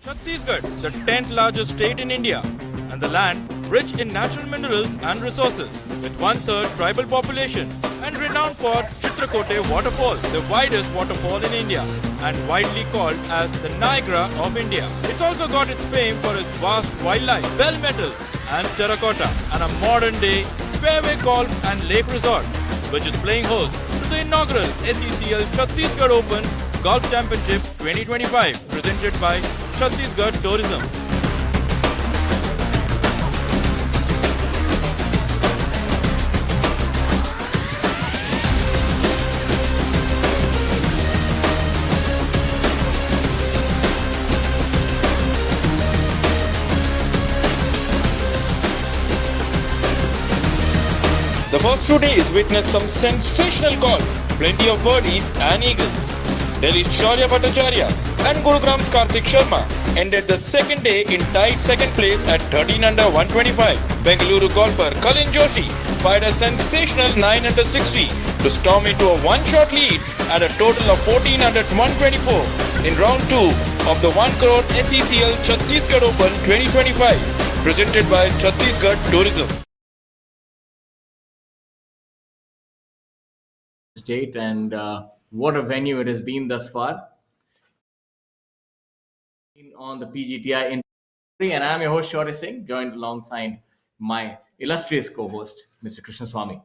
Chhattisgarh, the 10th largest state in India, and the land rich in natural minerals and resources, with one-third tribal population, and renowned for Chitrakote waterfall, the widest waterfall in India, and widely called as the Niagara of India. It's also got its fame for its vast wildlife, bell metal, and terracotta, and a modern-day fairway golf and lake resort, which is playing host to the inaugural SECL Chhattisgarh Open Golf Championship 2025, presented by Chhattisgarh Tourism. The first 2 days witnessed some sensational golf, plenty of birdies and eagles. Delhi's Shaurya Bhattacharya and Gurugram's Karthik Sharma ended the second day in tied second place at 13 under 125. Bengaluru golfer Kalin Joshi fired a sensational 9 under 60 to storm into a one-shot lead at a total of 14 under 124 in round 2 of the 1 crore SECL Chhattisgarh Open 2025, presented by Chhattisgarh Tourism. State and what a venue it has been thus far on the PGTI industry. And I'm your host Shaurya Singh, joined alongside my illustrious co-host Mr. Krishna Swami,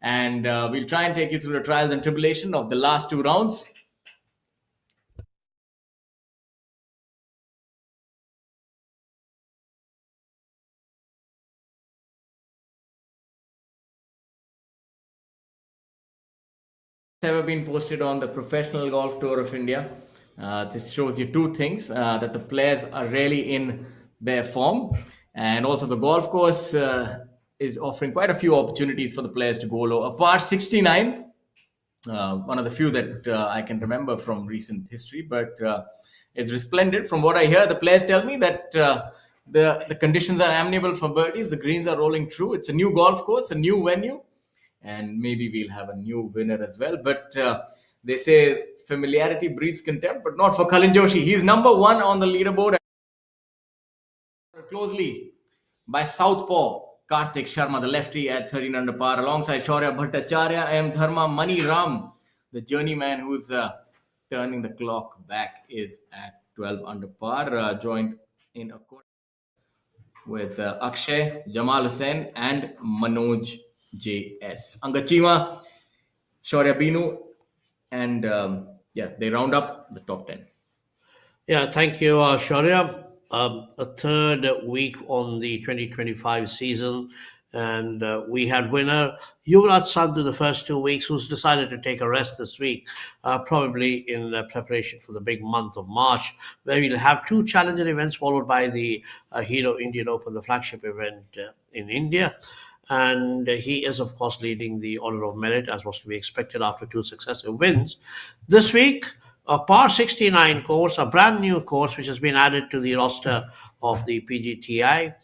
and we'll try and take you through the trials and tribulation of the last two rounds. Ever been posted on the Professional Golf Tour of India. This shows you two things, that the players are really in their form, and also the golf course is offering quite a few opportunities for the players to go low. A par 69, one of the few that I can remember from recent history, but it's resplendent. From what I hear, the players tell me that the conditions are amenable for birdies. The greens are rolling true. It's a new golf course, a new venue, and maybe we'll have a new winner as well. But they say familiarity breeds contempt, but not for Kalin Joshi. He's number one on the leaderboard, closely by Southpaw Karthik Sharma, the lefty, at 13 under par, alongside Shaurya Bhattacharya, M. Dharma, Mani Ram, the journeyman who's turning the clock back, is at 12 under par, joined in a court with Akshay, Jamal Hussain, and Manoj JS. Angachima, Shaurya Binu, and they round up the top 10. Yeah, thank you, Shaurya. A third week on the 2025 season, and we had winner Yuvraj Sandhu the first 2 weeks, who's decided to take a rest this week, probably in preparation for the big month of March, where we'll have two challenger events followed by the Hero Indian Open, the flagship event in India. And he is, of course, leading the order of merit, as was to be expected after two successive wins. This week, a par 69 course, a brand new course, which has been added to the roster of the PGTI.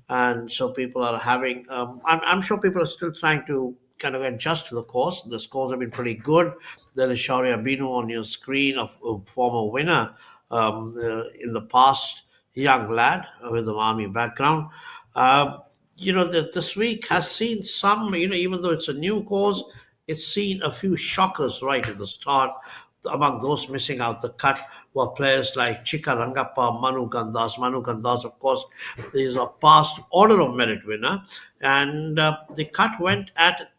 And so people are having, I'm sure people are still trying to kind of adjust to the course. The scores have been pretty good. There is Shaurya Binu on your screen, a former winner in the past, young lad with an army background. This week has seen some, even though it's a new course, it's seen a few shockers right at the start. Among those missing out the cut were players like Chika Rangappa, Manu Gandas. Manu Gandas, of course, is a past order of merit winner. And the cut went at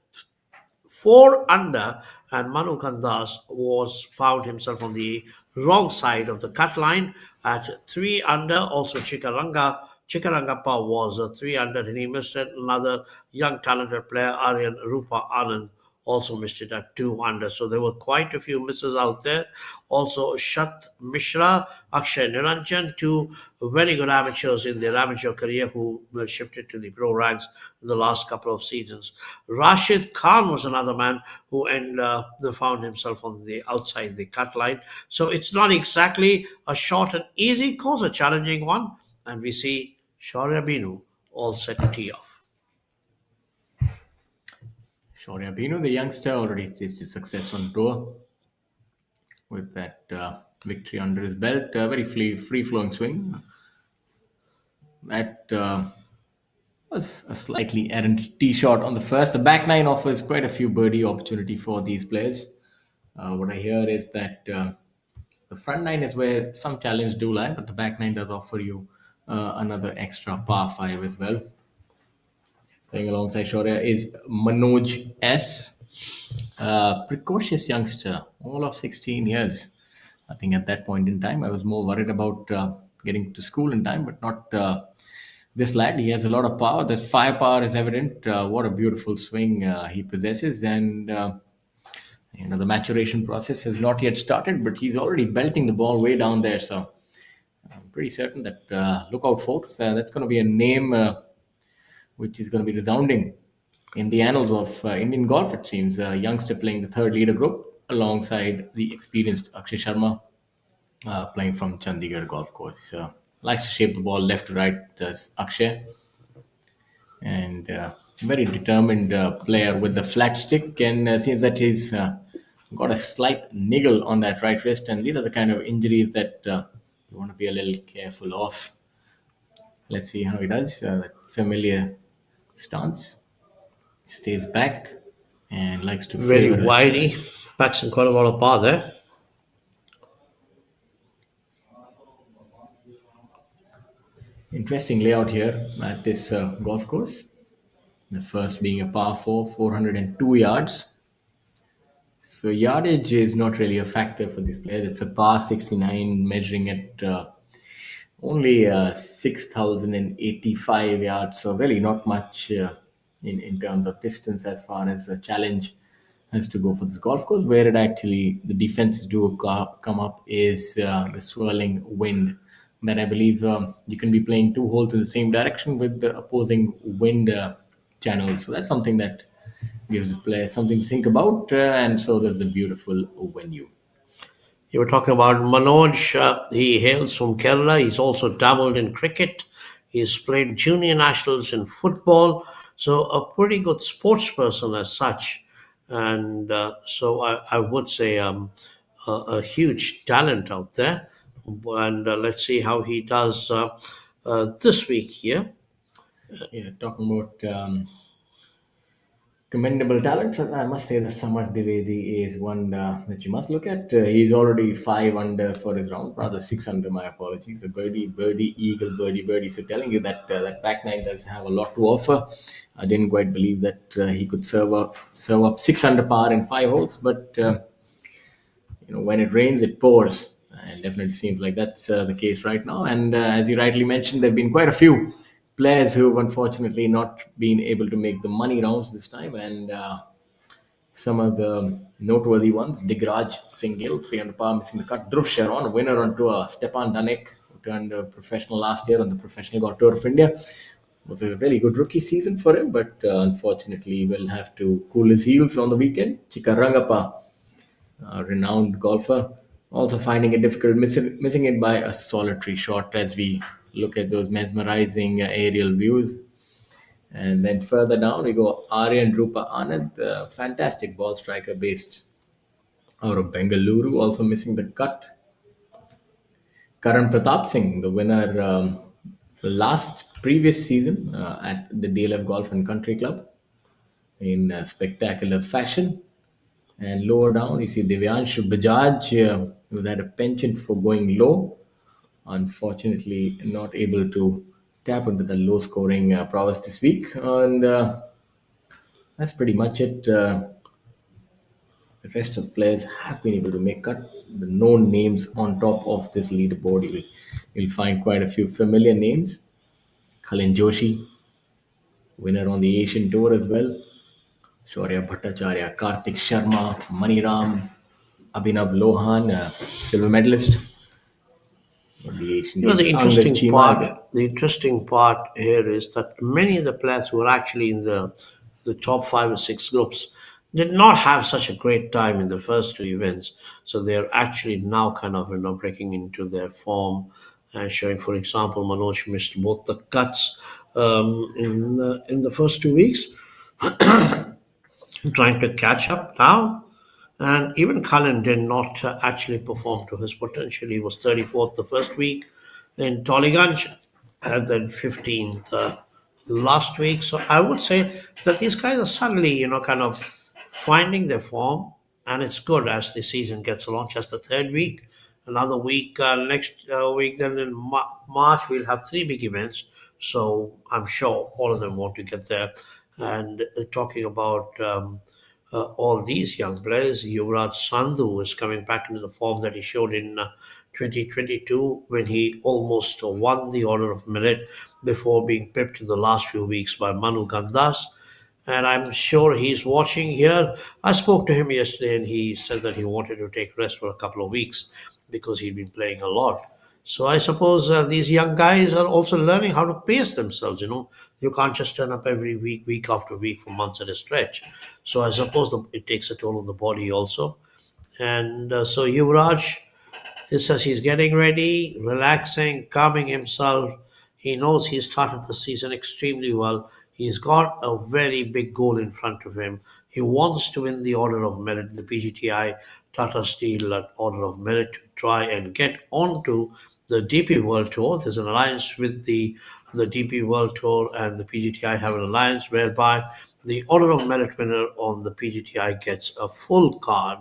4 under, and Manu Gandas found himself on the wrong side of the cut line at 3 under. Also, Chikarangappa was 3 under, and he missed it. Another young talented player, Aryan Rupa Anand, also missed it at 2 under. So there were quite a few misses out there. Also, Shat Mishra, Akshay Niranjan, two very good amateurs in their amateur career who were shifted to the pro ranks in the last couple of seasons. Rashid Khan was another man who found himself on the outside the cut line. So it's not exactly a short and easy course, a challenging one. And we see Shaurya Binu all set to tee off. Shaurya Binu, the youngster, already tasted success on tour with that victory under his belt. Very free flowing swing. That was a slightly errant tee shot on the first. The back nine offers quite a few birdie opportunity for these players. What I hear is that the front nine is where some challenge do lie, but the back nine does offer you another extra par five as well. Playing alongside Shaurya is Manoj S. Precocious youngster, all of 16 years. I think at that point in time, I was more worried about getting to school in time, but not this lad. He has a lot of power. The firepower is evident. What a beautiful swing he possesses. And, the maturation process has not yet started, but he's already belting the ball way down there. So I'm pretty certain that, look out, folks, that's going to be a name which is going to be resounding in the annals of Indian golf, it seems. A youngster playing the third leader group alongside the experienced Akshay Sharma, playing from Chandigarh Golf Course. Likes to shape the ball left to right, does Akshay. And very determined player with the flat stick, and seems that he's got a slight niggle on that right wrist. And these are the kind of injuries that you want to be a little careful of. Let's see how he does. That familiar stance. Stays back and likes to Very favor. widey, packs in quite a lot of power there. Interesting layout here at this golf course. The first being a par 4, 402 yards. So yardage is not really a factor for this player. It's a par 69 measuring at only 6,085 yards. So really not much in terms of distance as far as a challenge has to go for this golf course. Where it actually, the defenses do come up is the swirling wind. That I believe you can be playing two holes in the same direction with the opposing wind channel. So that's something that gives the player something to think about, and so does the beautiful venue. You were talking about Manoj. He hails from Kerala. He's also dabbled in cricket. He's played junior nationals in football. So a pretty good sports person as such. And so I would say a huge talent out there. And let's see how he does this week here. Yeah, talking about commendable talents, I must say that Samar Dwivedi is one that you must look at. He's already 5 under for his round, rather 6 under, my apologies. A birdie, eagle, birdie. So telling you that that back nine does have a lot to offer. I didn't quite believe that he could serve up 6 under par in 5 holes, but when it rains, it pours. And definitely seems like that's the case right now. And as you rightly mentioned, there have been quite a few players who have unfortunately not been able to make the money rounds this time. And some of the noteworthy ones: Digraj Singh Gill, 3 under par, missing the cut. Dhruv Sharon, a winner on tour. Stepan Danek, who turned professional last year on the Professional Golf Tour of India. Was a really good rookie season for him, but unfortunately will have to cool his heels on the weekend. Chika Rangappa, a renowned golfer, also finding it difficult, missing it by a solitary shot as we look at those mesmerizing aerial views. And then further down we go, Aryan Rupa Anand, the fantastic ball striker based out of Bengaluru, also missing the cut. Karan Pratap Singh, the winner previous season at the DLF Golf and Country Club in spectacular fashion. And lower down, you see Divyanshu Bajaj, who's had a penchant for going low. Unfortunately, not able to tap into the low scoring prowess this week. And that's pretty much it. The rest of the players have been able to make cut. The known names on top of this leaderboard, you'll find quite a few familiar names. Khalin Joshi, winner on the Asian Tour as well. Shaurya Bhattacharya, Karthik Sharma, Maniram, Abhinav Lohan, silver medalist. The interesting part here is that many of the players who are actually in the top 5 or 6 groups did not have such a great time in the first 2 events. So they're actually now kind of breaking into their form and showing. For example, Manoj missed both the cuts in the first 2 weeks. Trying to catch up now. And even Cullen did not actually perform to his potential. He was 34th the first week in Tollygunge and then 15th last week. So I would say that these guys are suddenly, kind of finding their form. And it's good as the season gets along. Just the third week. Another week, next week, then in March, we'll have three big events. So I'm sure all of them want to get there. And talking about all these young players. Yuvraj Sandhu is coming back into the form that he showed in 2022 when he almost won the Order of Merit before being pipped in the last few weeks by Manu Gandas. And I'm sure he's watching here. I spoke to him yesterday and he said that he wanted to take rest for a couple of weeks because he'd been playing a lot. So I suppose these young guys are also learning how to pace themselves. You can't just turn up every week, week after week for months at a stretch. So I suppose it takes a toll on the body also. And so Yuvraj, he says he's getting ready, relaxing, calming himself. He knows he started the season extremely well. He's got a very big goal in front of him. He wants to win the Order of Merit, the PGTI Tata Steel Order of Merit, to try and get onto the DP World Tour. There's an alliance with the DP World Tour and the PGTI have an alliance whereby the Order of Merit winner on the PGTI gets a full card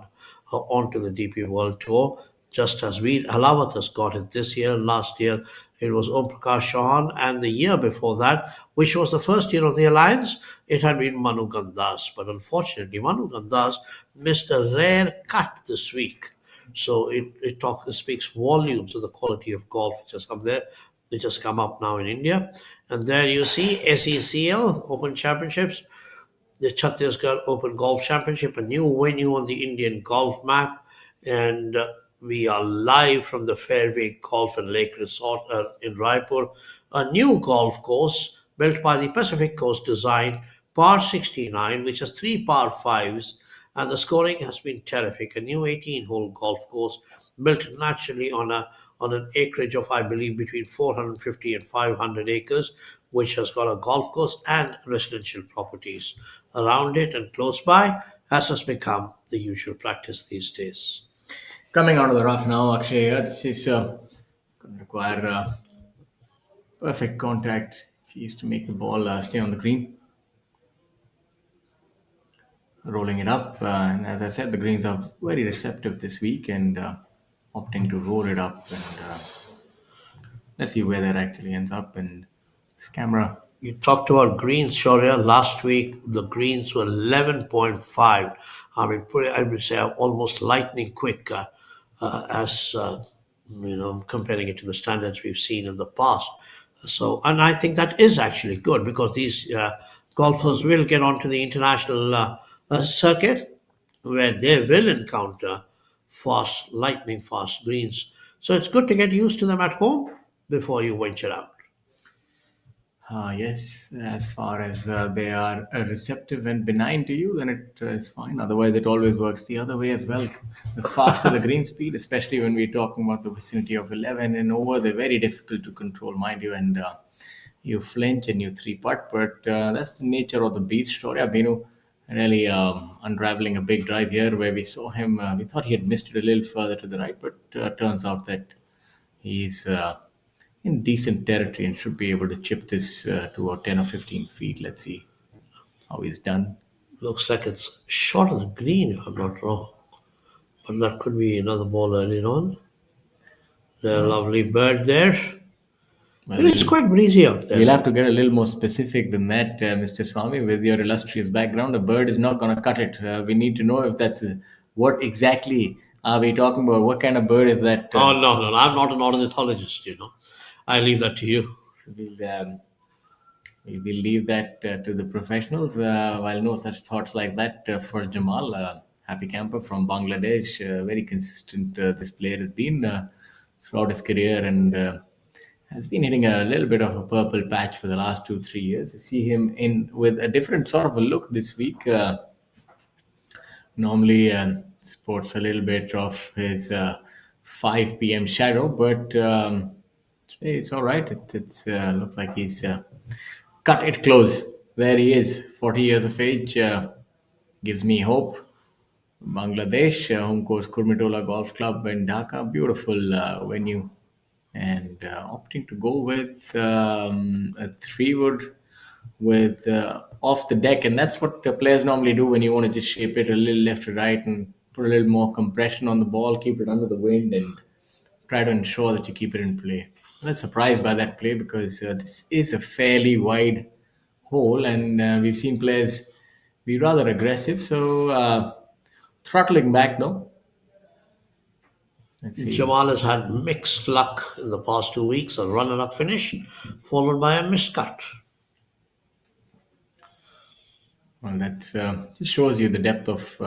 onto the DP World Tour, just as we Halawat has got it this year. Last year it was Om Prakash Chauhan, and the year before that, which was the first year of the alliance, it had been Manu Gandas. But unfortunately, Manu Gandas missed a rare cut this week. So it speaks volumes of the quality of golf which has come there, which has come up now in India. And there you see SECL Open Championships, the Chhattisgarh Open Golf Championship, a new venue on the Indian golf map. And we are live from the Fairway Golf and Lake Resort in Raipur, a new golf course built by the Pacific Coast Design, par 69, which has three par 5s, and the scoring has been terrific. A new 18-hole golf course built naturally on an acreage of, I believe, between 450 and 500 acres, which has got a golf course and residential properties around it and close by, as has become the usual practice these days. Coming out of the rough now, Akshay, this is going to require perfect contact if he is to make the ball stay on the green. Rolling it up, and as I said, the greens are very receptive this week and opting to roll it up. And let's see where that actually ends up. And this camera. You talked about greens, Shaurya. Last week, the greens were 11.5. I mean, I would say almost lightning quick as, comparing it to the standards we've seen in the past. So, and I think that is actually good because these golfers will get onto the international circuit where they will encounter lightning fast greens. So it's good to get used to them at home before you venture out. Yes, as far as they are receptive and benign to you, then it is fine. Otherwise, it always works the other way as well. The faster the green speed, especially when we're talking about the vicinity of 11 and over, they're very difficult to control, mind you. And you flinch and you three-putt, but that's the nature of the beast. Shaurya Benu really unraveling a big drive here where we saw him. We thought he had missed it a little further to the right, but turns out that he's in decent territory and should be able to chip this to about 10 or 15 feet. Let's see how he's done. Looks like it's short of the green, if I'm not wrong. But that could be another ball earlier on. The lovely bird there. Well, It's quite breezy out there. We'll have to get a little more specific than that, Mr. Swami, with your illustrious background. A bird is not going to cut it. We need to know if that's what exactly are we talking about? What kind of bird is that? Oh, no. I'm not an ornithologist, I leave that to you. So we'll leave that to the professionals. While no such thoughts like that for Jamal, happy camper from Bangladesh. Very consistent this player has been throughout his career and has been hitting a little bit of a purple patch for the last 2-3 years. I see him in with a different sort of a look this week. Normally sports a little bit of his 5 p.m. shadow, but it's all right. It's looks like he's cut it close. There he is, 40 years of age. Gives me hope. Bangladesh, home course Kurmitola Golf Club in Dhaka, beautiful venue, and opting to go with a three wood with off the deck, and that's what the players normally do when you want to just shape it a little left to right and put a little more compression on the ball, keep it under the wind, and try to ensure that you keep it in play. I'm not surprised by that play because this is a fairly wide hole, and we've seen players be rather aggressive. So throttling back though. Let's see. Jamal has had mixed luck in the past 2 weeks, a runner-up finish, followed by a miscut. Well, that just shows you the depth of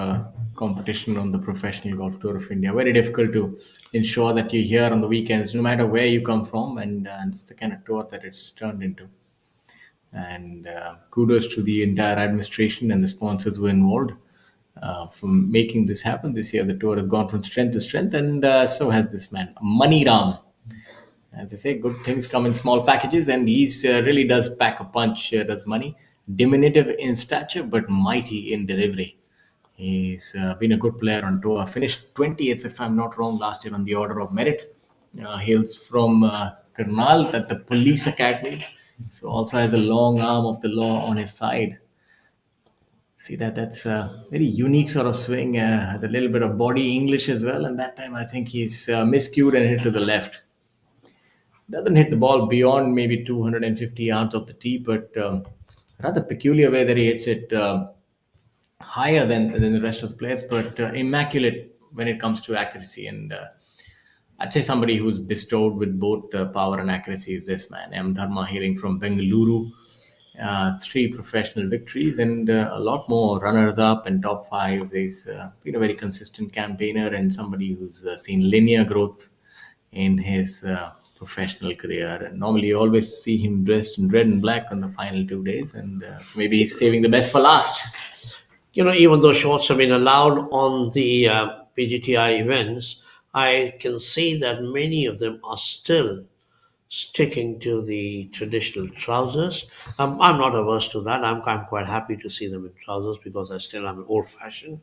competition on the Professional Golf Tour of India. Very difficult to ensure that you're here on the weekends, no matter where you come from, and it's the kind of tour that it's turned into. And kudos to the entire administration and the sponsors who were involved from making this happen. This year, the tour has gone from strength to strength, and so has this man, Mani Ram. As I say, good things come in small packages, and he's really does pack a punch. Does Money, diminutive in stature but mighty in delivery. He's been a good player on tour. Finished 20th, if I'm not wrong, last year on the order of merit. Hails from Karnal, at the police academy. So also has a long arm of the law on his side. See that's a very unique sort of swing. Has a little bit of body English as well, and that time I think he's miscued and hit to the left. Doesn't hit the ball beyond maybe 250 yards of the tee, but rather peculiar way that he hits it higher than the rest of the players, but immaculate when it comes to accuracy. And I'd say somebody who's bestowed with both power and accuracy is this man, M. Dharma, hailing from Bengaluru. Three professional victories and a lot more runners up and top fives. He's been a very consistent campaigner and somebody who's seen linear growth in his professional career. And normally, you always see him dressed in red and black on the final 2 days, and maybe he's saving the best for last. Even though shorts have been allowed on the PGTI events, I can see that many of them are still sticking to the traditional trousers. I'm not averse to that. I'm quite happy to see them in trousers because I still am old fashioned.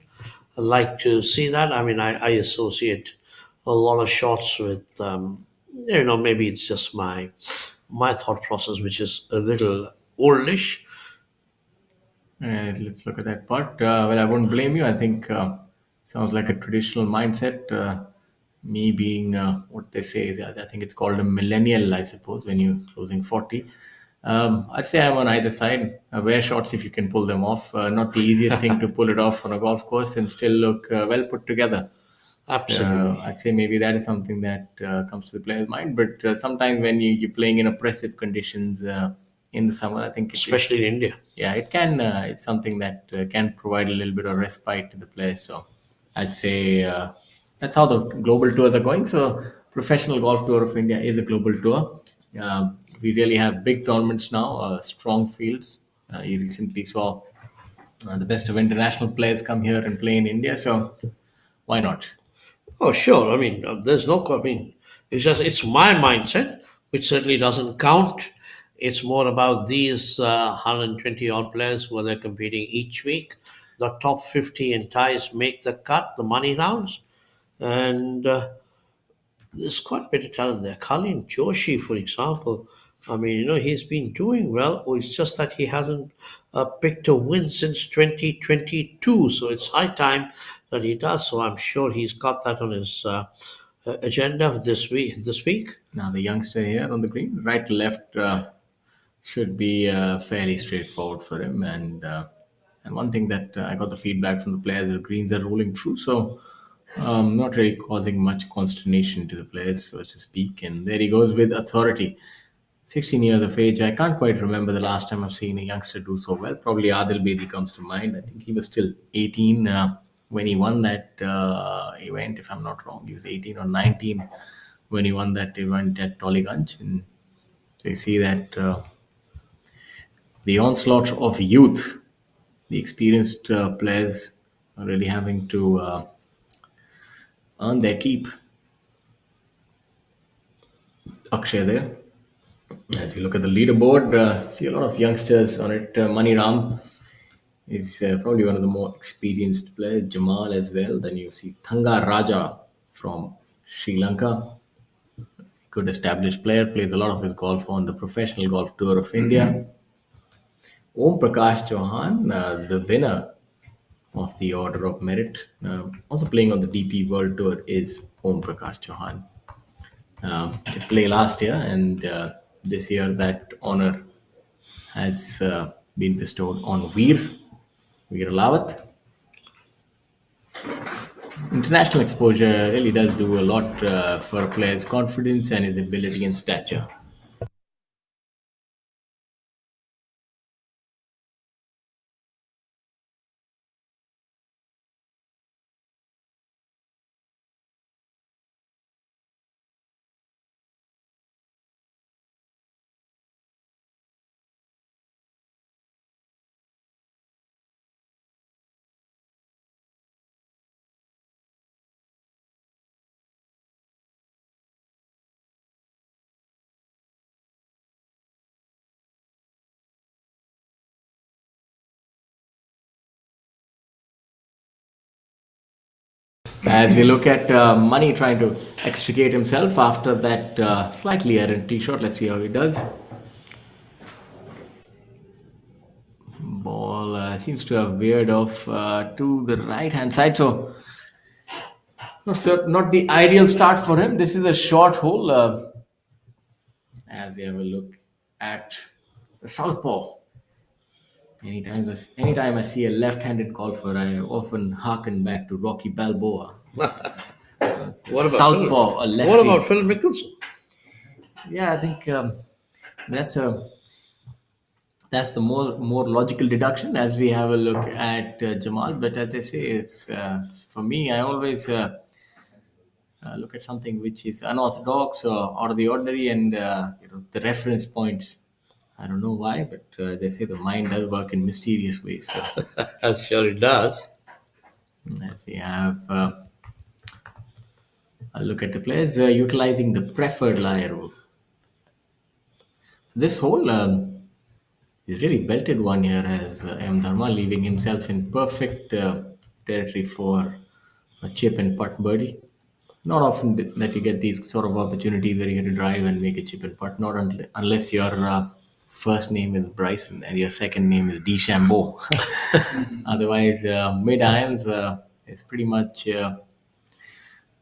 I like to see that. I associate a lot of shorts with, maybe it's just my thought process, which is a little oldish. Let's look at that part. Well, I won't blame you. I think sounds like a traditional mindset. Me being what they say is, I think it's called a millennial, I suppose, when you're closing 40. I'd say I'm on either side. Wear shorts if you can pull them off. Not the easiest thing to pull it off on a golf course and still look well put together. Absolutely. So I'd say maybe that is something that comes to the player's mind. But sometimes when you're playing in oppressive conditions in the summer, I think Especially in India. yeah, it can. It's something that can provide a little bit of respite to the players. So I'd say that's how the global tours are going. So Professional Golf Tour of India is a global tour. We really have big tournaments now, strong fields. You recently saw the best of international players come here and play in India. So why not? Oh, sure. There's no. It's my mindset, which certainly doesn't count. It's more about these 120 odd players who are there competing each week. The top 50 in ties make the cut, the money rounds, and there's quite a bit of talent there. Kalin Joshi, for example, he's been doing well. It's just that he hasn't picked a win since 2022. So it's high time that he does. So I'm sure he's got that on his agenda this week. Now the youngster here on the green, right to left, should be fairly straightforward for him. And one thing that I got the feedback from the players, the greens are rolling through, so not really causing much consternation to the players, so to speak. And there he goes with authority. 16 years of age. I can't quite remember the last time I've seen a youngster do so well. Probably Adil Bedi comes to mind. I think he was still 18 when he won that event, if I'm not wrong. He was 18 or 19 when he won that event at Tollygunj. And so you see that the onslaught of youth, the experienced players are really having to earn their keep. Akshay there. As you look at the leaderboard, see a lot of youngsters on it. Mani Ram He's probably one of the more experienced players. Jamal as well. Then you see Thanga Raja from Sri Lanka. Good established player. Plays a lot of his golf on the Professional Golf Tour of India. Om Prakash Chauhan, the winner of the Order of Merit, also playing on the DP World Tour, is Om Prakash Chauhan. He played last year, and this year that honor has been bestowed on Veer Lawat. International exposure really does do a lot for a player's confidence and his ability and stature. As we look at Money trying to extricate himself after that slightly errant tee shot, let's see how he does. Ball seems to have veered off to the right hand side, so not the ideal start for him. This is a short hole. As we have a look at the southpaw. Anytime I see a left-handed golfer, I often hearken back to Rocky Balboa. What about Southpaw, a Phil? lefty. What about Phil Mickelson? Yeah, I think that's the more logical deduction as we have a look at Jamal. But as I say, it's for me. I always look at something which is unorthodox or out of the ordinary, and the reference points. I don't know why, but they say the mind does work in mysterious ways. So, I'm sure it does. as we have a look at the players utilizing the preferred lie rule. So this whole is really belted one here as M. Dharma leaving himself in perfect territory for a chip and putt birdie. Not often that you get these sort of opportunities where you get to drive and make a chip and putt. Not unless your first name is Bryson and your second name is DeChambeau. Otherwise, mid irons is pretty much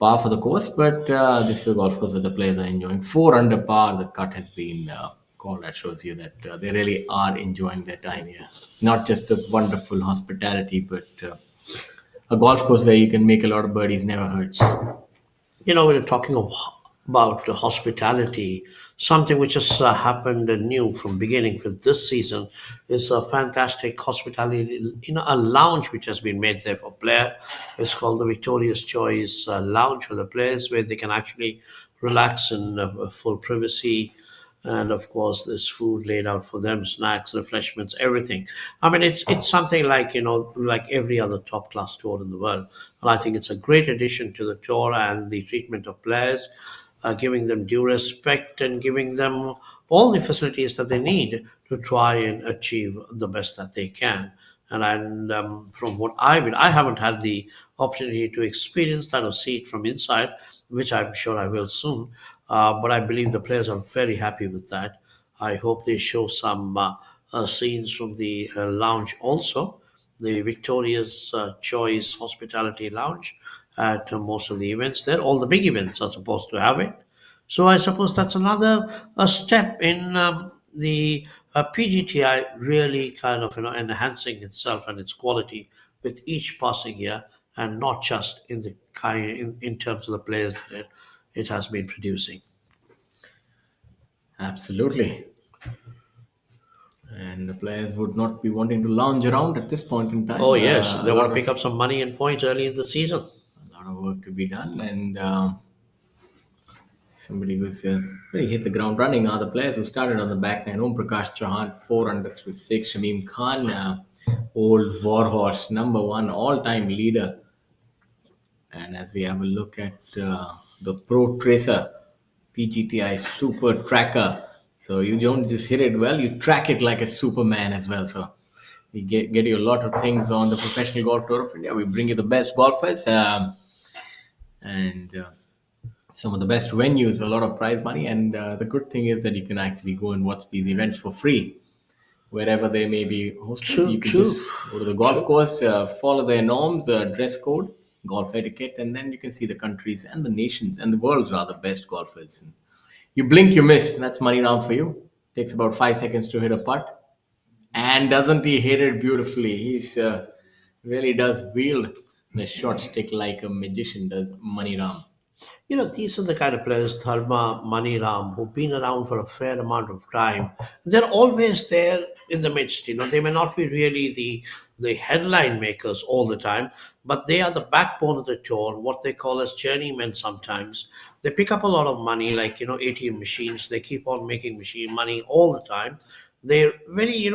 par for the course. But this is a golf course that the players are enjoying. 4 under par, the cut has been called. That shows you that they really are enjoying their time here. Not just a wonderful hospitality, but a golf course where you can make a lot of birdies never hurts. You know, when you're talking about the hospitality, something which has happened new from beginning for this season is a fantastic hospitality, a lounge which has been made there for player. It's called the Victoria's Choice Lounge for the players, where they can actually relax in full privacy. And of course, there's food laid out for them, snacks, refreshments, everything. I mean, it's something like like every other top class tour in the world. And I think it's a great addition to the tour and the treatment of players, giving them due respect and giving them all the facilities that they need to try and achieve the best that they can. And from what I haven't had the opportunity to experience that or see it from inside, which I'm sure I will soon. But I believe the players are very happy with that. I hope they show some scenes from the lounge also, the Victoria's Choice Hospitality Lounge at most of the events there. All the big events are supposed to have it. So I suppose that's another a step in the PGTI really kind of enhancing itself and its quality with each passing year, and not just in the in terms of the players that it has been producing. Absolutely. And the players would not be wanting to lounge around at this point in time. Oh yes, they a want lot to pick up some money and points early in the season. a lot of work to be done, and somebody who's really hit the ground running are the players who started on the back nine. Om Prakash Chauhan, 4 under through 6. Shamim Khan, old warhorse, number one all-time leader. And as we have a look at the Pro Tracer PGTI Super Tracker, so you don't just hit it well, you track it like a Superman as well. So We get you a lot of things on the Professional Golf Tour of India. We bring you the best golfers, and some of the best venues, a lot of prize money. And the good thing is that you can actually go and watch these events for free wherever they may be hosted. True, You can true, just go to the golf true. course, follow their norms, dress code, golf etiquette, and then you can see the countries and the nations and the world's rather best golfers. And you blink, you miss. That's money round for you. Takes about 5 seconds to hit a putt, and doesn't he hit it beautifully? He's really does wield the short stick like a magician does Money Ram. These are the kind of players, Dharma, Maniram, who've been around for a fair amount of time. They're always there in the midst. They may not be really the headline makers all the time, but they are the backbone of the tour, what they call as journeymen sometimes. They pick up a lot of money, like, ATM machines. They keep on making machine money all the time. They're very,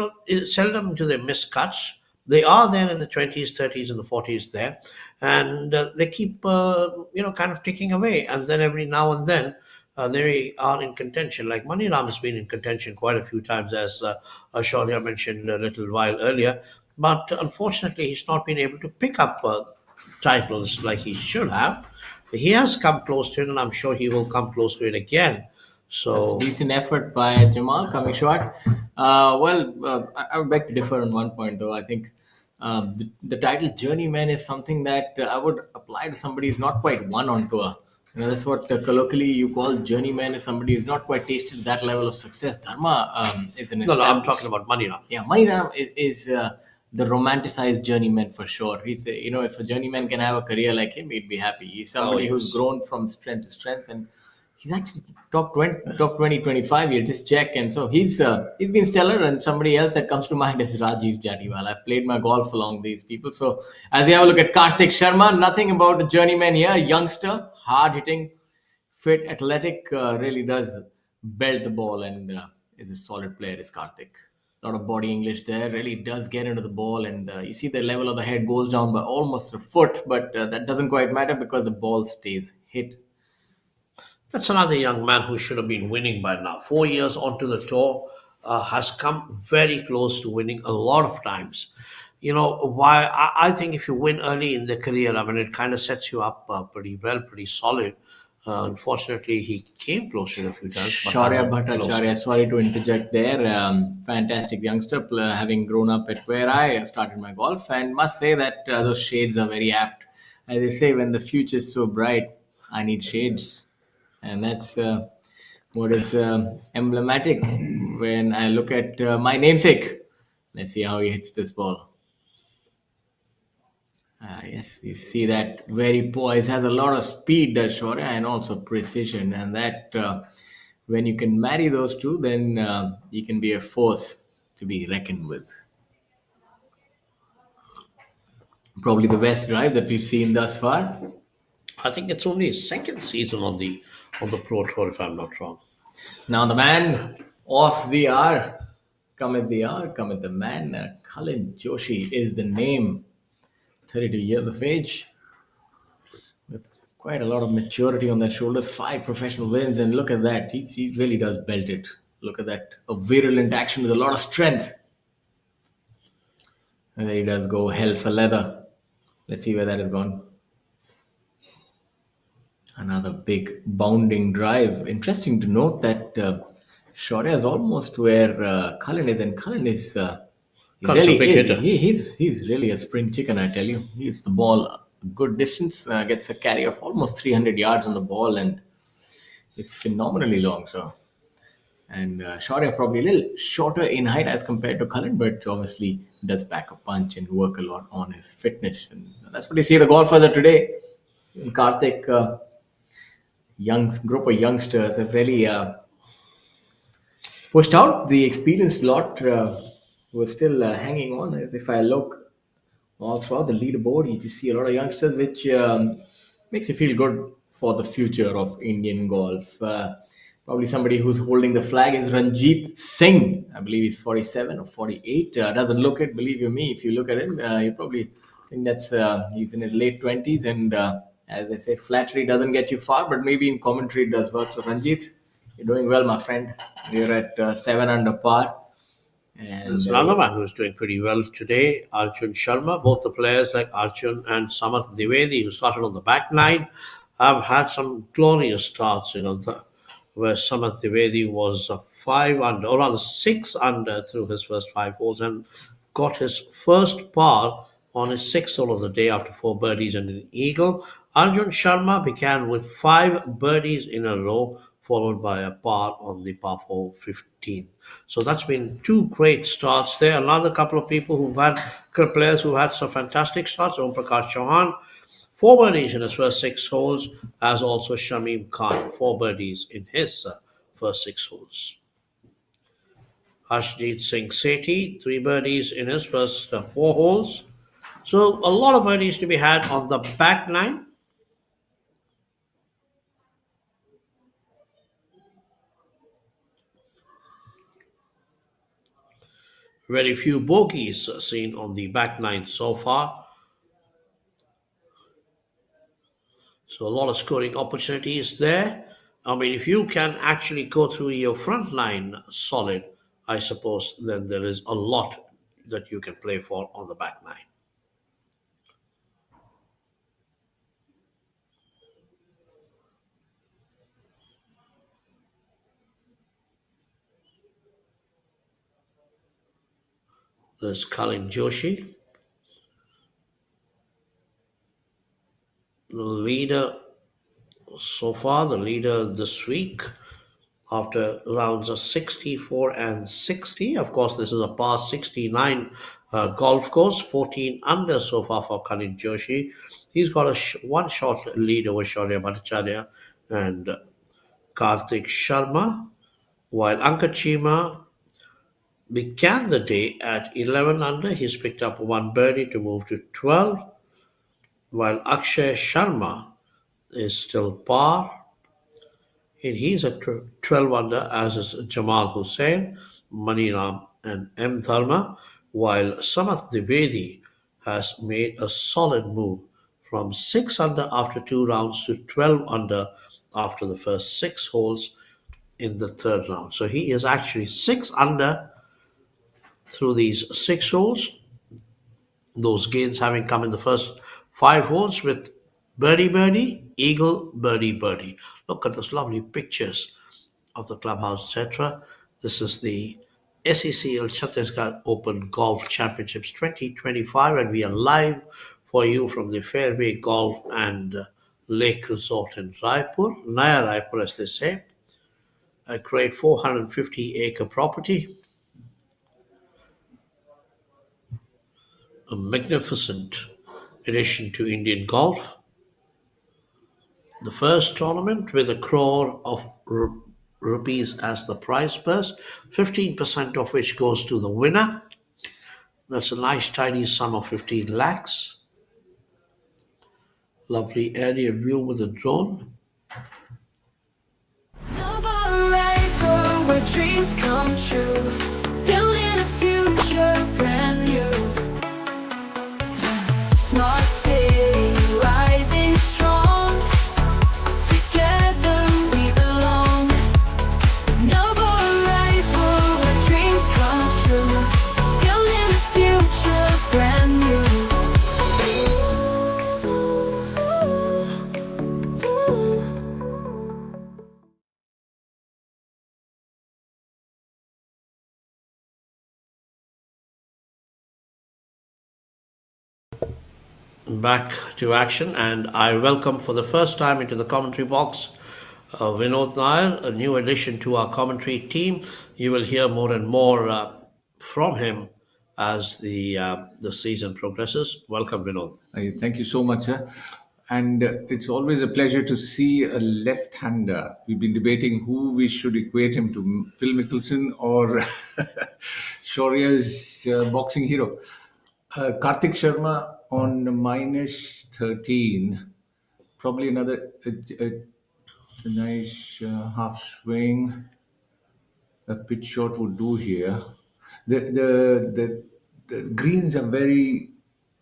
seldom do they miss cuts. They are there in the 20s, 30s, and the 40s there, and they keep, kind of ticking away. And then every now and then, they are in contention. Like Maniram has been in contention quite a few times, as Shaurya mentioned a little while earlier. But unfortunately, he's not been able to pick up titles like he should have. He has come close to it, and I'm sure he will come close to it again. That's a So, decent effort by Jamal coming short. I would beg to differ on one point, though. I think the title journeyman is something that I would apply to somebody who's not quite won on tour. That's what colloquially you call journeyman, is somebody who's not quite tasted that level of success. Dharma is an no, no, I'm established. talking about Maniram. Yeah, Maniram is the romanticized journeyman for sure. He's if a journeyman can have a career like him, he'd be happy. He's Oh, somebody who's yes. grown from strength to strength, and he's actually top 20, 25. You'll just check, and so he's been stellar. And somebody else that comes to mind is Rajiv Jatiwal. I've played my golf along these people. So as you have a look at Karthik Sharma, nothing about a journeyman here. Youngster, hard hitting, fit, athletic, really does belt the ball, and is a solid player. Is Karthik. A lot of body English there. Really does get into the ball, and you see the level of the head goes down by almost a foot, but that doesn't quite matter because the ball stays hit. That's another young man who should have been winning by now. 4 years onto the tour, has come very close to winning a lot of times. Why I think if you win early in the career, I mean, it kind of sets you up pretty well, pretty solid. Unfortunately, he came close to it a few times, but Shaurya never close. Bhattacharya, sorry to interject there. Fantastic youngster, having grown up at where I started my golf, and must say that those shades are very apt. As they say, when the future's so bright, I need shades, and that's what is emblematic when I look at my namesake. Let's see how he hits this ball. Yes, you see that very poised, has a lot of speed, does Shaurya, and also precision. And that when you can marry those two, then you can be a force to be reckoned with. Probably the best drive that we've seen thus far. I think it's only his second season on the Pro Tour, if I'm not wrong. Now the man of the hour, cometh the man. Kalin Joshi is the name. 32 years of age, with quite a lot of maturity on their shoulders, 5 professional wins, and look at that. He really does belt it. Look at that. A virulent action with a lot of strength. And there he does go hell for leather. Let's see where that has gone. Another big bounding drive. Interesting to note that Shaurya is almost where Cullen is, and Cullen is Cullen's a big hitter. He's really a spring chicken, I tell you. He hits the ball a good distance, gets a carry of almost 300 yards on the ball, and it's phenomenally long. So, and Shaurya probably a little shorter in height as compared to Cullen, but obviously does pack a punch and work a lot on his fitness, and that's what you see the golfers of today. In Karthik, young group of youngsters have really pushed out. The experienced lot was still hanging on. As if I look all throughout the leaderboard, you just see a lot of youngsters, which makes you feel good for the future of Indian golf. Probably somebody who's holding the flag is Ranjit Singh. I believe he's 47 or 48. Doesn't look it, believe you me. If you look at him, you probably think that's he's in his late 20s. And as they say, flattery doesn't get you far, but maybe in commentary it does work. So Ranjit, you're doing well, my friend. You're at 7 under par. And There's another man who's doing pretty well today, Arjun Sharma. Both the players like Arjun and Samath Dwivedi, who started on the back nine, have had some glorious starts. Where Samath Dwivedi was 5 under, or rather 6 under through his first 5 holes, and got his first par on his sixth hole of the day after 4 birdies and an eagle. Arjun Sharma began with 5 birdies in a row, followed by a par on the par 4 15. So that's been 2 great starts there. Another couple of people players who've had some fantastic starts. Om Prakash Chauhan, 4 birdies in his first 6 holes, as also Shamim Khan, 4 birdies in his first 6 holes. Harshdeep Singh Sethi, 3 birdies in his first 4 holes. So a lot of birdies to be had on the back nine. Very few bogeys seen on the back nine so far. So a lot of scoring opportunities there. I mean, if you can actually go through your front line solid, I suppose, then there is a lot that you can play for on the back nine. There's Kalin Joshi, the leader so far, the leader this week after rounds of 64 and 60. Of course, this is a par 69 golf course, 14 under so far for Kalin Joshi. He's got a one shot lead over Shaurya Bhattacharya and Karthik Sharma, while Ankit Chima began the day at 11 under. He's picked up 1 birdie to move to 12, while Akshay Sharma is still par, and he's at 12 under, as is Jamal Hussain, Maniram, and M. Dharma, while Samath Dwivedi has made a solid move from 6 under after 2 rounds to 12 under after the first 6 holes in the third round. So he is actually 6 under through these 6 holes, those gains having come in the first 5 holes with birdie, eagle, birdie. Look at those lovely pictures of the clubhouse, etc. This is the SECL Chhattisgarh Open Golf Championships 2025, and we are live for you from the Fairway Golf and Lake Resort in Raipur, Naya Raipur as they say, a great 450-acre property. A magnificent addition to Indian golf. The first tournament with 1 crore of rupees as the prize purse, 15% of which goes to the winner. That's a nice tidy sum of 15 lakhs. Lovely aerial view with a drone. Where dreams come true, building a future brand new. Smart city, rising strong. Together we belong. Nova Rifle, where dreams come true, building a future brand new. Back to action, and I welcome for the first time into the commentary box Vinod Nair, a new addition to our commentary team. You will hear more and more from him as the season progresses. Welcome, Vinod. Thank you so much, sir. And it's always a pleasure to see a left-hander. We've been debating who we should equate him to, Phil Mickelson or Shaurya's boxing hero. Karthik Sharma on minus 13. Probably another a nice half swing. A pitch shot would do here. The greens are very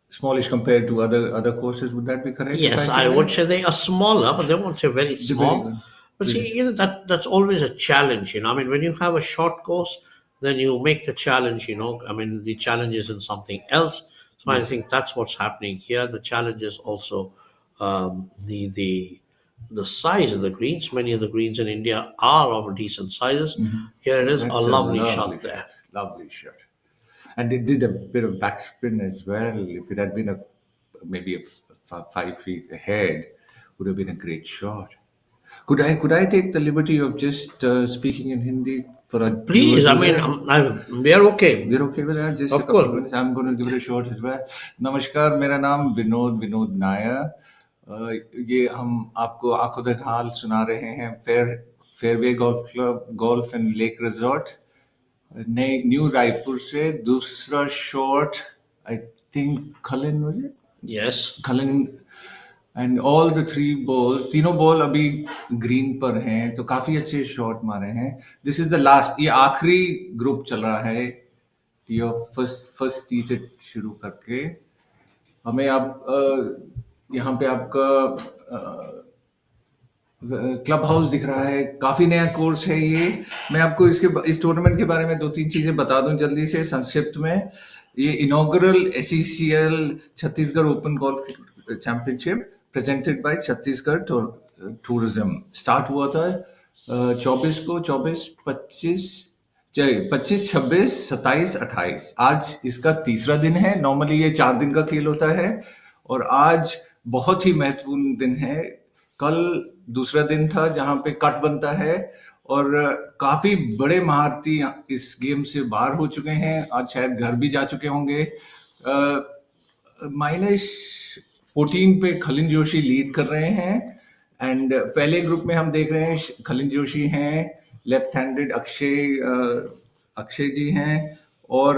smallish compared to other courses. Would that be correct? Yes, I would say they are smaller, but they won't say very small. But see, that's always a challenge. I mean, when you have a short course, then you make the challenge. I mean, the challenge is in something else. So I think that's what's happening here. The challenge is also the size of the greens. Many of the greens in India are of decent sizes. Here it is, That's a lovely shot shot. there. Lovely shot. And it did a bit of backspin as well. If it had been maybe 5 feet ahead, would have been a great shot. Could I take the liberty of just speaking in Hindi for our Please, viewers I over mean, there? we are okay. We're okay with that. Just Of a couple of course. minutes. I'm going to give it a shot as well. नमस्कार, मेरा नाम विनोद नायर। ये हम आपको आंखों देख हाल सुना रहे हैं Fairway golf club golf and lake resort नए न्यू रायपुर से। दूसरा शॉट आई थिंक खलिन वाज इट Yes. खलिन एंड ऑल द तीनों बॉल अभी ग्रीन पर हैं, तो काफी अच्छे शॉट मारे हैं। दिस इज द लास्ट, ये आखिरी ग्रुप चल रहा है ये फर्स्ट टी से शुरू करके। हमें आप यहाँ पे आपका क्लब हाउस दिख रहा है, काफी नया कोर्स है ये। मैं आपको इस टूर्नामेंट के बारे में 2-3 चीजें बता दूं जल्दी से संक्षिप्त में। ये inaugural SECL Chhattisgarh open golf championship presented by Chhattisgarh tourism start हुआ था 24 को, 25, 26, 27, 28। आज इसका तीसरा दिन है। नॉर्मली ये 4 दिन का खेल होता है और आज बहुत ही महत्वपूर्ण दिन है। कल दूसरा दिन था जहां पे कट बनता है और काफी बड़े महारथी इस गेम से बाहर हो चुके हैं, आज शायद घर भी जा चुके होंगे। -14 पे खलिन जोशी लीड कर रहे हैं एंड पहले ग्रुप में हम देख रहे हैं खलिन जोशी हैं, लेफ्ट हैंडेड अक्षय जी हैं और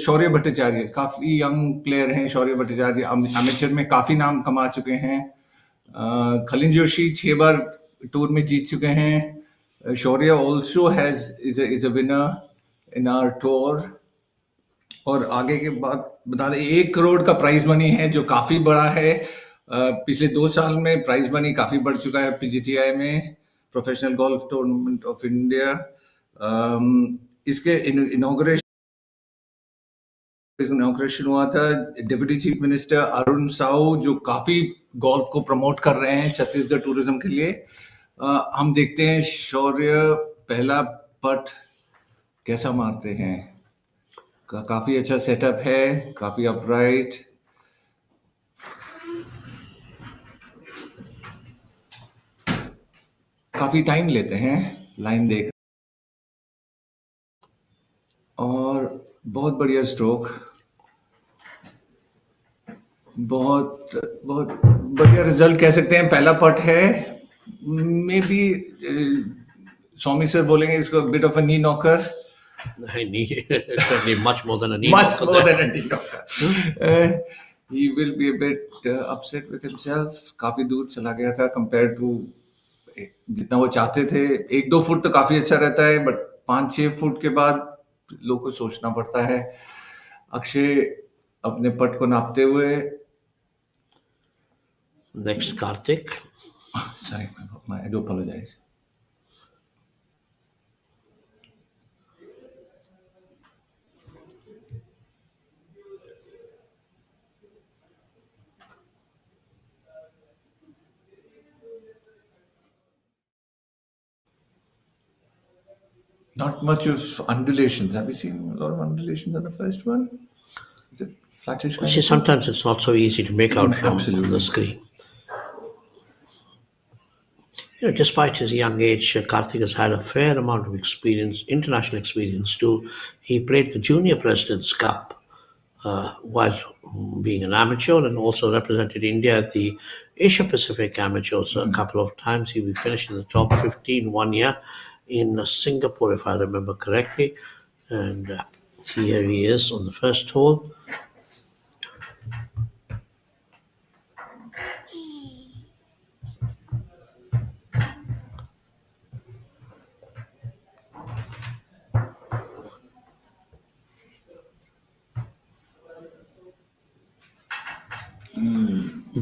शौर्य भट्टाचार्य काफी यंग प्लेयर हैं। शौर्य भट्टाचार्य अमेचर में काफी नाम कमा चुके हैं। खलिन जोशी 6 बार टूर में जीत चुके हैं। Shaurya also is a winner in our tour. और आगे के बाद बता दें 1 करोड़ का प्राइज मनी है जो काफी बड़ा है। पिछले 2 साल में प्राइज मनी काफी बढ़ चुका है PGTI में, professional golf tournament of India. इसके इनॉग्रेशन हुआ था deputy chief minister Arun Sahu, जो काफी गोल्फ को प्रमोट कर रहे हैं छत्तीसगढ़ टूरिज्म के लिए। हम देखते हैं शौर्य पहला पट कैसा मारते हैं। काफी अच्छा सेटअप है, काफी अपराइट। काफी टाइम लेते हैं लाइन देख और बहुत बढ़िया स्ट्रोक, बहुत बहुत बढ़िया रिजल्ट कह सकते हैं। पहला पट है, मे बी स्वामी सर बोलेंगे इसको bit of a knee knocker. Certainly much more than a knee Much knocker more there. than a knee knocker. He will be a bit upset with himself. काफी दूर चला गया था compare to जितना वो चाहते थे। 1-2 फुट तो काफी अच्छा रहता है, बट 5-6 फुट के बाद लोगों को सोचना पड़ता है। अक्षय अपने पट को नापते हुए। Next, Karthik. Sorry, I do apologize. Not much of undulations. Have you seen a lot of undulations on the first one? Is it flattish? See, sometimes it's not so easy to make out from Absolutely. the screen. Despite his young age, Karthik has had a fair amount of experience, international experience too. He played the Junior President's Cup while being an amateur, and also represented India at the Asia Pacific Amateurs a couple of times. He finished in the top 15 one year in Singapore, if I remember correctly. And here he is on the first hole.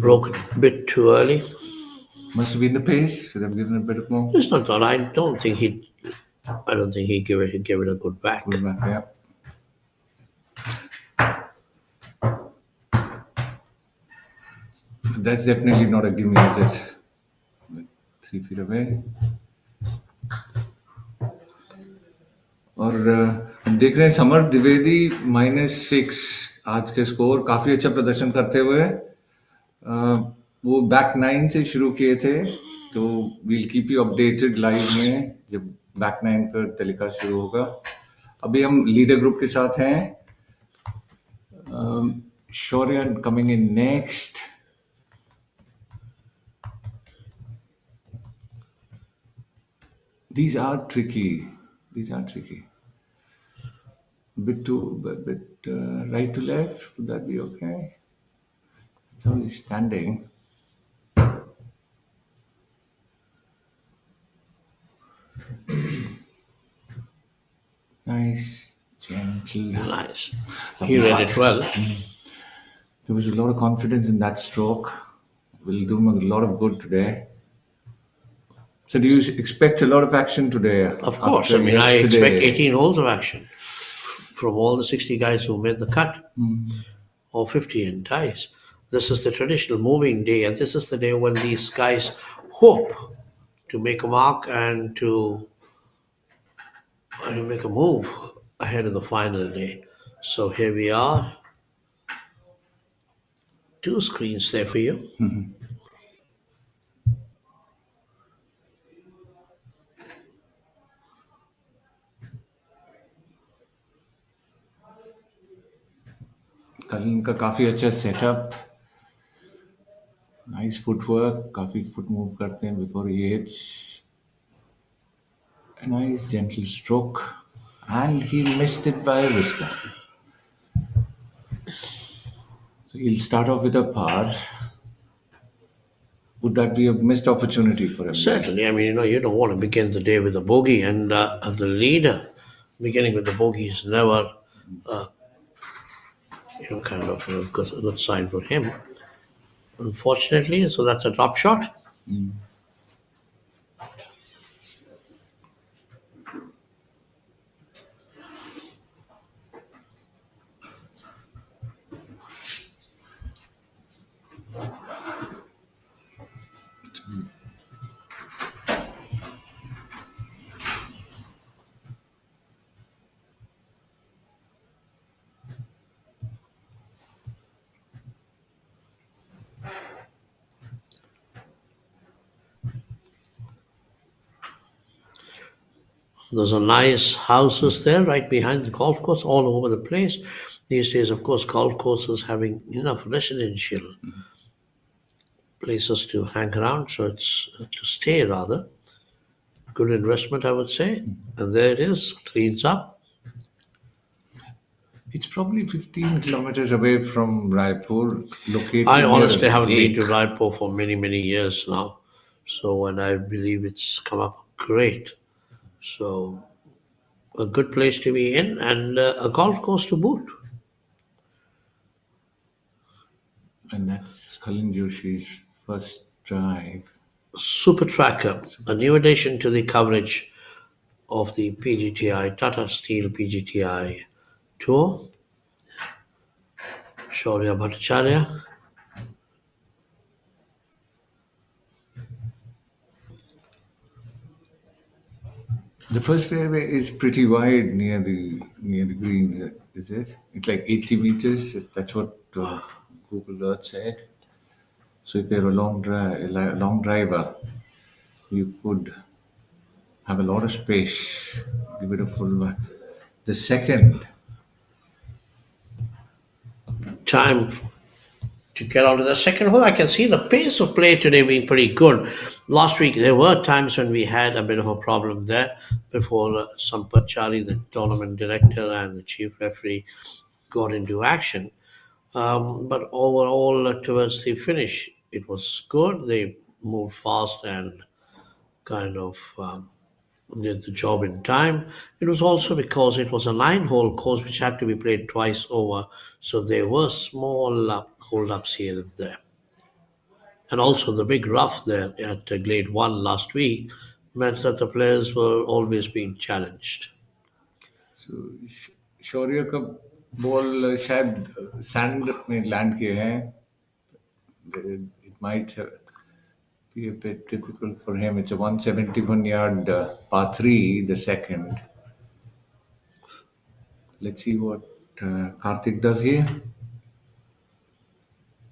Broke it a bit too early. Must have been the pace. Should have given a bit more. It's not that I don't think he I don't think he gave it a good whack. Good back, yeah. That's definitely not a gimme, is it? 3 feet away. और हम देख रहे हैं summer Dwivedi -6 आज के score काफी अच्छा प्रदर्शन करते हुए वो बैक 9 से शुरू किए थे, तो will keep you updated live में जब बैक 9 पर टेलीकास्ट शुरू होगा। अभी हम लीडर ग्रुप के साथ हैं। Shaurya coming in next. These are tricky. Bit right to left. Would that be okay? It's only standing. Nice, gentle. Nice. He read it well. There was a lot of confidence in that stroke. Will do him a lot of good today. So do you expect a lot of action today? Of course. I mean, I expect 18 holes of action from all the 60 guys who made the cut, or 50 in ties. This is the traditional moving day, and this is the day when these guys hope to make a mark and to make a move ahead of the final day. So here we are. 2 screens there for you. कल इनका काफी अच्छा setup, nice footwork, काफी foot move करते हैं before he hits, a nice gentle stroke, and he missed it by a whisker. So he'll start off with a par. Would that be a missed opportunity for him? Certainly. I mean, you don't want to begin the day with a bogey, and the leader beginning with the bogey is never kind of a good sign for him, unfortunately. So that's a drop shot. There's a nice houses there right behind the golf course, all over the place. These days, of course, golf courses having enough residential places to hang around, so it's to stay rather. Good investment, I would say. And there it is, cleans up. It's probably 15 kilometers away from Raipur, located I near honestly a haven't been lake. to Raipur for many, many years now. So, and I believe it's come up great. So, a good place to be in, and a golf course to boot. And that's Kalin Joshi's first drive. Super Tracker, a new addition to the coverage of the PGTI, Tata Steel PGTI Tour. Shaurya Bhattacharya. The first fairway is pretty wide near the green, is it? It's like 80 meters. That's what Google Earth said. So if you're a long driver, you could have a lot of space. Give it a full whack. The second, Time to get on to the second hole. I can see the pace of play today being pretty good. Last week, there were times when we had a bit of a problem there before Sampath Chari, the tournament director, and the chief referee got into action. But overall, towards the finish, it was good. They moved fast and kind of did the job in time. It was also because it was a 9-hole course which had to be played twice over, so there were small hold-ups here and there. And also the big rough there at Glade 1 last week meant that the players were always being challenged. So शौर्य का ball शायद sand में land किए हैं. It might be a bit difficult for him. It's a 171-yard par 3, the second. Let's see what Karthik does here.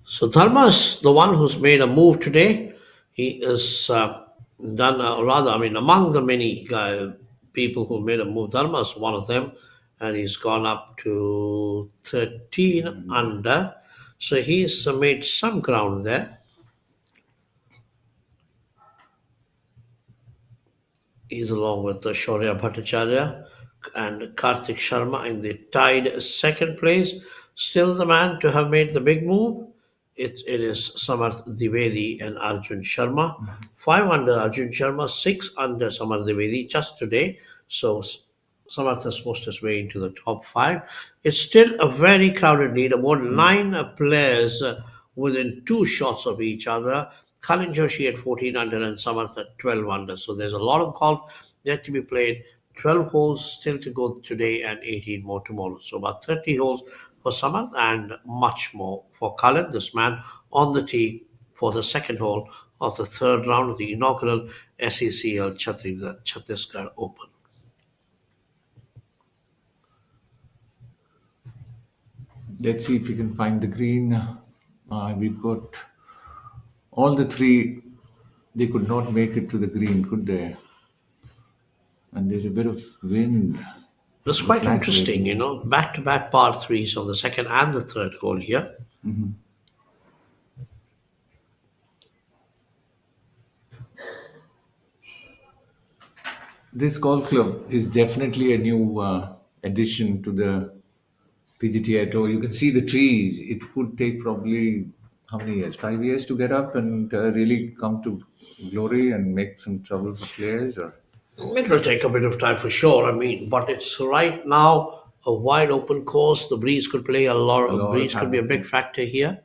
So Dharma's the one who's made a move today. He is done, among the many people who made a move, Dharma's one of them, and he's gone up to 13 under. So he's made some ground there. He's along with the Shaurya Bhattacharya and Karthik Sharma in the tied second place. Still the man to have made the big move. It is Samarth Dwivedi and Arjun Sharma. 5 under Arjun Sharma, 6 under Samarth Dwivedi just today. So Samarth has pushed his way into the top 5. It's still a very crowded leaderboard. 9 players within 2 shots of each other. Kalin Joshi at 14 under and Samarth at 12 under. So there's a lot of golf yet to be played. 12 holes still to go today and 18 more tomorrow. So about 30 holes for Samarth and much more for Kalin, this man on the tee for the second hole of the third round of the inaugural SECL Chhattisgarh Open. Let's see if we can find the green. We've got all the 3. They could not make it to the green, could they? And there's a bit of wind. It's quite interesting, back-to-back par 3s on the second and the third hole here. This golf club is definitely a new addition to the PGTI Tour. You can see the trees. It could take probably how many years? 5 years to get up and really come to glory and make some trouble for players? Or It will take a bit of time for sure. But it's right now a wide open course. The breeze could play a lot. Breeze could be a big factor here.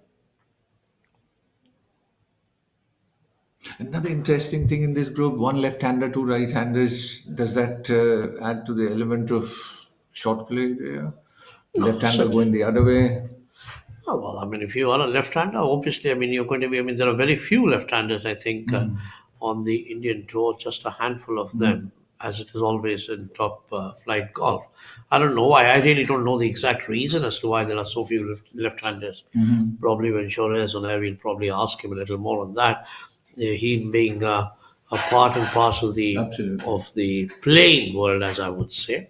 Another interesting thing in this group: 1 left-hander, 2 right-handers. Does that add to the element of short play there? Left-hander going the other way. Oh, well, if you are a left-hander, obviously, you're going to be. There are very few left-handers, I think, on the Indian tour. Just a handful of them, as it is always in top flight golf. I don't know why. I really don't know the exact reason as to why there are so few left-handers. Probably when Shaurya is on air, we'll probably ask him a little more on that. He being a part and parcel of the playing world, as I would say.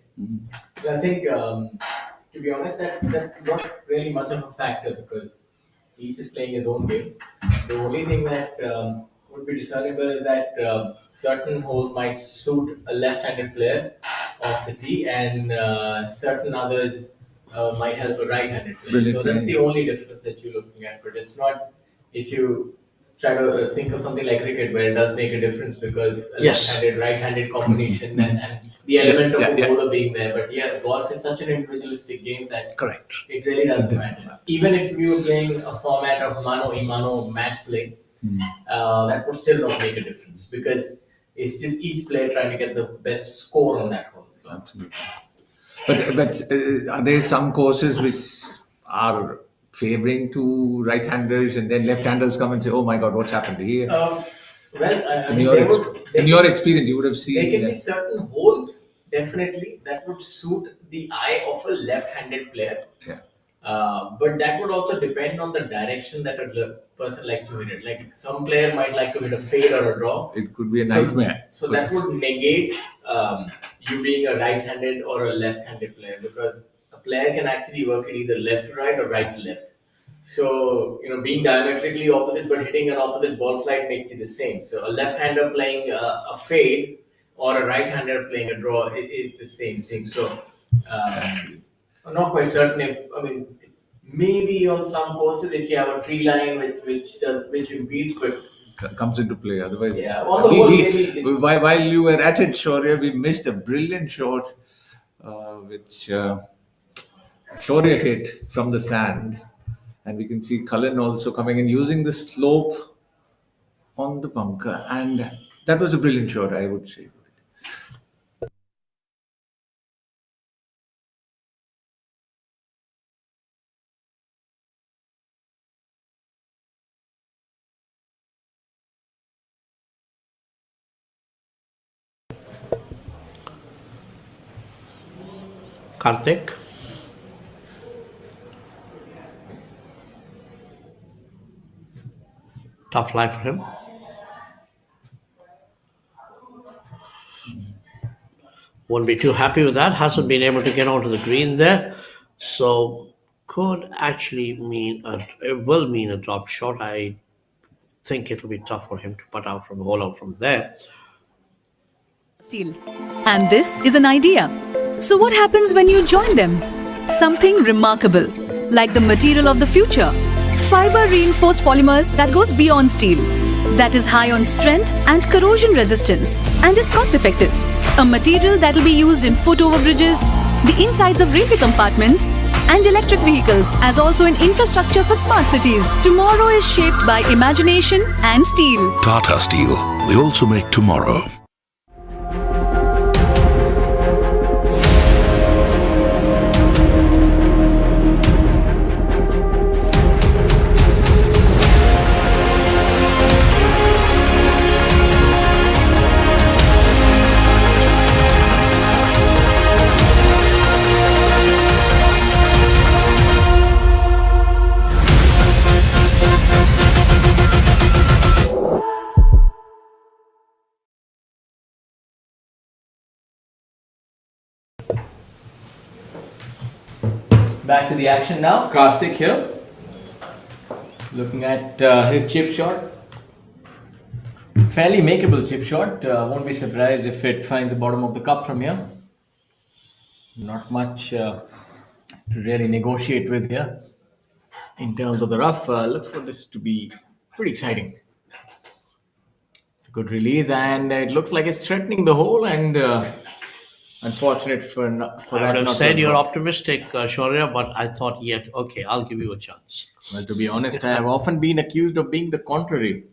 I think, to be honest, that's not really much of a factor because each is playing his own game. The only thing that would be discernible is that certain holes might suit a left-handed player off the tee, and certain others might help a right-handed player. So that's the only difference that you're looking at. But it's not if you try to think of something like cricket where it does make a difference because a left-handed, right-handed combination and the element of a bowler being there. But golf is such an individualistic game that it really doesn't matter. Even if we were playing a format of mano-a-mano match play, that would still not make a difference because it's just each player trying to get the best score on that hole. So. Absolutely. But are there some courses which are favoring to right-handers and then left-handers come and say, "Oh my God, what's happened here?" In your experience, you would have seen. There can be certain holes definitely that would suit the eye of a left-handed player. Yeah. But that would also depend on the direction that a person likes to hit it. Like some player might like to hit a fade or a draw. It could be a nightmare. So that would negate you being a right-handed or a left-handed player because a player can actually work it either left to right or right to left. So, being diametrically opposite but hitting an opposite ball flight makes it the same. So a left-hander playing a fade or a right-hander playing a draw is the same thing. So I'm not quite certain maybe on some courses if you have a tree line which impedes, but comes into play. Otherwise, on the whole, while you were at it, Shaurya, we missed a brilliant shot which Shaurya hit from the sand, and we can see Kalin also coming in using the slope on the bunker, and That was a brilliant shot, I would say. Karthik. Tough life for him. Won't be too happy with that. Hasn't been able to get onto the green there. So could actually mean it will mean a drop shot. I think it'll be tough for him to putt out from hole out from there. Steel. And this is an idea. So what happens when you join them? Something remarkable, like the material of the future. Fiber reinforced polymers that goes beyond steel. That is high on strength and corrosion resistance and is cost effective. A material that will be used in foot overbridges, the insides of railway compartments and electric vehicles, as also in infrastructure for smart cities. Tomorrow is shaped by imagination and steel. Tata Steel. We also make tomorrow. Back to the action now. Karthik here. Looking at his chip shot. Fairly makeable chip shot. Won't be surprised if it finds the bottom of the cup from here. Not much to really negotiate with here. In terms of the rough, looks for this to be pretty exciting. It's a good release, and it looks like it's threatening the hole, and unfortunate for I that. would have not said to you're drop. optimistic, Shaurya, but I thought, okay, I'll give you a chance. Well, to be honest, I have often been accused of being the contrary.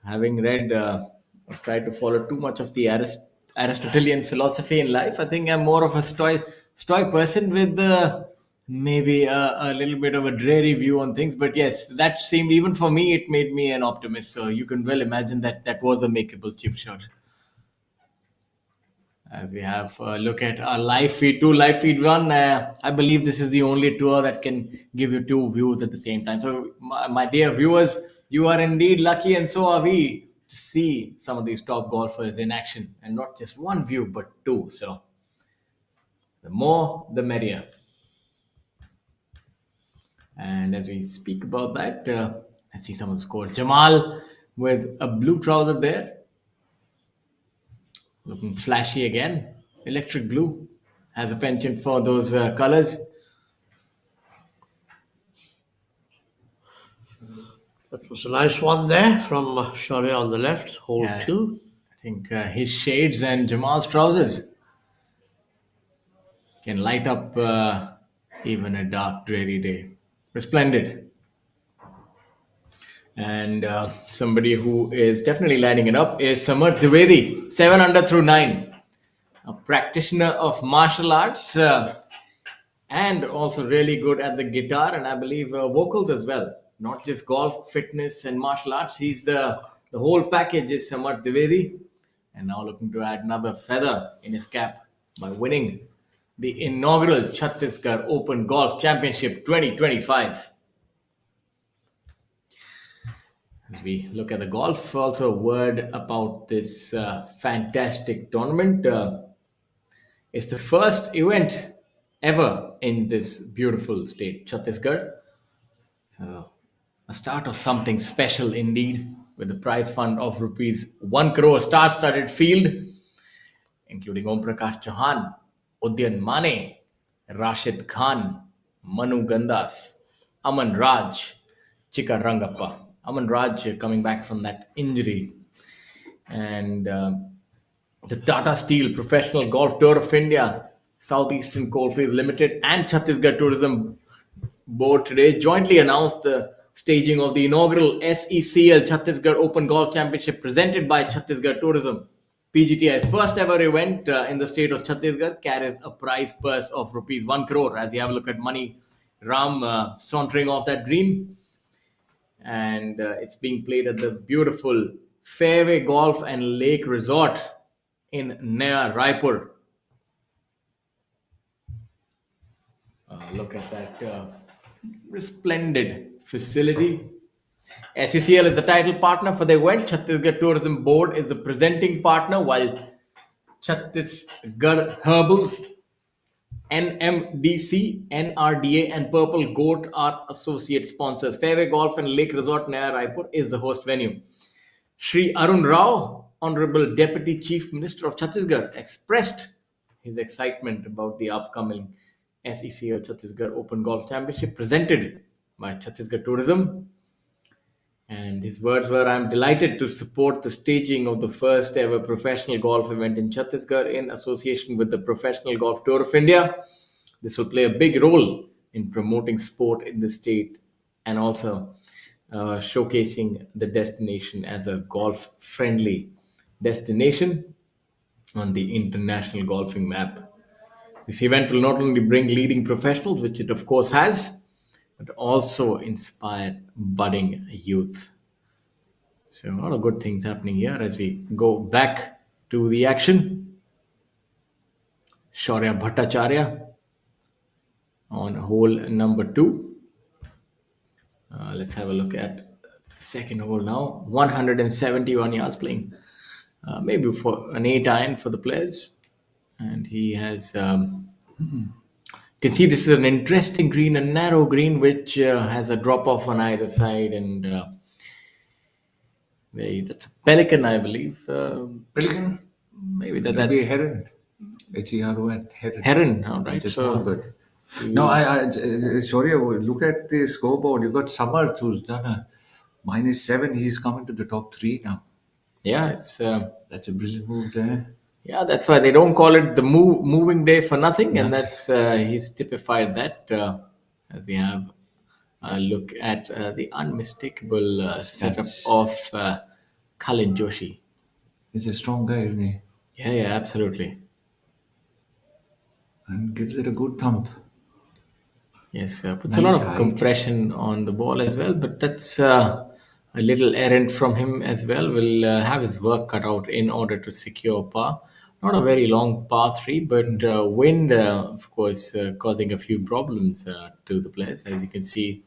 Having read or tried to follow too much of the Aristotelian philosophy in life, I think I'm more of a stoic person with maybe a little bit of a dreary view on things. But yes, that seemed, even for me, it made me an optimist. So you can well imagine that that was a makeable chip shot. As we have a look at our live feed, two live feed one, I believe this is the only tour that can give you two views at the same time. So, my dear viewers, you are indeed lucky, and so are we, to see some of these top golfers in action, and not just one view, but two. So, the more, the merrier. And as we speak about that, let's see some of the scores. Jamal with a blue trouser there. Looking flashy again. Electric blue. Has a penchant for those colors. That was a nice one there from Shaurya on the left, hole Yeah. 2. I think his shades and Jamal's trousers can light up even a dark, dreary day. Resplendent. And somebody who is definitely lighting it up is Samarth Dwivedi, 7 under through 9. A practitioner of martial arts and also really good at the guitar and I believe vocals as well. Not just golf, fitness, and martial arts. He's the whole package is Samarth Dwivedi. And now looking to add another feather in his cap by winning the inaugural Chhattisgarh Open Golf Championship 2025. As we look at the golf, also a word about this fantastic tournament. It's the first event ever in this beautiful state, Chhattisgarh. So, a start of something special indeed, with a prize fund of rupees 1 crore, star-studded field, including Om Prakash Chauhan, Udyan Mane, Rashid Khan, Manu Gandas, Aman Raj, Chika Rangappa. Aman Raj coming back from that injury. And the Tata Steel Professional Golf Tour of India, Southeastern Coalfields Limited, and Chhattisgarh Tourism Board today jointly announced the staging of the inaugural SECL Chhattisgarh Open Golf Championship presented by Chhattisgarh Tourism. PGTI's first ever event in the state of Chhattisgarh carries a prize purse of rupees 1 crore. As you have a look at Money Ram sauntering off that green. And it's being played at the beautiful Fairway Golf and Lake Resort in Naya Raipur. Look at that resplendent facility. SECL is the title partner for the event. Chhattisgarh Tourism Board is the presenting partner, while Chhattisgarh Herbals, NMDC, NRDA, and Purple Goat are associate sponsors. Fairway Golf and Lake Resort Naya Raipur is the host venue. Shri Arun Rao, Honorable Deputy Chief Minister of Chhattisgarh, expressed his excitement about the upcoming SECL Chhattisgarh Open Golf Championship presented by Chhattisgarh Tourism. And his words were, "I am delighted to support the staging of the first ever professional golf event in Chhattisgarh in association with the Professional Golf Tour of India. This will play a big role in promoting sport in the state and also showcasing the destination as a golf-friendly destination on the international golfing map. This event will not only bring leading professionals, which it of course has, but also inspire budding youth." So a lot of good things happening here as we go back to the action. Shaurya Bhattacharya on hole number 2. Let's have a look at the second hole now. 171 yards, playing maybe for an 8 iron for the players. And he has... You can see this is an interesting green, a narrow green, which has a drop off on either side, and that's a pelican, I believe. Pelican? Maybe That that be a heron. H-E-R-O-N, heron. heron. All right. It's a So small bird. No, sorry, look at the scoreboard. You got Samarth who's done a -7. He's coming to the top 3 now. yeah, it's That's a brilliant move there. yeah. That's why they don't call it the moving day for nothing, and that's he's typified that as we have a look at the unmistakable setup of Kalin Joshi. He's a strong guy, isn't he? Yeah, absolutely. And gives it a good thump. Yes, puts Nice a lot of height. compression on the ball as well, but that's a little errant from him as well. Will have his work cut out in order to secure par. Not a very long par 3, but wind, of course, causing a few problems to the players, as you can see,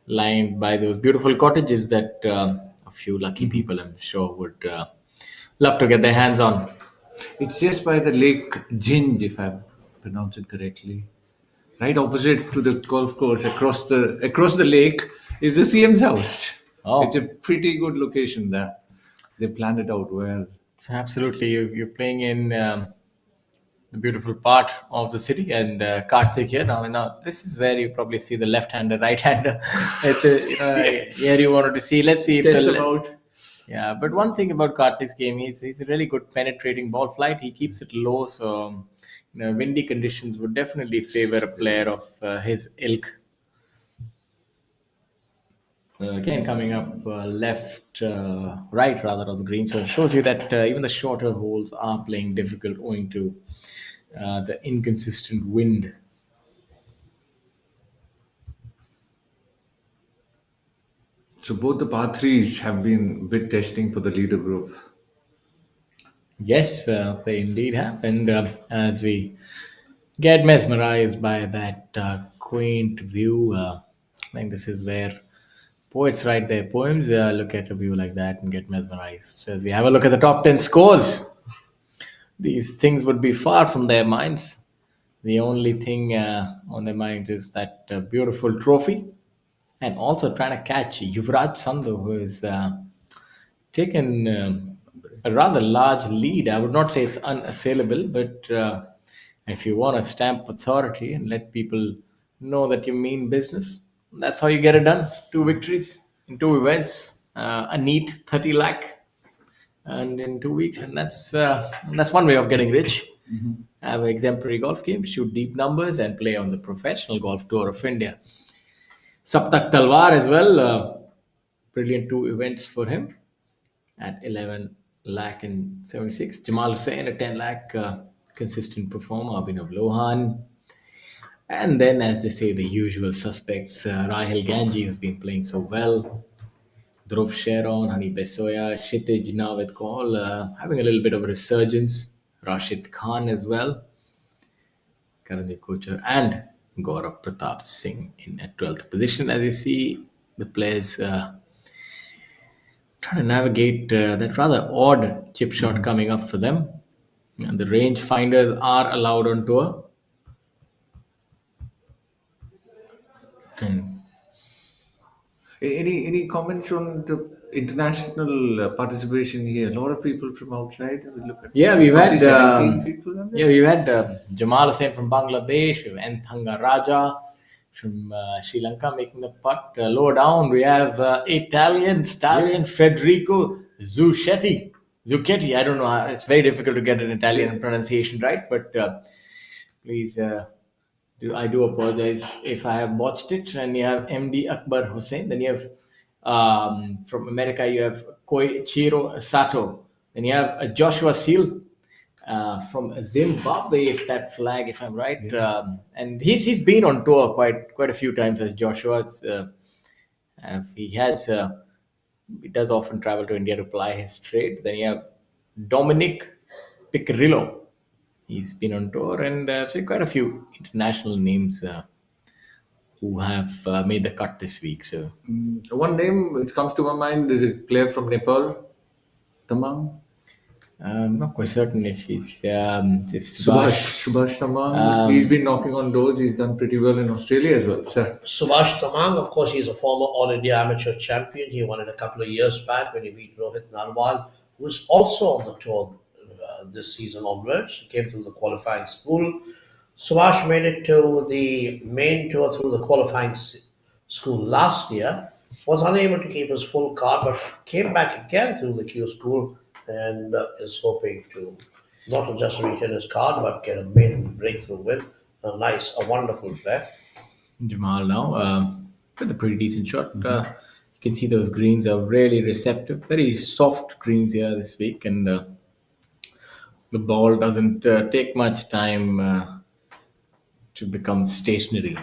lined by those beautiful cottages that a few lucky people, I'm sure, would love to get their hands on. It's just by the Lake Ginge, if I pronounce it correctly. Right opposite to the golf course, across the lake, is the CM's house. Oh. It's a pretty good location there. They planned it out well. Absolutely, you're playing in the beautiful part of the city, and Karthik here now. This is where you probably see the left-hander, right-hander. It's here you wanted to see. Let's see if Test them out. Yeah, but one thing about Karthik's game, he's a really good penetrating ball flight. He keeps it low, so windy conditions would definitely favor a player of his ilk. Again, coming up right rather of the green. So it shows you that even the shorter holes are playing difficult owing to the inconsistent wind. So both the par 3s have been bit testing for the leader group. Yes, they indeed have. And as we get mesmerized by that quaint view, I think this is where poets write their poems. Look at a view like that and get mesmerized. So as we have a look at the top 10 scores, these things would be far from their minds. The only thing on their mind is that beautiful trophy, and also trying to catch Yuvraj Sandhu, who has taken a rather large lead. I would not say it's unassailable, but if you want to stamp authority and let people know that you mean business, that's how you get it done. 2 victories in 2 events, a neat 30 lakh, and in 2 weeks, and that's one way of getting rich. Have an exemplary golf game, shoot deep numbers, and play on the Professional Golf Tour of India. Saptak Talwar as well. Brilliant 2 events for him at 11 lakh and 76. Jamal Hussain at 10 lakh, consistent performer. Abhinav Lohan. And then, as they say, the usual suspects, Rahil Ganji, who's been playing so well. Dhruv Sharon, Hani Besoya, Kshitij Navid Kaul, having a little bit of a resurgence. Rashid Khan as well. Karandeep Kochar and Gaurav Pratap Singh in at 12th position. As we see the players trying to navigate that rather odd chip shot coming up for them. And the range finders are allowed on tour. And Any comments on the international participation here? A lot of people from outside. We look at yeah, we've probably had 17 people. Jamal Hussain from Bangladesh, we have Nthanga Raja from Sri Lanka making the putt. Lower down, we have Italian stallion Federico Zucchetti. Zucchetti, I don't know. It's very difficult to get an Italian pronunciation right, but please, I do apologize if I have botched it. And you have MD Akbar Hussain. Then you have from America, you have Koichiro Sato. Then you have Joshua Seal from Zimbabwe, if I'm right. And he's been on tour quite a few times as Joshua's. He does often travel to India to ply his trade. Then you have Dominic Piccirillo. He's been on tour, and so quite a few international names who have made the cut this week. So One name which comes to my mind is a player from Nepal, Tamang. I'm not quite certain if Subhash Tamang. He's been knocking on doors. He's done pretty well in Australia as well, sir. Subhash Tamang, of course, he's a former All India Amateur Champion. He won it a couple of years back when he beat Rohit Narwal, who is also on the tour this season onwards. He came through the qualifying school. Subhash made it to the main tour through the qualifying school last year. Was unable to keep his full card, but came back again through the Q school and is hoping to not just retain his card but get a maiden breakthrough win. A wonderful player. Jamal now with a pretty decent shot. You can see those greens are really receptive, very soft greens here this week, and the ball doesn't take much time to become stationary.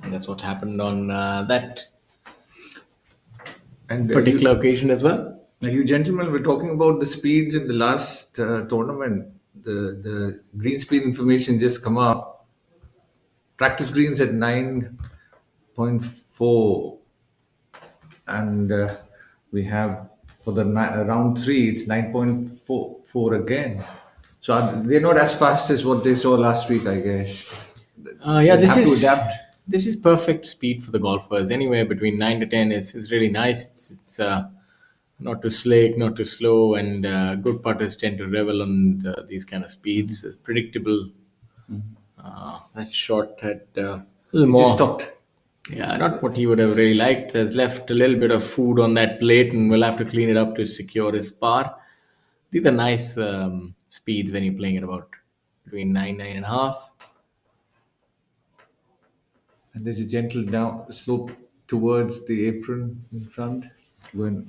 And that's what happened on that particular occasion as well. Now, you gentlemen were talking about the speeds in the last tournament. The green speed information just come up. Practice greens at 9.4, and we have for the round 3 it's 9.44 again. So they're not as fast as what they saw last week, I guess. This is perfect speed for the golfers. Anywhere between 9 to 10 is really nice. It's not too slick, not too slow, and good putters tend to revel on these kind of speeds. It's predictable. That shot had a little more. Just stopped. Yeah, not what he would have really liked. Has left a little bit of food on that plate, and will have to clean it up to secure his par. These are nice speeds when you're playing at about between 9.5. And there's a gentle down slope towards the apron in front.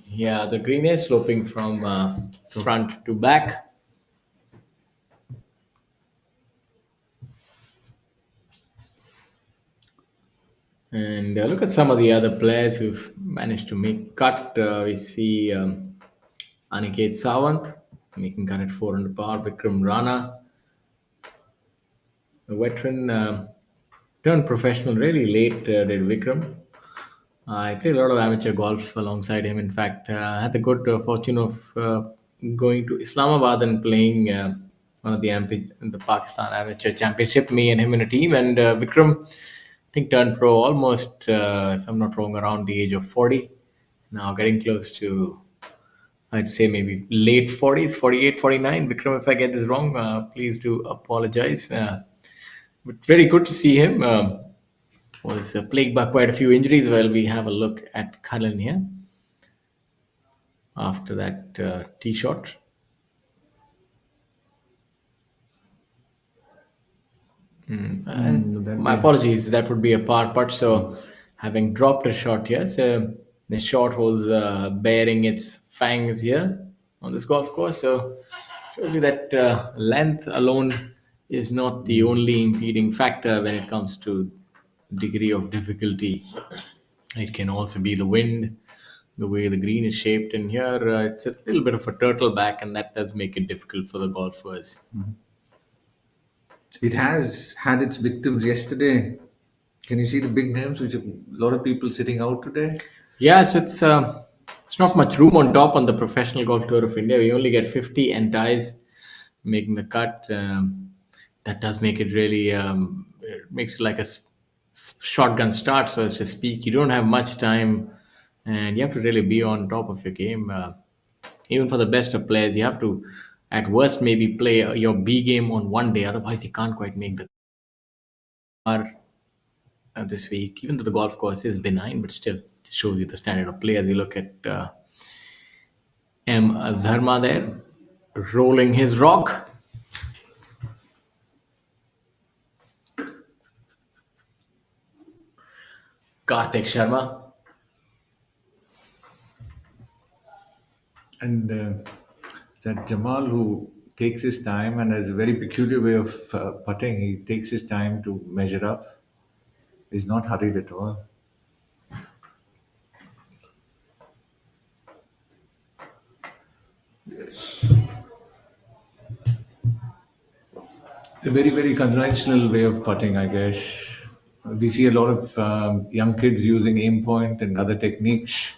Yeah, the green is sloping from front to back. And look at some of the other players who've managed to make cut. We see Aniket Sawant making cut at 400 par. Vikram Rana, a veteran, turned professional really late, did Vikram. I played a lot of amateur golf alongside him. In fact, I had the good fortune of going to Islamabad and playing one of the Pakistan Amateur Championship, me and him in a team. And Vikram, I think, turned pro almost, if I'm not wrong, around the age of 40. Now getting close to, I'd say maybe late 40s, 48, 49. Vikram, if I get this wrong, please do apologize. But very good to see him. Was plagued by quite a few injuries. Well, we have a look at Cullen here after that tee shot. My apologies, that would be a par putt. So, having dropped a shot here, so the shot holds bearing its fangs here on this golf course. So, shows you that length alone is not the only impeding factor when it comes to degree of difficulty. It can also be the wind, the way the green is shaped, and here it's a little bit of a turtle back, and that does make it difficult for the golfers. It has had its victims yesterday. Can you see the big names, which a lot of people sitting out today? Yeah, so it's not much room on top on the Professional Golf Tour of India. We only get 50 entities making the cut. That does make it really it makes it like a shotgun start, so to speak. You don't have much time, and you have to really be on top of your game. Even for the best of players, you have to, at worst, maybe play your B game on one day. Otherwise, you can't quite make the car this week. Even though the golf course is benign, but still it shows you the standard of play. As you look at M. Dharma there, rolling his rock. Karthik Sharma. And that Jamal, who takes his time and has a very peculiar way of putting, he takes his time to measure up. He's not hurried at all. A very, very conventional way of putting, I guess. We see a lot of young kids using aim point and other techniques.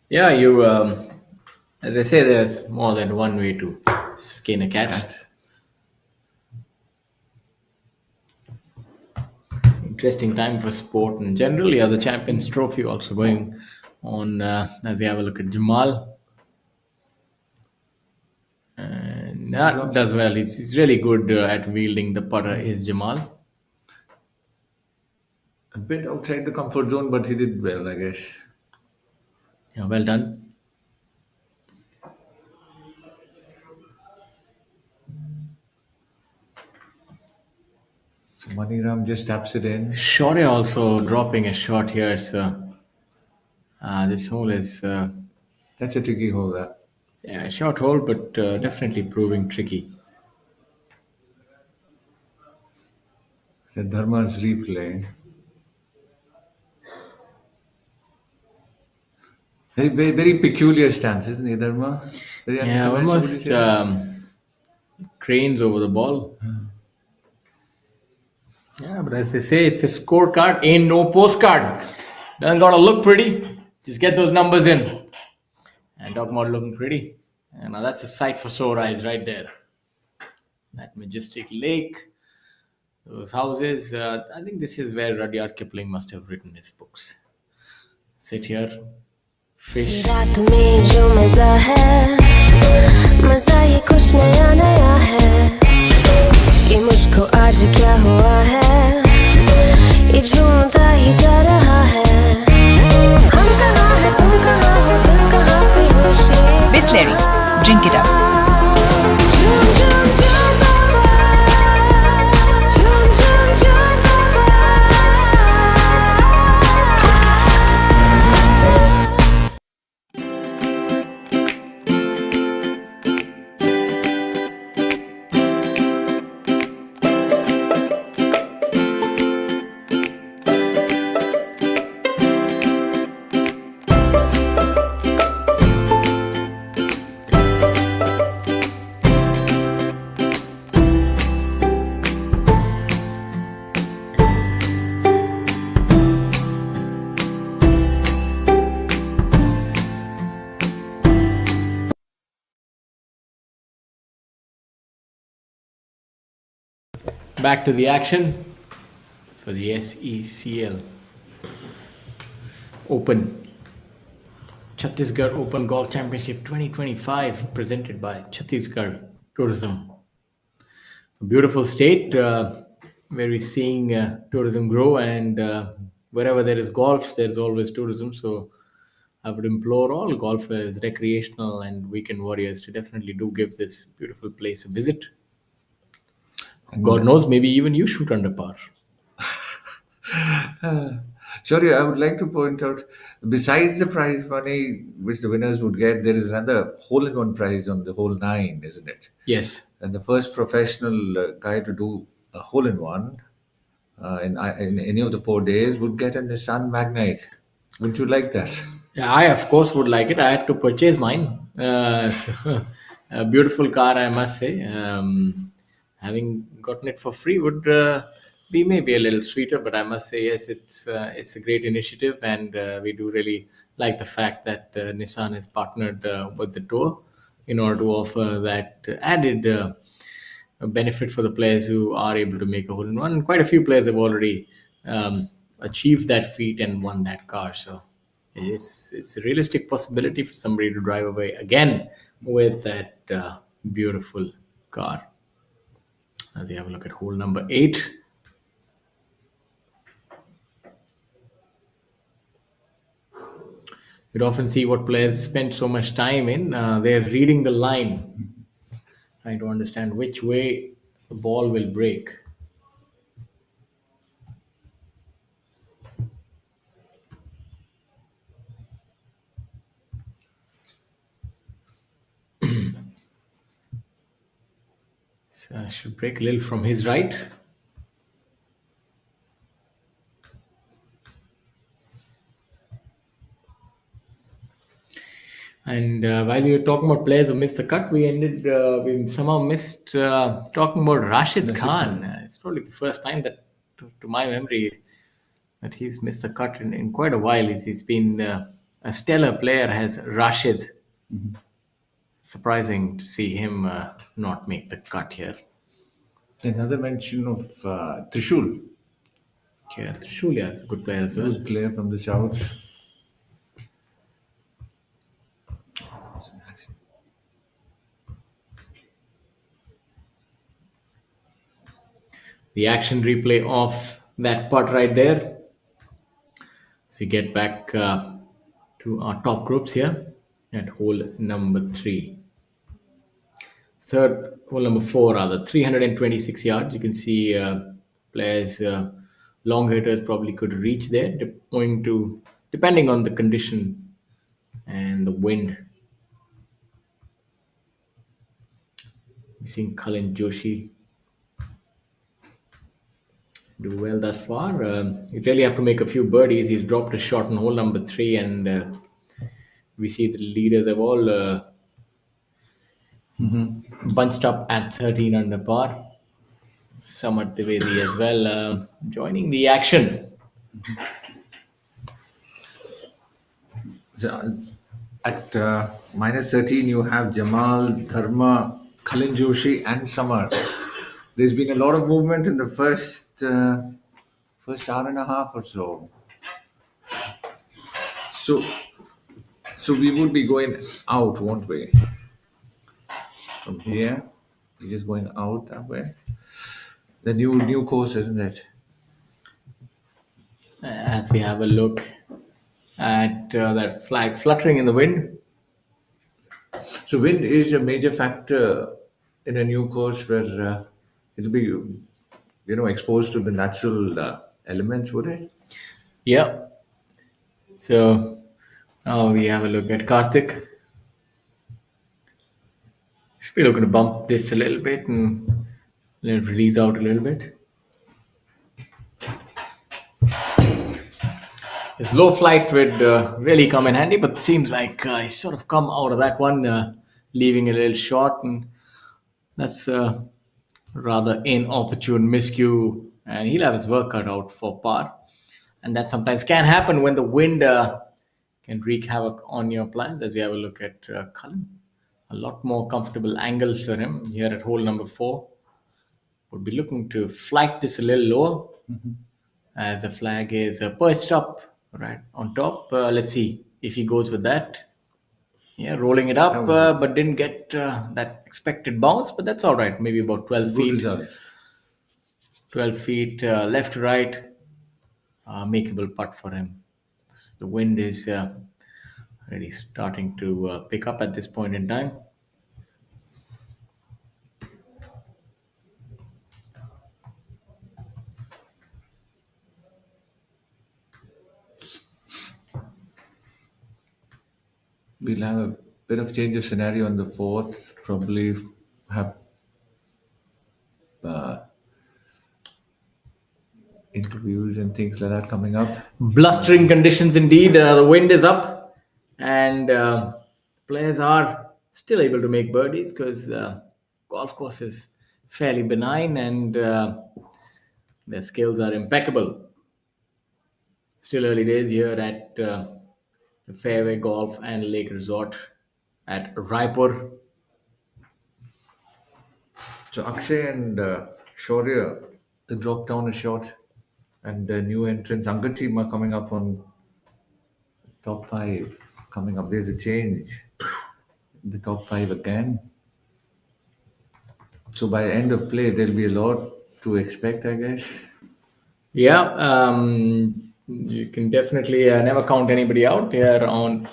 Yeah, you. As I say, there's more than one way to skin a cat. Interesting time for sport in general. Yeah, the Champions Trophy also going on as we have a look at Jamal. And that does well. He's really good at wielding the putter, is Jamal. A bit outside the comfort zone, but he did well, I guess. Yeah, well done. So Maniram just taps it in. Shaurya also dropping a shot here. So this hole is That's a tricky hole, that. yeah, a short hole, but definitely proving tricky. So Dharma's replay. Very, very, very peculiar stance, isn't he, Dharma? Very Yeah, unconventional, would you almost say? cranes over the ball. Yeah, but as they say, it's a scorecard, ain't no postcard. Doesn't gotta look pretty. Just get those numbers in. And talk about looking pretty. And now that's a sight for sore eyes right there. That majestic lake, those houses. I think this is where Rudyard Kipling must have written his books. Sit here, fish. रात में जो मजा है मजा ये कुछ नया नया है ये मुझको आज क्या हुआ है ये झूमता ही जा रहा है हम कहाँ हैं तुम कहाँ हो दिल कहाँ पे होशे Bisleri, drink it up. झूम झूम झूम बाबा झूम झूम झूम बाबा Back to the action for the SECL Open. Chhattisgarh Open Golf Championship 2025 presented by Chhattisgarh Tourism. A beautiful state where we're seeing tourism grow, and wherever there is golf, there's always tourism. So I would implore all golfers, recreational and weekend warriors to definitely do give this beautiful place a visit. God knows, maybe even you shoot under par. Sorry, I would like to point out, besides the prize money which the winners would get, there is another hole-in-one prize on the whole nine, isn't it? Yes. And the first professional guy to do a hole-in-one in any of the 4 days would get a Nissan Magnite. Wouldn't you like that? Yeah, I of course would like it. I had to purchase mine. So, a beautiful car, I must say. Having gotten it for free would be maybe a little sweeter, but I must say yes, it's a great initiative, and we do really like the fact that Nissan has partnered with the tour in order to offer that added benefit for the players who are able to make a hole in one. Quite a few players have already achieved that feat and won that car. So it's a realistic possibility for somebody to drive away again with that beautiful car. As you have a look at hole number 8. You'd often see what players spend so much time in. They're reading the line, trying to understand which way the ball will break. So should break a little from his right. And while we were talking about players who missed the cut, we somehow missed talking about Rashid Khan. It's probably the first time that, to my memory, that he's missed a cut in quite a while. He's been a stellar player, has Rashid. Surprising to see him not make the cut here. Another mention of Trishul, Yeah, Trishulia is a good player as well. good player from the south. The action replay of that putt right there. So you get back to our top groups here at hole number 3. Hole number 4 rather, 326 yards. You can see players, long hitters probably could reach there, depending on the condition and the wind. We're seeing Kalin Joshi do well thus far. You really have to make a few birdies. He's dropped a shot on hole number 3, and we see the leaders have all bunched up at 13 under par. Samad Trivedi as well joining the action. So, at minus 13, you have Jamal, Dharma, Khalin Joshi, and Samar. There's been a lot of movement in the first hour and a half or so. So we would be going out, won't we? From here, we're just going out that way. The new course, isn't it? As we have a look at that flag fluttering in the wind. So wind is a major factor in a new course where it'll be, exposed to the natural elements, would it? Yeah. So now we have a look at Karthik. Should be looking to bump this a little bit and let it release out a little bit. His low flight would really come in handy, but it seems like he's sort of come out of that one, leaving a little short, and that's rather inopportune miscue, and he'll have his work cut out for par. And that sometimes can happen when the wind can wreak havoc on your plans. As we have a look at Cullen, a lot more comfortable angles for him here at hole number 4. Would be looking to flight this a little lower, as the flag is perched up right on top. Let's see if he goes with that. Yeah, rolling it up, but didn't get that expected bounce, but that's all right. Maybe about 12 feet. Result. 12 feet left to right. Makeable putt for him. The wind is really starting to pick up at this point in time. We'll have a bit of change of scenario on the fourth. Probably have uh, interviews and things like that coming up. Blustering conditions indeed. The wind is up, and players are still able to make birdies because golf course is fairly benign and their skills are impeccable. Still early days here at the Fairway Golf and Lake Resort at Raipur. So Akshay and Shaurya they dropped down a shot, and the new entrants Angateam are coming up on top five. Coming up, there's a change. The top five again. So by end of play, there'll be a lot to expect, I guess. Yeah, you can definitely never count anybody out here on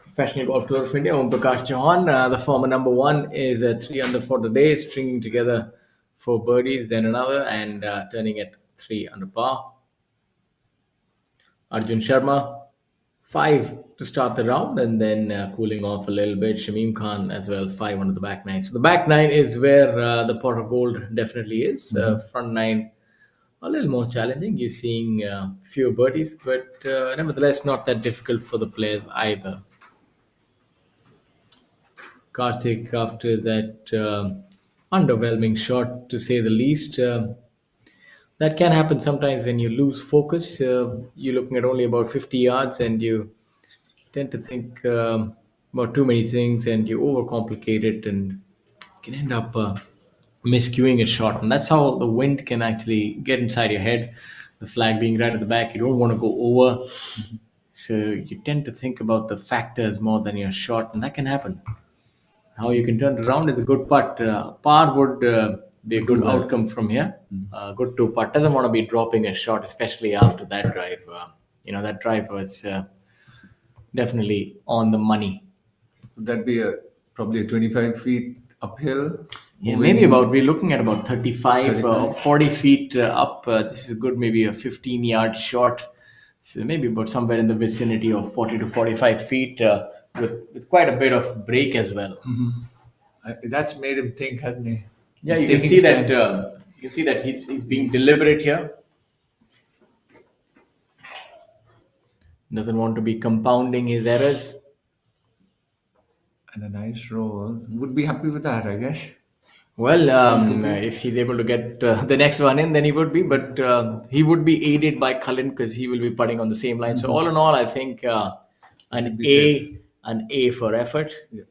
Professional Golf Tour of India. Om Prakash Chauhan, the former number one, is 3 under for the day, stringing together 4 birdies, then another, and turning at 3 under par. Arjun Sharma, 5 to start the round, and then cooling off a little bit. Shamim Khan as well, 5 under the back nine. So the back nine is where the pot of gold definitely is. Front nine, a little more challenging. You're seeing fewer birdies, but nevertheless not that difficult for the players either. Karthik, after that underwhelming shot, to say the least, that can happen sometimes when you lose focus. You're looking at only about 50 yards and you tend to think about too many things and you overcomplicate it and can end up miscuing a shot. And that's how the wind can actually get inside your head. The flag being right at the back, you don't want to go over. So you tend to think about the factors more than your shot, and that can happen. How you can turn it around is a good putt. Par would be a good outcome from here. Good 2 putt. Doesn't want to be dropping a shot, especially after that drive. That drive was definitely on the money. Would that be probably a 25 feet uphill? Yeah, maybe about, we're looking at about 35 or 40 feet up. This is good, maybe a 15-yard shot. So maybe about somewhere in the vicinity of 40 to 45 feet with quite a bit of break as well. That's made him think, hasn't he? Yeah, He's you can taking see stand. that. You can see that he's being deliberate here. Doesn't want to be compounding his errors. And a nice roll. Would be happy with that, I guess. Well, if he's able to get the next one in, then he would be. But he would be aided by Cullen because he will be putting on the same line. So all in all, I think an A for effort. Yeah.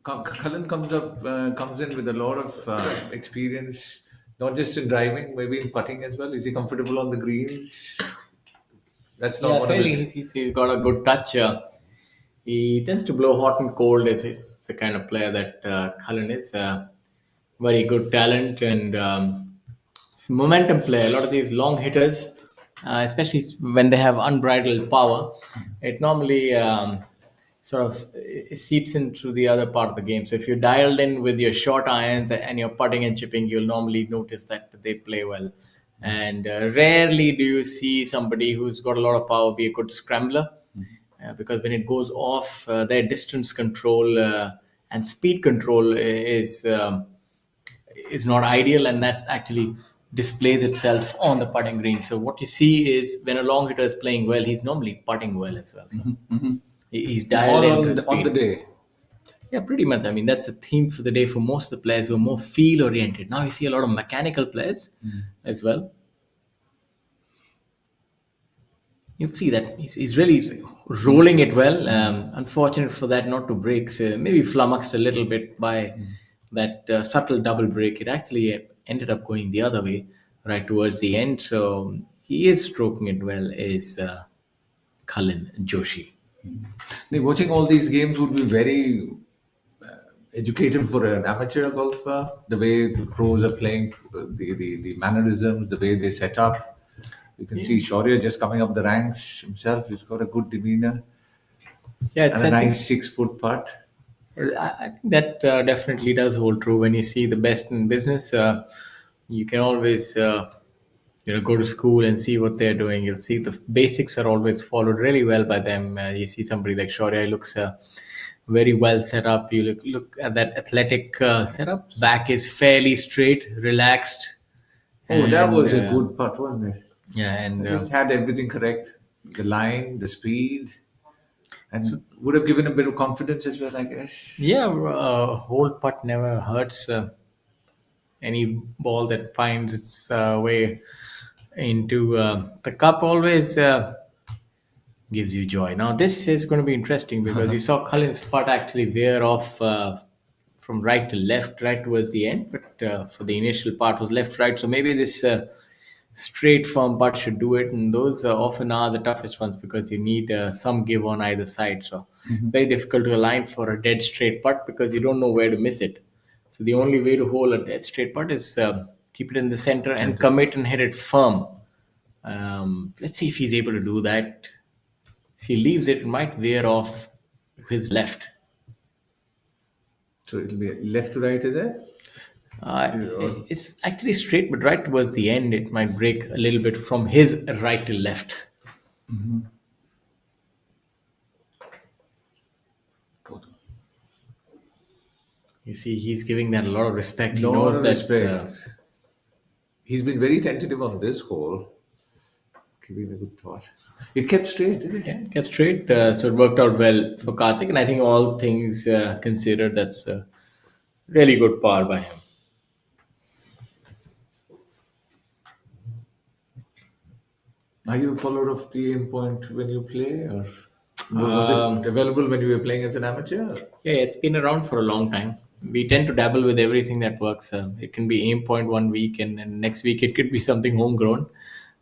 Cullen comes in with a lot of experience, not just in driving, maybe in putting as well. Is he comfortable on the greens? That's not one fairly. of his... He's got a good touch. He tends to blow hot and cold. Is the kind of player that Cullen is. Very good talent and momentum player. A lot of these long hitters, especially when they have unbridled power, it normally sort of seeps in through the other part of the game. So if you're dialed in with your short irons and you're putting and chipping, you'll normally notice that they play well. And rarely do you see somebody who's got a lot of power be a good scrambler. Because when it goes off, their distance control and speed control is not ideal, and that actually displays itself on the putting green. So what you see is when a long hitter is playing well, he's normally putting well as well. So he's dialed in on the day. Yeah, pretty much. I mean, that's the theme for the day for most of the players who are more feel oriented. Now you see a lot of mechanical players as well. You'll see that he's really rolling it well. Unfortunate for that not to break. So maybe flummoxed a little bit by that subtle double break. It actually ended up going the other way right towards the end. So he is stroking it well, is Cullen Joshi. Watching all these games would be very educative for an amateur golfer. The way the pros are playing, the mannerisms, the way they set up. You can see Shaurya just coming up the ranks himself. He's got a good demeanor. Yeah, it's a nice 6-foot putt. I think that definitely does hold true when you see the best in business. You can always go to school and see what they're doing. You'll see the basics are always followed really well by them. You see somebody like Shaurya, he looks very well set up. You look at that athletic setup. Back is fairly straight, relaxed. Oh, that And, was a good part, wasn't it? Yeah, and Just had everything correct. The line, the speed, and would have given a bit of confidence as well, I guess. yeah, whole putt never hurts. Any ball that finds its way into the cup always gives you joy. Now, this is going to be interesting because you saw Cullen's putt actually veer off from right to left, right towards the end, but for the initial part was left, right. So maybe this straight firm putt should do it, and those often are the toughest ones because you need some give on either side. So very difficult to align for a dead straight putt because you don't know where to miss it. So the only way to hold a dead straight putt is keep it in the center and commit and hit it firm. Let's see if he's able to do that. If he leaves it, it might veer off to his left. So it'll be left to right, is it? It's actually straight, but right towards the end, it might break a little bit from his right to left. You see, he's giving that a lot of respect. He Lot knows of that. respect. He's been very tentative on this hole. Giving a good thought. It kept straight, didn't it? Yeah, it kept straight. So it worked out well for Karthik. And I think all things considered, that's a really good par by him. Are you a follower of the aim point when you play, or was it available when you were playing as an amateur? Yeah, it's been around for a long time. We tend to dabble with everything that works. It can be aim point one week, and then next week it could be something homegrown.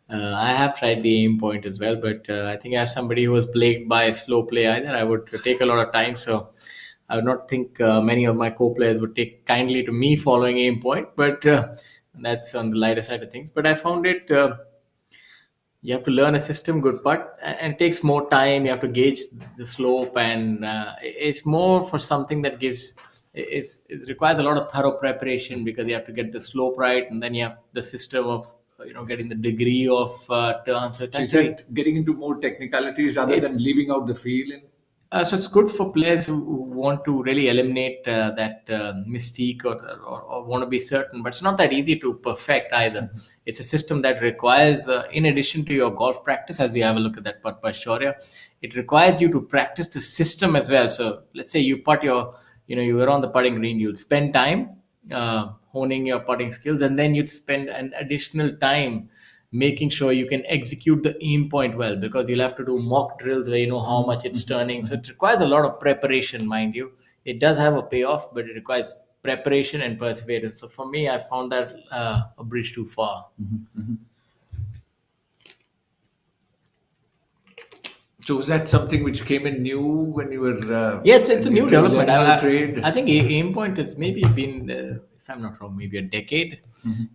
I have tried the aim point as well, but I think as somebody who was plagued by slow play either, I would take a lot of time. So I would not think many of my co-players would take kindly to me following aim point, but that's on the lighter side of things. But I found it. You have to learn a system, good putt, and it takes more time. You have to gauge the slope, and it's more for something that gives. It requires a lot of thorough preparation because you have to get the slope right, and then you have the system of getting the degree of turn. So it's She actually said getting into more technicalities rather than It's- leaving out the feel. so it's good for players who want to really eliminate that mystique or want to be certain, but it's not that easy to perfect either. It's a system that requires, in addition to your golf practice, as we have a look at that putt by Shaurya, it requires you to practice the system as well. So let's say you putt you were on the putting green, you'll spend time honing your putting skills, and then you'd spend an additional time making sure you can execute the aim point well, because you'll have to do mock drills where you know how much it's turning. So it requires a lot of preparation, mind you. It does have a payoff, but it requires preparation and perseverance. So for me, I found that a bridge too far. So was that something which came in new when you were? Yeah, it's a new you development. learned how to trade? I think aim point has maybe been, if I'm not wrong, maybe a decade.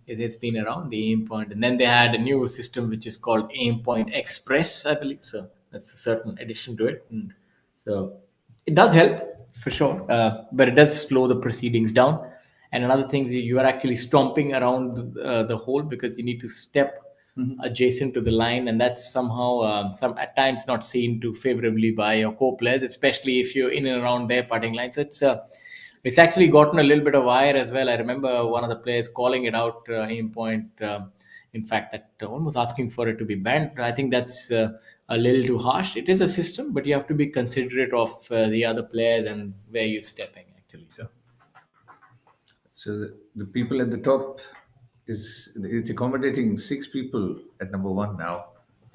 It's been around, the aim point. And then they had a new system which is called Aim Point Express, I believe. So that's a certain addition to it. And so it does help for sure, but it does slow the proceedings down. And another thing is you are actually stomping around the hole because you need to step adjacent to the line, and that's somehow some at times not seen too favorably by your co-players, especially if you're in and around their putting line. So it's actually gotten a little bit of ire as well. I remember one of the players calling it out, aim point. In fact, that almost asking for it to be banned. I think that's a little too harsh. It is a system, but you have to be considerate of the other players and where you're stepping, actually. So the people at the top it's accommodating 6 people at number 1 now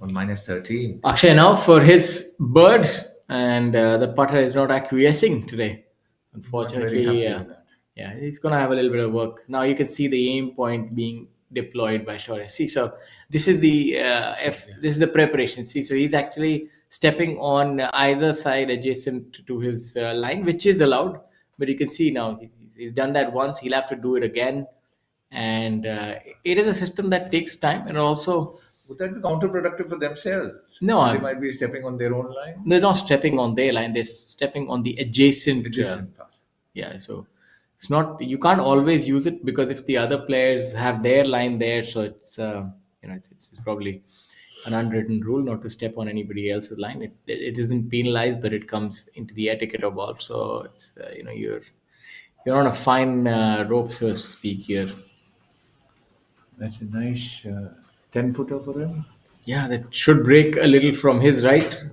on -13. Akshay now for his bird, and the putter is not acquiescing today. Unfortunately, Not very happy with that. yeah, he's going to have a little bit of work. Now you can see the aim point being deployed by Shaurya. See, so this is the this is the preparation. See, so he's actually stepping on either side adjacent to his line, which is allowed. But you can see now he's done that once. He'll have to do it again. And it is a system that takes time, and also Would that be counterproductive for themselves? No, They might be stepping on their own line. they're not stepping on their line, they're stepping on the adjacent Path. yeah, so it's not, you can't always use it, because if the other players have their line there, so it's it's probably an unwritten rule not to step on anybody else's line. It isn't penalized, but it comes into the etiquette of golf. So it's you're on a fine rope, so to speak. Here, That's a nice 10-footer for him. yeah, that should break a little from his right.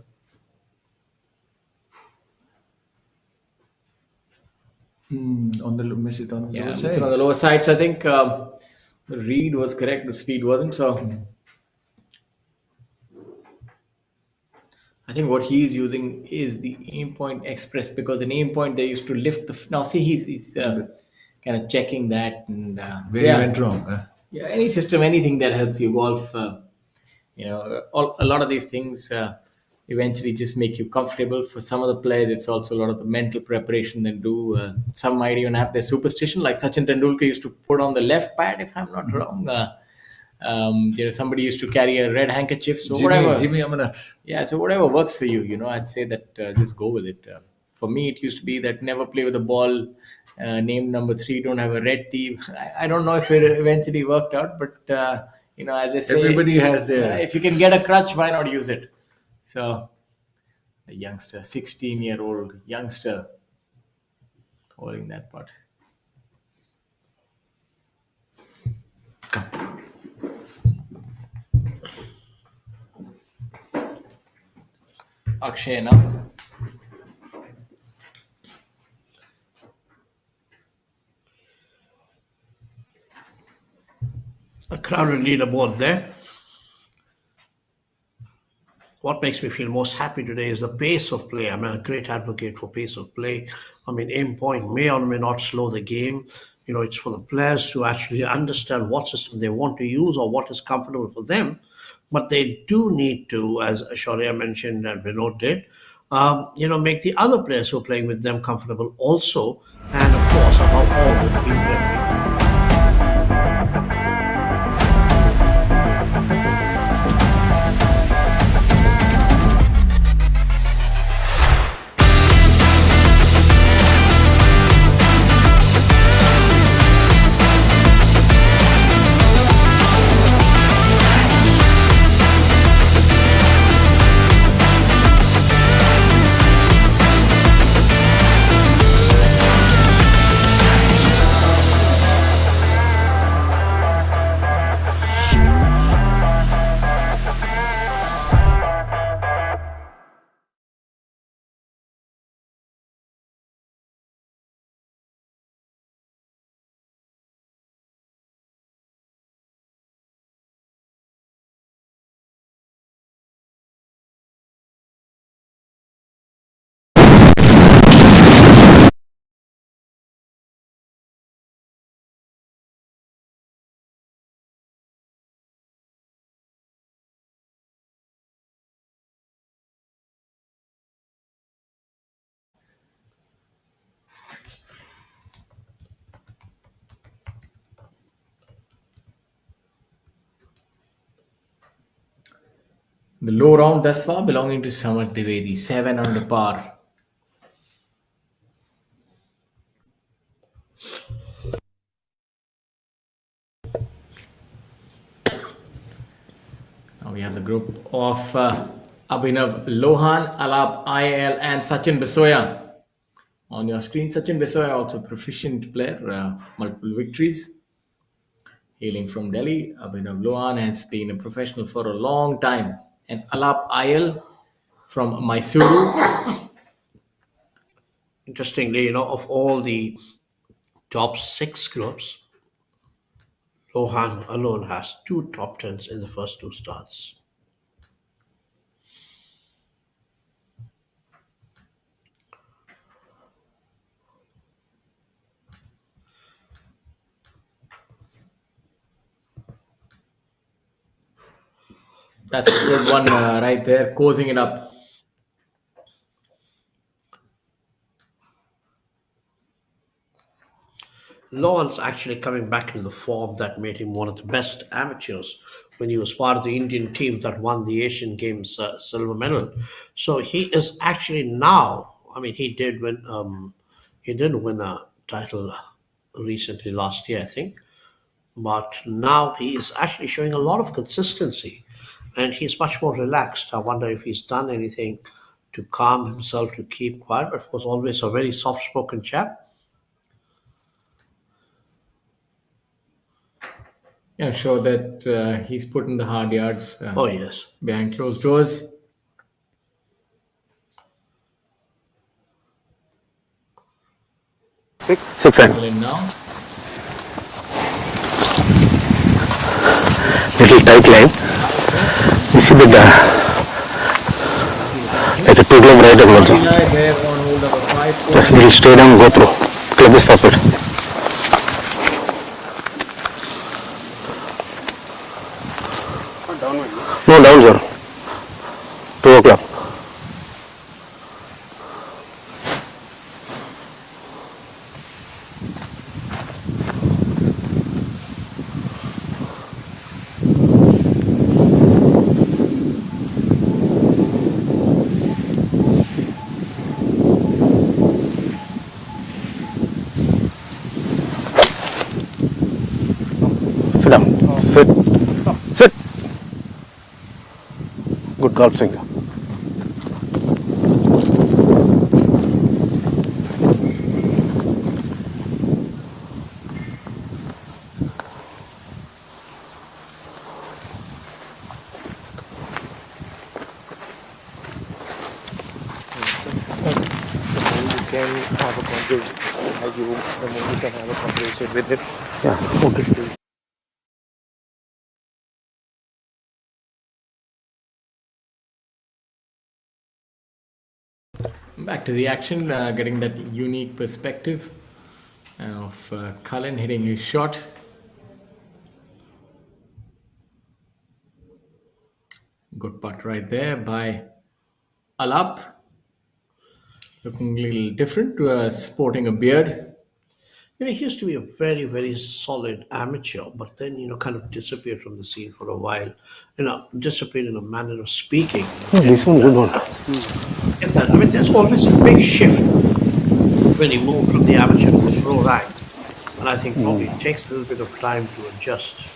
On the miss it on the Yeah, lower it's side. on the lower side. So I think the read was correct, the speed wasn't. So I think what he's using is the aim point express, because in aim point they used to lift the. Now see, he's kind of checking that, and Where yeah, he went wrong. yeah, any system, anything that helps you golf. A lot of these things eventually just make you comfortable. For some of the players, it's also a lot of the mental preparation they do. Some might even have their superstition, like Sachin Tendulkar used to put on the left pad, if I'm not wrong. Somebody used to carry a red handkerchief. So whatever, Jimmy Amanath. yeah. So whatever works for you, I'd say that just go with it. For me, it used to be that never play with a ball. Name number 3, don't have a red tee. I don't know if it eventually worked out, but as they say, Everybody has their. if you can get a crutch, why not use it? So the youngster, 16-year-old youngster, holding that putt. Akshay now. A crowded leaderboard there. What makes me feel most happy today is the pace of play. I'm a great advocate for pace of play. I mean, aim point may or may not slow the game. It's for the players to actually understand what system they want to use or what is comfortable for them. But they do need to, as Shaurya mentioned and Vinod did, make the other players who are playing with them comfortable also. And of course, above all, the people referee. The low round thus far belonging to Samar Dwivedi, 7 under par. Now we have the group of Abhinav Lohan, Alap IL, and Sachin Bisoya. On your screen, Sachin Bisoya, also proficient player, multiple victories. Hailing from Delhi, Abhinav Lohan has been a professional for a long time. And Alap IL from Mysuru. Interestingly, of all the top 6 groups, Lohan alone has 2 top 10s in the first 2 starts. That's a good one right there, closing it up. Lawrence actually coming back into the form that made him one of the best amateurs when he was part of the Indian team that won the Asian Games silver medal. So he is actually now. I mean, he did win. He did win a title recently last year, I think. but now he is actually showing a lot of consistency, and he's much more relaxed. I wonder if he's done anything to calm himself to keep quiet, but was always a very soft-spoken chap. Yeah, sure that he's put in the hard yards Oh yes. behind closed doors. Six and Well, in now. little tight line. You see the like a two glove right angle also. There on hold of a 5-4. Just little stay down, go through. Club is forfeit. No, down sir. 2 o'clock. Sit down. Sit. Sit. Good golf swing. Yeah, okay. Back to the action, getting that unique perspective of Cullen hitting his shot. Good putt right there by Alap. Looking a little different, sporting a beard. He used to be a very, very solid amateur, but then, kind of disappeared from the scene for a while. Disappeared in a manner of speaking. Oh, this one good one. Get that? I mean, there's always a big shift when he moved from the amateur to the pro rank. And I think probably it takes a little bit of time to adjust.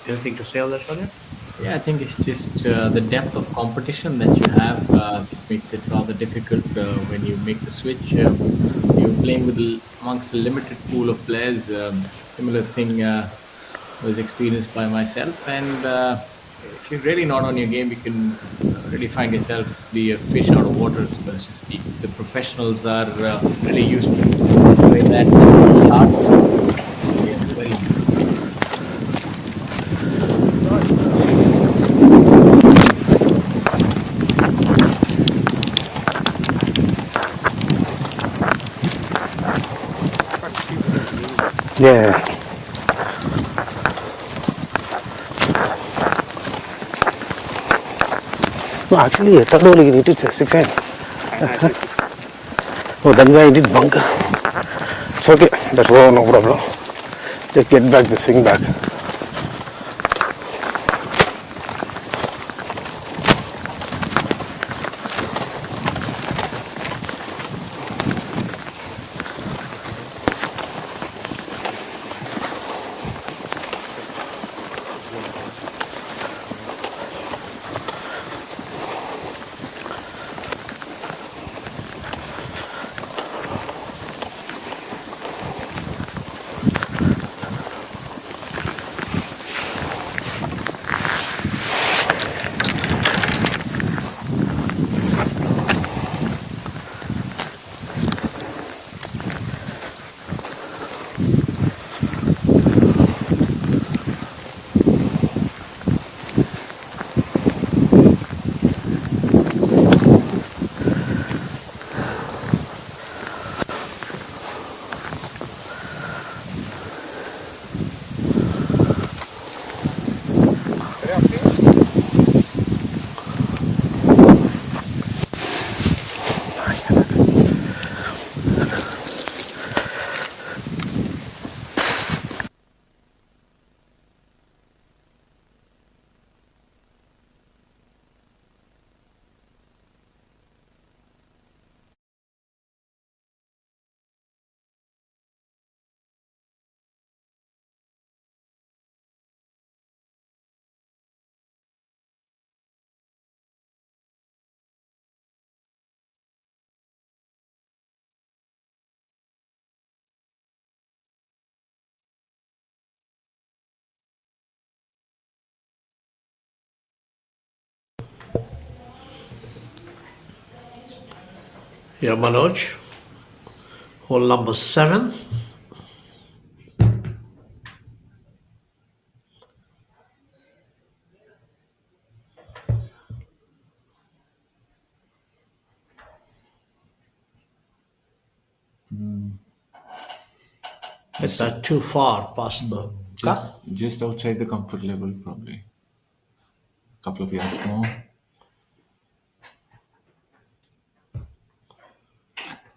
Anything to say on that, Sonia? Yeah, I think it's just the depth of competition that you have that makes it rather difficult when you make the switch. You're playing amongst a limited pool of players. Similar thing was experienced by myself. And if you're really not on your game, you can really find yourself be a fish out of water, so to speak. The professionals are really used to doing that at the start. Yeah, very Yeah. No, actually, I thought only it is 6 and. Oh, that guy did bunker. It's okay. That's no problem. Just get back the swing back. Here, Manoj, hole number 7. It's too far past the cut. Just outside the comfort level, probably. Couple of yards more.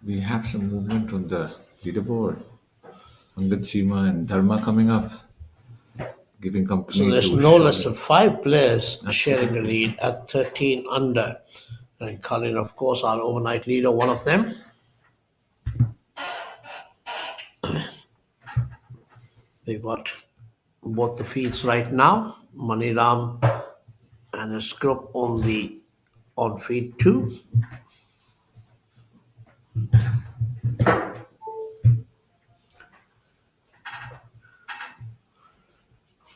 We have some movement on the leaderboard. Angad Chima and Dharma coming up, giving company. So there's to no Shaurya. less than 5 players sharing the lead at 13 under. And Colin, of course, our overnight leader, one of them. We've got both the feeds right now. Maniram and his group on feed 2.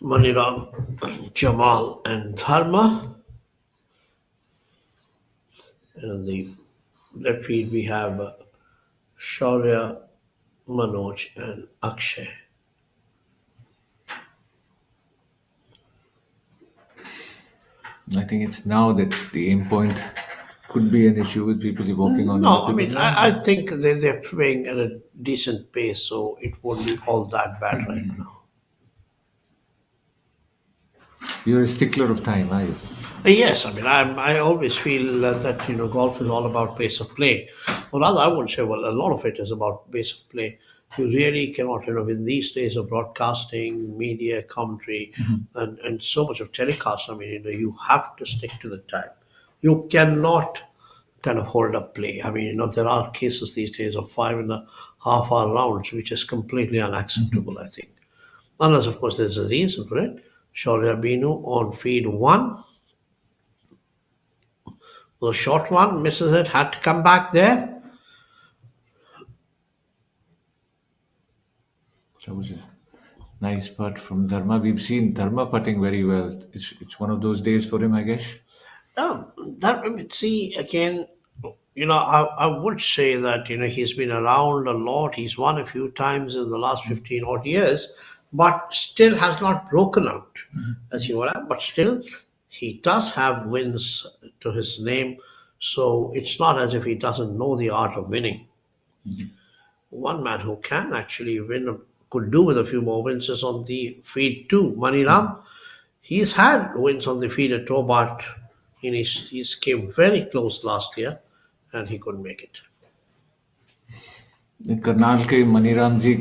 Maniram, Jamal, and Dharma. And on the left feed we have Shaurya, Manoj, and Akshay. I think it's now that the aim point could be an issue with people walking on. No, I mean, I think they're playing at a decent pace, so it won't be all that bad right now. You're a stickler of time, are you? Yes, I mean, I always feel that golf is all about pace of play. Or rather, I would say, well, a lot of it is about pace of play. You really cannot, in these days of broadcasting, media, commentary, and so much of telecast, I mean, you have to stick to the time. You cannot kind of hold up play. I mean, there are cases these days of 5.5 hour rounds, which is completely unacceptable, I think. Unless, of course, there's a reason for it. Shaurya Binu on feed 1. The short one, misses it, had to come back there. That was a nice putt from Dharma. We've seen Dharma putting very well. It's one of those days for him, I guess. See, again, I would say that, he's been around a lot. He's won a few times in the last 15 odd years, but still has not broken out, as you know. But still, he does have wins to his name. So it's not as if he doesn't know the art of winning. One man who can actually win, could do with a few more wins, is on the feed 2, Maniram. He's had wins on the feed at Hobart. He came very close last year and he couldn't make it. Karnal के मनीराम जी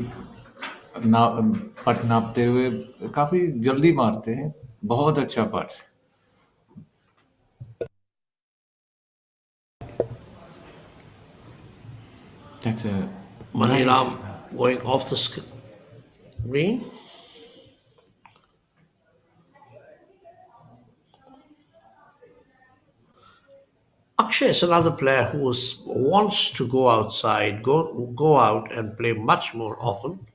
पट नापते हुए काफी जल्दी मारते हैं. बहुत अच्छा पट. That's a Maniram going off the screen. Akshay is another player who wants to go outside, go out and play much more often.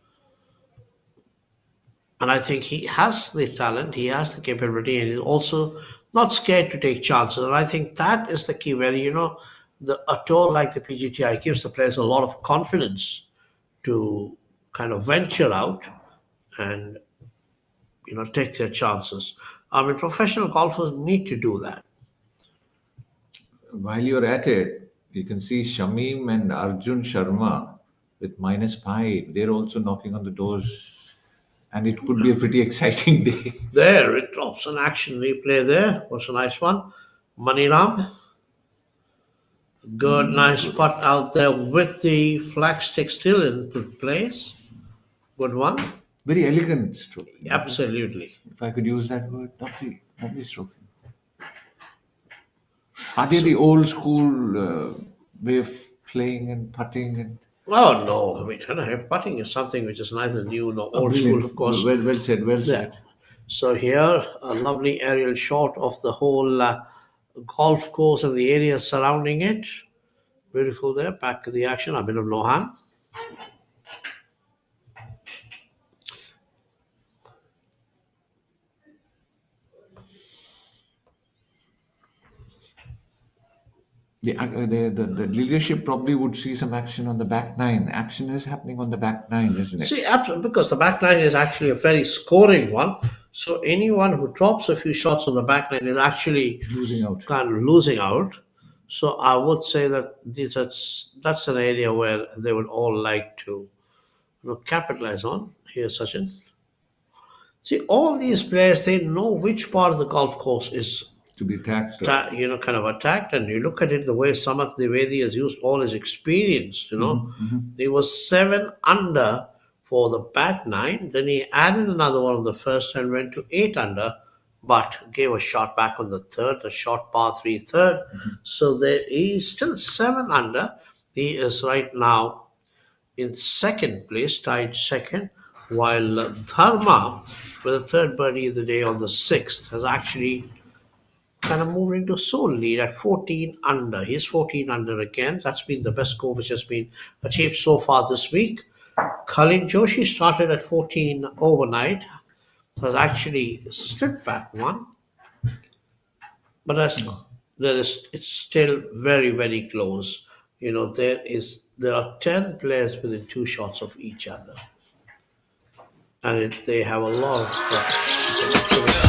And I think he has the talent, he has the capability, and he's also not scared to take chances. And I think that is the key, where, a tour like the PGTI gives the players a lot of confidence to kind of venture out and, take their chances. I mean, professional golfers need to do that. While you're at it, you can see Shamim and Arjun Sharma with -5. They're also knocking on the doors, and it could be a pretty exciting day. There, it drops an action replay there. Was a nice one. Maniram. Good, nice putt out there with the flagstick still in place. Good one. Very elegant stroke. Absolutely. If I could use that word, lovely stroke. Are they the old school way of playing and putting? And Oh, no. I mean, putting is something which is neither new nor old school, of course. Well said, well said. So here, a lovely aerial shot of the whole golf course and the area surrounding it. Beautiful there. Back to the action. A bit of Lohan. The leadership probably would see some action on the back nine. Action is happening on the back nine, isn't it? See, absolutely, because the back line is actually a very scoring one. So anyone who drops a few shots on the back line is actually Losing out. kind of losing out. So I would say that that's an area where they would all like to capitalize on. Here, Sachin. See, all these players, they know which part of the golf course is To be attacked. kind of attacked, and you look at it the way Samath Dwivedi has used all his experience. He was 7 under for the back nine, then he added another one on the first and went to 8 under, but gave a shot back on the third, a short par 3 third. So there he's still 7 under. He is right now in second place, tied second, while Dharma, with a third birdie of the day on the 6th, has actually kind of moved into sole lead at 14 under. He's 14 under again. That's been the best score which has been achieved so far this week. Khalid Joshi started at 14 overnight, has actually slipped back one, but it's still very, very close. There are 10 players within 2 shots of each other, and they have a lot of.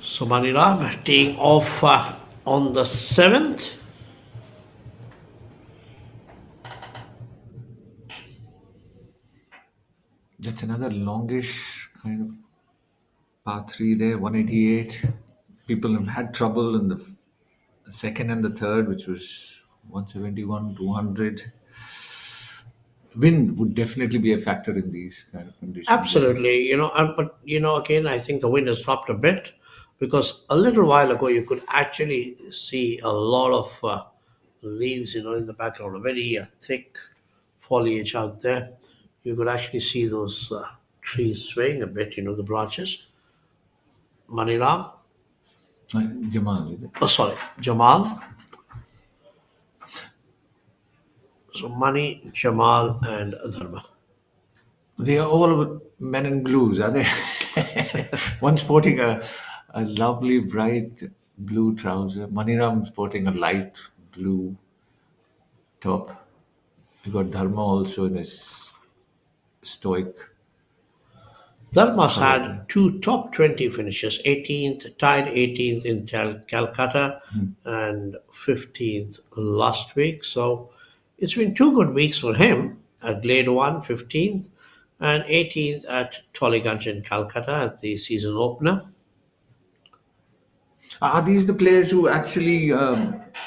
So Maniram teeing off on the 7th. That's another longish kind of par 3 there, 188. People have had trouble in the second and the third, which was 171, 200. Wind would definitely be a factor in these kind of conditions. Absolutely, but again, I think the wind has dropped a bit, because a little while ago you could actually see a lot of leaves, in the background, a very thick foliage out there. You could actually see those trees swaying a bit, the branches. Maniram, Jamal, is it? oh sorry, Jamal. So Mani, Jamal, and Dharma. They are all men in blues, are they? One sporting a lovely bright blue trouser. Maniram sporting a light blue top. You got Dharma also in his stoic. Dharma's had 2 top 20 finishes, 18th, tied 18th in Calcutta and 15th last week. So it's been 2 good weeks for him at Glade 1, 15th, and 18th at Tollygunge in Calcutta at the season opener. Are these the players who actually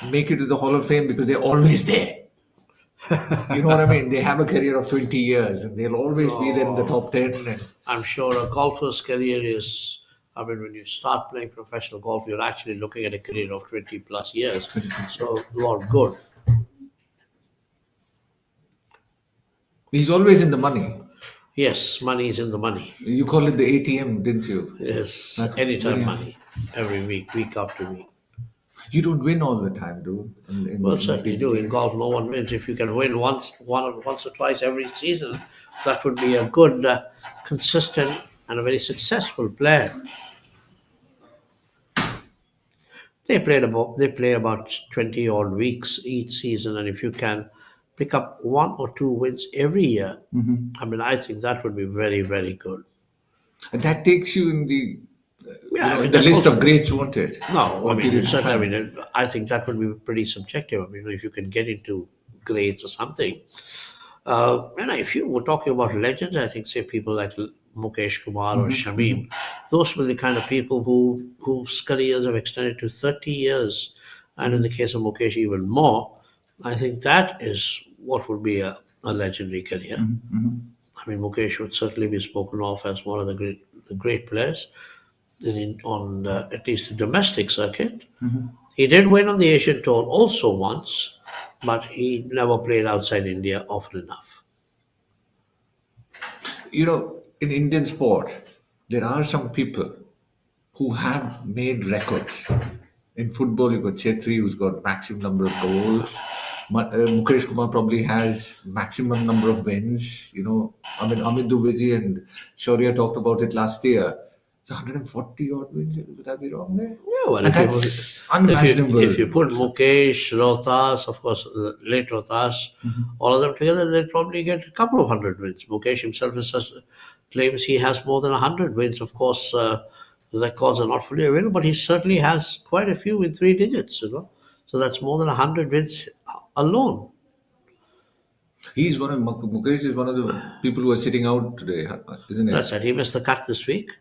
make it to the Hall of Fame because they're always there? You know what I mean? They have a career of 20 years and they'll always be there in the top 10. I'm sure a golfer's career is, when you start playing professional golf, you're actually looking at a career of 20 plus years. So, a lot good. He's always in the money. Yes, money is in the money. You call it the ATM, didn't you? Yes, That's anytime very- money. Every week, week after week. You don't win all the time, dude. Well, certainly do. In golf, no one wins. If you can win once or twice every season, that would be a good, consistent, and a very successful player. They play about 20 odd weeks each season, and if you can pick up 1 or 2 wins every year, I think that would be very, very good. And that takes you in the the that list also- of greats, won't it? No, Or period of certainly. time. I think that would be pretty subjective. If you can get into grades or something. If you were talking about legends, I think, say, people like Mukesh Kumar or Shamim, those were the kind of people whose careers have extended to 30 years, and in the case of Mukesh, even more. I think that is what would be a legendary career. Mukesh would certainly be spoken of as one of the great players. on at least the domestic circuit. He did win on the Asian Tour also once, but he never played outside India often enough. You know, in Indian sport, there are some people who have made records. In football, you got Chetri, who's got maximum number of goals. Mukesh Kumar probably has maximum number of wins. You know, I mean, Amit Dubiji and Shaurya talked about it last year. It's 140 odd wins. Would I be wrong there? Yeah, well, And that's unimaginable. if you put Mukesh, Rohtas, of course, late Rohtas, all of them together, they'll probably get a couple of hundred wins. Mukesh himself claims he has more than 100 wins. Of course, the records are not fully available, but he certainly has quite a few in 3 digits, So that's more than 100 wins alone. He's one of Mukesh is one of the people who are sitting out today, isn't it? That's right. He missed the cut this week.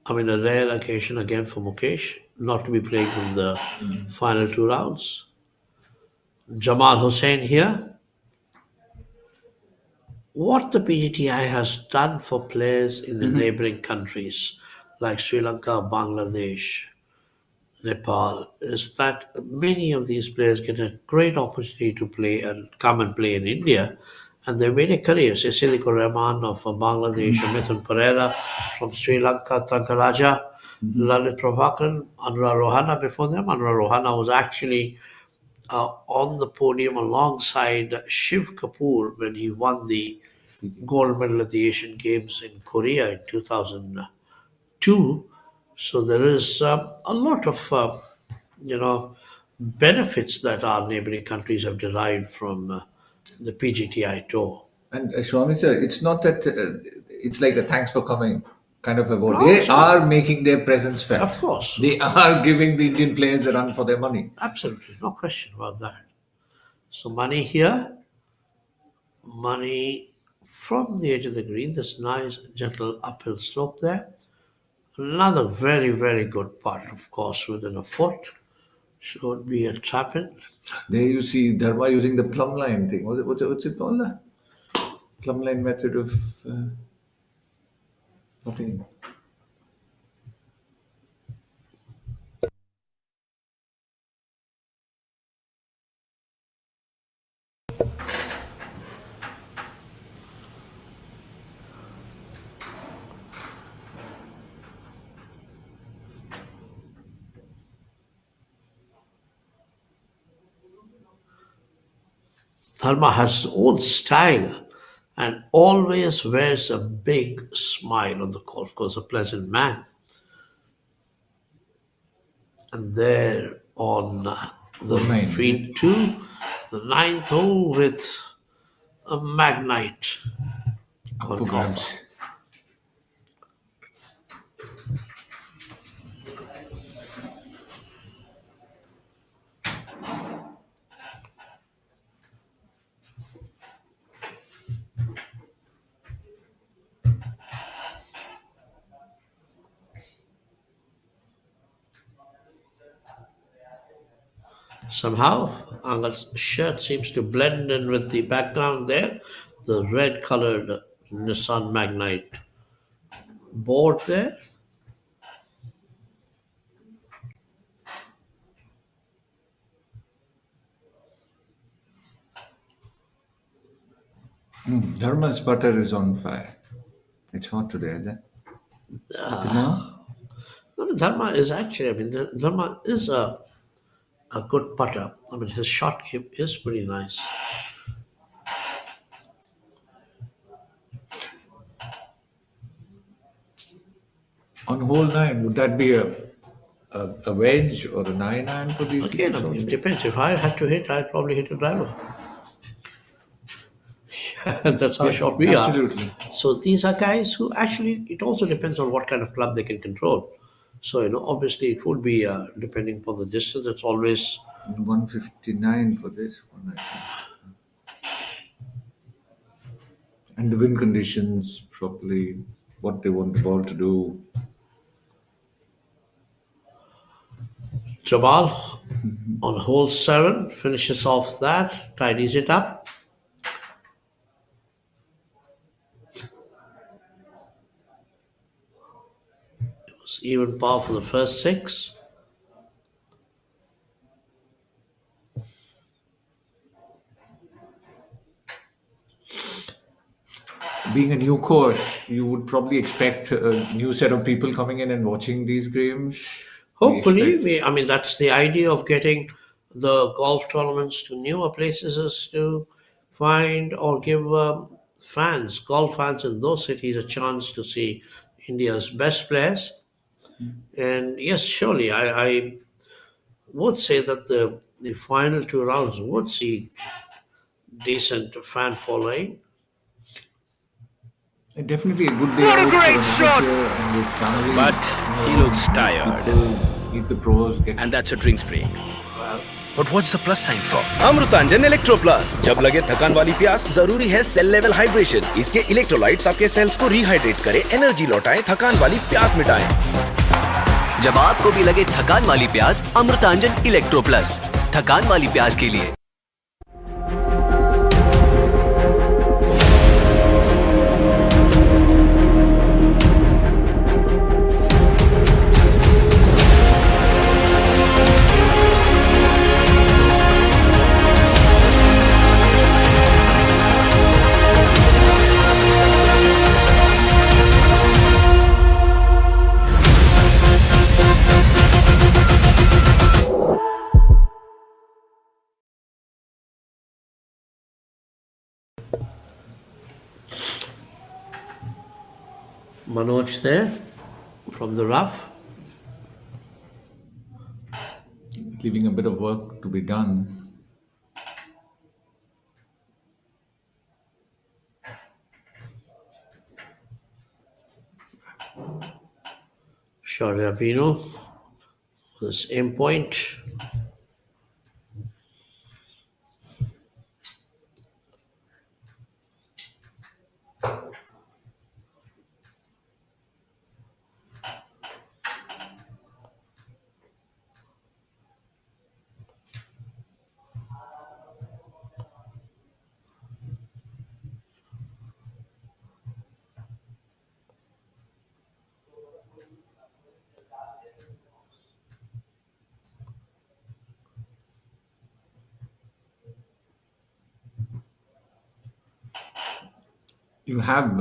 I mean, a rare occasion again for Mukesh not to be playing in the final 2 rounds. Jamal Hussain here. What the PGTI has done for players in the neighboring countries like Sri Lanka, Bangladesh, Nepal is that many of these players get a great opportunity to play and come and play in India. And they've made a career. Say Siddhikur Rahman of Bangladesh, Mithun Pereira from Sri Lanka, Tankaraja, Lalit Prabhakaran, Anura Rohana before them. Anura Rohana was actually on the podium alongside Shiv Kapoor when he won the gold medal at the Asian Games in Korea in 2002. So there is a lot of, benefits that our neighboring countries have derived from the PGTI tour. And Swami sir, it's not that it's like a thanks for coming kind of award. No, They sure. are making their presence felt. Of course. They are giving the Indian players a run for their money. Absolutely, no question about that. So money here, money from the edge of the green, this nice gentle uphill slope there. Another very, very good putt, of course, within a foot. Should be a trap in. There you see Dharma using the plumb line thing. What's it called? Plumb line method of putting. Dharma has his own style and always wears a big smile on the golf course, a pleasant man. And there on the Nine. feed two, the ninth hole with a Magnite on Programs. golf. Somehow, Angar's shirt seems to blend in with the background there. The red colored Nissan Magnite board there. Dharma's butter is on fire. It's hot today, is it? No, Dharma is actually, Dharma is a good putter. His shot game is pretty nice. On hole 9, would that be a wedge or a 9-iron for these Again, people? it depends. If I had to hit, I'd probably hit a driver. That's how short we are. Absolutely. So these are guys who actually, it also depends on what kind of club they can control. So, obviously it would be, depending upon the distance, it's always 159 for this one, I think. And the wind conditions, probably what they want the ball to do. Jamal on hole 7 finishes off that, tidies it up. It's even par for the first six. Being a new course, you would probably expect a new set of people coming in and watching these games. Hopefully, I mean, that's the idea of getting the golf tournaments to newer places, is to find or give fans, golf fans in those cities, a chance to see India's best players. And yes, surely, I would say that the final two rounds would see decent fan following. Definitely a good day out for an amateur and his family. But he looks tired. People, meet the pros, get And that's a drinks break. But what's the plus sign for? Amrutanjan electro plus. जब लगे थकान वाली प्यास, जरूरी है cell level hydration. इसके electrolytes आपके sales को रिहाइड्रेट करें, एनर्जी लौटाएं, थकान वाली प्यास मिटाएं। जब आपको भी लगे थकान वाली प्यास, अमृतांजन इलेक्ट्रो प्लस, थकान वाली प्यास के लिए। Manoj there from the rough. leaving a bit of work to be done. Sharyapino, this aim point. You have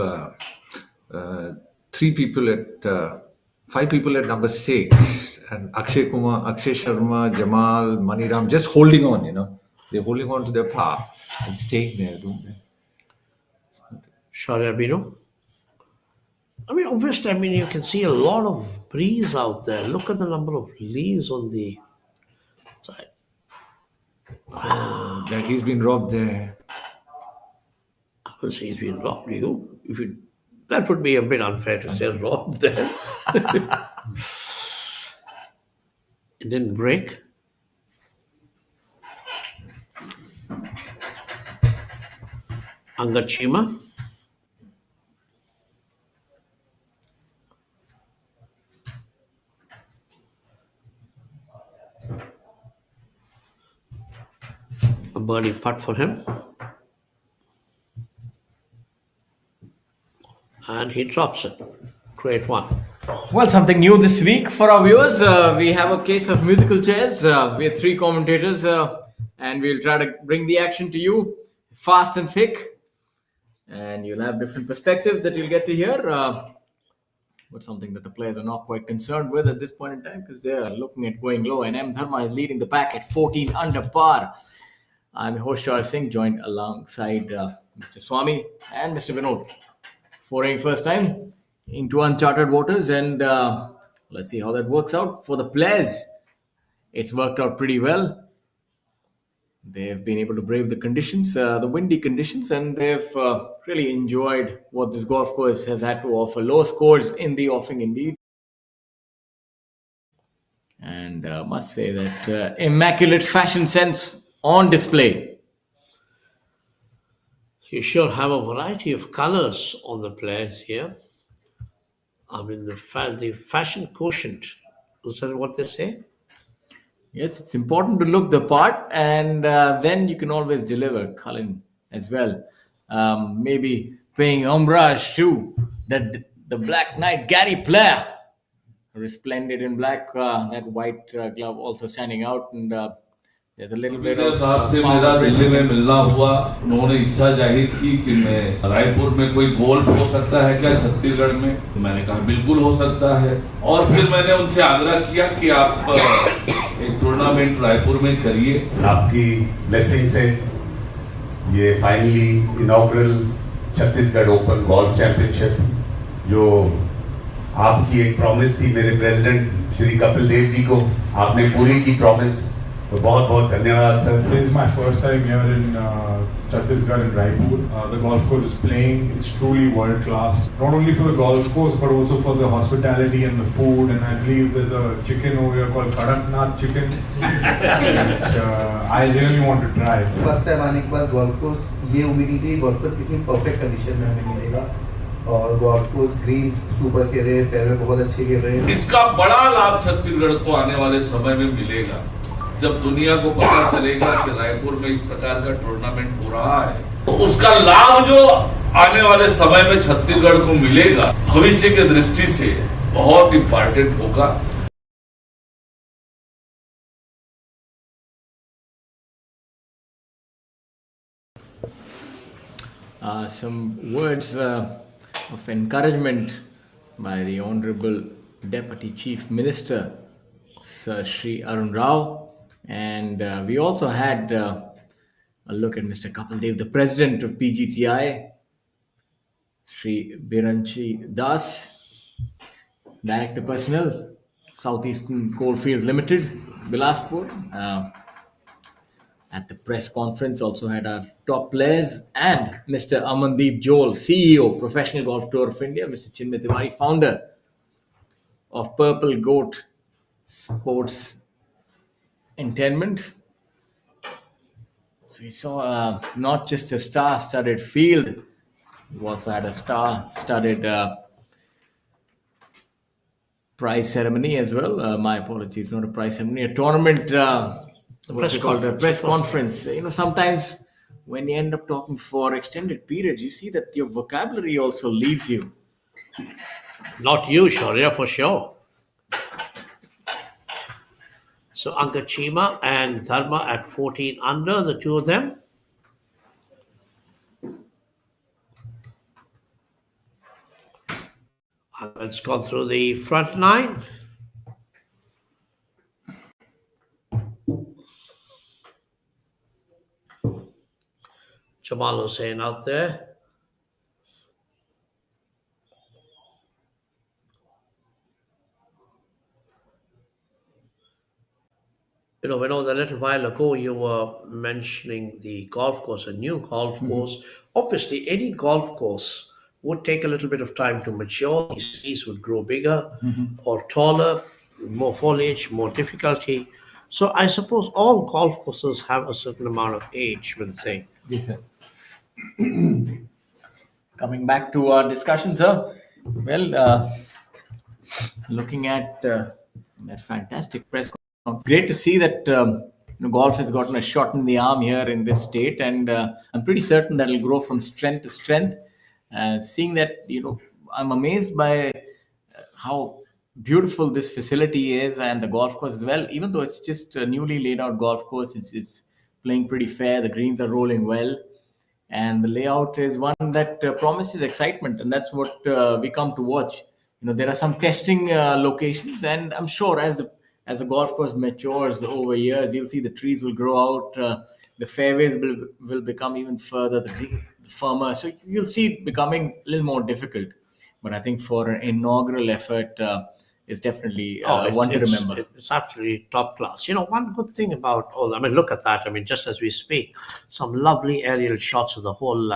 five people at number 6, and Akshay Kumar, Akshay Sharma, Jamal, Maniram, just holding on. They're holding on to their power and staying there, don't they? Sharyapino. I mean, obviously, you can see a lot of breeze out there. Look at the number of leaves on the side. That he's been robbed there. I would say he's been robbed. That would be a bit unfair to say robbed there. It didn't break. Angachima. A birdie putt for him. And he drops it. Great one. Well, something new this week for our viewers. We have a case of musical chairs. We have 3 commentators, and we'll try to bring the action to you fast and thick. And you'll have different perspectives that you'll get to hear. But something that the players are not quite concerned with at this point in time, because they're looking at going low. And M. Dharma is leading the pack at 14 under par. I'm your host, Shah Singh, joined alongside Mr. Swami and Mr. Vinod. Foraying first time into uncharted waters, and let's see how that works out. For the players, it's worked out pretty well. They've been able to brave the conditions, the windy conditions, and they've really enjoyed what this golf course has had to offer. Low scores in the offing indeed. And must say that immaculate fashion sense on display. You sure have a variety of colors on the players here. The fashion quotient, is that what they say? Yes, it's important to look the part, and then you can always deliver, Colin, as well. Maybe paying homage to the Black Knight Gary player resplendent in black. That white glove also standing out, and there's a little bit video of साहब से power मेरा दिल्ली में present. मिलना हुआ. उन्होंने इच्छा जाहिर की कि मैं रायपुर में कोई गोल्फ हो सकता है क्या छत्तीसगढ़ में. तो मैंने कहा बिल्कुल हो सकता है. और फिर मैंने उनसे आग्रह किया कि आप एक टूर्नामेंट रायपुर में करिए. आपकी ब्लेसिंग से ये finally inaugural Chhattisgarh open golf championship, जो आपकी एक प्रॉमिस थी मेरे प्रेसिडेंट श्री कपिल देव जी को, आपने पूरी की प्रॉमिस. तो बहुत बहुत धन्यवाद sir. This is my first time here in Chhattisgarh in Raipur. The golf course is playing. It's truly world class. Not only for the golf course, but also for the hospitality and the food. And I believe there's a chicken over here called Kadaknath chicken, which I really want to try. First time आने के बाद golf course ये उम्मीद नहीं थी golf course कितनी perfect condition में हमें मिलेगा. और golf course greens super के रहे, पैर बहुत अच्छे के रहे. इसका बड़ा लाभ छत्तीसगढ़ को आने वाले समय में मिलेगा. जब दुनिया को पता चलेगा कि रायपुर में इस प्रकार का टूर्नामेंट हो रहा है, तो उसका लाभ जो आने वाले समय में छत्तीसगढ़ को मिलेगा, भविष्य की दृष्टि से बहुत इंपॉर्टेंट होगा. Some words of encouragement by the Honorable Deputy Chief Minister, Sir Shri Arun Rao. And we also had a look at Mr. Kapil Dev, the president of PGTI, Shri Biranchi Das, Director Personnel, Southeastern Coalfields Limited, Bilaspur. At the press conference, also had our top players and Mr. Amandeep Joel, CEO, Professional Golf Tour of India, Mr. Chinmay Tiwari, founder of Purple Goat Sports Entertainment. So we saw not just a star-studded field, we also had a star-studded prize ceremony as well. My apologies, not a prize ceremony, a tournament. A press conference. You know, sometimes when you end up talking for extended periods, you see that your vocabulary also leaves you. Not you, Shaurya, for sure. So Anka Chima and Dharma at 14 under, the two of them. Let's go through the front nine. Jamal Hussain out there. You know, a little while ago you were mentioning the golf course, a new golf course. Obviously, any golf course would take a little bit of time to mature. These trees would grow bigger or taller, more foliage, more difficulty. So I suppose all golf courses have a certain amount of age, will they? Yes, sir. Coming back to our discussion, sir. Well, looking at that fantastic press conference, great to see that golf has gotten a shot in the arm here in this state, and I'm pretty certain that it'll grow from strength to strength. Seeing that, I'm amazed by how beautiful this facility is and the golf course as well. Even though it's just a newly laid out golf course, it's playing pretty fair. The greens are rolling well. And the layout is one that promises excitement, and that's what we come to watch. There are some testing locations, and I'm sure as the golf course matures over years, you'll see the trees will grow out, the fairways will become even further, the green firmer. So you'll see it becoming a little more difficult. But I think for an inaugural effort, it's definitely one to remember. It's absolutely top class. One good thing about look at that. Just as we speak, some lovely aerial shots of the whole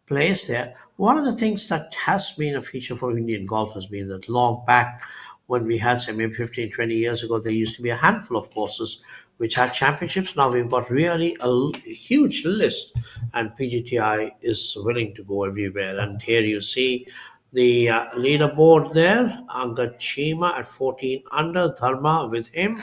place there. One of the things that has been a feature for Indian golf has been that long back when we had, say, maybe 15, 20 years ago, there used to be a handful of courses which had championships. Now we've got really a huge list, and PGTI is willing to go everywhere. And here you see the leaderboard there. Angad Chima at 14 under, Dharma with him,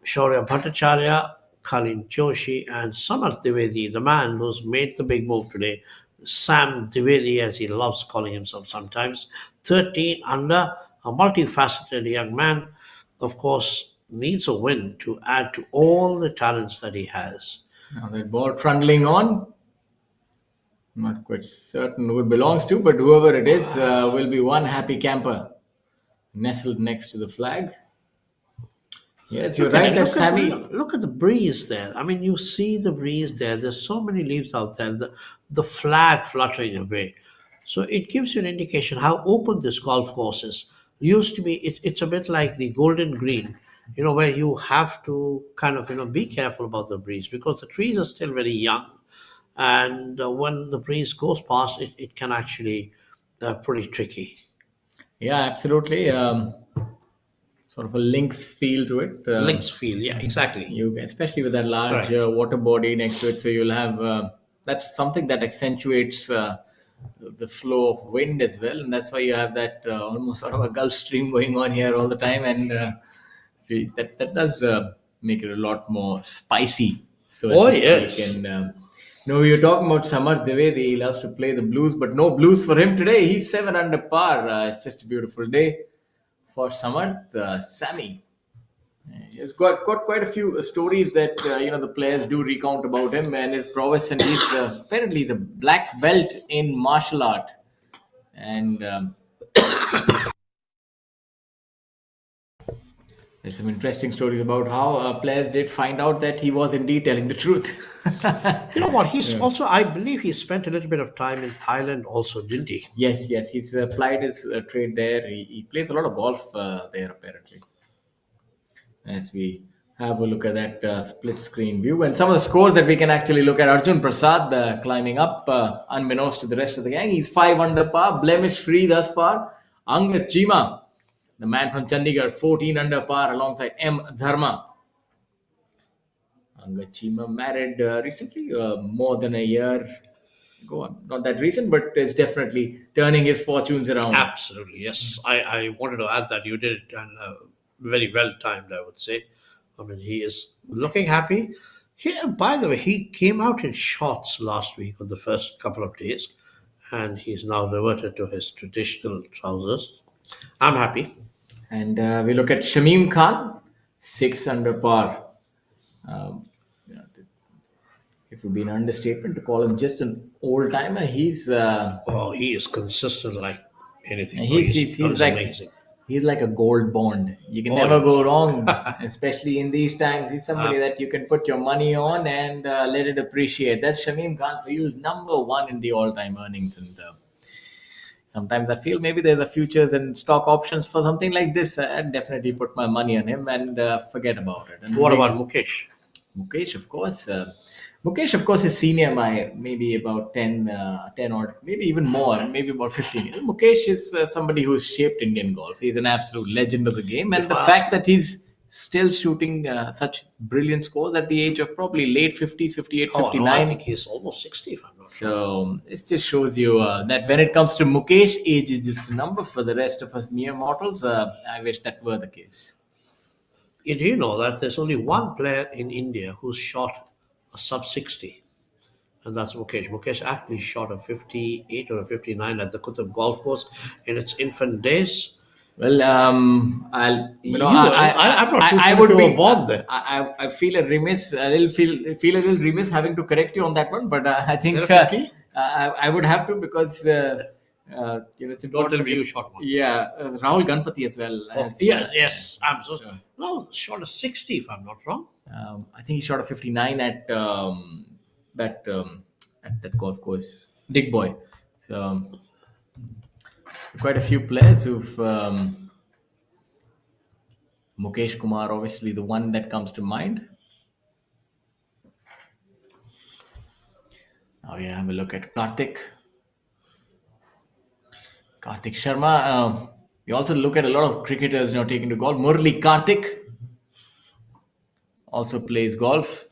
Shaurya Bhattacharya, Kalin Joshi, and Samarth Dwivedi, the man who's made the big move today, Sam Dwivedi, as he loves calling himself sometimes, 13 under. a multifaceted young man, of course, needs a win to add to all the talents that he has. Now that ball trundling on. Not quite certain who it belongs to, but whoever it is will be one happy camper nestled next to the flag. Yes, you're right. That Sammy. Look at the breeze there. I mean, you see the breeze there. There's so many leaves out there. The flag fluttering away. So it gives you an indication how open this golf course is. Used to be, it's a bit like the Golden Green, where you have to kind of, be careful about the breeze because the trees are still very young. And when the breeze goes past, it can actually pretty tricky. Yeah, absolutely. Sort of a links feel to it. Links feel, yeah, exactly. You, especially with that large Correct. water body next to it, so you'll have that's something that accentuates the flow of wind as well, and that's why you have that almost sort of a Gulf Stream going on here all the time, and see, that does make it a lot more spicy. So Yes. And we were talking about Samar Dwivedi. He loves to play the blues, but no blues for him today. He's 7 under par. It's just a beautiful day for Samarth. Sammy. He's got quite a few stories that the players do recount about him and his prowess, and he's apparently he's a black belt in martial art, and there's some interesting stories about how players did find out that he was indeed telling the truth. You know what? He's also, I believe, he spent a little bit of time in Thailand, also, didn't he? Yes, he's applied his trade there. He plays a lot of golf there, apparently. As we have a look at that split screen view and some of the scores that we can actually look at. Arjun Prasad climbing up unbeknownst to the rest of the gang. He's 5 under par, blemish free thus far. Angad Chima, the man from Chandigarh, 14 under par alongside M. Dharma. Angad Chima married recently, more than a year ago. Not that recent, but it's definitely turning his fortunes around. Absolutely, yes. I wanted to add that you did it and very well timed, I would say. I mean, he is looking happy. By the way, he came out in shorts last week on the first couple of days, and he's now reverted to his traditional trousers. I'm happy. And we look at Shamim Khan, 6 under par. It would be an understatement to call him just an old timer. He's he is consistent like anything. He's like amazing. He's like a gold bond. You can never go wrong, especially in these times. He's somebody that you can put your money on and let it appreciate. That's Shamim Khan for you. He's number 1 in the all-time earnings. And sometimes I feel maybe there's a futures and stock options for something like this. I'd definitely put my money on him and forget about it. And what about Mukesh? Mukesh, of course. Mukesh, of course, is senior by maybe about 10 or maybe even more, maybe about 15 years. Mukesh is somebody who's shaped Indian golf. He's an absolute legend of the game. And the fact that he's still shooting such brilliant scores at the age of probably late 50s, 58, 59. No, I think he's almost 60, if I'm not sure. So it just shows you that when it comes to Mukesh, age is just a number. For the rest of us mere mortals, I wish that were the case. Do you know that there's only one player in India who's shot a sub 60, and that's Mukesh. Mukesh actually shot a 58 or a 59 at the Qutub Golf Course in its infant days. Well, I'm not too sure if you were born there. I feel a little remiss having to correct you on that one, but I think I would have to because it's important. Don't tell me you shot one. Yeah, Rahul Ganpati as well. Yes, I'm so sure. No, shot a 60 if I'm not wrong. I think he shot a 59 at that golf course, Dick Boy. So quite a few players who've Mukesh Kumar, obviously the one that comes to mind. Now we have a look at Karthik Sharma. We also look at a lot of cricketers now taking to golf. Murli Karthik also plays golf.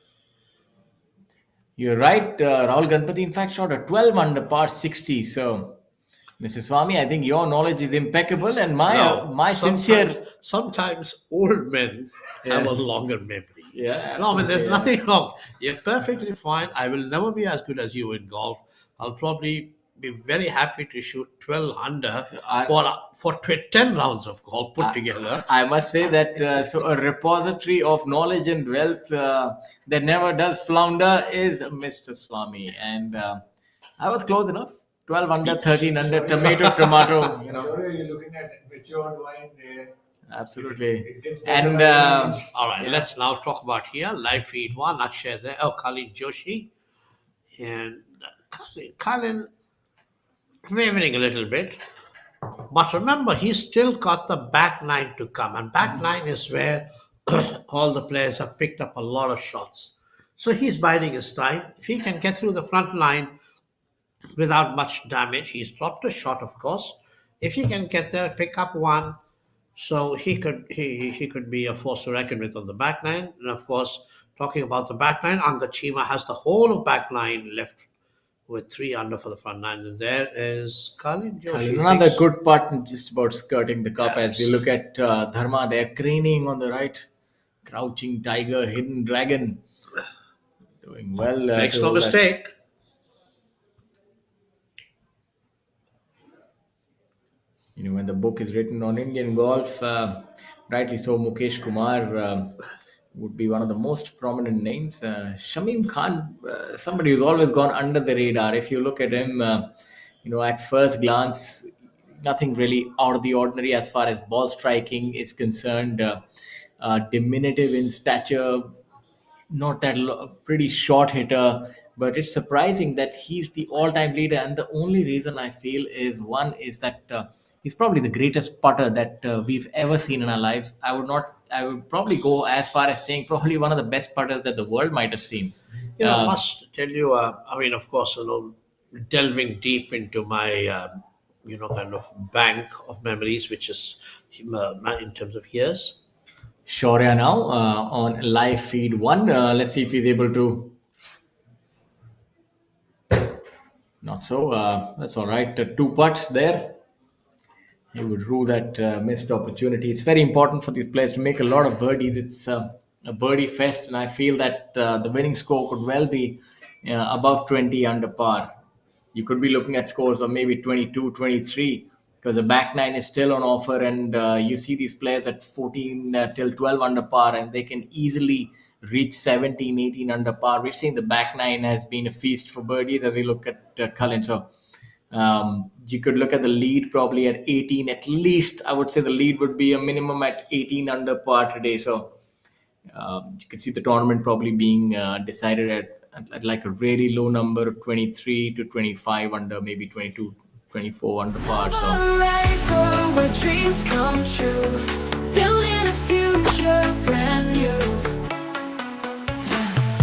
You're right. Rahul Ganpati, in fact, shot a 12 under par 60. So, Mr. Swami, I think your knowledge is impeccable, and sometimes old men have a longer memory. Yeah. No, I mean, there's nothing wrong. You're perfectly fine. I will never be as good as you in golf. I'll probably be very happy to shoot 12 under I- for 10 rounds of golf put together. I must say that so a repository of knowledge and wealth that never does flounder is Mr. Swami, and I was close enough. 12 under, 13 under, tomato. Sure, you're looking at matured wine there. Absolutely. It gets better And by the minute. All right, let's now talk about here. Live feed one, Akshay there. Oh, Kalin Joshi. And Kalin wavering a little bit. But remember, he's still got the back nine to come. And back nine is where all the players have picked up a lot of shots. So he's biding his time. If he can get through the front line without much damage, he's dropped a shot, of course. If he can get there, pick up one, so he could be a force to reckon with on the back nine. And of course, talking about the back nine, Angachima has the whole of back nine left with 3 under for the front nine. And there is Kalin Joshi. another good putt, just about skirting the cup. As we look at Dharma there, craning on the right, crouching tiger, hidden dragon, doing well. Makes to no hold that. mistake. When the book is written on Indian golf, rightly so, Mukesh Kumar would be one of the most prominent names. Shamim Khan, somebody who's always gone under the radar. If you look at him, at first glance, nothing really out of the ordinary as far as ball striking is concerned. Diminutive in stature, not that pretty short hitter, but it's surprising that he's the all-time leader. And the only reason I feel is that he's probably the greatest putter that we've ever seen in our lives. I would probably go as far as saying probably one of the best putters that the world might have seen. I must tell you, of course, delving deep into my, kind of bank of memories, which is in terms of years. Shaurya now on live feed one. Let's see if he's able to. Not so. That's all right. 2 putt there. He would rue that missed opportunity. It's very important for these players to make a lot of birdies. It's a birdie fest, and I feel that the winning score could well be above 20 under par. You could be looking at scores of maybe 22, 23, because the back nine is still on offer, and you see these players at 14 till 12 under par, and they can easily reach 17, 18 under par. We're seeing the back nine has been a feast for birdies as we look at Cullen. So you could look at the lead probably at 18 at least. I would say the lead would be a minimum at 18 under par today. So you could see the tournament probably being decided at like a really low number, 23 to 25 under, maybe 22, 24 under par. So where dreams come true, building a future brand new.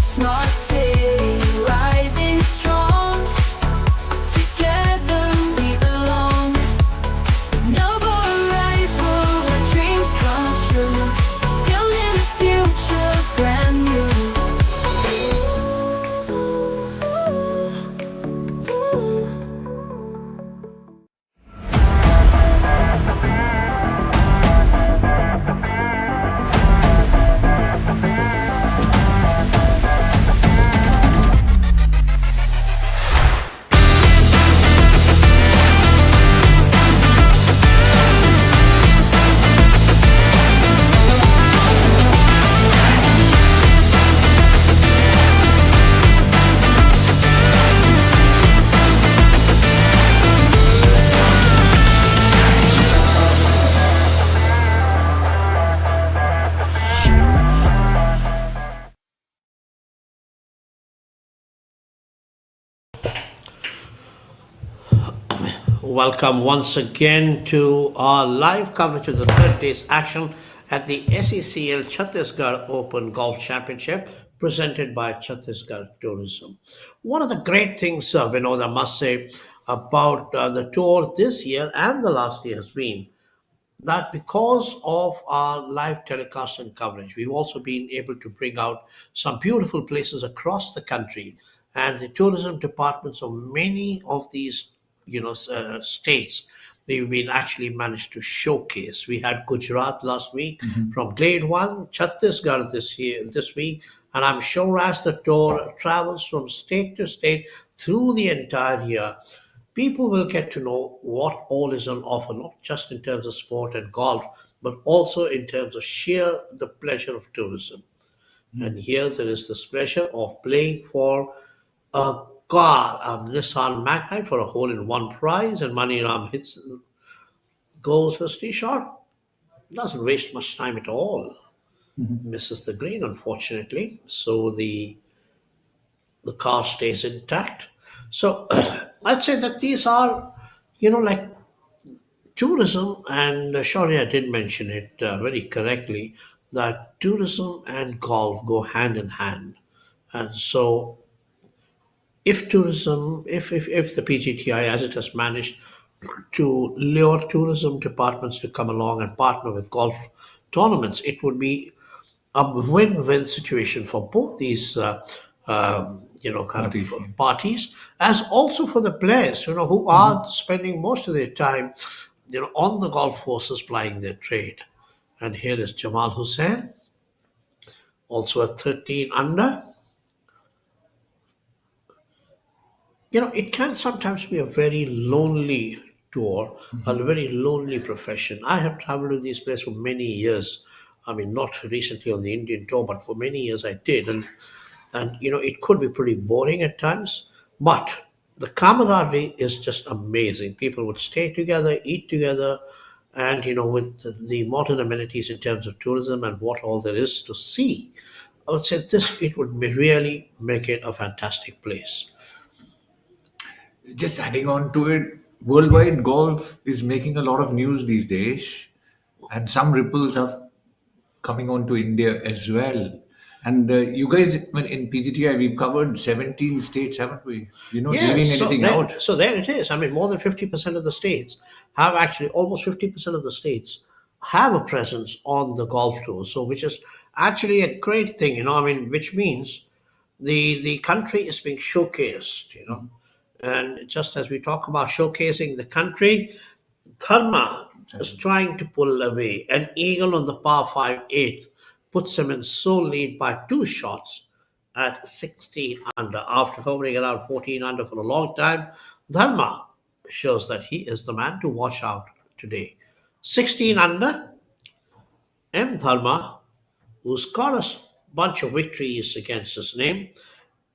Smart city, rising strong. Together we belong. Noble rival, where dreams come true, building a future brand new. Welcome once again to our live coverage of the third day's action at the SECL Chhattisgarh Open Golf Championship presented by Chhattisgarh Tourism. One of the great things, Vinod, I must say, about the tour this year and the last year has been that because of our live telecast and coverage, we've also been able to bring out some beautiful places across the country, and the tourism departments of many of these states, they've been actually managed to showcase. We had Gujarat last week from Grade 1, Chhattisgarh this week, and I'm sure as the tour travels from state to state through the entire year, people will get to know what all is on offer, not just in terms of sport and golf, but also in terms of sheer the pleasure of tourism. And here there is this pleasure of playing for a car, a Nissan Magnite for a hole-in-one prize, and Maniram goes this tee shot, doesn't waste much time at all, misses the green unfortunately, so the car stays intact. So I'd say that these are, like tourism, and Shaurya did mention it very correctly, that tourism and golf go hand in hand. And so if tourism, if the PGTI, as it has managed to lure tourism departments to come along and partner with golf tournaments, it would be a win-win situation for both these, parties, as also for the players, who are spending most of their time, on the golf courses plying their trade. And here is Jamal Hussain, also at 13 under. It can sometimes be a very lonely tour, a very lonely profession. I have traveled to these places for many years. I mean, not recently on the Indian tour, but for many years I did. And it could be pretty boring at times, but the camaraderie is just amazing. People would stay together, eat together, and with the modern amenities in terms of tourism and what all there is to see, I would say it would really make it a fantastic place. Just adding on to it, worldwide golf is making a lot of news these days, and some ripples are coming on to India as well. And you guys, in PGTI, we've covered 17 states, haven't we? Leaving anything out. So there it is. I mean, more than 50% of the states have actually, almost 50% of the states have a presence on the golf tour. So, which is actually a great thing, which means the country is being showcased, And just as we talk about showcasing the country, Dharma is trying to pull away. An eagle on the par 5 eighth puts him in sole lead by 2 shots at 16 under. After hovering around 14 under for a long time, Dharma shows that he is the man to watch out today. 16 under, M. Dharma, who's got a bunch of victories against his name,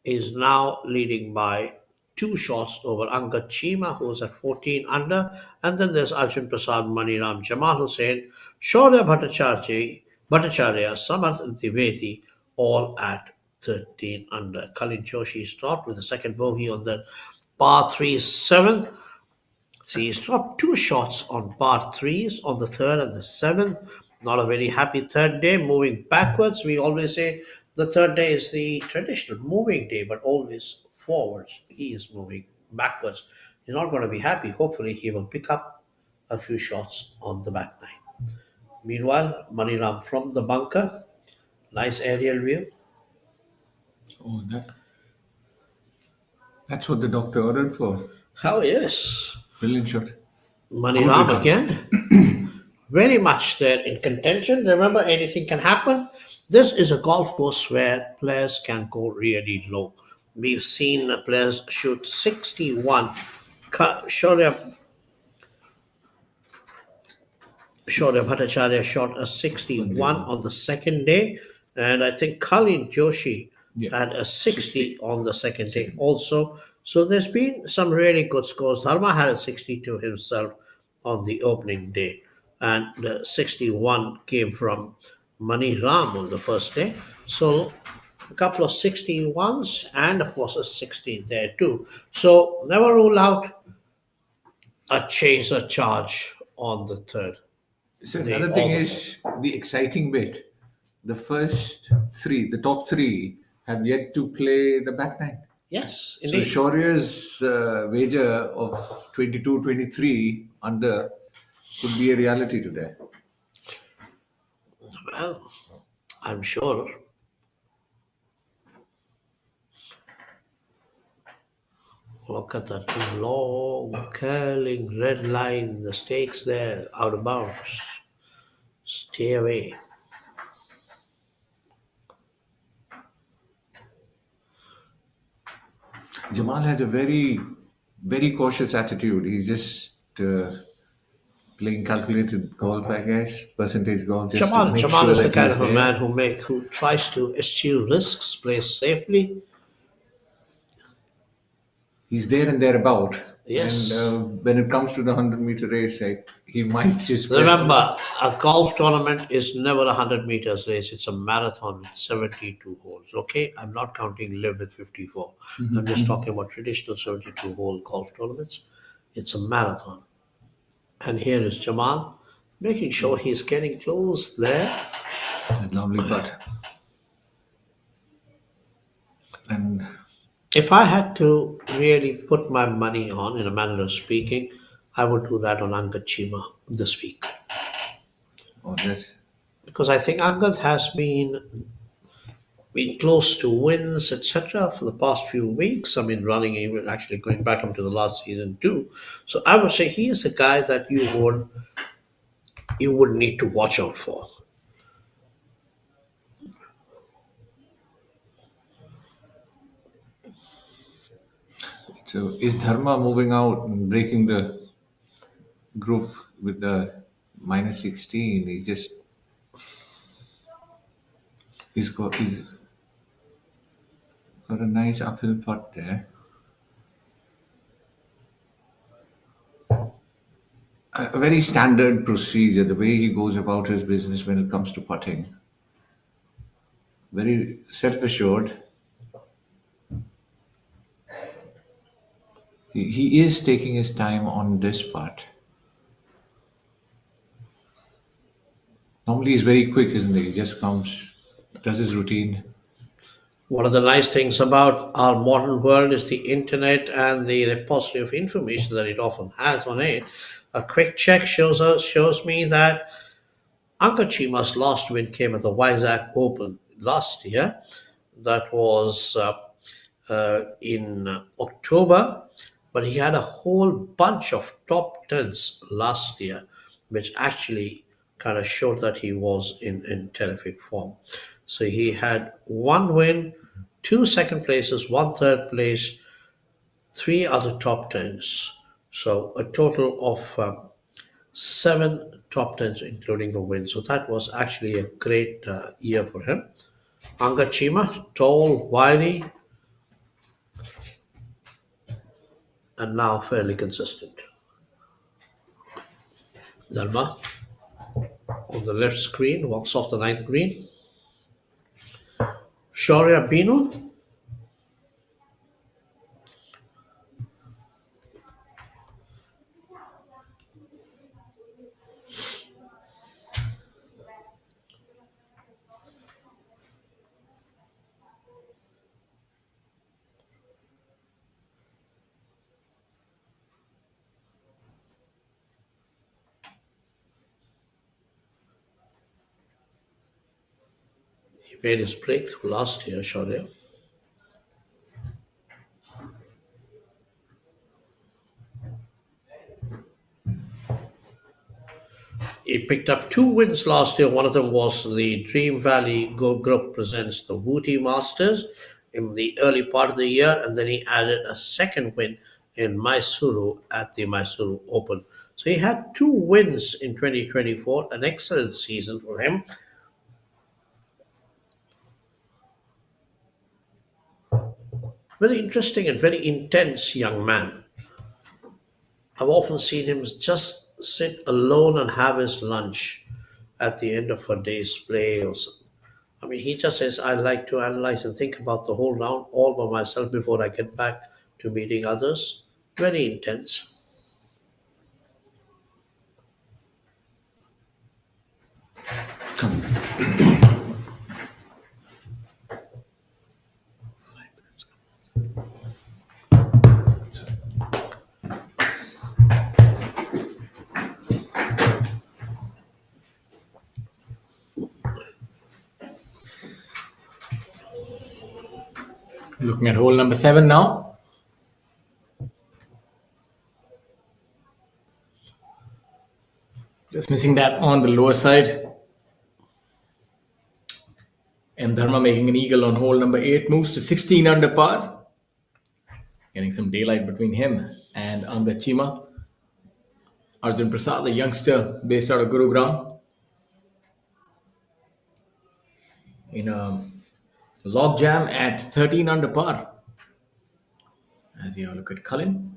is now leading by 2 shots over Angad Chima, who's at 14 under. And then there's Arjun Prasad, Maniram, Jamal Hussain, Shaurya Bhattacharya, Samarth Dwivedi, all at 13 under. Kalin Joshi is dropped with the second bogey on the par 3 7th. So he's dropped 2 shots on par 3s on the 3rd and the 7th. Not a very happy third day, moving backwards. We always say the third day is the traditional moving day, but always forwards. He is moving backwards. He's not going to be happy. Hopefully, he will pick up a few shots on the back nine. Meanwhile, Maniram from the bunker. Nice aerial view. Oh, that's what the doctor ordered for. Oh, yes. Brilliant shot. Maniram again. Very much there in contention. Remember, anything can happen. This is a golf course where players can go really low. We've seen players shoot 61. Shaurya Bhattacharya shot a 61 on the second day. And I think Kalin Joshi had a 60 on the second day also. So there's been some really good scores. Dharma had a 62 himself on the opening day. And the 61 came from Mani Ram on the first day. So a couple of 61s and of course a 60 there too. So never rule out a chaser charge on the third. So another thing is the exciting bit. The first 3, the top 3 have yet to play the back nine. Yes, indeed. So Shaurya's wager of 22-23 under could be a reality today. Well, I'm sure. Look at that long, curling red line, the stakes there, out of bounds. Stay away. Jamal has a very very cautious attitude. He's just playing calculated golf, I guess, percentage golf, just to make Jamal sure is the that kind he's of a there. man who tries to eschew risks, plays safely. He's there and thereabout. Yes. And when it comes to the 100-meter race, like, he might just Remember, a golf tournament is never a 100 meters race. It's a marathon with 72 holes. Okay, I'm not counting live with 54. I'm just talking about traditional 72 hole golf tournaments. It's a marathon. And here is Jamal making sure he's getting close there. a lovely putt. And If I had to really put my money on, in a manner of speaking, I would do that on Angad Chima this week. oh, that's Because I think Angad has been close to wins, etc., for the past few weeks. I mean, running even actually going back into the last season too. So I would say he is a guy that you would need to watch out for. so. Is Dharma moving out and breaking the group with the minus 16? He's got a nice uphill putt there. A very standard procedure, the way he goes about his business when it comes to putting. Very self-assured. He is taking his time on this putt. Normally he's very quick, isn't he? He just comes, does his routine. One of the nice things about our modern world is the internet and the repository of information that it often has on it. A quick check shows me that Angad Chima's last win came at the Vizag Open last year. That was in October, but he had a whole bunch of top tens last year, which actually kind of showed that he was in terrific form. So he had one win, 2 second places, 1 third place, 3 other top tens. So a total of 7 top tens, including the win. So that was actually a great year for him. Angad Chima, tall, wiry, and now fairly consistent. Dharma on the left screen walks off the 9th green. Shaurya Binu. He made his breakthrough last year, Shaurya. He picked up 2 wins last year. One of them was the Dream Valley Go Group presents the Wooty Masters in the early part of the year, and then he added a second win in Mysuru at the Mysuru Open. So he had 2 wins in 2024, an excellent season for him. Very interesting and very intense young man. I've often seen him just sit alone and have his lunch at the end of a day's play or something. I mean, he just says, I like to analyze and think about the whole round all by myself before I get back to meeting others. Very intense. Looking at hole number 7 now. Just missing that on the lower side. And Dharma making an eagle on hole number 8, moves to 16 under par. Getting some daylight between him and Anga Chima. Arjun Prasad, a youngster based out of Gurugram, in a log jam at 13 under par. As you have a look at Cullen.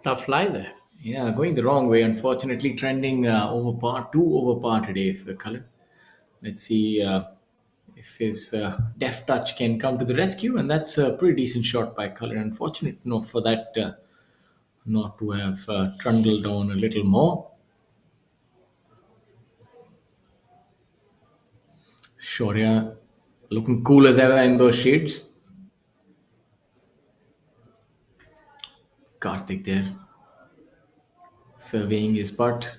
Tough line there. Yeah, going the wrong way. Unfortunately, trending over par, two over par today for Cullen. Let's see if his deft touch can come to the rescue, and that's a pretty decent shot by Cullen. Unfortunate enough for that not to have trundled down a little more. Shaurya looking cool as ever in those shades. Karthik there surveying his putt.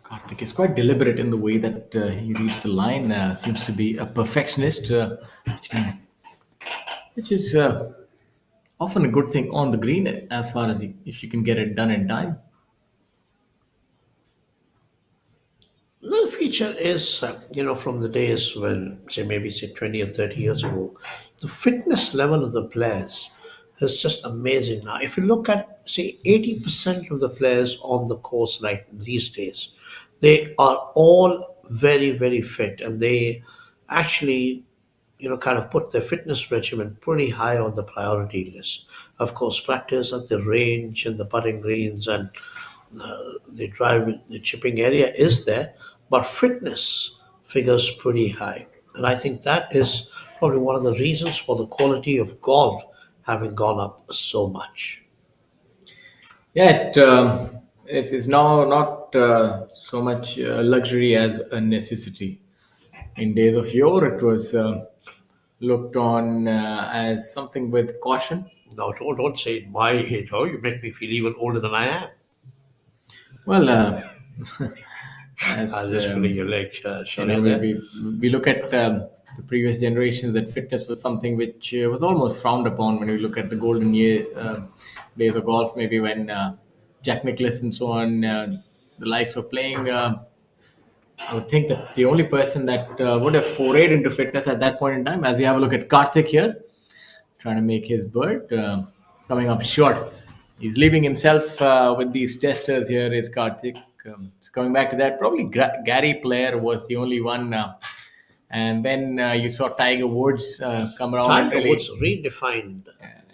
Karthik is quite deliberate in the way that he reads the line. Seems to be a perfectionist, which is often a good thing on the green, as far as if you can get it done in time. The feature is, from the days when, say 20 or 30 years ago, the fitness level of the players is just amazing now. If you look at, say, 80% of the players on the course like these days, they are all very, very fit, and they actually, kind of put their fitness regimen pretty high on the priority list. Of course, practice at the range and the putting greens and the drive, the chipping area is there, but fitness figures pretty high. And I think that is probably one of the reasons for the quality of golf having gone up so much. Yeah, it's now not so much luxury as a necessity. In days of yore, it was looked on as something with caution. No, don't say my age. Oh, you make me feel even older than I am. Well, I'll just put your leg shut we look at the previous generations, that fitness was something which was almost frowned upon. When we look at the golden days of golf, maybe when Jack Nicklaus and so on, the likes were playing. I would think that the only person that would have forayed into fitness at that point in time, as we have a look at Karthik here, trying to make his bird, coming up short. He's leaving himself with these testers here, is Karthik. So coming back to that, probably Gary Player was the only one. And then you saw Tiger Woods come around. Tiger Woods redefined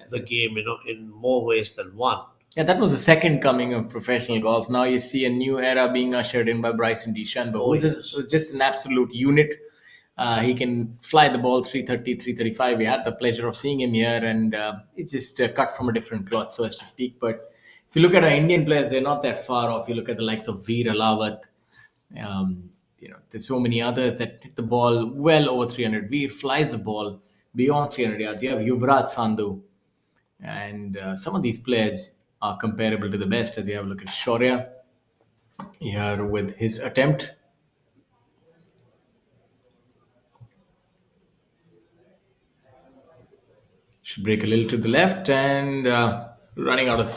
the game, in more ways than one. Yeah, that was the second coming of professional golf. Now you see a new era being ushered in by Bryson DeChambeau, who's just an absolute unit. He can fly the ball 330, 335. We had the pleasure of seeing him here, and it's just cut from a different cloth, so as to speak. But if you look at our Indian players, they're not that far off. You look at the likes of Veer Alawat. There's so many others that hit the ball well over 300. Veer flies the ball beyond 300 yards. You have Yuvraj Sandhu. And some of these players are comparable to the best, as you have a look at Shaurya here with his attempt. Should break a little to the left and running out of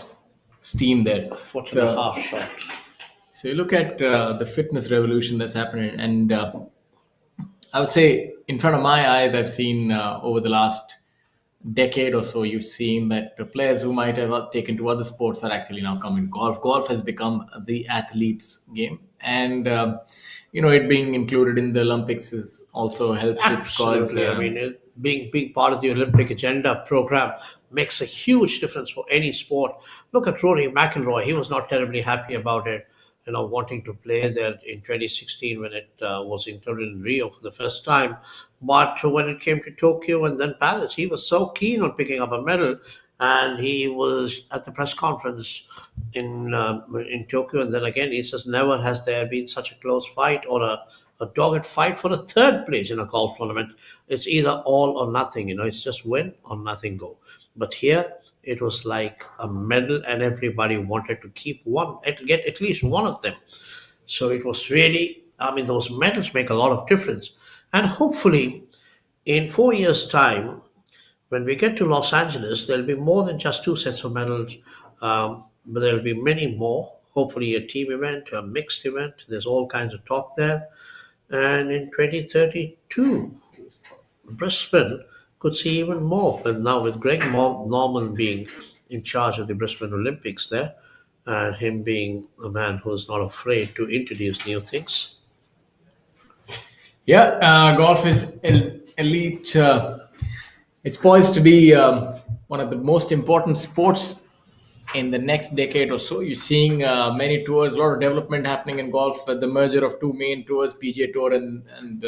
steam there. A foot and a half shot. So you look at the fitness revolution that's happening, and I would say in front of my eyes, I've seen over the last decade or so, you've seen that the players who might have taken to other sports are actually now coming to golf. Golf has become the athlete's game, and it being included in the Olympics has also helped its cause. I mean, being part of the Olympic agenda program makes a huge difference for any sport. Look at Rory McIlroy; he was not terribly happy about it, wanting to play there in 2016 when it was included in Rio for the first time. But when it came to Tokyo and then Paris, he was so keen on picking up a medal. And he was at the press conference in Tokyo. And then again, he says, never has there been such a close fight or a dogged fight for a third place in a golf tournament. It's either all or nothing, it's just win or nothing go. But here, it was like a medal, and everybody wanted to keep get at least one of them. So it was really, those medals make a lot of difference. And hopefully, in 4 years' time, when we get to Los Angeles, there'll be more than just 2 sets of medals, but there'll be many more. Hopefully, a team event, a mixed event. There's all kinds of talk there. And in 2032, Brisbane could see even more. And now with Norman being in charge of the Brisbane Olympics there, and him being a man who's not afraid to introduce new things. Yeah, golf is elite. It's poised to be one of the most important sports in the next decade or so. You're seeing many tours, a lot of development happening in golf with the merger of two main tours, PGA Tour and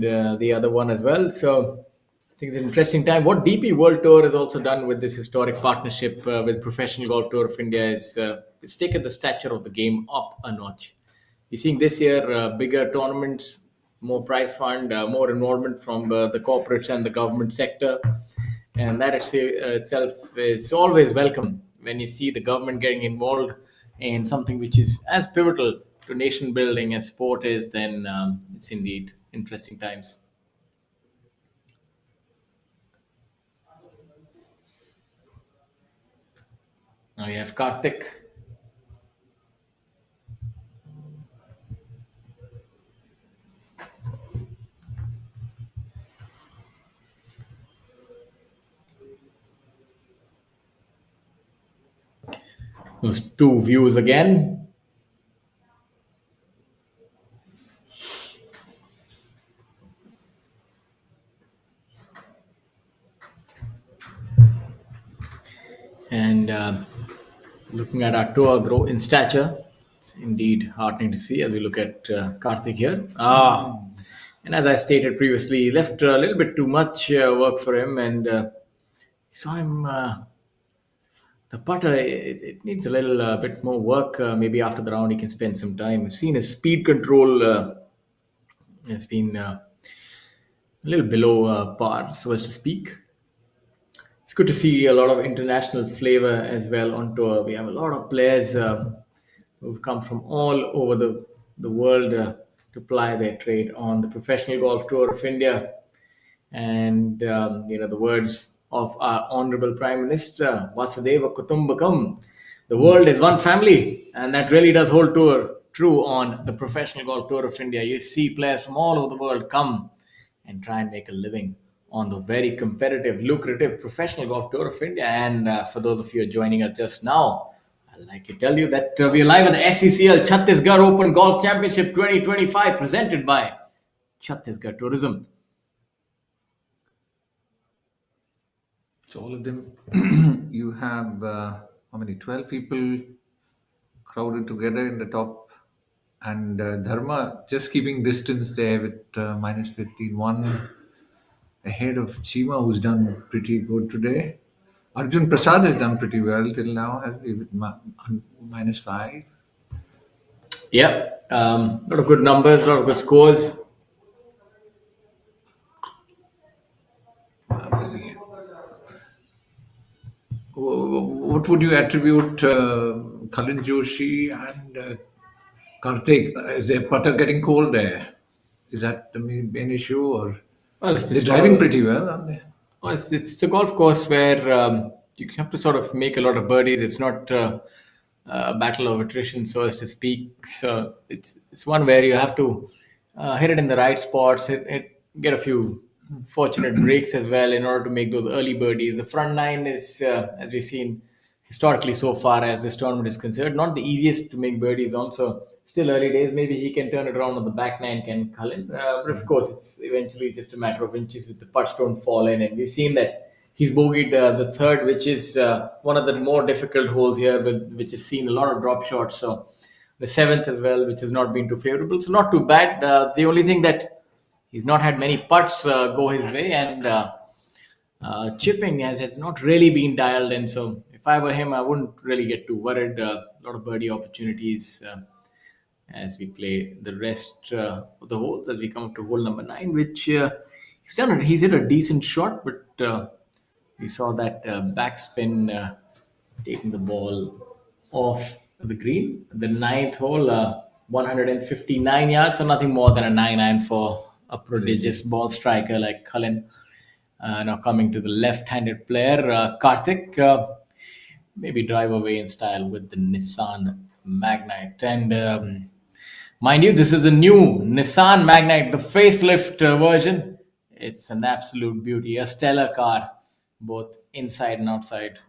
the other one as well. So I think it's an interesting time. What DP World Tour has also done with this historic partnership with Professional Golf Tour of India is it's taken the stature of the game up a notch. You're seeing this year bigger tournaments, more prize fund, more involvement from the corporates and the government sector. And that itself is always welcome when you see the government getting involved in something which is as pivotal to nation building as sport is, then it's indeed interesting times. Now you have Karthik. Those two views again. And looking at our tour grow in stature, it's indeed heartening to see as we look at Karthik here. And as I stated previously, he left a little bit too much work for him, and saw him. The putter, it needs a little bit more work. Maybe after the round, he can spend some time. I've seen his speed control has been a little below par, so as to speak. It's good to see a lot of international flavor as well on tour. We have a lot of players who've come from all over the world to ply their trade on the Professional Golf Tour of India. And, the words of our Honorable Prime Minister, Vasudeva Kutumbakam, the world is one family. And that really does hold true on the Professional Golf Tour of India. You see players from all over the world come and try and make a living on the very competitive, lucrative Professional Golf Tour of India. And for those of you who are joining us just now, I'd like to tell you that we are live at the SECL Chhattisgarh Open Golf Championship 2025 presented by Chhattisgarh Tourism. So all of them, you have how many? 12 people crowded together in the top, and Dharma just keeping distance there with minus 15, one ahead of Chima, who's done pretty good today. Arjun Prasad has done pretty well till now, has he, with minus 5. Yeah, a lot of good numbers, a lot of good scores. What would you attribute Kalin Joshi and Karthik? Is their putter getting cold there? Is that the main issue, or they're driving pretty well, aren't they? Well, it's a golf course where you have to sort of make a lot of birdies. It's not a battle of attrition, so as to speak. So it's one where you have to hit it in the right spots, get a few fortunate breaks as well in order to make those early birdies. The front nine is, as we've seen historically so far as this tournament is concerned, not the easiest to make birdies on. So still early days. Maybe he can turn it around on the back nine, can Cullen. But of course, it's eventually just a matter of inches with the putts don't fall in. And we've seen that he's bogeyed the third, which is one of the more difficult holes here, which has seen a lot of drop shots. So the seventh as well, which has not been too favorable. So not too bad. The only thing that he's not had many putts go his way, and chipping has not really been dialed in. So if I were him, I wouldn't really get too worried. A lot of birdie opportunities as we play the rest of the holes, as we come up to hole number 9, which he's done it. He's hit a decent shot, but we saw that backspin taking the ball off the green. The 9th hole, 159 yards, so nothing more than a 9-iron for a prodigious ball striker like Cullen. Now coming to the left-handed player, Karthik, maybe drive away in style with the Nissan Magnite. And Mind you, this is a new Nissan Magnite, the facelift version. It's an absolute beauty, a stellar car, both inside and outside.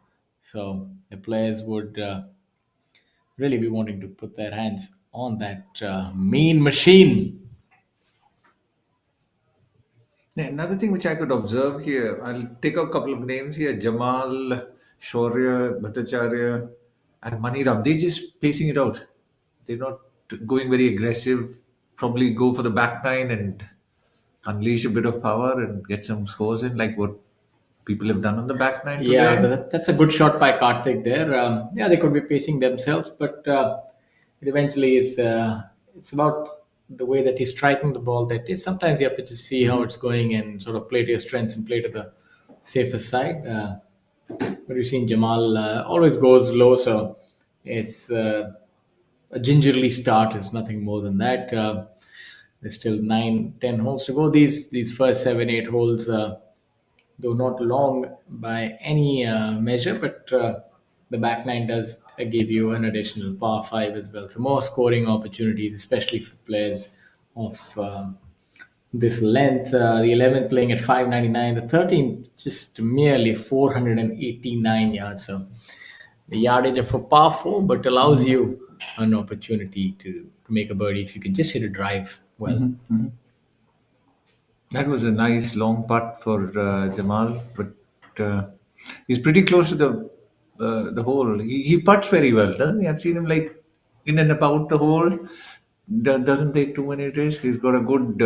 So the players would really be wanting to put their hands on that mean machine. Yeah, another thing which I could observe here, I'll take a couple of names here: Jamal, Shaurya, Bhattacharya, and Maniram. They're just pacing it out. They're not going very aggressive. Probably go for the back nine and unleash a bit of power and get some scores in, like what people have done on the back nine Yeah, today. that's a good shot by Karthik there. Yeah, they could be pacing themselves, but it eventually it's about the way that he's striking the ball. That is, sometimes you have to just see how it's going and sort of play to your strengths and play to the safest side. But you've seen Jamal always goes low, so it's a gingerly start. Is nothing more than that. There's still 9, 10 holes to go. These first 7, 8 holes. Though not long by any measure, but the back nine does give you an additional par 5 as well. So more scoring opportunities, especially for players of this length. The 11th playing at 599, the 13th just merely 489 yards. So the yardage of a par 4, but allows you an opportunity to make a birdie if you can just hit a drive well. Mhm. That was a nice long putt for Jamal, but he's pretty close to the hole. He putts very well, doesn't he? I've seen him like in and about the hole. Doesn't take too many risks. He's got a good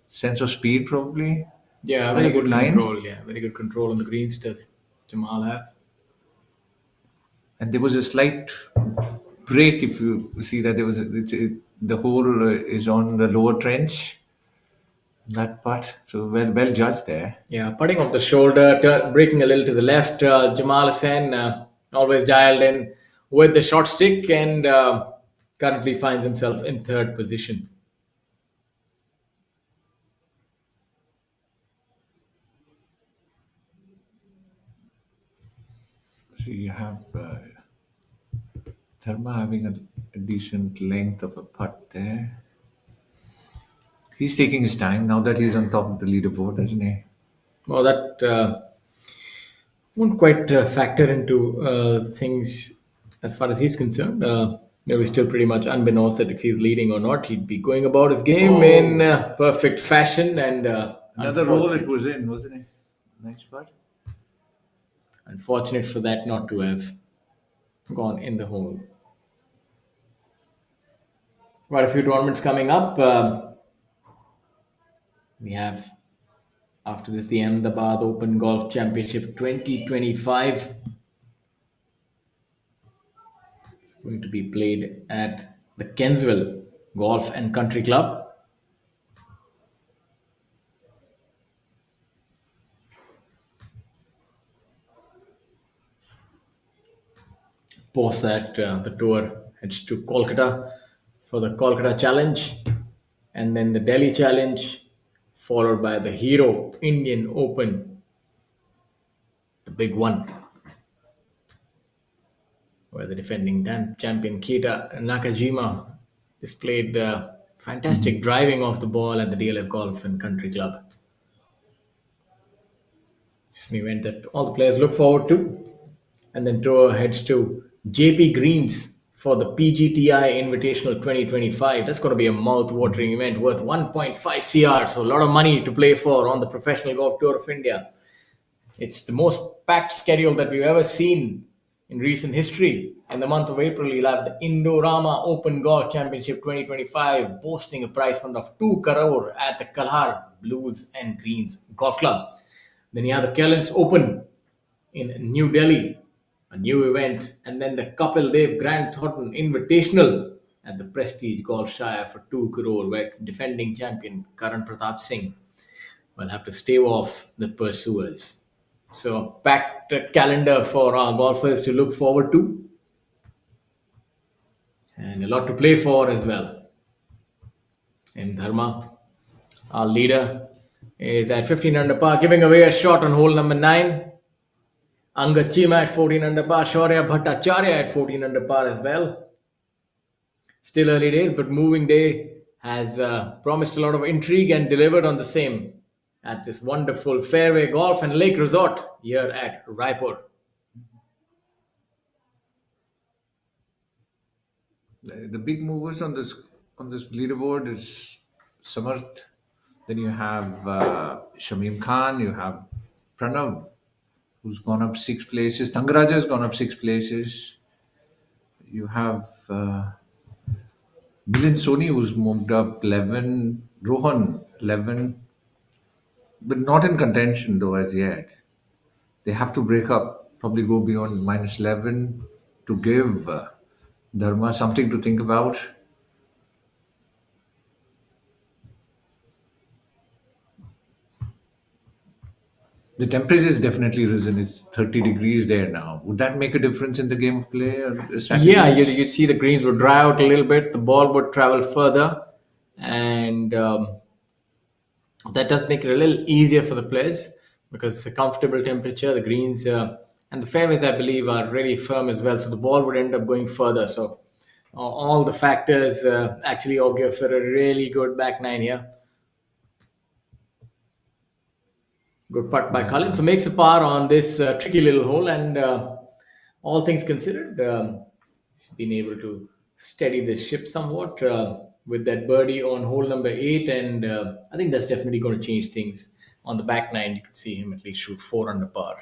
sense of speed, probably. Yeah, And very a good line. control. Yeah, very good control on the greens does Jamal have. And there was a slight break. If you see that there was the hole is on the lower trench. That putt, so well judged there. Yeah, putting off the shoulder, breaking a little to the left. Jamal Hussain always dialed in with the short stick and currently finds himself in third position. So you have Tharma having a decent length of a putt there. He's taking his time now that he's on top of the leaderboard, isn't he? Well, that won't quite factor into things as far as he's concerned. It was still pretty much unbeknownst that if he's leading or not, he'd be going about his game in perfect fashion. And Another roll it was in, wasn't it? Nice putt. Unfortunate for that not to have gone in the hole. Quite a few tournaments coming up. We have, after this, the Ahmedabad Open Golf Championship 2025. It's going to be played at the Kenswell Golf and Country Club. Post that, the tour heads to Kolkata for the Kolkata Challenge, and then the Delhi Challenge, followed by the Hero Indian Open, the big one, where the defending champion Keita Nakajima displayed fantastic driving off the ball at the DLF Golf and Country Club. It's an event that all the players look forward to. And then tour heads to JP Greens for the PGTI Invitational 2025. That's going to be a mouth-watering event worth 1.5 CR, so a lot of money to play for on the Professional Golf Tour of India. It's the most packed schedule that we've ever seen in recent history. In the month of April, you'll have the Indorama Open Golf Championship 2025, boasting a prize fund of 2 crore at the Kalhar Blues and Greens Golf Club. Then you have the Kellens Open in New Delhi, a new event, and then the Kapil Dev Grand Thornton Invitational at the Prestige Golf Shire for 2 crore, where defending champion Karan Pratap Singh will have to stave off the pursuers. So, packed calendar for our golfers to look forward to, and a lot to play for as well. In Dharma, our leader is at 15 under par, giving away a shot on hole number 9. Angad Chima at 14 under par, Shaurya Bhattacharya at 14 under par as well. Still early days, but moving day has promised a lot of intrigue and delivered on the same at this wonderful fairway golf and lake resort here at Raipur. The big movers on this leaderboard is Samarth. Then you have Shamim Khan. You have Pranav, who's gone up 6 places. Tangaraja has gone up 6 places. You have Milind Soni, who's moved up 11. Rohan 11, but not in contention though as yet. They have to break up, probably go beyond -11 to give Dharma something to think about. The temperature has definitely risen. It's 30 degrees there now. Would that make a difference in the game of play or strategies? Yeah, you see the greens would dry out a little bit. The ball would travel further, and that does make it a little easier for the players because it's a comfortable temperature. The greens and the fairways, I believe, are really firm as well. So the ball would end up going further. So all the factors actually augur for a really good back nine here. Good putt by Cullen. So makes a par on this tricky little hole, and all things considered, he's been able to steady the ship somewhat with that birdie on hole number 8, and I think that's definitely going to change things on the back nine. You could see him at least shoot 4 under par.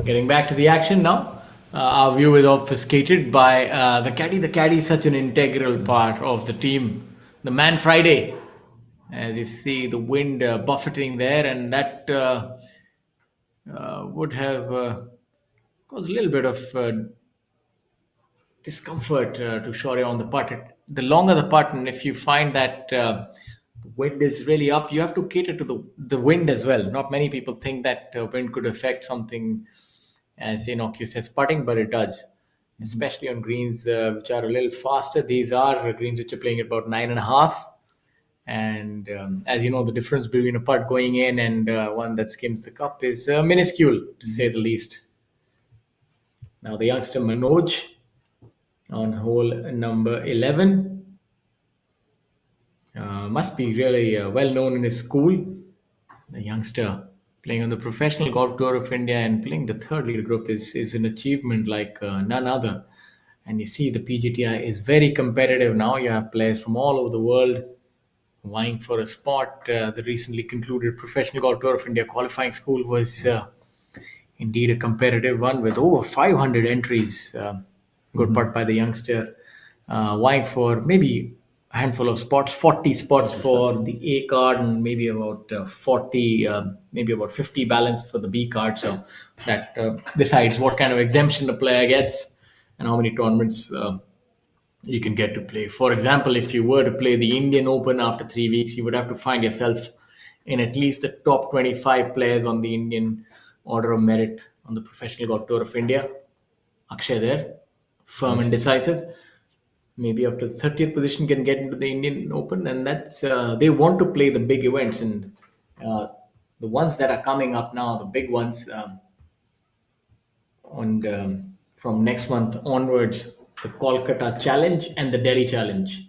Getting back to the action now. Our view is obfuscated by the caddy. The caddy is such an integral part of the team. The man Friday, as you see the wind buffeting there, and that would have caused a little bit of discomfort to Shaurya on the putt. The longer the putt, and if you find that the wind is really up, you have to cater to the wind as well. Not many people think that wind could affect something as innocuous as putting, but it does, especially on greens which are a little faster. These are greens which are playing at about 9.5, and as you know, the difference between a putt going in and one that skims the cup is minuscule, to say the least. Now the youngster Manoj on hole number 11 must be really well known in his school. The youngster playing on the Professional Golf Tour of India and playing the third leader group is an achievement like none other. And you see the PGTI is very competitive now. You have players from all over the world vying for a spot. The recently concluded Professional Golf Tour of India qualifying school was indeed a competitive one with over 500 entries. Good putt by the youngster, vying for maybe a handful of spots, 40 spots for the A card, and maybe about 40, maybe about 50 balance for the B card. So that decides what kind of exemption the player gets and how many tournaments you can get to play. For example, if you were to play the Indian Open after 3 weeks, you would have to find yourself in at least the top 25 players on the Indian order of merit on the Professional Golf Tour of India. Akshay there, firm and decisive. Maybe up to the 30th position can get into the Indian Open, and that's they want to play the big events, and the ones that are coming up now, the big ones, from next month onwards, the Kolkata Challenge and the Delhi Challenge.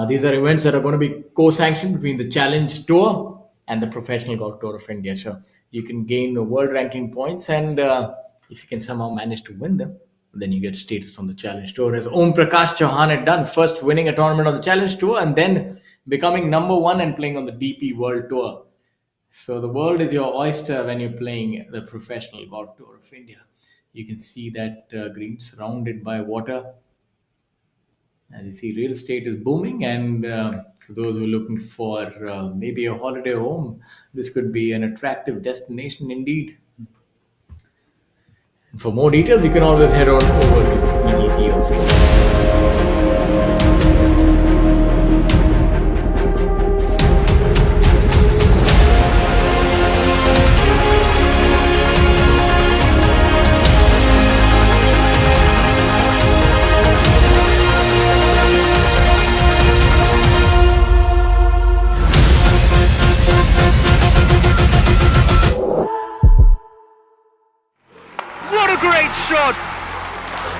These are events that are going to be co-sanctioned between the Challenge Tour and the Professional Golf Tour of India. So you can gain the world ranking points, and if you can somehow manage to win them, then you get status on the Challenge Tour, as Om Prakash Chauhan had done, first winning a tournament on the Challenge Tour and then becoming number 1 and playing on the DP World Tour. So the world is your oyster when you're playing the Professional Golf Tour of India. You can see that green surrounded by water. As you see, real estate is booming, and for those who are looking for maybe a holiday home, this could be an attractive destination indeed. And for more details, you can always head on over to ABP of India.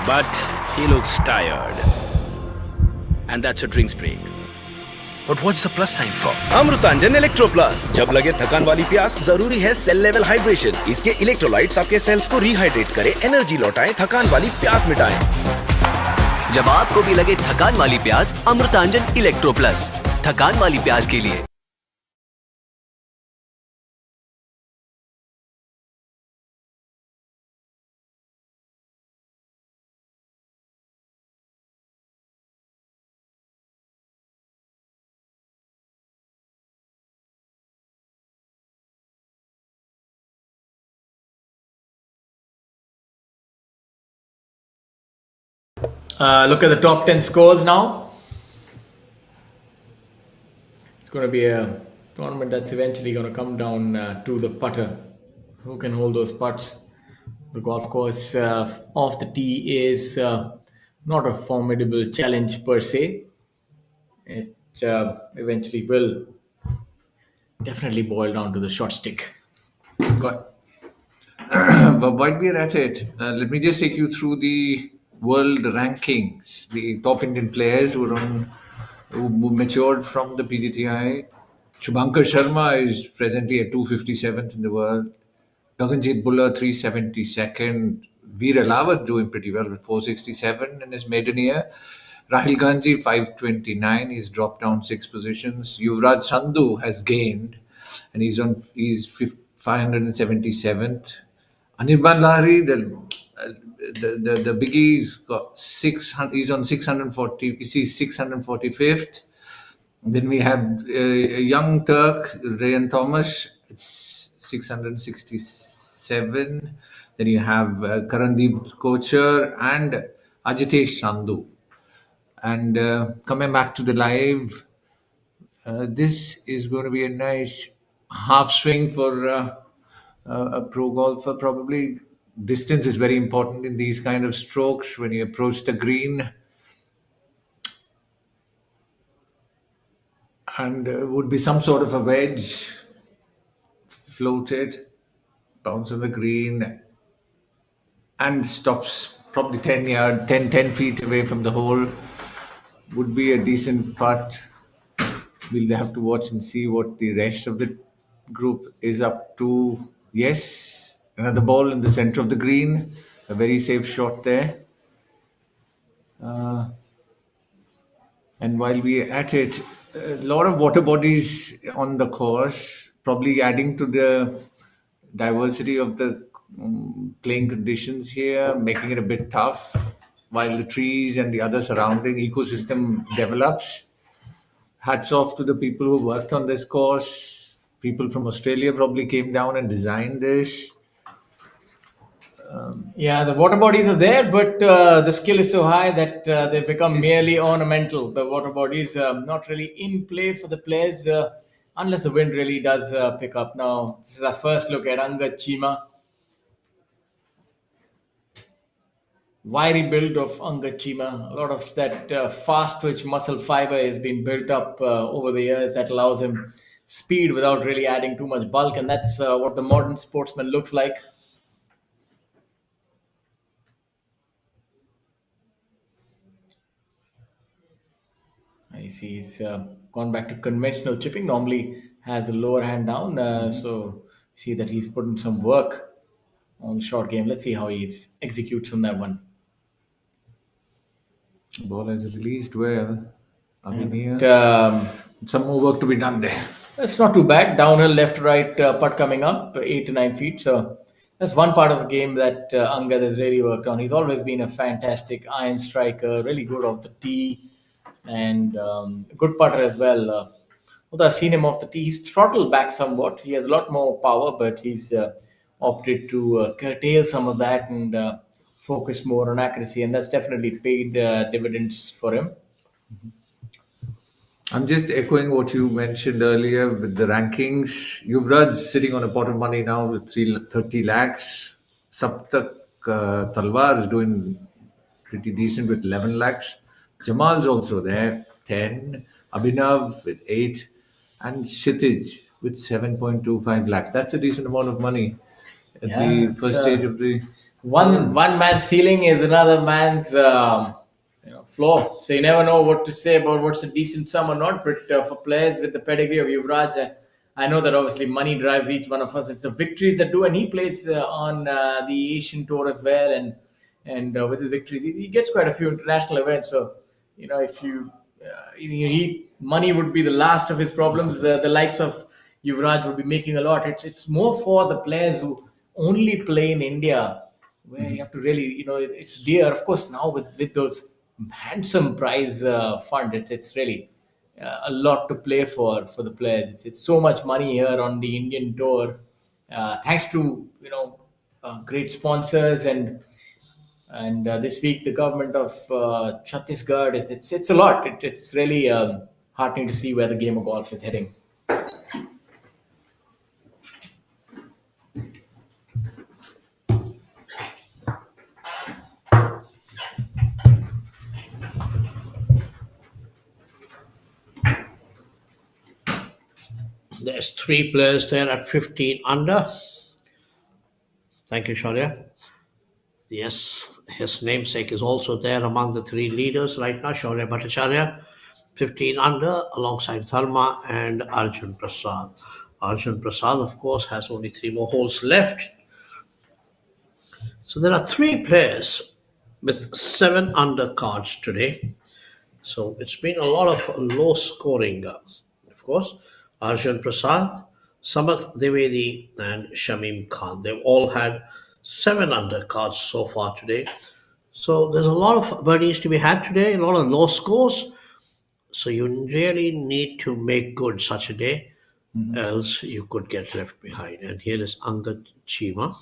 But he looks tired. And that's a drinks break. But what's the plus sign for? Amrutanjan electro plus. जब लगे थकान वाली प्यास, जरूरी है cell level hydration. इसके electrolytes आपके sales को रिहाइड्रेट करें, एनर्जी लौटाएं, थकान वाली प्यास मिटाएं। जब आपको भी लगे थकान वाली प्यास, अमृतांजन इलेक्ट्रो प्लस, थकान वाली प्यास के लिए। Look at the top 10 scores now. It's going to be a tournament that's eventually going to come down to the putter. Who can hold those putts? The golf course off the tee is not a formidable challenge per se. It eventually will definitely boil down to the short stick. But while we're at it, let me just take you through the world rankings. The top Indian players who matured from the PGTI. Shubhankar Sharma is presently at 257th in the world. Gaganjit Bhullar 372nd. Veer Alawat doing pretty well with 467 in his maiden year. Rahul Ganji 529. He's dropped down 6 positions. Yuvraj Sandhu has gained, and he's 577th. Anirban Lahiri, the biggie's got 600. He's on 640. He's 645th. Then we have a young Turk, Rayan Thomas. It's 667. Then you have Karandeep Kochar and Ajitesh Sandhu. And coming back to the live, this is going to be a nice half swing for a pro golfer. Probably distance is very important in these kind of strokes when you approach the green. And would be some sort of a wedge, floated, bounce on the green, and stops probably 10 feet away from the hole. Would be a decent putt. We'll have to watch and see what the rest of the group is up to. Yes, another ball in the center of the green. A very safe shot there. And while we're at it, a lot of water bodies on the course, probably adding to the diversity of the playing conditions here, making it a bit tough while the trees and the other surrounding ecosystem develops. Hats off to the people who worked on this course. People from Australia probably came down and designed this. Yeah, the water bodies are there, but the skill is so high that they become merely ornamental. The water bodies not really in play for the players unless the wind really does pick up. Now, this is our first look at Angad Chima. Wiry build of Angad Chima. A lot of that fast twitch muscle fiber has been built up over the years that allows him speed without really adding too much bulk, and that's what the modern sportsman looks like. I see he's gone back to conventional chipping. Normally has a lower hand down, so see that he's put in some work on the short game. Let's see how he executes on that one. Ball has released well. And, some more work to be done there. That's not too bad. Downhill, left, right, putt coming up, 8 to 9 feet. So that's one part of the game that Angad has really worked on. He's always been a fantastic iron striker, really good off the tee, and good putter as well. Although I've seen him off the tee, he's throttled back somewhat. He has a lot more power, but he's opted to curtail some of that and focus more on accuracy, and that's definitely paid dividends for him. I'm just echoing what you mentioned earlier with the rankings. Yuvraj sitting on a pot of money now with 30 lakhs. Saptak Talwar is doing pretty decent with 11 lakhs. Jamal's also there, 10. Abhinav with 8. And Kshitij with 7.25 lakhs. That's a decent amount of money at the first stage of the... one man's ceiling is another man's floor. So you never know what to say about what's a decent sum or not. But for players with the pedigree of Yuvraj, I know that obviously money drives each one of us. It's the victories that do, and he plays on the Asian tour as well, and with his victories, he gets quite a few international events. So if money would be the last of his problems. The likes of Yuvraj would be making a lot. It's more for the players who only play in India, where you have to really, it's dear. Of course, now with those handsome prize fund, it's really a lot to play for the players. It's so much money here on the Indian tour, thanks to great sponsors and this week the government of Chhattisgarh. It's a lot. It's really heartening to see where the game of golf is heading. There's 3 players there at 15 under. Thank you, Shaurya. Yes, his namesake is also there among the 3 leaders right now. Shaurya Bhattacharya, 15 under, alongside Dharma and Arjun Prasad. Arjun Prasad, of course, has only 3 more holes left. So there are 3 players with 7 under cards today. So it's been a lot of low scoring, of course. Arjun Prasad, Samath Devedi, and Shamim Khan. They've all had 7 under cards so far today. So there's a lot of birdies to be had today, a lot of low scores. So you really need to make good such a day, else you could get left behind. And here is Angad Chima.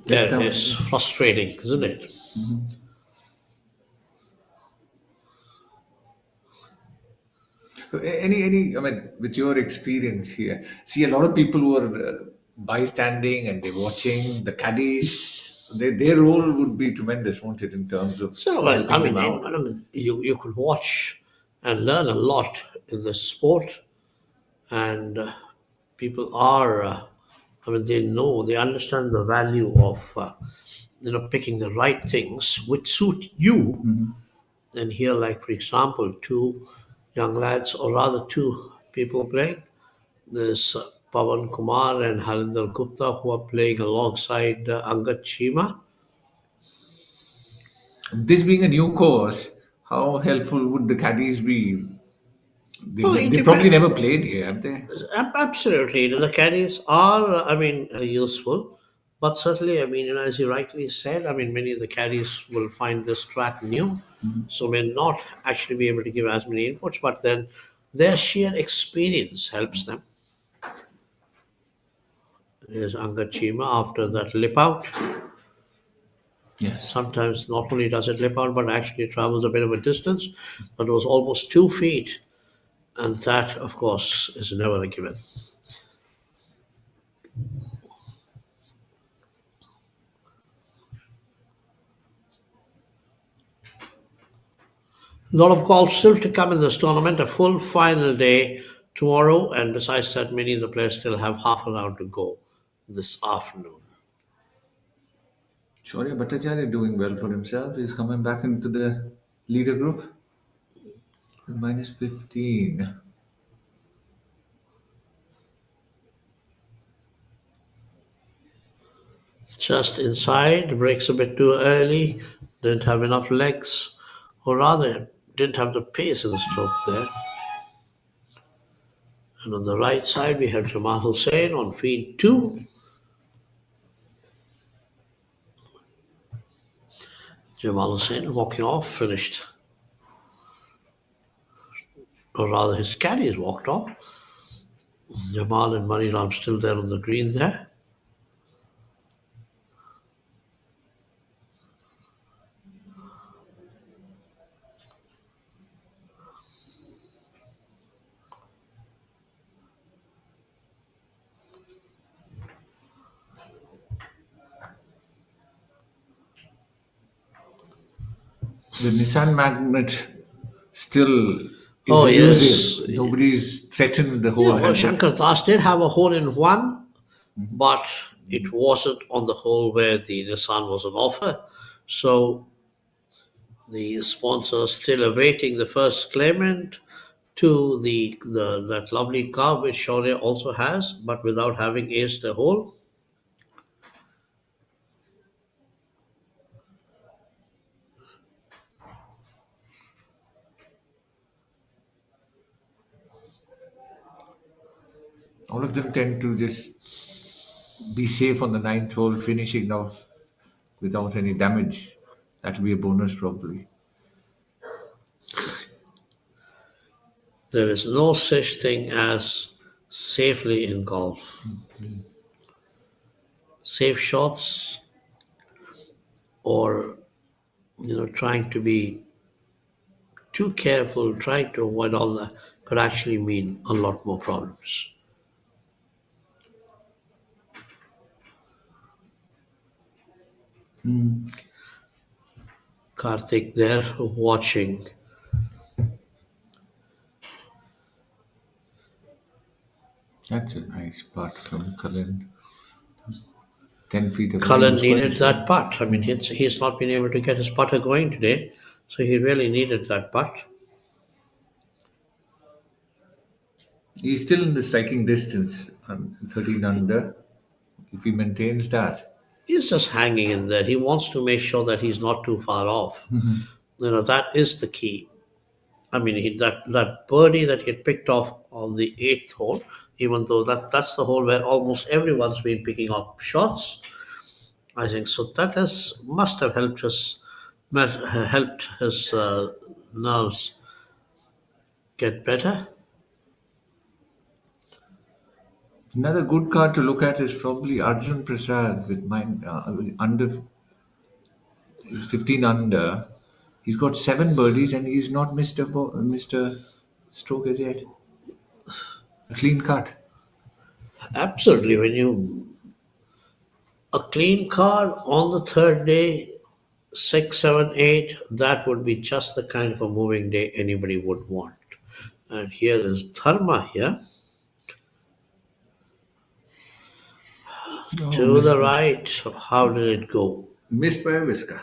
That is frustrating, isn't it? Any, I mean, with your experience here, see a lot of people who are bystanding and they're watching the caddies. Their role would be tremendous, won't it, in terms of helping them out? You could watch and learn a lot in this sport, and people are, they understand the value of, picking the right things which suit you. And here, like for example, 2 young lads, or rather 2 people playing. There's Pawan Kumar and Harinder Gupta, who are playing alongside Angad Chima. This being a new course, how helpful would the caddies be? They probably never played here, have they? Absolutely. The caddies are, useful. But certainly, as you rightly said, many of the caddies will find this track new, so may not actually be able to give as many inputs, but then their sheer experience helps them. There's Angad Chima after that lip out. Yes. Sometimes not only does it lip out, but actually travels a bit of a distance, but it was almost 2 feet. And that, of course, is never a given. A lot of golf still to come in this tournament, a full final day tomorrow, and besides that, many of the players still have half a round to go this afternoon. Shaurya Bhattacharya doing well for himself. He's coming back into the leader group. Minus 15. Just inside, breaks a bit too early, didn't have enough legs, or rather, didn't have the pace in the stroke there. And on the right side, we have Jamal Hussain on feed 2. Jamal Hussain walking off, finished. Or rather, his caddies walked off. Jamal and Maniram still there on the green there. The Nissan Magnet still is Oh, elusive. yes. Nobody's threatened the whole. Yeah, well, Shankar Das did have a hole in one, but it wasn't on the hole where the Nissan was on offer. So the sponsor is still awaiting the first claimant to that lovely car which Shaurya also has, but without having aced the hole. All of them tend to just be safe on the ninth hole, finishing off without any damage. That will be a bonus, probably. There is no such thing as safely in golf. Safe shots or trying to be too careful, trying to avoid all that could actually mean a lot more problems. Karthik there watching. That's a nice putt from Cullen. 10 feet away. Cullen needed that putt. I mean, he's not been able to get his putter going today, so he really needed that putt. He's still in the striking distance, 13 under. If he maintains that. He's just hanging in there. He wants to make sure that he's not too far off. That is the key. I mean, that birdie that he had picked off on the 8th hole, even though that's the hole where almost everyone's been picking up shots, I think so. That must have helped his nerves get better. Another good card to look at is probably Arjun Prasad with under 15 under. He's got 7 birdies and he's not missed a stroke as yet. A clean cut. Absolutely. A clean card on the 3rd day, 6, 7, 8, that would be just the kind of a moving day anybody would want. And here is Dharma here. To the right. How did it go? Missed by a whisker.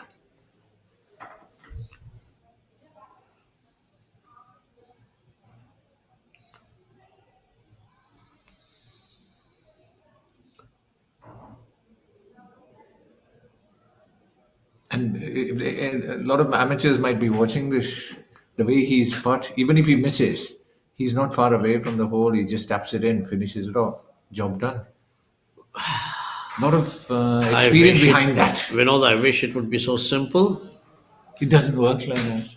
And a lot of amateurs might be watching this. The way he's putt, even if he misses, he's not far away from the hole. He just taps it in, finishes it off. Job done. A lot of experience behind that. Vinod, I wish it would be so simple. It doesn't work like that.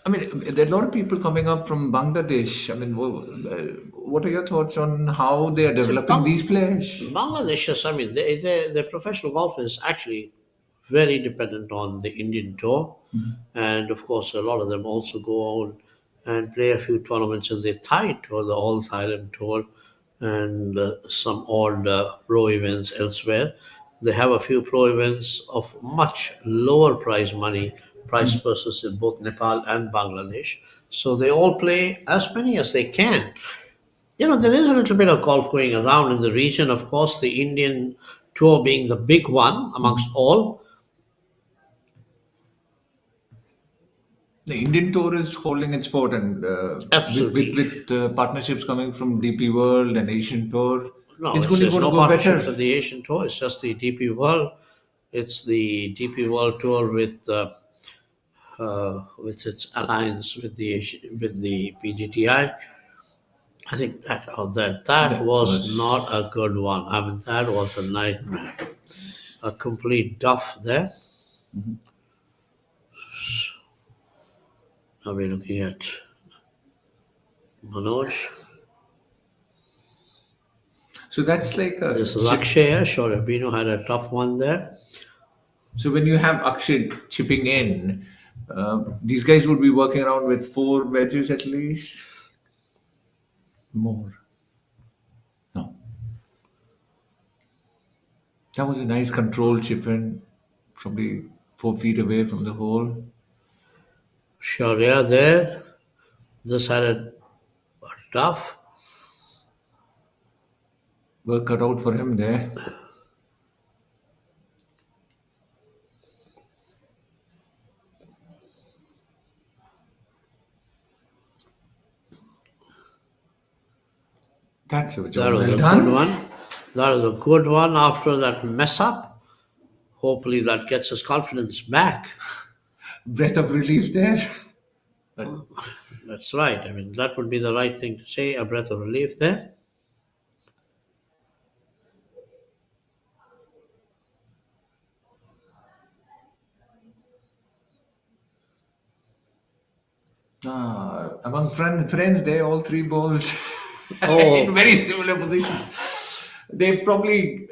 I mean, there are a lot of people coming up from Bangladesh. I mean, what are your thoughts on how they are developing these players? Bangladeshis, I mean, their professional golf is actually very dependent on the Indian tour. And of course, a lot of them also go on and play a few tournaments in the Thai tour, the All Thailand tour, and some odd pro events elsewhere. They have a few pro events of much lower price purses in both Nepal and Bangladesh. So they all play as many as they can. There is a little bit of golf going around in the region. Of course, the Indian tour being the big one amongst all. The Indian tour is holding its fort, and absolutely with partnerships coming from DP World and Asian Tour, no, it's going to no go partnership better. For the Asian Tour, it's just the DP World. It's the DP World Tour with its alliance with the PGTI. I think that was not a good one. I mean, that was a nightmare, a complete duff there. Now we're looking at Manoj. So that's like this Lakshay. Sure, Bino had a tough one there. So when you have Akshay chipping in, these guys would be working around with 4 wedges at least. More. No. That was a nice control chip in, probably 4 feet away from the hole. Shaurya there. This had a tough. Work cut out for him there. That's a job well done. Good one. That is a good one after that mess up. Hopefully that gets his confidence back. Breath of relief there. But that's right. I mean, that would be the right thing to say, a breath of relief there. Among friends, they all three balls Oh. in very similar positions. They're probably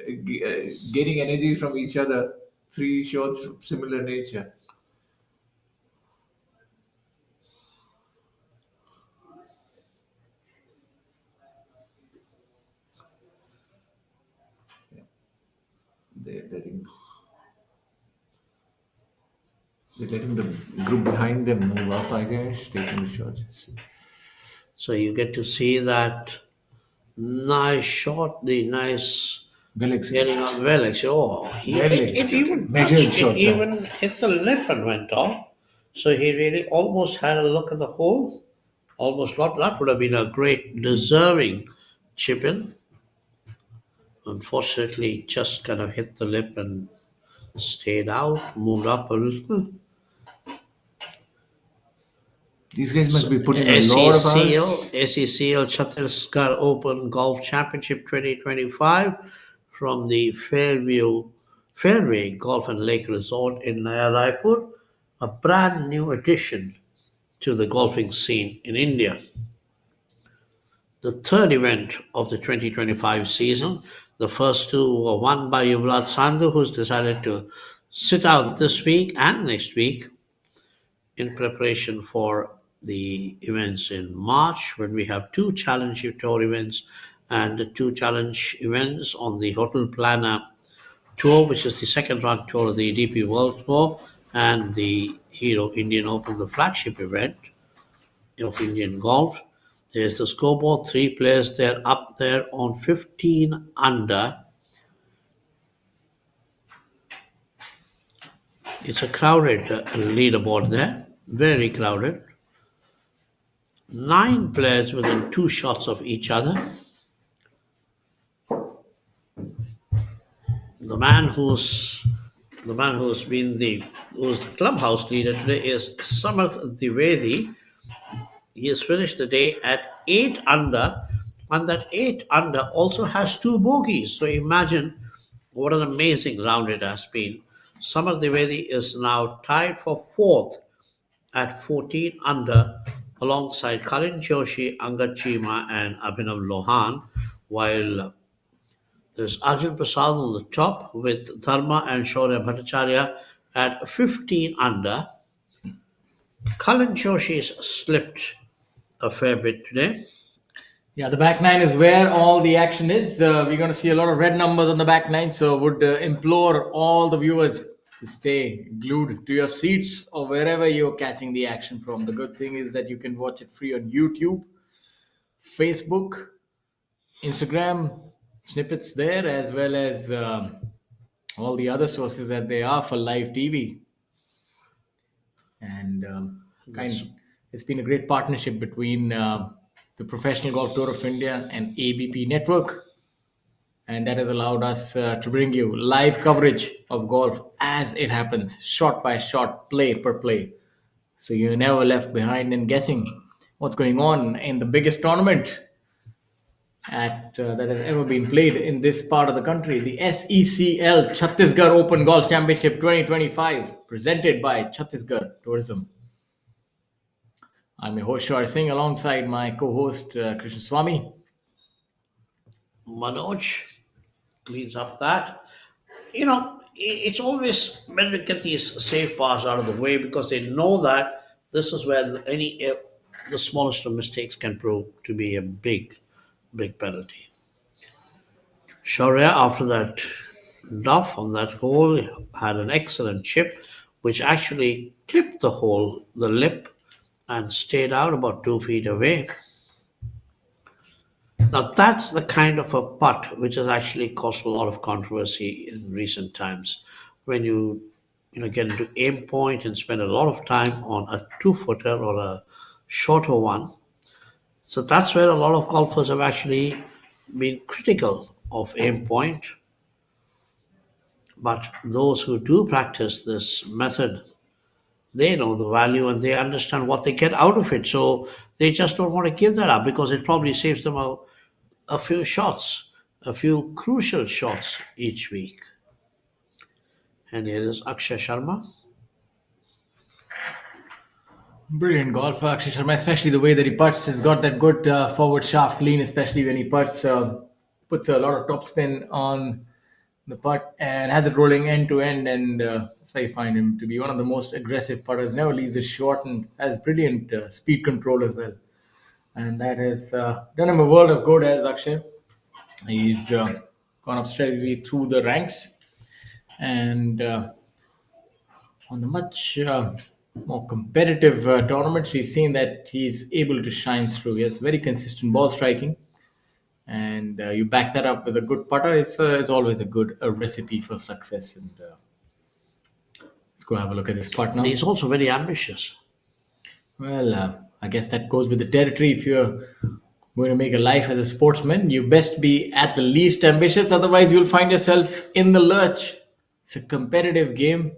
getting energy from each other. Three shots of similar nature. They're letting the group behind them move up, I guess, taking the shots. So you get to see that nice shot, the nice getting on well. Oh, it even measured touched, shot. it even hit the lip and went off. So he really almost had a look at the hole. Almost not. That would have been a great deserving chip in. Unfortunately, just kind of hit the lip and stayed out, moved up a little. These guys must be putting a lot of hours. SECL Chhattisgarh Open Golf Championship 2025 from the Fairway Golf and Lake Resort in Naya Raipur, a brand new addition to the golfing scene in India. The third event of the 2025 season. The first two were won by Yuvraj Sandhu, who's decided to sit out this week and next week in preparation for the events in March, when we have two Challenge Tour events and two Challenge events on the Hotel Planner Tour, which is the second run tour of the ABP World Tour, and the Hero Indian Open, the flagship event of Indian golf. There's the scoreboard, three players there up there on 15 under. It's a crowded leaderboard there, very crowded. 9 players within 2 shots of each other. The man who's been who's the clubhouse leader today is Samarth Dwivedi. He has finished the day at 8 under, and that 8 under also has 2 bogeys. So imagine what an amazing round it has been. Samarth Dwivedi is now tied for 4th at 14 under, alongside Kalin Joshi, Angad Chima, and Abhinav Lohan, while there's Arjun Prasad on the top with Dharma and Shaurya Bhattacharya at 15 under. Kalin Joshi's slipped a fair bit today. Yeah, the back nine is where all the action is. We're going to see a lot of red numbers on the back nine, so would implore all the viewers to stay glued to your seats or wherever you're catching the action from. The good thing is that you can watch it free on YouTube, Facebook, Instagram, snippets there, as well as all the other sources that they are for live TV. And it's been a great partnership between the Professional Golf Tour of India and ABP Network. And that has allowed us to bring you live coverage of golf as it happens, shot by shot, play per play. So you're never left behind in guessing what's going on in the biggest tournament that has ever been played in this part of the country, the SECL Chhattisgarh Open Golf Championship 2025, presented by Chhattisgarh Tourism. I'm your host, Shwar Singh, alongside my co-host, Krishna Swami. Manoj cleans up that. You know, it's always when we get these safe bars out of the way, because they know that this is where the smallest of mistakes can prove to be a big penalty. Shaurya, after that Duff on that hole had an excellent chip, which actually clipped the hole, the lip, and stayed out about 2 feet away. Now that's the kind of a putt which has actually caused a lot of controversy in recent times. When you get into aim point and spend a lot of time on a 2 footer or a shorter one. So that's where a lot of golfers have actually been critical of aim point. But those who do practice this method, they know the value and they understand what they get out of it. So they just don't want to give that up because it probably saves them a few shots, a few crucial shots each week. And here is Akshay Sharma. Brilliant golfer, Akshay Sharma, especially the way that he putts. Has got that good forward shaft lean, especially when he putts. Puts a lot of topspin on the putt and has it rolling end to end. And that's why you find him to be one of the most aggressive putters. Never leaves it short and has brilliant speed control as well. And that has done him a world of good as Akshay. He's gone up steadily through the ranks. And on the much more competitive tournaments, we've seen that he's able to shine through. He has very consistent ball striking, and you back that up with a good putter. It's always a recipe for success. And let's go have a look at this putt now. He's also very ambitious. Well, I guess that goes with the territory. If you're going to make a life as a sportsman, you best be at the least ambitious. Otherwise, you'll find yourself in the lurch. It's a competitive game,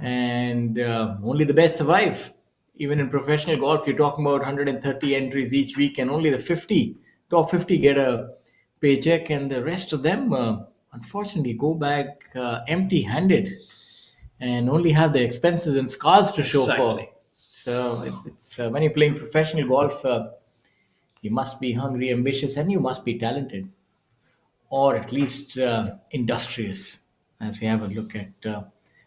and only the best survive. Even in professional golf, you're talking about 130 entries each week, and only the top 50 get a paycheck, and the rest of them, unfortunately, go back empty-handed and only have the expenses and scars to show Exactly. for. So it's when you're playing professional golf, you must be hungry, ambitious, and you must be talented, or at least industrious. As we have a look at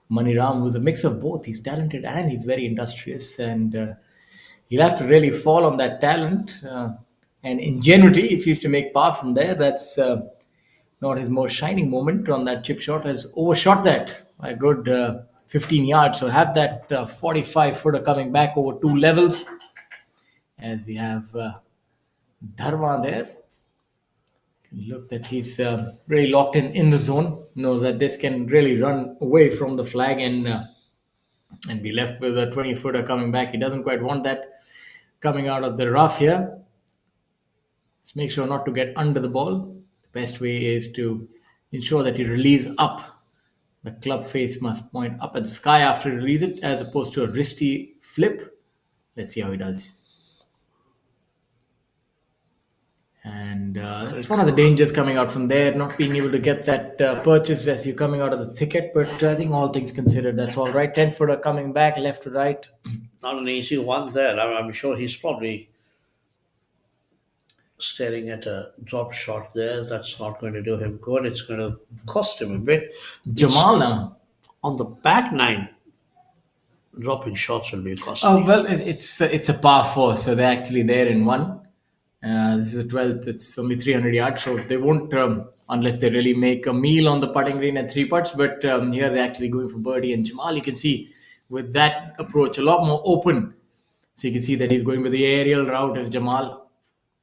Mani Ram, who's a mix of both. He's talented and he's very industrious, and he'll have to really fall on that talent and ingenuity if he's to make par from there. That's not his most shining moment on that chip shot. Has overshot that by a good 15 yards. So have that 45 footer coming back over two levels. As we have Dharma there. Look that he's really locked in the zone. Knows that this can really run away from the flag and be left with a 20 footer coming back. He doesn't quite want that coming out of the rough here. Let's make sure not to get under the ball. The best way is to ensure that you release up. The club face must point up at the sky after you release it, as opposed to a wristy flip. Let's see how he does. And that's one of the dangers coming out from there, not being able to get that purchase as you're coming out of the thicket. But I think all things considered, that's all right. 10 footer coming back, left to right. Not an easy one there. I'm sure he's probably staring at a drop shot there. That's not going to do him good. It's going to cost him a bit. Jamal now. On the back nine, dropping shots will be costly. Oh, well, it's a par 4, so they're actually there in one. This is a 12th. It's only 300 yards, so they won't, unless they really make a meal on the putting green at 3 putts. But here they're actually going for birdie. And Jamal, you can see with that approach, a lot more open. So you can see that he's going with the aerial route as Jamal.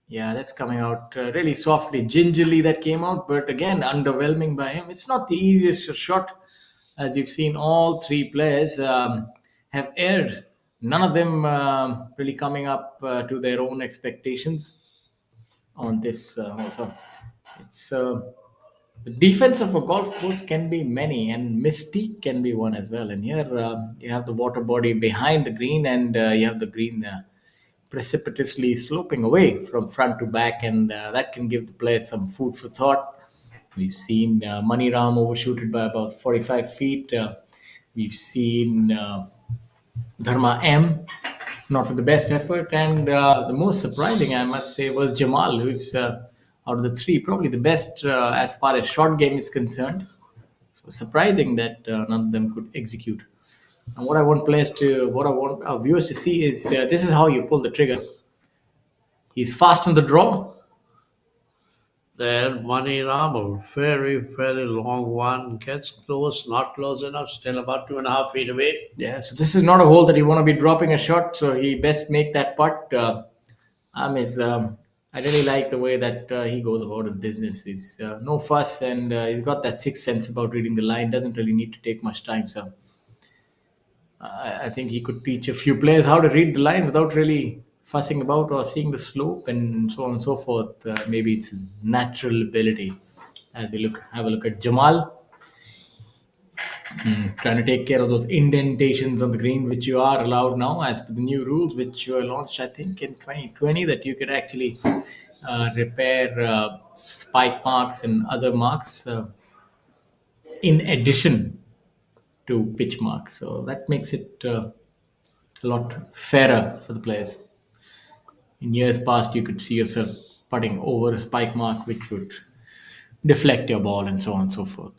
Yeah, that's coming out really softly, gingerly that came out. But again, underwhelming by him. It's not the easiest shot. As you've seen, all three players have erred. None of them really coming up to their own expectations on this also. It's the defense of a golf course can be many, and mystique can be one as well. And here you have the water body behind the green, and you have the green precipitously sloping away from front to back, and that can give the players some food for thought. We've seen Mani Ram overshoot it by about 45 feet. We've seen Dharma M not with the best effort, and the most surprising, I must say, was Jamal, who's out of the three probably the best as far as short game is concerned. So surprising that none of them could execute. And what I want our viewers to see is this is how you pull the trigger. He's fast on the draw. There, Money Ram, very, very long one. Gets close, not close enough, still about 2.5 feet away. Yeah, so this is not a hole that you want to be dropping a shot, so he best make that putt. I really like the way that he goes about his business. He's no fuss, and he's got that sixth sense about reading the line. Doesn't really need to take much time. So I think he could teach a few players how to read the line without really fussing about or seeing the slope and so on and so forth. Maybe it's his natural ability. As we have a look at Jamal. Trying to take care of those indentations on the green, which you are allowed now as per the new rules, which were launched, I think, in 2020, that you could actually repair spike marks and other marks in addition to pitch marks. So that makes it a lot fairer for the players. In years past, you could see yourself putting over a spike mark, which would deflect your ball and so on and so forth.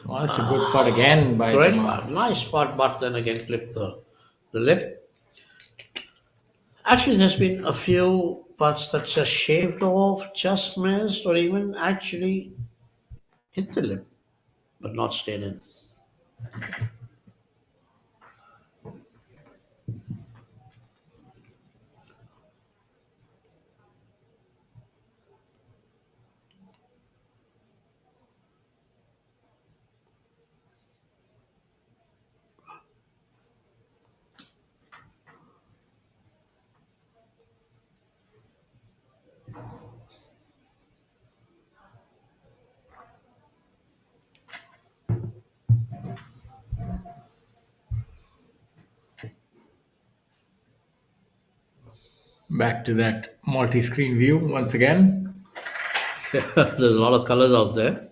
Oh, that's a good putt again by Great Jamal. putt. Nice putt, but then again clipped the lip. Actually, there's been a few putts that just shaved off, just missed, or even actually hit the lip, but not stayed in. Back to that multi-screen view once again. There's a lot of colors out there.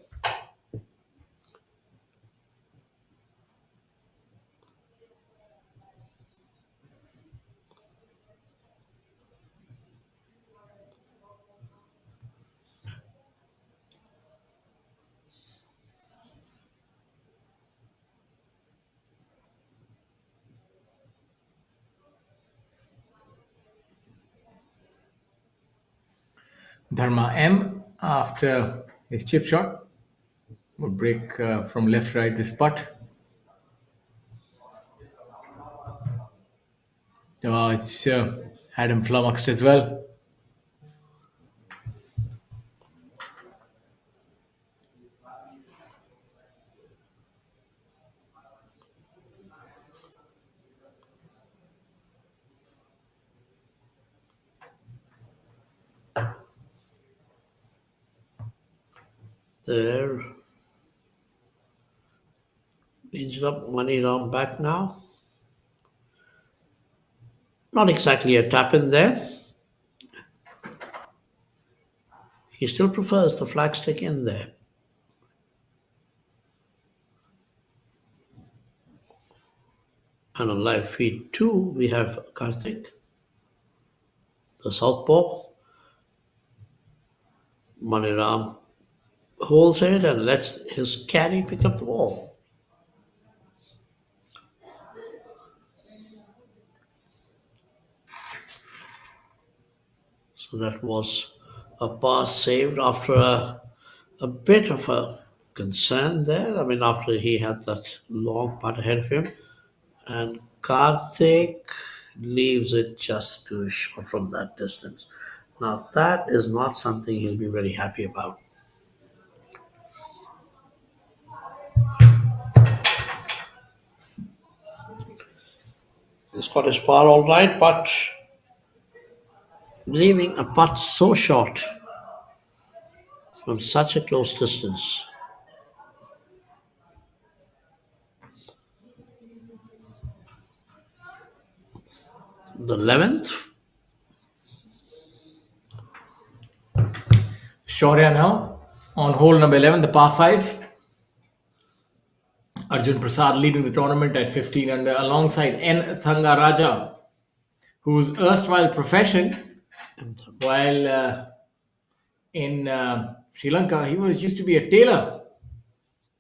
Dharma M, after his chip shot, would break from left to right this putt. It's had him flummoxed as well. There. Cleans it up. Money Ram back now. Not exactly a tap in there. He still prefers the flagstick in there. And on live feed 2, we have Karthik, the southpaw. Maniram holds it and lets his caddy pick up the ball. So that was a pass saved after a bit of a concern there. I mean, after he had that long putt ahead of him. And Karthik leaves it just too short from that distance. Now, that is not something he'll be very happy about. He's got his par all right, but leaving a putt so short from such a close distance. The 11th. Shaurya now on hole number 11, the par 5. Arjun Prasad leading the tournament at 15 under alongside N. Thangaraja, whose erstwhile profession, while in Sri Lanka, he was used to be a tailor.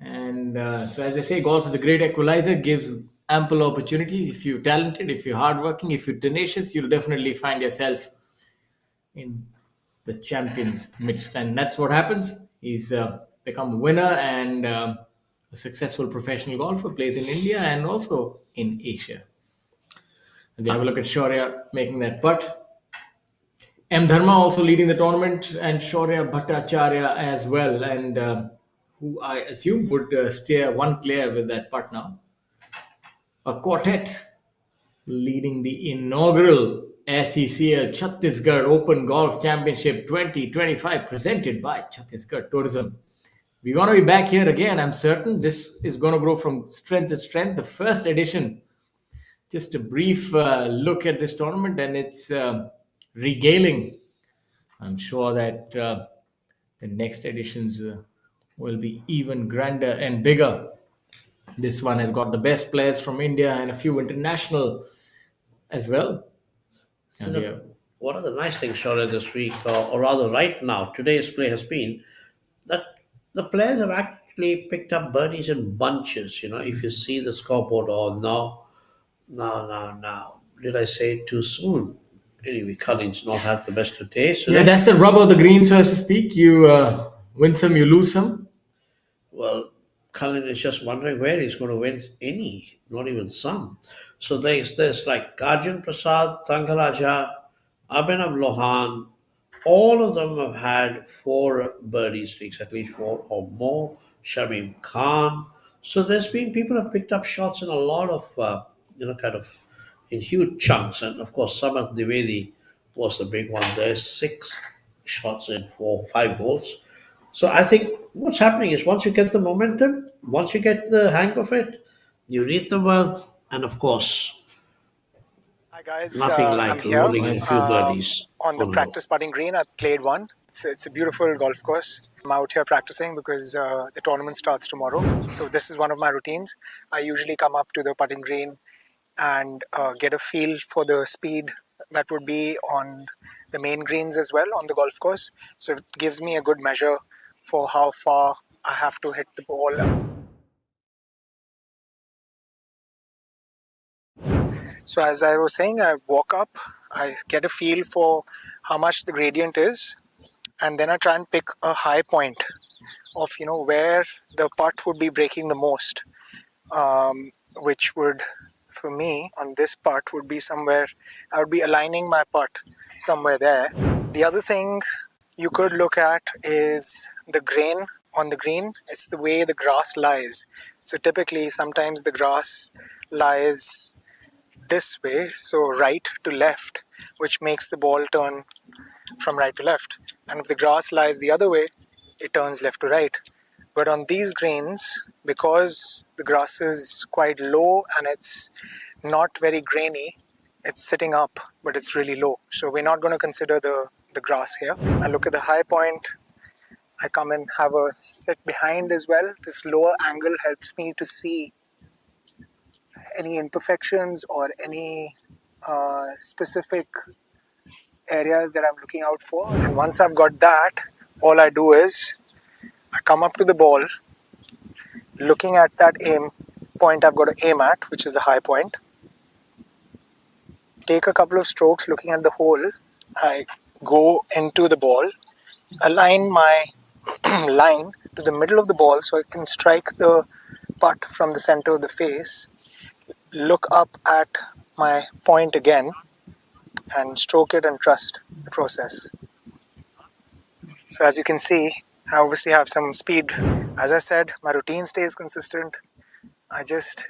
And so, as they say, golf is a great equalizer, gives ample opportunities. If you're talented, if you're hardworking, if you're tenacious, you'll definitely find yourself in the champions midst, and that's what happens. He's become a winner and a successful professional golfer, plays in India and also in Asia. As you have a look at Shaurya making that putt. M. Dharma also leading the tournament, and Shaurya Bhattacharya as well, and who I assume would steer one clear with that putt now. A quartet leading the inaugural SECL Chhattisgarh Open Golf Championship 2025 presented by Chhattisgarh Tourism. We're going to be back here again, I'm certain. This is going to grow from strength to strength. The first edition, just a brief look at this tournament and its regaling. I'm sure that the next editions will be even grander and bigger. This one has got the best players from India and a few international as well. So one of the nice things, Shaurya, this week, or rather right now, today's play has been that the players have actually picked up birdies in bunches. If you see the scoreboard, no. Did I say it too soon? Anyway, Collins not had the best of days. Yeah, that's the rub of the green, so to speak. You win some, you lose some. Well, Cullen is just wondering where he's going to win any, not even some. So there's like Arjun Prasad, Tangaraja, Abhinav Lohan, all of them have had 4 birdie streaks, at least 4 or more. Shamim Khan. So there's been people have picked up shots in a lot of, kind of in huge chunks. And of course, Samath Dwivedi was the big one. There's 6 shots in 5 holes. So I think what's happening is once you get the momentum, once you get the hang of it, you read them well, and of course, hi guys, nothing like rolling in a few birdies. On the practice putting green, I played one. It's a beautiful golf course. I'm out here practicing because the tournament starts tomorrow. So this is one of my routines. I usually come up to the putting green and get a feel for the speed that would be on the main greens as well on the golf course. So it gives me a good measure for how far I have to hit the ball. So as I was saying, I walk up, I get a feel for how much the gradient is, and then I try and pick a high point of where the putt would be breaking the most, which would, for me, on this putt would be somewhere, I would be aligning my putt somewhere there. The other thing you could look at is the grain on the green. It's the way the grass lies. So typically, sometimes the grass lies this way, so right to left, which makes the ball turn from right to left. And if the grass lies the other way, it turns left to right. But on these greens, because the grass is quite low and it's not very grainy, it's sitting up, but it's really low. So we're not going to consider the grass here. I look at the high point. I come and have a sit behind as well. This lower angle helps me to see any imperfections or any specific areas that I'm looking out for. And once I've got that, all I do is I come up to the ball, looking at that aim point I've got to aim at, which is the high point. Take a couple of strokes looking at the hole. I go into the ball, align my line to the middle of the ball so I can strike the putt from the center of the face, look up at my point again and stroke it and trust the process. So as you can see, I obviously have some speed. As I said, my routine stays consistent. I just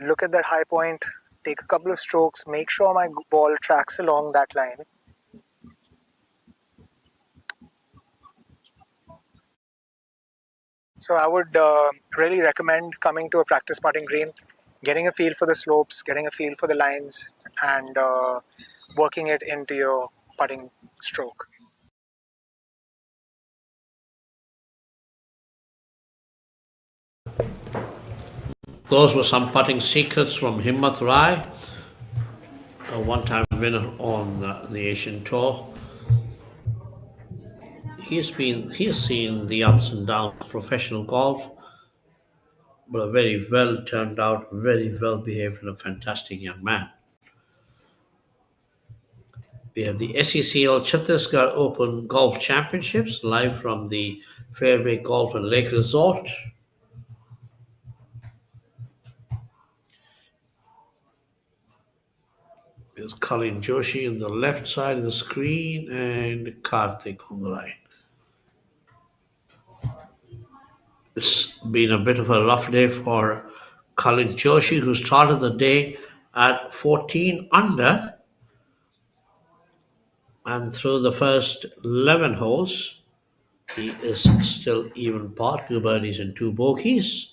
look at that high point, take a couple of strokes, make sure my ball tracks along that line. So I would really recommend coming to a practice putting green, getting a feel for the slopes, getting a feel for the lines, and working it into your putting stroke. Those were some putting secrets from Himmat Rai, a one-time winner on the Asian Tour. He has seen the ups and downs of professional golf. but a very well turned out, very well behaved, and a fantastic young man. We have the SECL Chhattisgarh Open Golf Championships live from the Fairway Golf and Lake Resort. There's Colin Joshi on the left side of the screen and Karthik on the right. It's been a bit of a rough day for Colin Joshi, who started the day at 14 under, and through the first 11 holes, he is still even par, 2 birdies and 2 bogeys.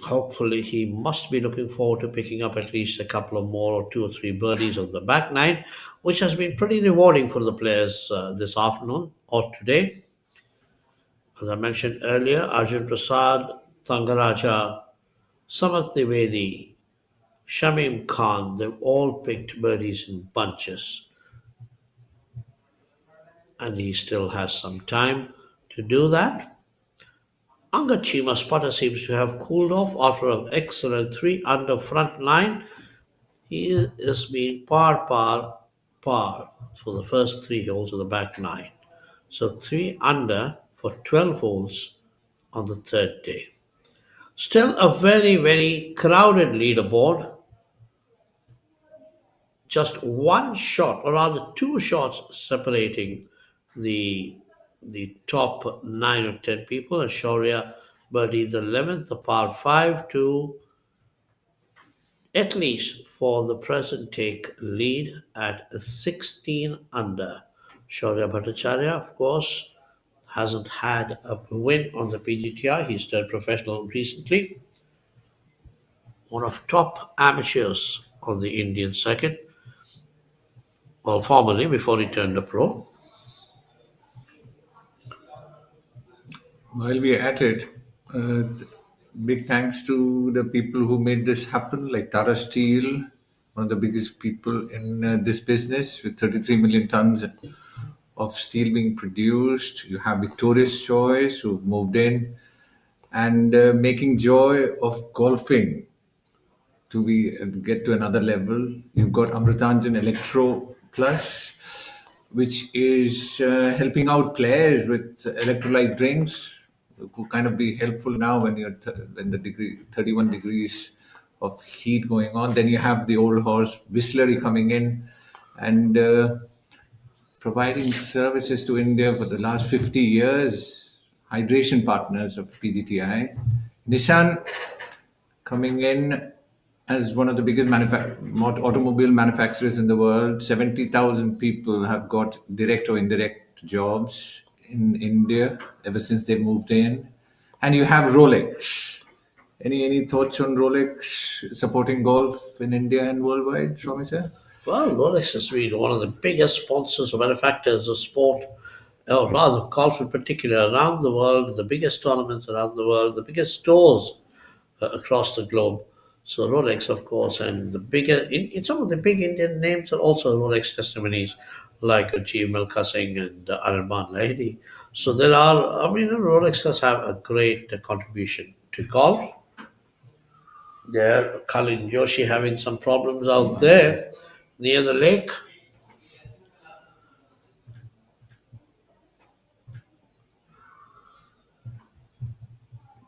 Hopefully, he must be looking forward to picking up at least a couple of more, or 2 or 3 birdies on the back nine, which has been pretty rewarding for the players this afternoon or today. As I mentioned earlier, Arjun Prasad, Thangaraja, Samath Dwivedi, Shamim Khan, they've all picked birdies in bunches. And he still has some time to do that. Angad Chima's putter seems to have cooled off after an excellent 3 under front nine. He is being par for the first 3 holes of the back nine. So 3 under for 12 holes on the third day. Still a very, very crowded leaderboard. Just one shot, or rather 2 shots, separating the top 9 or 10 people. And Shaurya birdied the 11th, the par 5, to at least for the present take lead at 16 under. Shaurya Bhattacharya, of course, hasn't had a win on the PGTI. He's turned professional recently. One of top amateurs on the Indian circuit. Well, formerly, before he turned a pro. While we're at it, big thanks to the people who made this happen, like Tata Steel, one of the biggest people in this business, with 33 million tons of steel being produced. You have Victoria's Choice, who moved in and making joy of golfing to get to another level. You've got Amritanjan Electro Plus, which is helping out players with electrolyte drinks. Could kind of be helpful now when you're when the 31 degrees of heat going on. Then you have the old horse Whistlery coming in and providing services to India for the last 50 years. Hydration partners of PGTI. Nissan coming in as one of the biggest automobile manufacturers in the world. 70,000 people have got direct or indirect jobs in India ever since they moved in. And you have Rolex. Any thoughts on Rolex supporting golf in India and worldwide, Swami sir? Well, Rolex has been one of the biggest sponsors or manufacturers of sport, or rather golf in particular, around the world, the biggest tournaments around the world, the biggest stores across the globe. So Rolex, of course, and the bigger, in some of the big Indian names are also Rolex testimonies, like G. Milkha Singh and Anirban Lahiri. So there are, Rolex does have a great contribution to golf. There, Colin Joshi having some problems out there near the lake.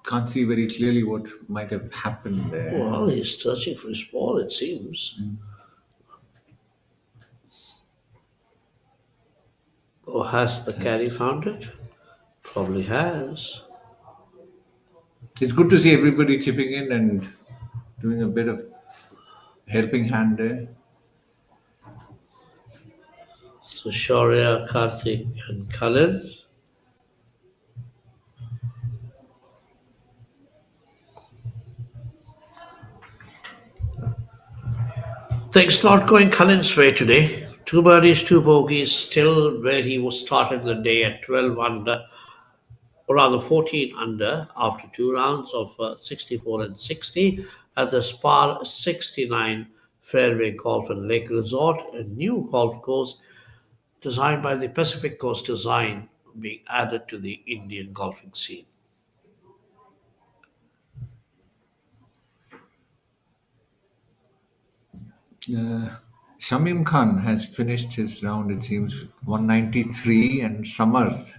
Can't see very clearly what might have happened there. Well, he's searching for his ball, it seems. Or has the caddy found it? Probably has. It's good to see everybody chipping in and doing a bit of helping hand there. So Shaurya, Karthik and Colin. Things not going Colin's way today. 2 birdies, 2 bogeys, still where he was started the day at 12 under, or rather 14 under, after 2 rounds of 64 and 60 at the Spar 69 Fairway Golf and Lake Resort, a new golf course designed by the Pacific Coast Design, being added to the Indian golfing scene. Shamim Khan has finished his round, it seems, 193, and Samarth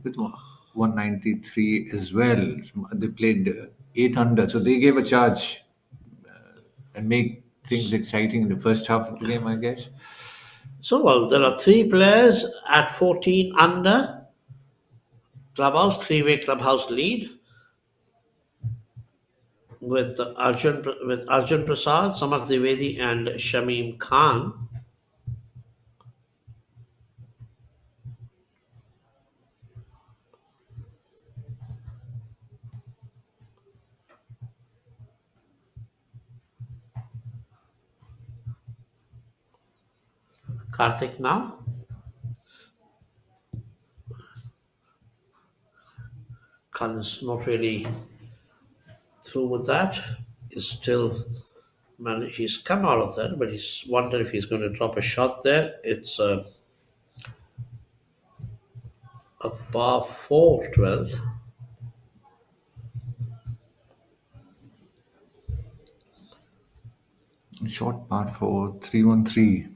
with 193 as well. They played 8 under, so they gave a charge and make things exciting in the first half of the game, I guess. So, well, there are 3 players at 14 under. Clubhouse, 3-way clubhouse lead with Arjun Prasad, Samarth Dwivedi, and Shamim Khan. Karthik now. Khan is not really through with that. He's come out of that, but he's wondered if he's going to drop a shot there. It's a par 4 12. Short part for 313.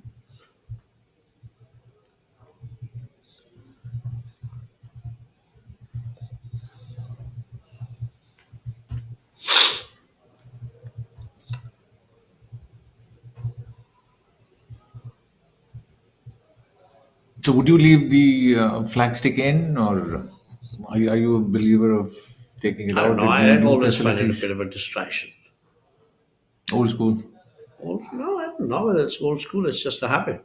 So, would you leave the flag stick in, or are you a believer of taking it I out? don't know. I always find it a bit of a distraction. Old school. No, I don't know whether it's old school. It's just a habit.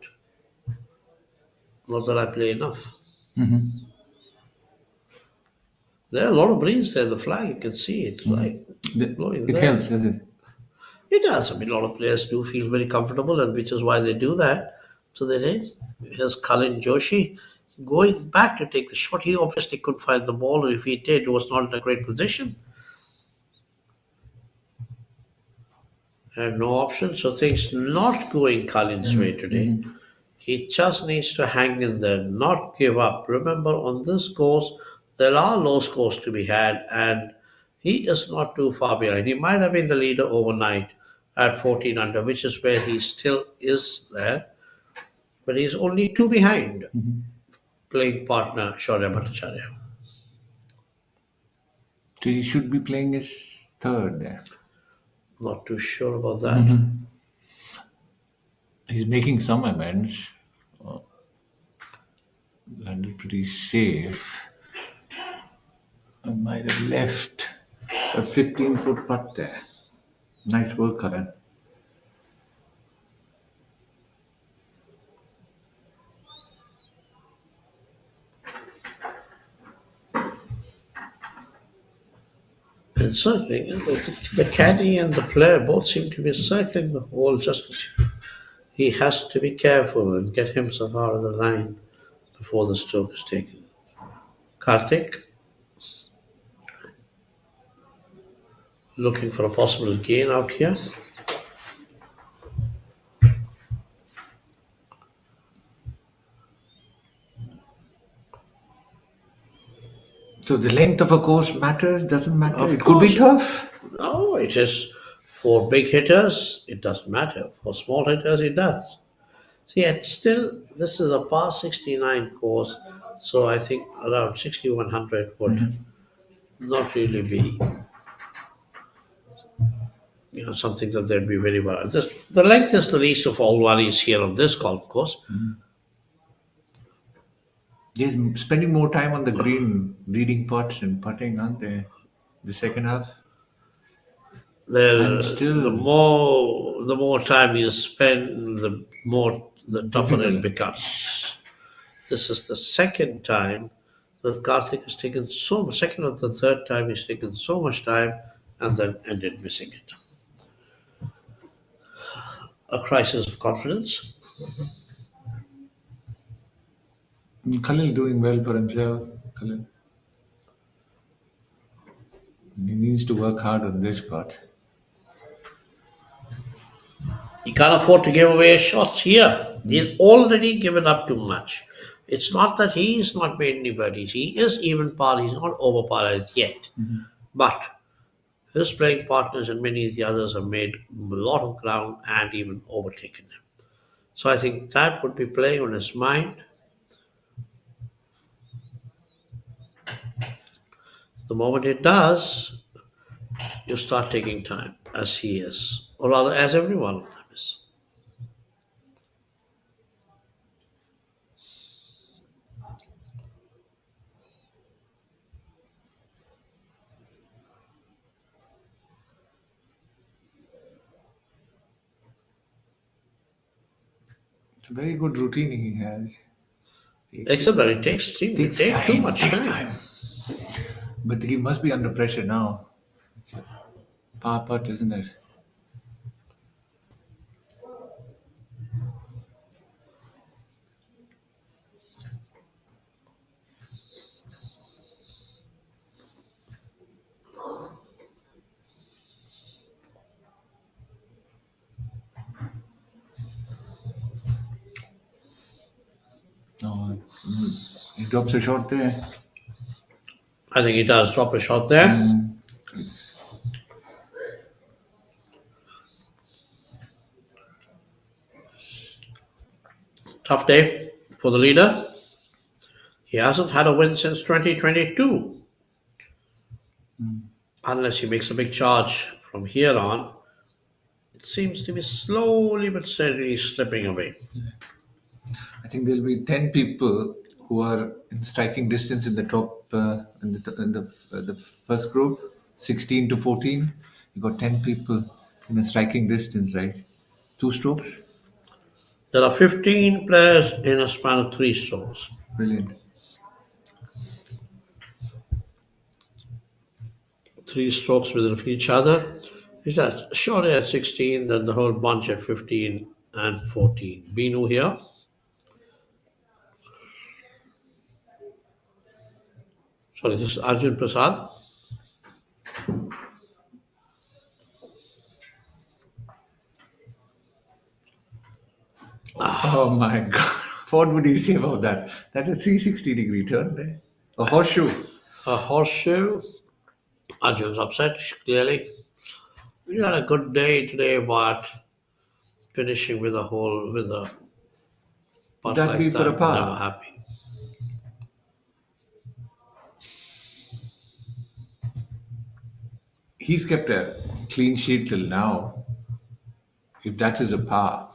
Not that I play enough. Mm-hmm. There are a lot of breeze there. The flag, you can see it, right? Blowing It there. helps, does it? It does. I mean, a lot of players do feel very comfortable, and which is why they do that. So they did. Here's Kalin Joshi going back to take the shot. He obviously couldn't find the ball, and if he did, it was not in a great position. And no option, so things not going Kalin's way today. He just needs to hang in there, not give up. Remember, on this course, there are low scores to be had, and he is not too far behind. He might have been the leader overnight at 14 under, which is where he still is there. But he's only 2 behind playing partner Shaurya Bhattacharya. So he should be playing his third there. Not too sure about that. He's making some amends. Landed pretty safe. I might have left a 15-foot putt there. Nice work, Karan. And circling, the caddy and the player both seem to be circling the hole just as he has to be careful and get himself out of the line before the stroke is taken. Karthik, looking for a possible gain out here. So the length of a course matters, doesn't matter? Of It could be course. tough. No, it is for big hitters, it doesn't matter. For small hitters, it does. See, this is a par 69 course, so I think around 6100 would not really be something that they'd be very worried. The length is the least of all worries here on this golf course. He's spending more time on the green, reading putts and putting, aren't they? The second half. And still, the more time you spend, the tougher it becomes. This is the second time that Karthik has taken second or the third time he's taken so much time and then ended missing it. A crisis of confidence. Khalil doing well for himself. Khalil. He needs to work hard on this part. He can't afford to give away shots here. He's already given up too much. It's not that he's not made any birdies. He is even par. He's not over par as yet. But His playing partners and many of the others have made a lot of ground and even overtaken him. So I think that would be playing on his mind. The moment it does, you start taking time, as he is, or rather, as every one of them is. It's a very good routine he has. Except that it takes too much time. But he must be under pressure now. It's a power putt, isn't it? Oh, he drops a shot there. I think he does drop a shot there. Tough day for the leader. He hasn't had a win since 2022. Unless he makes a big charge from here on, it seems to be slowly but steadily slipping away. I think there'll be 10 people who are in striking distance in the top in the first group, 16 to 14. You got 10 people in a striking distance, right? 2 strokes. There are 15 players in a span of 3 strokes. Brilliant. 3 strokes within each other. Is that Shorty at 16, then the whole bunch at 15 and 14. Binu here. Sorry, this is Arjun Prasad. Oh my God. What would you say about that? That's a 360-degree turn there. A horseshoe. A horseshoe. Arjun's upset, clearly. We had a good day today, but finishing with a putt That'd like be that, for a par. never happy. He's kept a clean sheet till now. If that is a par.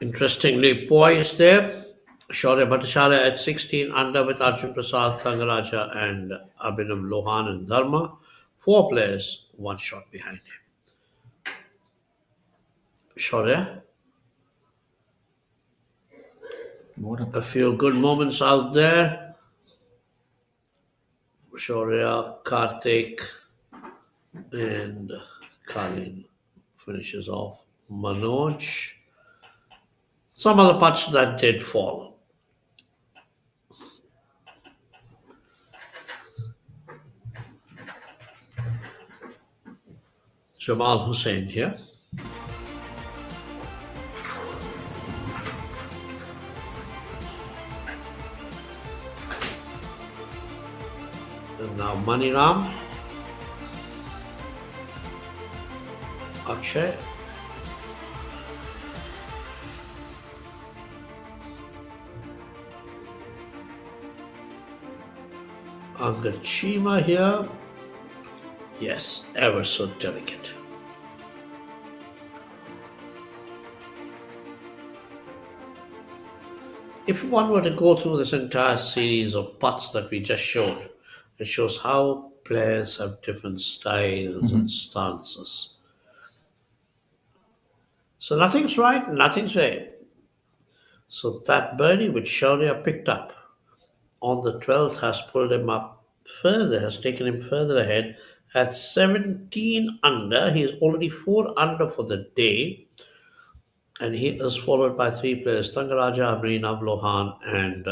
Interestingly poised there. Shaurya Bhattacharya at 16 under with Arjun Prasad, Thangaraja and Abhinav Lohan and Dharma. 4 players, 1 shot behind him. Shaurya. A few good moments out there. Shaurya, Karthik and Kalin finishes off. Manoj. Some other putts that did fall. Jamal Hussain here. And now Maniram. Akshay. Angad Chima here. Yes, ever so delicate. If one were to go through this entire series of putts that we just showed, it shows how players have different styles and stances. So nothing's right, nothing's right. So that birdie which Shaurya picked up on the 12th has pulled him up further, has taken him further ahead. At 17 under, he is already 4 under for the day. and he is followed by three players: Tangaraja, Abrina, Lohan, and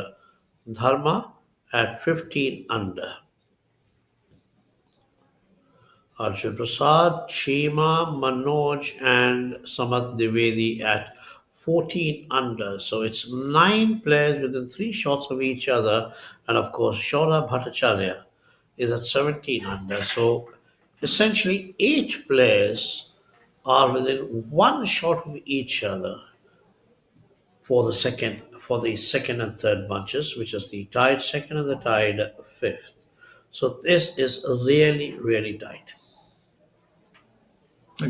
Dharma at 15 under. Arjun Prasad, Chima, Manoj, and Samath Divedi at 14 under. So it's 9 players within 3 shots of each other. And of course, Shora Bhattacharya is at 17 under. So essentially, 8 players are within 1 shot of each other for the second and third bunches, which is the tied second and the tied fifth. So this is really, really tight.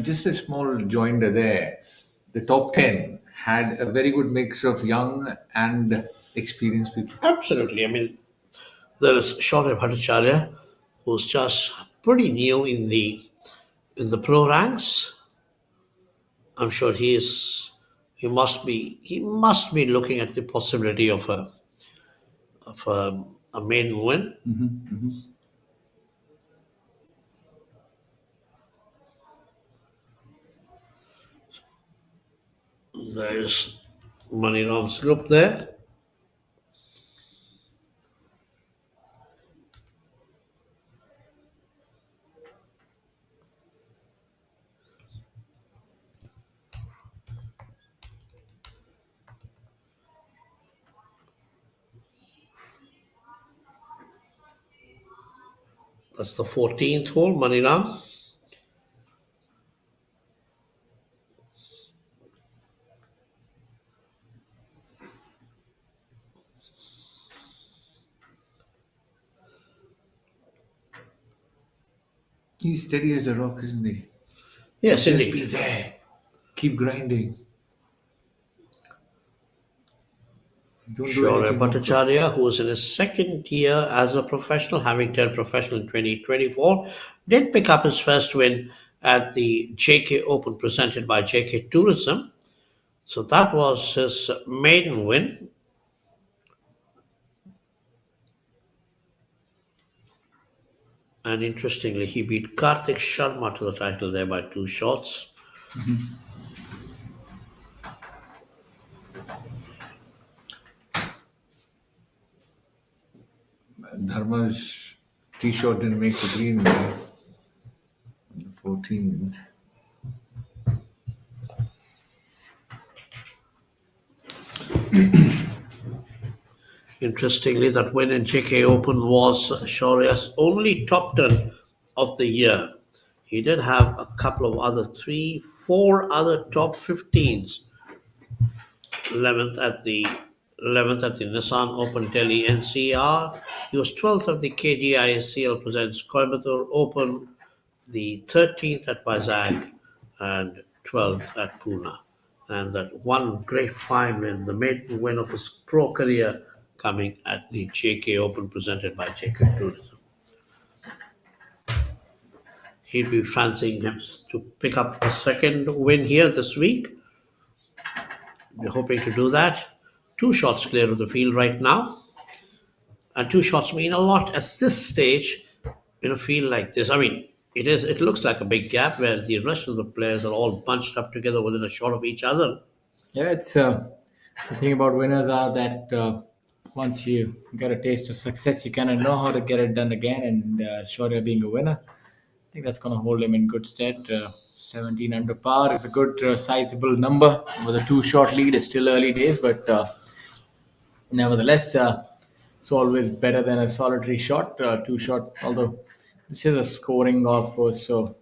Just a small joinder there. The top 10 had a very good mix of young and experienced people. Absolutely. I mean, there is Shaurya Bhattacharya, who's just pretty new in the pro ranks. I'm sure he must be looking at the possibility of a maiden win. There's Maniram's group there. That's the 14th hole, Maniram. He's steady as a rock, isn't he? Yes, Just indeed. be there. Keep grinding. Don't do Shaurya anything more. Bhattacharya, who is in his second year as a professional, having turned professional in 2024, did pick up his first win at the JK Open presented by JK Tourism. So that was his maiden win. And interestingly, he beat Karthik Sharma to the title there by 2 shots. Dharma's tee shot didn't make the green there. On the 14th. Interestingly, that win in JK Open was Shaurya's only top 10 of the year. He did have a couple of other 4 other top 15s. 11th at the Nissan Open Delhi NCR. He was 12th at the KGISCL Presents Coimbatore Open, the 13th at Vizag, and 12th at Pune. And that one great fine win, the maiden win of his pro career, coming at the JK Open presented by JK Tourism. He'd be fancying him to pick up a second win here this week. We're hoping to do that. 2 shots clear of the field right now. And 2 shots mean a lot at this stage in a field like this. I mean, it looks like a big gap where the rest of the players are all bunched up together within a shot of each other. Yeah, it's the thing about winners are that once you get a taste of success, you kind of know how to get it done again. And Shaurya being a winner, I think that's going to hold him in good stead. 17 under par is a good sizable number. With a 2-shot lead, it's still early days, but nevertheless, it's always better than a solitary shot. 2-shot, although this is a scoring golf course, so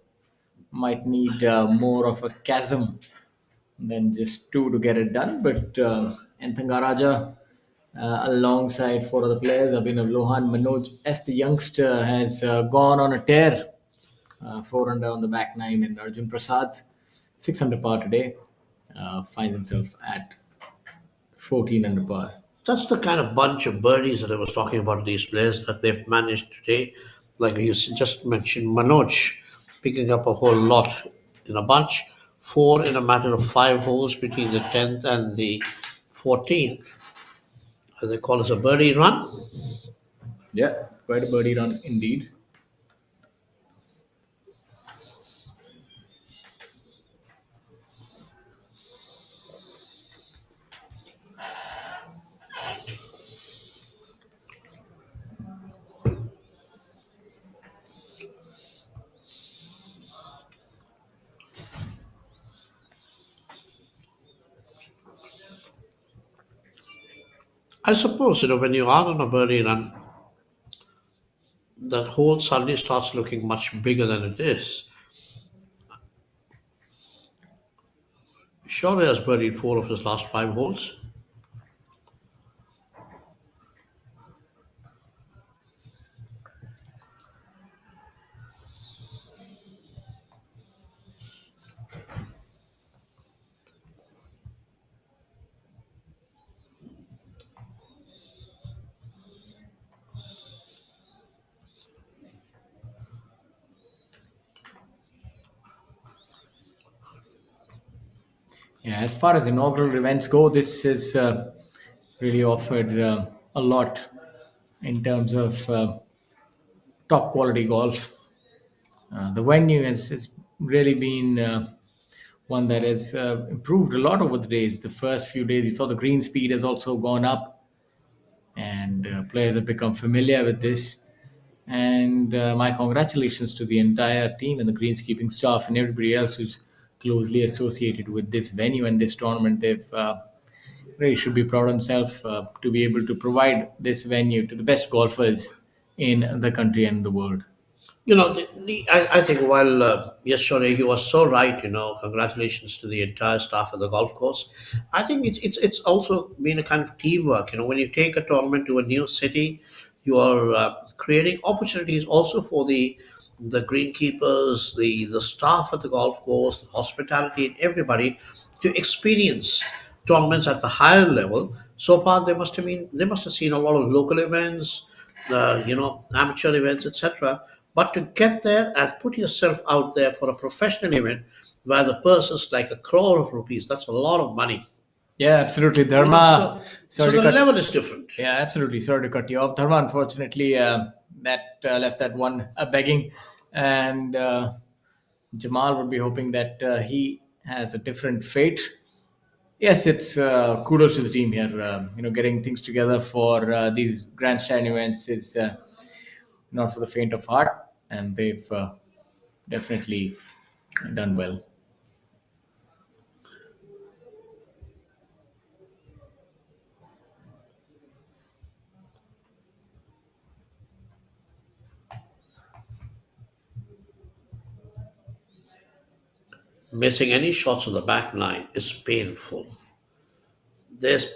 might need more of a chasm than just 2 to get it done. But Anthangaraja, alongside 4 other players, Abhinav Lohan, Manoj S, the youngster, has gone on a tear. 4 under on the back 9, and Arjun Prasad, 6 under par today, finds himself at 14 under par. That's the kind of bunch of birdies that I was talking about, these players that they've managed today. Like you just mentioned, Manoj picking up a whole lot in a bunch. 4 in a matter of 5 holes between the 10th and the 14th. As they call it, a birdie run. Yeah, quite a birdie run indeed. I suppose, when you are on a birdie run, that hole suddenly starts looking much bigger than it is. Shaurya has birdied 4 of his last 5 holes. Yeah, as far as inaugural events go, this is really offered a lot in terms of top quality golf. The venue has really been one that has improved a lot over the days. The first few days, you saw the green speed has also gone up, and players have become familiar with this. And my congratulations to the entire team and the greenskeeping staff and everybody else who's closely associated with this venue and this tournament. They've really should be proud of themselves to be able to provide this venue to the best golfers in the country and the world. I think while, yes, Shaurya, you are so right, congratulations to the entire staff of the golf course. I think it's also been a kind of teamwork. When you take a tournament to a new city, you are creating opportunities also for the greenkeepers, the staff at the golf course, the hospitality, and everybody to experience tournaments at the higher level. So far, they must have seen a lot of local events, amateur events, etc. But to get there and put yourself out there for a professional event where the purse is like 1 crore of rupees, that's a lot of money. Yeah, absolutely. You know, Dharma. so the level is different. Yeah, absolutely. Sorry to cut you off. Dharma, unfortunately, that left that one begging. And Jamal would be hoping that he has a different fate. Yes, it's kudos to the team here. Getting things together for these grandstand events is not for the faint of heart, and they've definitely done well. Missing any shots on the back nine is painful. There's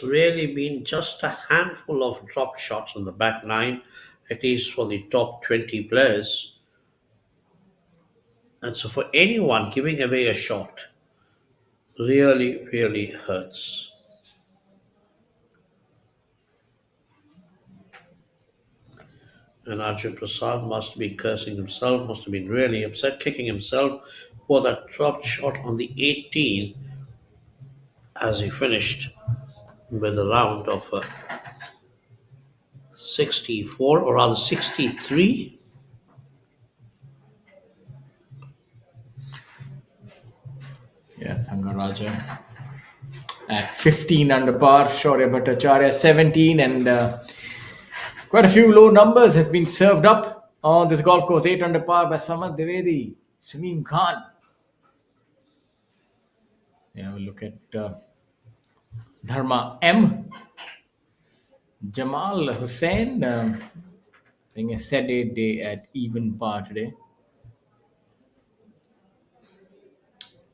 really been just a handful of drop shots on the back nine, at least for the top 20 players. And so for anyone giving away a shot really, really hurts. And Arjun Prasad must be cursing himself, must have been really upset, kicking himself for that dropped shot on the 18th as he finished with a round of 64, or rather 63. Yeah, Thangaraja at 15 under par, Shaurya Bhattacharya 17, and quite a few low numbers have been served up on this golf course. 8 under par by Samad Dwivedi, Shamim Khan. Yeah, we'll look at Dharma M. Jamal Hussain having a sedate day at even par today.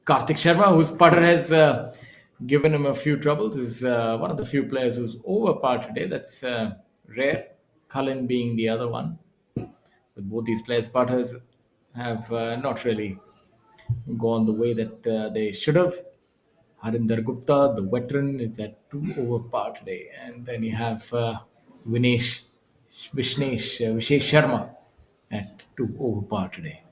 Karthik Sharma, whose putter has given him a few troubles, is one of the few players who's over par today. That's rare. Cullen being the other one. But both these players' putters have not really gone the way that they should have. Harinder Gupta, the veteran, is at 2 over par today. And then you have Vishesh Sharma at 2 over par today.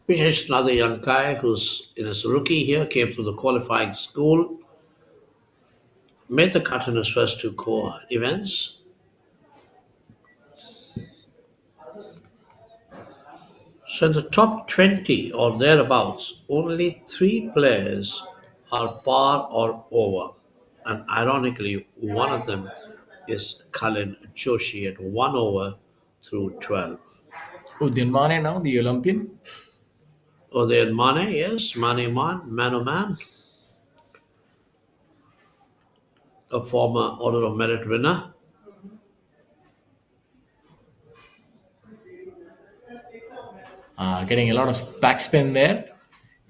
Vishesh, another young guy who's in his rookie here, came through the qualifying school, made the cut in his first 2 core events. So in the top 20 or thereabouts, only 3 players are par or over. And ironically, one of them is Kalin Joshi at 1 over through 12. Udyan Mane now, the Olympian. Udayan Mane, yes, man o man. a former Order of Merit winner. Getting a lot of backspin there.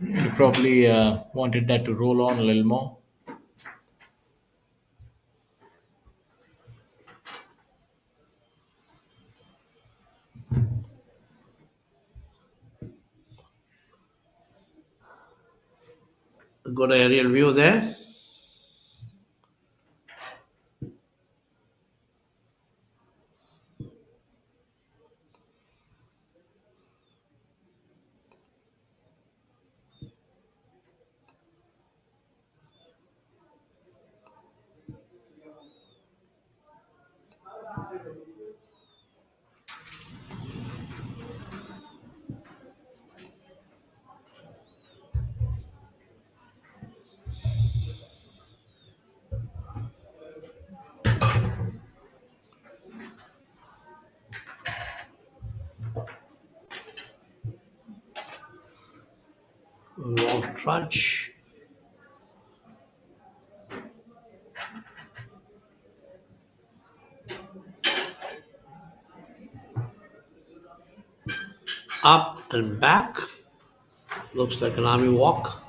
You probably wanted that to roll on a little more. A good aerial view there. Long trudge. Up and back. Looks like an army walk.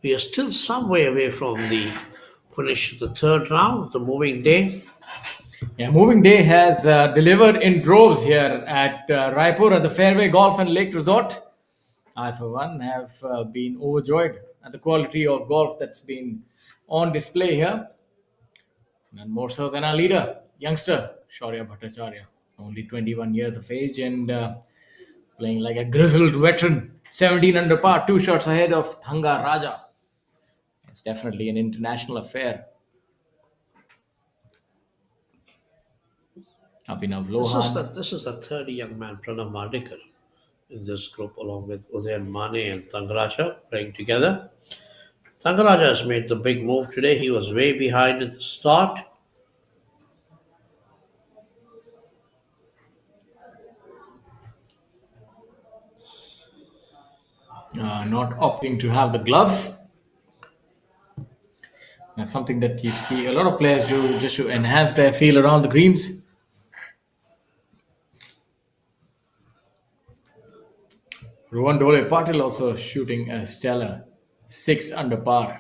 We are still some way away from the finish of the third round, the moving day. Yeah, Moving Day has delivered in droves here at Raipur at the Fairway Golf and Lake Resort. I, for one, have been overjoyed at the quality of golf that's been on display here. And more so than our leader, youngster, Shaurya Bhattacharya, only 21 years of age and playing like a grizzled veteran. 17 under par, 2 shots ahead of Thanga Raja. It's definitely an international affair. Abhinav Lohan. This is the third young man, Pranav Mardikar, in this group, along with Udayan Mane and Thangaraja playing together. Thangaraja has made the big move today. He was way behind at the start. Not opting to have the glove. That's something that you see a lot of players do just to enhance their feel around the greens. Rohan Dole Patil also shooting a stellar 6 under par.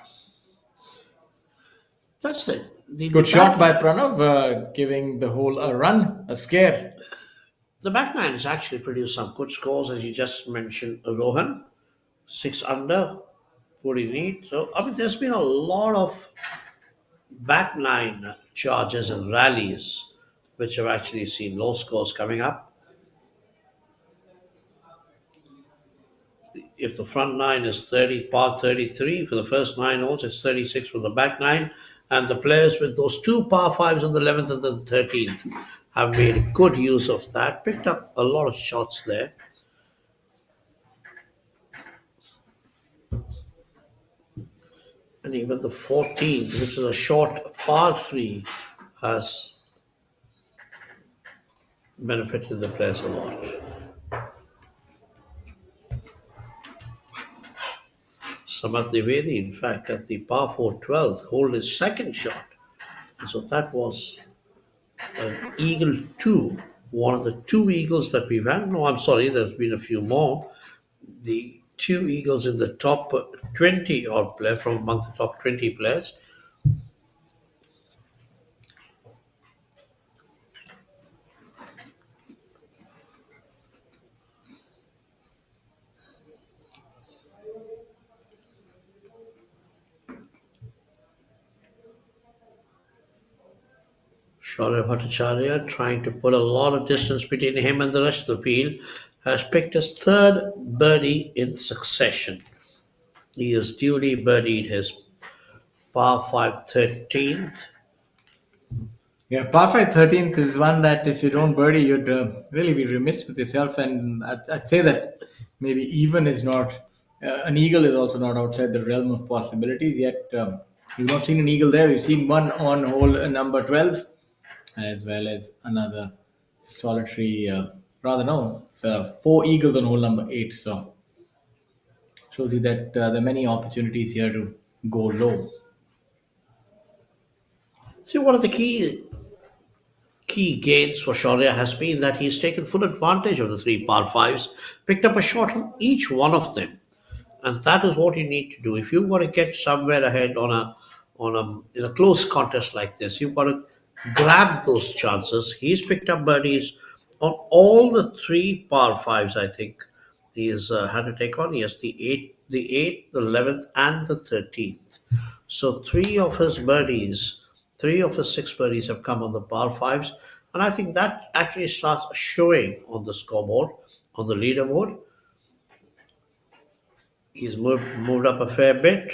That's it. Good shot by Pranav, giving the hole a run, a scare. The back nine has actually produced some good scores, as you just mentioned, Rohan. 6 under, pretty neat. So, I mean, there's been a lot of back nine charges and rallies which have actually seen low scores coming up. If the front nine is 30, par 33 for the first 9 holes, it's 36 for the back nine. And the players with those 2 par 5s on the 11th and the 13th have made good use of that, picked up a lot of shots there. And even the 14th, which is a short par 3, has benefited the players a lot. Samath Dwivedi, in fact, at the par 4 12th, hold his second shot. And so that was an eagle 2, one of the 2 eagles that we've had. No, I'm sorry, there's been a few more. The 2 eagles in the top 20 odd player from among the top 20 players. Shaurya Bhattacharya, trying to put a lot of distance between him and the rest of the field, has picked his 3rd birdie in succession. He has duly birdied his par 5 13th. Yeah, par 5 13th is one that if you don't birdie, you'd really be remiss with yourself. And I'd say that maybe even is not, an eagle is also not outside the realm of possibilities. Yet We've not seen an eagle there. We've seen one on hole number 12, as well as another solitary, rather no, it's 4 eagles on hole number 8. So shows you that there are many opportunities here to go low. See, one of the key gains for Shaurya has been that he's taken full advantage of the three par fives, picked up a shot on each one of them, and that is what you need to do if you want to get somewhere ahead in a close contest like this. You've got to grab those chances. He's picked up birdies on all the three par fives. I think he's had to take on. Yes, the eighth, the 11th, and the 13th. So three of his 6 birdies have come on the par fives, and I think that actually starts showing on the scoreboard, on the leaderboard. He's moved up a fair bit.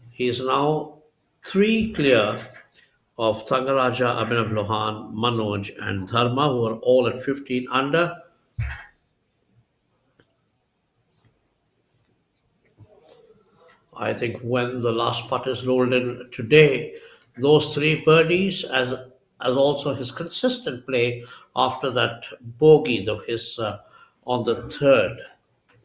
He is now 3 clear of Thangaraja, Abhinav Lohan, Manoj, and Dharma, who are all at 15 under. I think when the last putt is rolled in today, those 3 birdies, as also his consistent play after that bogey of his on the third.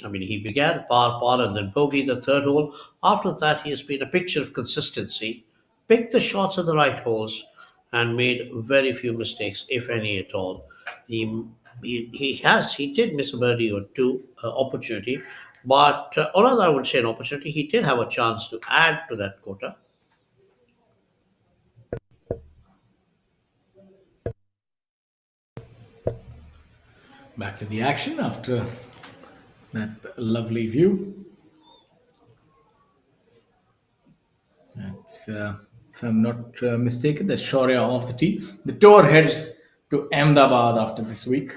I mean, he began par, and then bogey the third hole. After that, he has been a picture of consistency, picked the shots at the right holes, and made very few mistakes, if any at all. He did miss a birdie or two opportunity, but or rather, I would say an opportunity. He did have a chance to add to that quota. Back to the action after that lovely view. That's, if I'm not mistaken, that's Shaurya off the tee. The tour heads to Ahmedabad after this week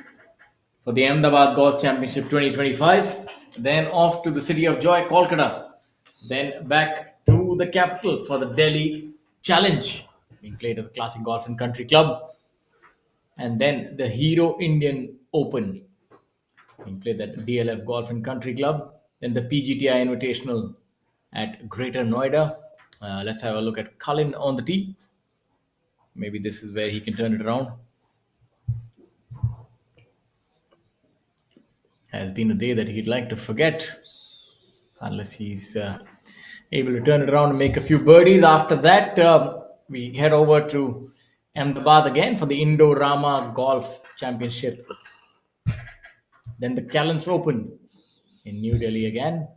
for the Ahmedabad Golf Championship 2025. Then off to the city of joy, Kolkata. Then back to the capital for the Delhi Challenge, being played at the Classic Golf and Country Club. And then the Hero Indian Open, being played at the DLF Golf and Country Club. Then the PGTI Invitational at Greater Noida. Let's have a look at Cullen on the tee. Maybe this is where he can turn it around. Has been a day that he'd like to forget, unless he's able to turn it around and make a few birdies. After that, we head over to Ahmedabad again for the Indo-Rama Golf Championship. Then the Callens Open in New Delhi again,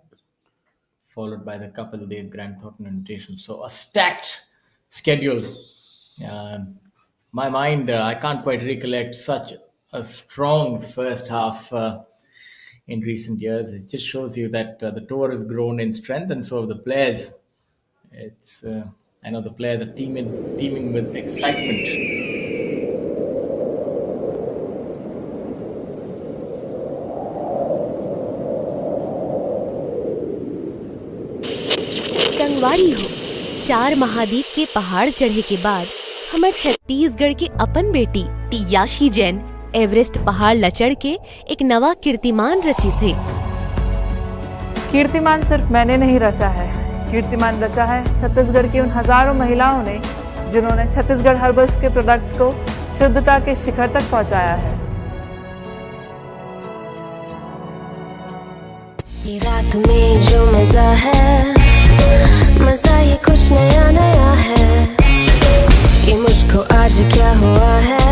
followed by the Kapil Dev Grant Thornton Invitational. So a stacked schedule. My mind, I can't quite recollect such a strong first half in recent years. It just shows you that the tour has grown in strength, and so have the players. It's I know the players are teeming with excitement. संगवारी हो 4 महाद्वीप के पहाड़ चढ़े के बाद हमार छत्तीसगढ़ के अपन बेटी तियाशी जैन एवरेस्ट पहाड़ लचड़ के एक नवा कीर्तिमान रची से। कीर्तिमान सिर्फ मैंने नहीं रचा है, कीर्तिमान रचा है छत्तीसगढ़ की उन हजारों महिलाओं ने जिन्होंने छत्तीसगढ़ हर्बल्स के प्रोडक्ट को शुद्धता के शिखर तक पहुंचाया है। ये रात में जो मजा है, मजा ये कुछ नया नया है। ये मुझको आज क्या हुआ है,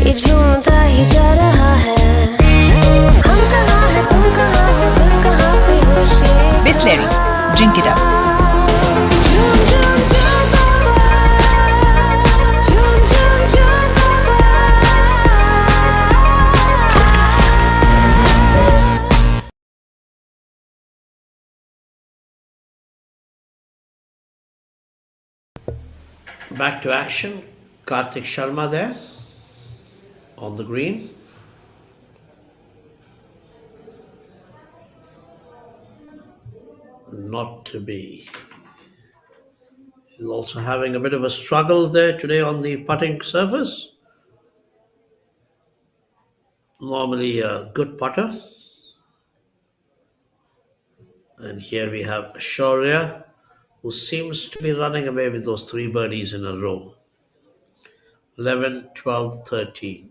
ये झूमता ही जा रहा है। हम कहाँ हैं, तुम कहाँ हो, दिल कहाँ पे होश। Bisleri, drink it up. Back to action. Karthik Sharma there on the green. Not to be. He's also having a bit of a struggle there today on the putting surface. Normally a good putter. And here we have Shaurya, who seems to be running away with those three birdies in a row. 11, 12, 13.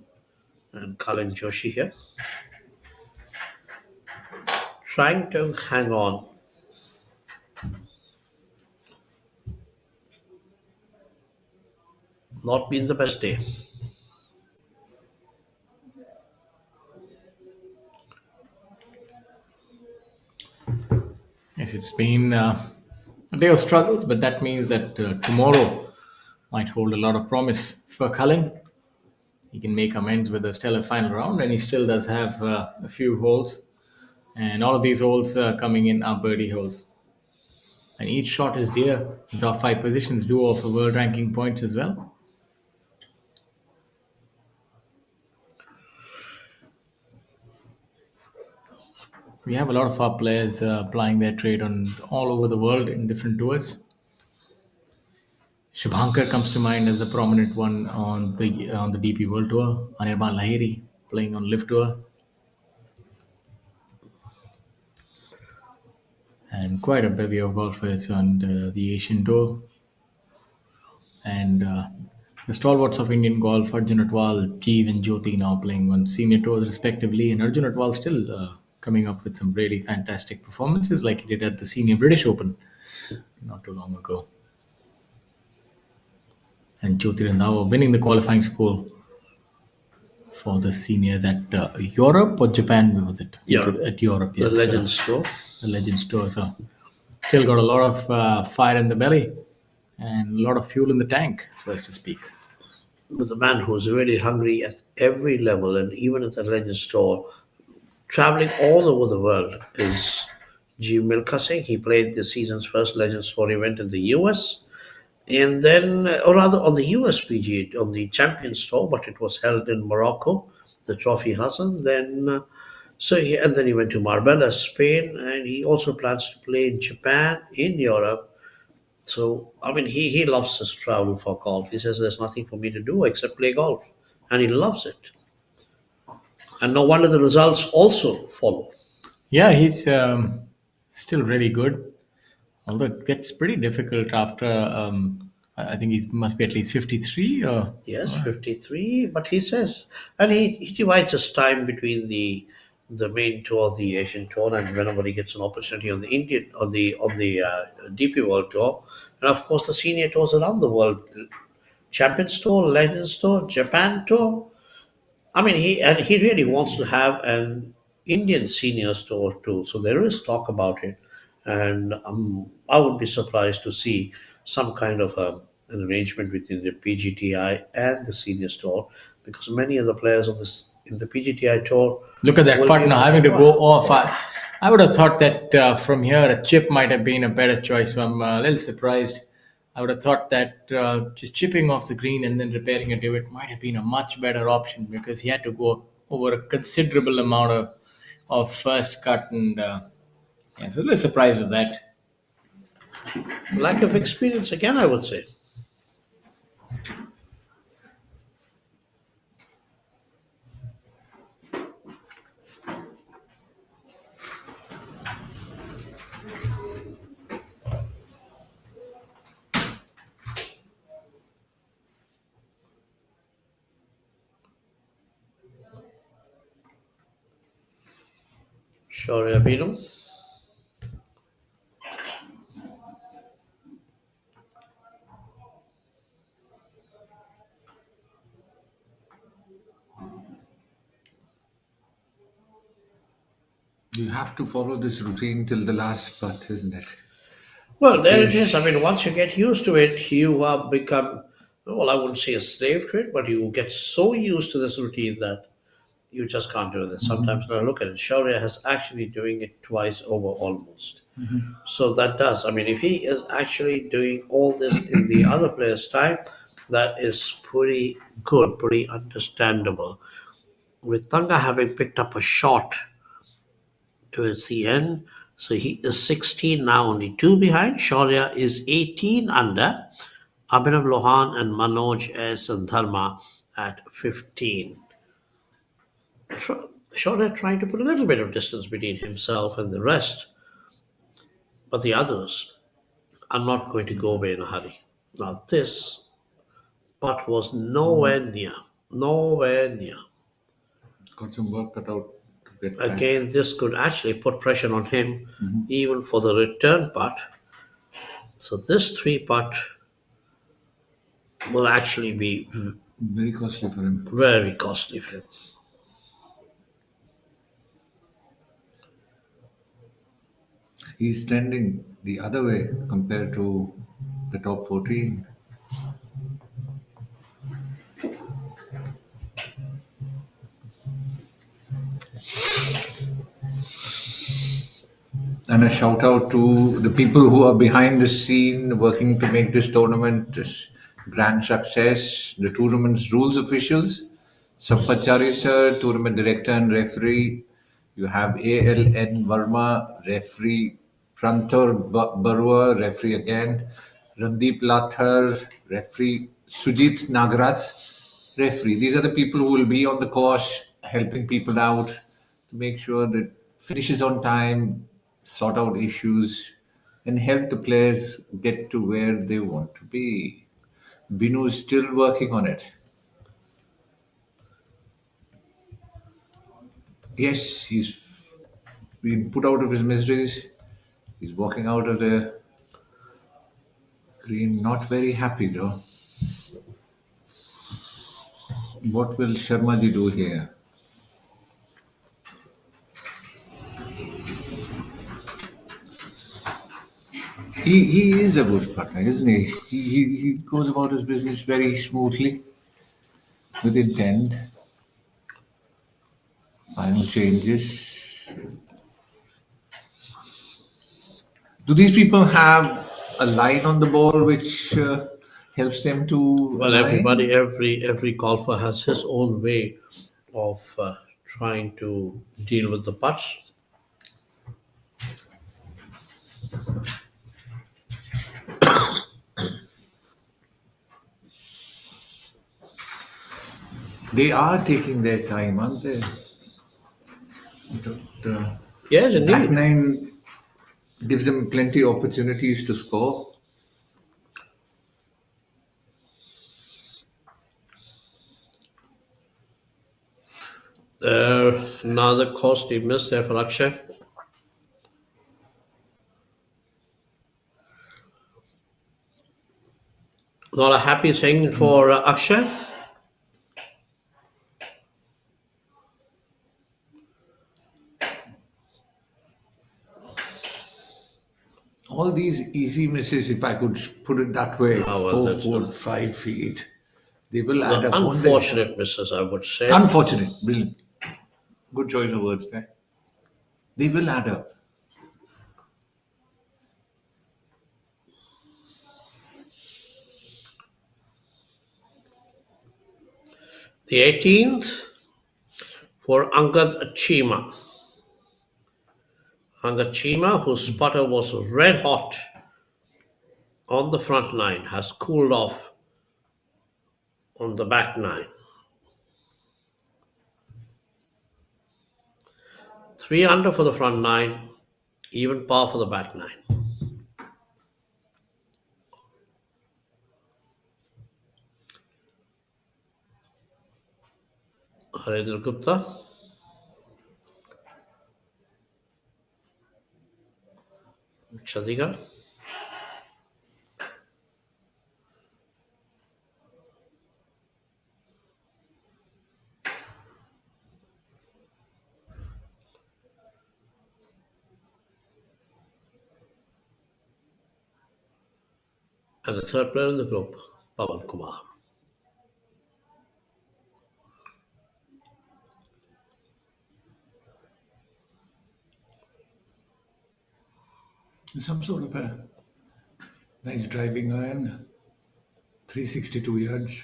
And Colin Joshi here. Trying to hang on. Not been the best day. Yes, it's been a day of struggles, but that means that tomorrow might hold a lot of promise for Cullen. He can make amends with a stellar final round, and he still does have a few holes. And all of these holes coming in are birdie holes. And each shot is dear. The top five positions do offer world ranking points as well. We have a lot of our players applying their trade on all over the world in different tours. Shubhankar comes to mind as a prominent one on the DP World Tour. Anirban Lahiri playing on Live Tour. And quite a bevy of golfers on the Asian Tour. And the stalwarts of Indian golf, Arjun Atwal, Jeev and Jyoti now playing on senior tours respectively. And Arjun Atwal still coming up with some really fantastic performances like he did at the Senior British Open not too long ago. And Jyoti Randhawa winning the qualifying score for the seniors at Europe or Japan, was it? Europe. At Europe, The Legends Tour. The Legends Tour. So still got a lot of fire in the belly and a lot of fuel in the tank, so as to speak. With a man who's really hungry at every level, and even at the Legends Tour, traveling all over the world, is G. Milka Singh. He played the season's first Legends Tour event in the US, and then, or rather on the US PGA, on the Champions Tour, but it was held in Morocco, the Trophy Hassan. Then, and then he went to Marbella, Spain, and he also plans to play in Japan, in Europe. So, I mean, he loves his travel for golf. He says there's nothing for me to do except play golf, and he loves it. And no wonder the results also follow. Yeah, he's still really good. Although it gets pretty difficult after, I think he must be at least 53. Yes, 53. But he says, and he divides his time between the main tour, the Asian tour, and whenever he gets an opportunity on the Indian, on the DP World Tour, and of course the senior tours around the world, Champions Tour, Legends Tour, Japan Tour. I mean, he really wants to have an Indian seniors tour too. So there is talk about it, and I would be surprised to see some kind of an arrangement between the PGTI and the seniors tour, because many of the players of this in the PGTI tour. Look at that putt now, having to go off. I would have thought that from here a chip might have been a better choice. So I'm a little surprised. I would have thought that just chipping off the green and then repairing a divot might have been a much better option, because he had to go over a considerable amount of first cut, and yeah, so a little surprised with that. Lack of experience again, I would say. Shaurya Bino. You have to follow this routine till the last putt, isn't it? Well, there it is. I mean, once you get used to it, you have become, well, I wouldn't say a slave to it, but you get so used to this routine that you just can't do it. Sometimes when I look at it, Shaurya has actually doing it twice over almost. So that does. I mean, if he is actually doing all this in the other player's time, that is pretty good, pretty understandable. With Tanga having picked up a shot towards the end, so he is 16 now, only 2 behind. Shaurya is 18 under. Abhinav Lohan and Manoj S. and Dharma at 15. Shaurya trying to put a little bit of distance between himself and the rest. But the others I'm not going to go away in a hurry. Now, this putt was nowhere near. Nowhere near. Got some work cut out to get back. Again, this could actually put pressure on him, even for the return putt. So, this 3 putt will actually be very costly for him. Very costly for him. He's trending the other way compared to the top 14. And a shout out to the people who are behind the scene working to make this tournament this grand success. The tournament's rules officials, Sampachari sir, tournament director and referee. You have ALN Verma, referee, Pranthor Barua, referee again, Randeep Lathar, referee, Sujit Nagaraj, referee. These are the people who will be on the course helping people out to make sure that finishes on time, sort out issues, and help the players get to where they want to be. Binu is still working on it. Yes, he's been put out of his miseries. He's walking out of the green, not very happy though. What will Sharmaji do here? He is a good partner, isn't he? He goes about his business very smoothly, with intent. Final changes. Do these people have a line on the ball which helps them to? Well, align? every golfer has his own way of trying to deal with the putts. They are taking their time, aren't they? Yes, indeed. Back nine gives them plenty of opportunities to score. Another costly miss there for Akshay. Not a happy thing for Akshay. All these easy misses, if I could put it that way, Oh, well, 4 that's foot, 5 feet, they will add up. won't they? Unfortunate misses, I would say. Unfortunate, brilliant. Good choice of words there. They will add up. The 18th for Angad Chima. Angad Chima, whose putter was red hot on the front nine, has cooled off on the back nine. 3 under for the front nine, even par for the back nine. Harendra Gupta. Chandigarh. And the third player in the group, Pawan Kumar. Some sort of a nice driving iron, 362 yards,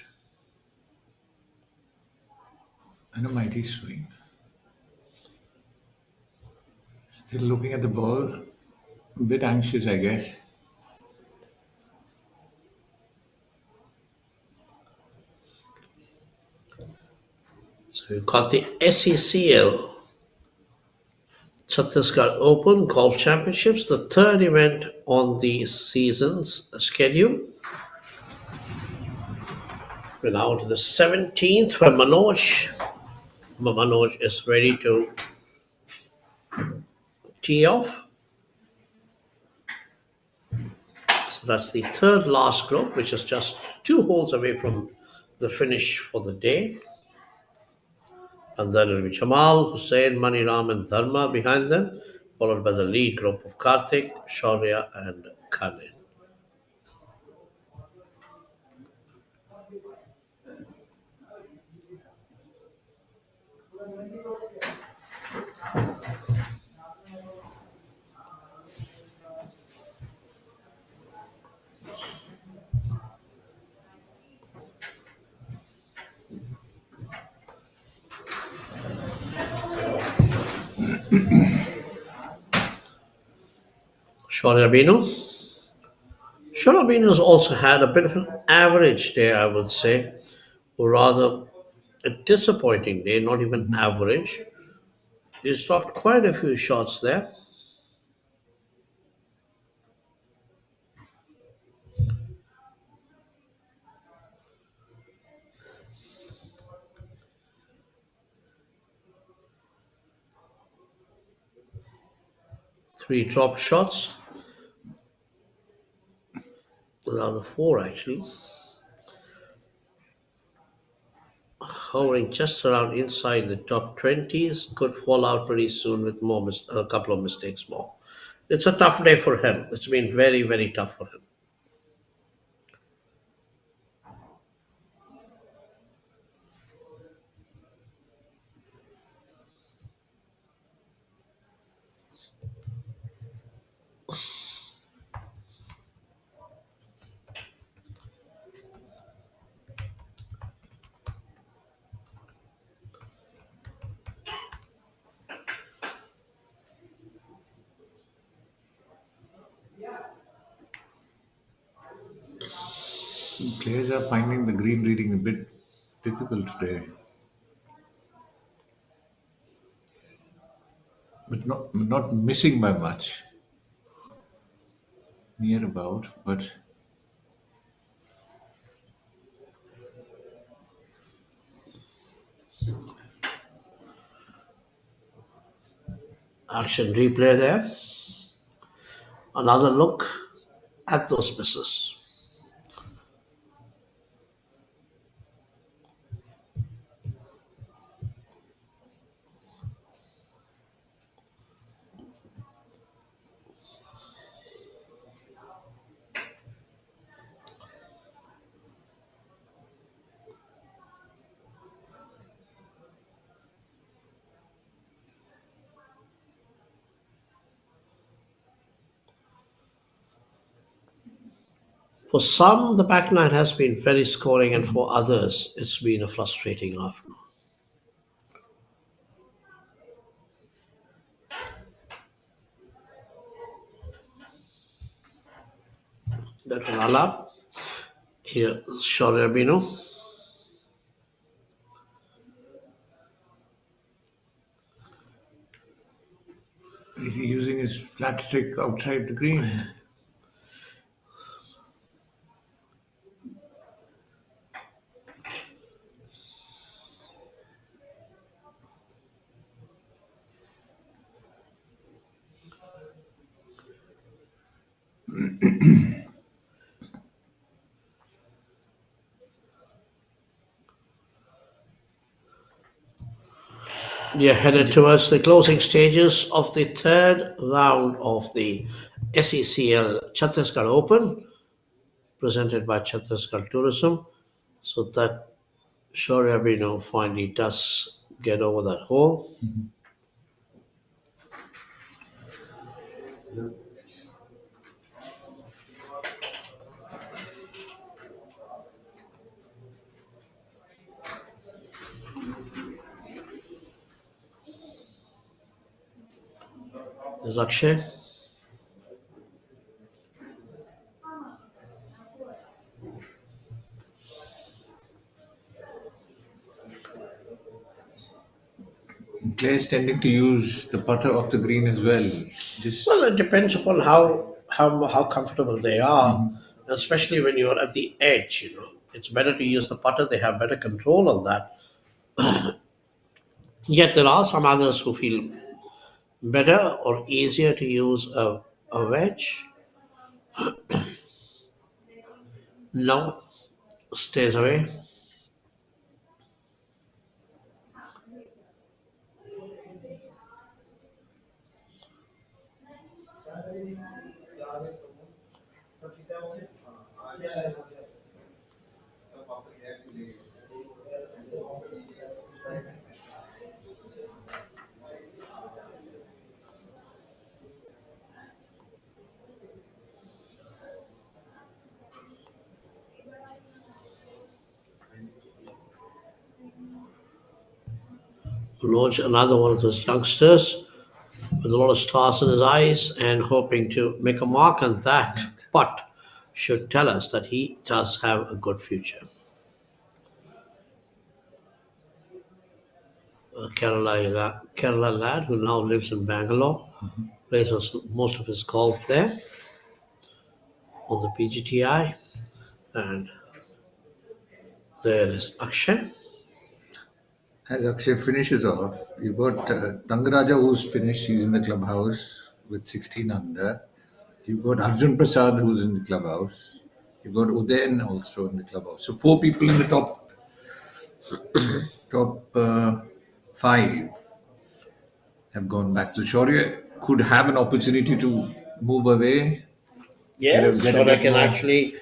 and a mighty swing. Still looking at the ball, a bit anxious, I guess. So we've got the SECL Chhattisgarh Open Golf Championships, the third event on the season's schedule. We're now to the 17th, where Manoj is ready to tee off. So that's the third last group, which is just 2 holes away from the finish for the day. And then it'll be Jamal, Hussein, Maniram, and Dharma behind them, followed by the lead group of Karthik, Shaurya, and Khalid. Shaurya Binu. Shaurya Binu has also had a bit of an average day, I would say, or rather a disappointing day, not even average. He's dropped quite a few shots there. Three dropped shots. Another 4 actually. Hovering just around inside the top 20s, could fall out pretty soon with a couple of mistakes more. It's a tough day for him. It's been very, very tough for him. Players are finding the green reading a bit difficult today. But not missing by much. Near about, but Action replay there. Another look at those misses. For some, the back nine has been very scoring, and for others, it's been a frustrating afternoon. That was Alap. Here, Shaurya Binu. is he using his flat stick outside the green? We are headed towards the closing stages of the third round of the SECL Chhattisgarh Open, presented by Chhattisgarh Tourism. So that Shaurya Binu finally does get over that hole. There's Akshay. players tending to use the putter off the green as well? Just Well, it depends upon how comfortable they are, especially when you're at the edge. It's better to use the putter. They have better control on that. Yet there are some others who feel better or easier to use a wedge. No, stays away. Launch another one of those youngsters with a lot of stars in his eyes and hoping to make a mark on that, but should tell us that he does have a good future. A Kerala lad who now lives in Bangalore, plays most of his golf there on the PGTI, and there is Akshay. as Akshay finishes off, you've got Tangaraja who's finished. He's in the clubhouse with 16 under. You've got Arjun Prasad who's in the clubhouse. You've got Udayan also in the clubhouse. So 4 people in the top 5 have gone back. So Shaurya could have an opportunity to move away. Yes, get a so bit I can more actually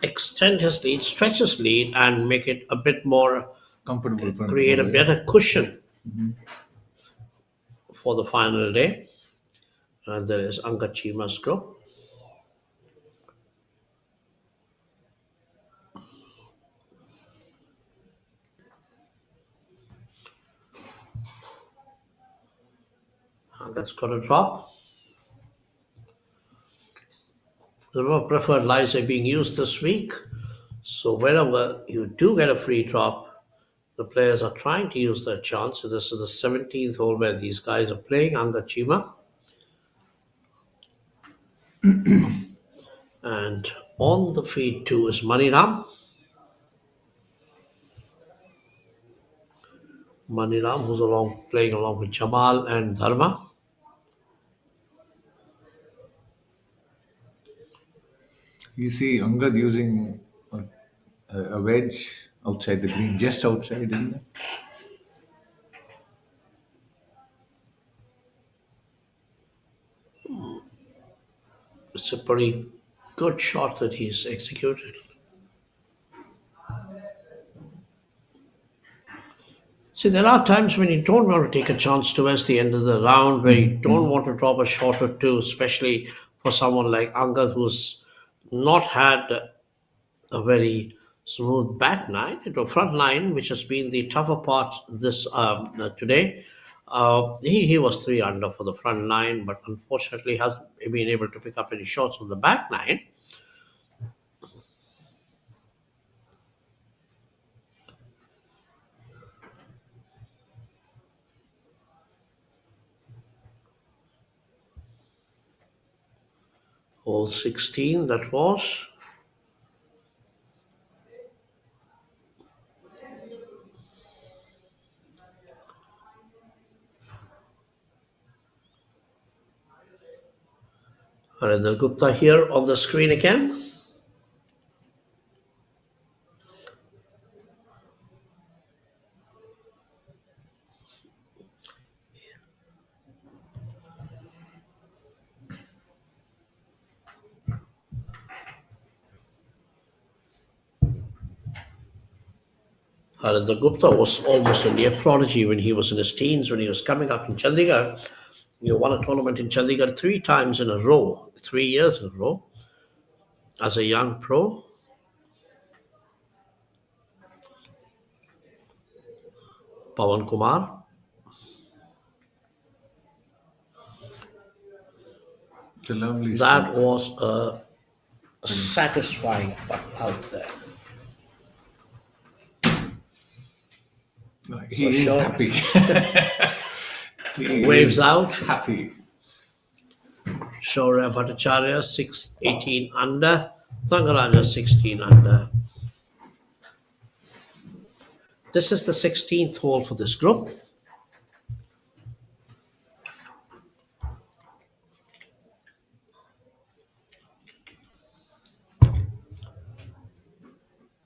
extend his lead, stretch his lead, and make it a bit more comfortable for him. create a better cushion for the final day. And there is Angad Chima's group. Angad's got a drop. The more preferred lies are being used this week. So whenever you do get a free drop, the players are trying to use their chance. So this is the 17th hole where these guys are playing Angad Chima. And on the feed 2 is Maniram. Maniram, who's playing along with Jamal and Dharma. You see Angad using a wedge outside the green, just outside, isn't it? It's a pretty good shot that he's executed. See, there are times when you don't want to take a chance towards the end of the round, where you don't want to drop a shot or two, especially for someone like Angad, who's not had a very smooth back nine. It was front nine, which has been the tougher part this today. He was 3 under for the front nine, but unfortunately hasn't been able to pick up any shots on the back nine. Hole 16, that was. Harinder Gupta here on the screen again. Harinder Gupta was almost a near prodigy when he was in his teens, when he was coming up in Chandigarh. He won a tournament in Chandigarh 3 times in a row, 3 years in a row, as a young pro. Pawan Kumar. It's a lovely That stroke. was a satisfying putt out there. He is happy. He Waves is out. happy. Shaurya Bhattacharya 18 under. Thangaraja 16 under. This is the 16th hole for this group.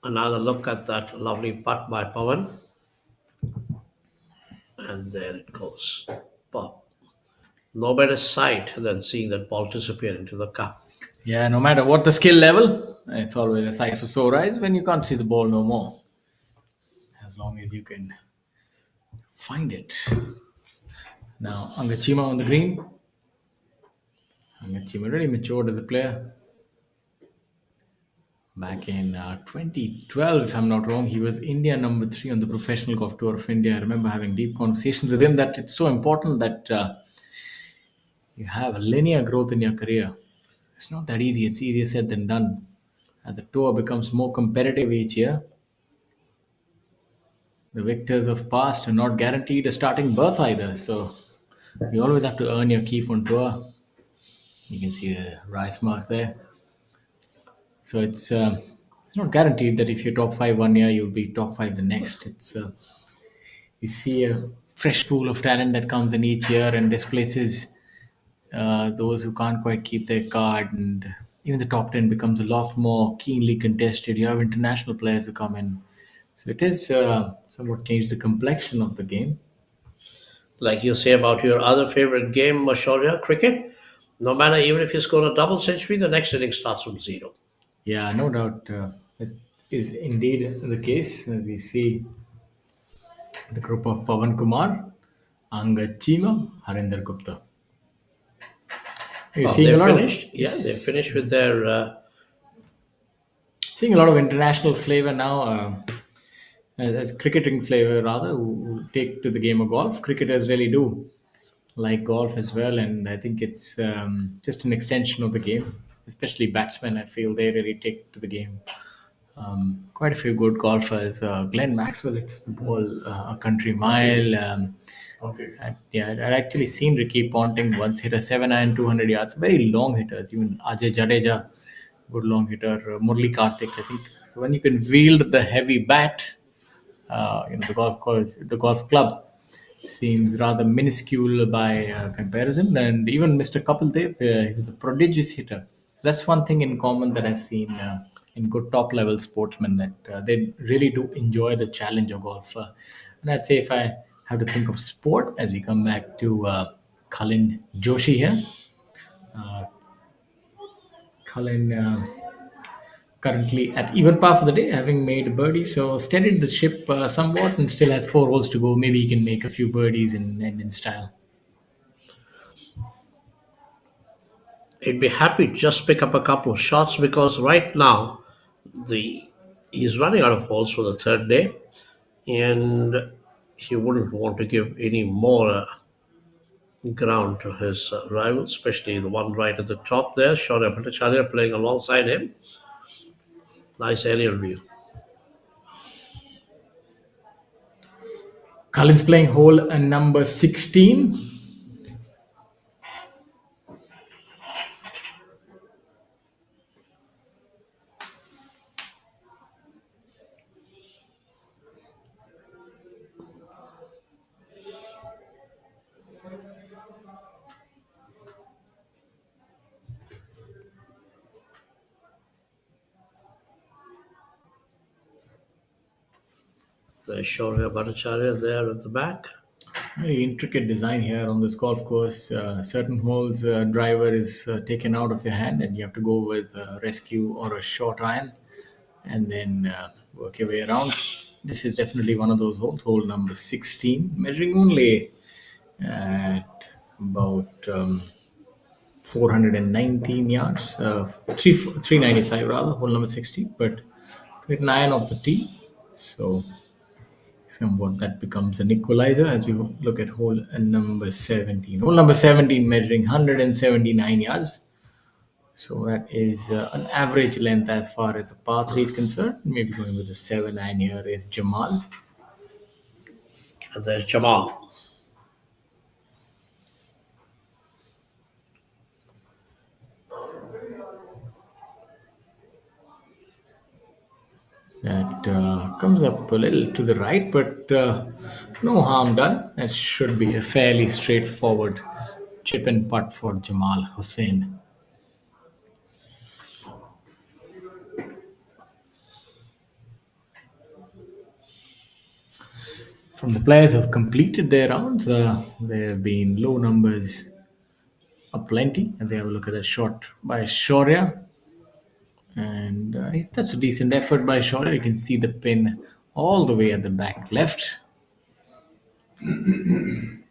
Another look at that lovely putt by Pawan. And there it goes. Pop. No better sight than seeing that ball disappear into the cup. Yeah, no matter what the skill level, it's always a sight for sore eyes when you can't see the ball no more. As long as you can find it. Now, Angachima on the green. Angachima really matured as a player. Back in 2012, if I'm not wrong, he was India number 3 on the Professional Golf Tour of India. I remember having deep conversations with him that it's so important that you have a linear growth in your career. It's not that easy. It's easier said than done. As the tour becomes more competitive each year, the victors of past are not guaranteed a starting berth either. So you always have to earn your keep on tour. You can see the rice mark there. So it's not guaranteed that if you're top 5 one year, you'll be top 5 the next. It's you see a fresh pool of talent that comes in each year and displaces those who can't quite keep their card, and even the top 10 becomes a lot more keenly contested. You have international players who come in. So it is somewhat changed the complexion of the game. Like you say about your other favorite game, Shaurya, cricket. No matter, even if you score a double century, the next inning starts from zero. Yeah, no doubt. That is indeed the case. We see the group of Pawan Kumar, Angad Chima, Harinder Gupta. You're seeing they're a lot finished. They're finished with their. Seeing a lot of international flavor now, as cricketing flavor rather, who take to the game of golf. Cricketers really do like golf as well, and I think it's just an extension of the game. Especially batsmen, I feel they really take to the game. Quite a few good golfers. Glenn Maxwell hits the ball a country mile. I'd actually seen Ricky Ponting once hit a 7-iron 200 yards. Very long hitters. Even Ajay Jadeja, good long hitter. Murli Karthik, I think. So when you can wield the heavy bat, the golf club seems rather minuscule by comparison. And even Mr. Kapil Dev, he was a prodigious hitter. So that's one thing in common that I've seen in good top level sportsmen, that they really do enjoy the challenge of golf. And I'd say if I have to think of sport as we come back to Kalin Joshi here. Kalin currently at even par for the day, having made birdie, so steadied the ship somewhat and still has 4 holes to go. Maybe he can make a few birdies in style. He'd be happy to just pick up a couple of shots because right now he's running out of holes for the third day, and he wouldn't want to give any more ground to his rival, especially the one right at the top there, Shaurya Bhattacharya playing alongside him. Nice aerial view. Cullen's playing hole number 16. There's Shaurya Bhattacharya there at the back. Very intricate design here on this golf course. Certain holes, driver is taken out of your hand, and you have to go with rescue or a short iron, and then work your way around. This is definitely one of those holes, hole number 16, measuring only at about 419 yards, 395 rather, hole number 16, but with 9 off the tee. So somewhat that becomes an equalizer as you look at hole number 17. Hole number 17 measuring 179 yards. So that is an average length as far as the par 3 is concerned. Maybe going with the 7-9 here is Jamal. And there's Jamal. That comes up a little to the right, but no harm done. That should be a fairly straightforward chip and putt for Jamal Hussain. From the players who have completed their rounds, there have been low numbers aplenty. And they have a look at a shot by Shaurya. And that's a decent effort by Shaurya. You can see the pin all the way at the back left. Seen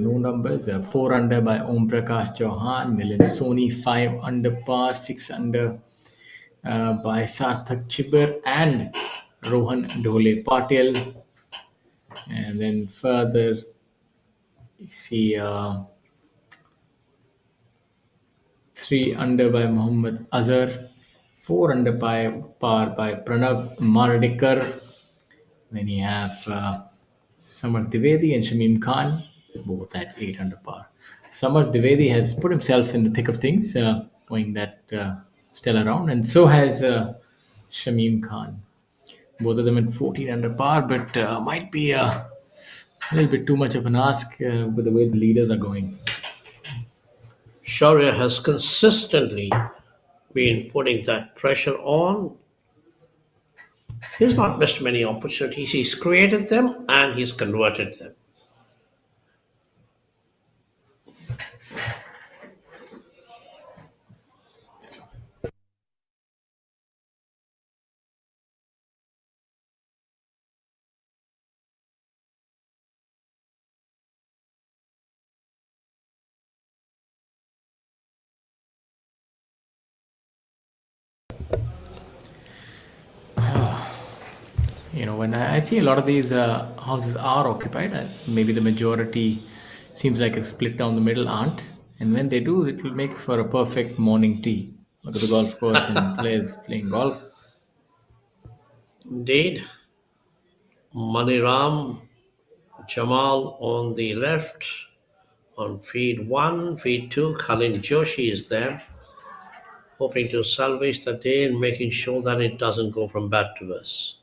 low numbers, 4 under by Om Prakash Chauhan, Milind Soni, 5 under par, 6 under by Sarthak Chibber and Rohan Dhole Patil. And then further, you see 3 under by Muhammad Azhar, 4 under by par by Pranav Mardikar. Then you have Samar Dwivedi and Shamim Khan, both at 8 under par. Samar Dwivedi has put himself in the thick of things, going that stellar round, and so has Shamim Khan. Both of them at 14 under par, but might be a little bit too much of an ask with the way the leaders are going. Shaurya has consistently been putting that pressure on. He's not missed many opportunities. He's created them and he's converted them. When I see a lot of these houses are occupied, maybe the majority seems like a split down the middle aren't. And when they do, it will make for a perfect morning tea. Look at the golf course and players playing golf. Indeed. Maniram Jamal on the left. On feed 1, feed 2, Khalil Joshi is there, hoping to salvage the day and making sure that it doesn't go from bad to worse.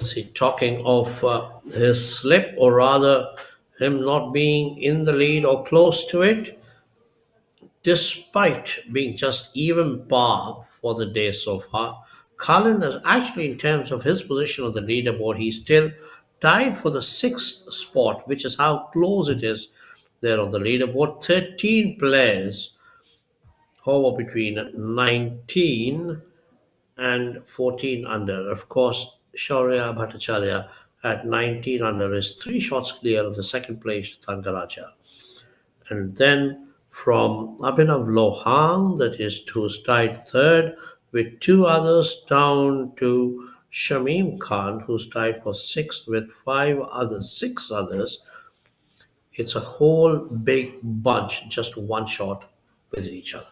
See, talking of his slip, or rather him not being in the lead or close to it, despite being just even par for the day so far, Cullen is actually, in terms of his position on the leaderboard, he's still tied for the 6th spot, which is how close it is there on the leaderboard. 13 players hover between 19 and 14 under. Of course, Shaurya Bhattacharya at 19 under is 3 shots clear of the second place Thangaraja. And then from Abhinav Lohan, that is who's tied third, with 2 others, down to Shamim Khan, who's tied for 6th with 6 others. It's a whole big bunch, just 1 shot with each other.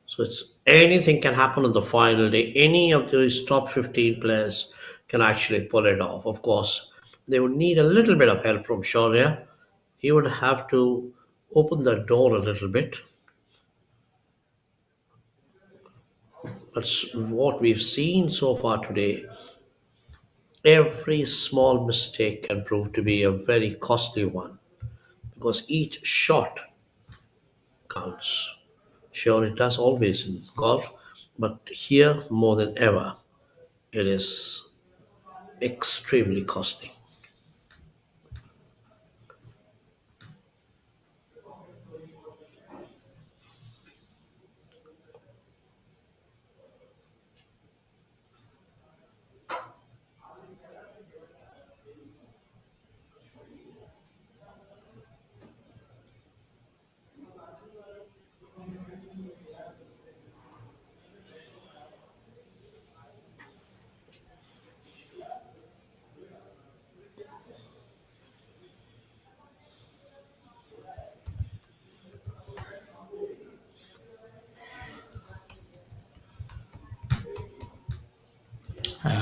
So it's anything can happen on the final day. Any of these top 15 players can actually pull it off. Of course, they would need a little bit of help from Shaurya. He would have to open the door a little bit. But what we've seen so far today, every small mistake can prove to be a very costly one, because each shot counts. Sure, it does always in golf, but here more than ever, it is extremely costly.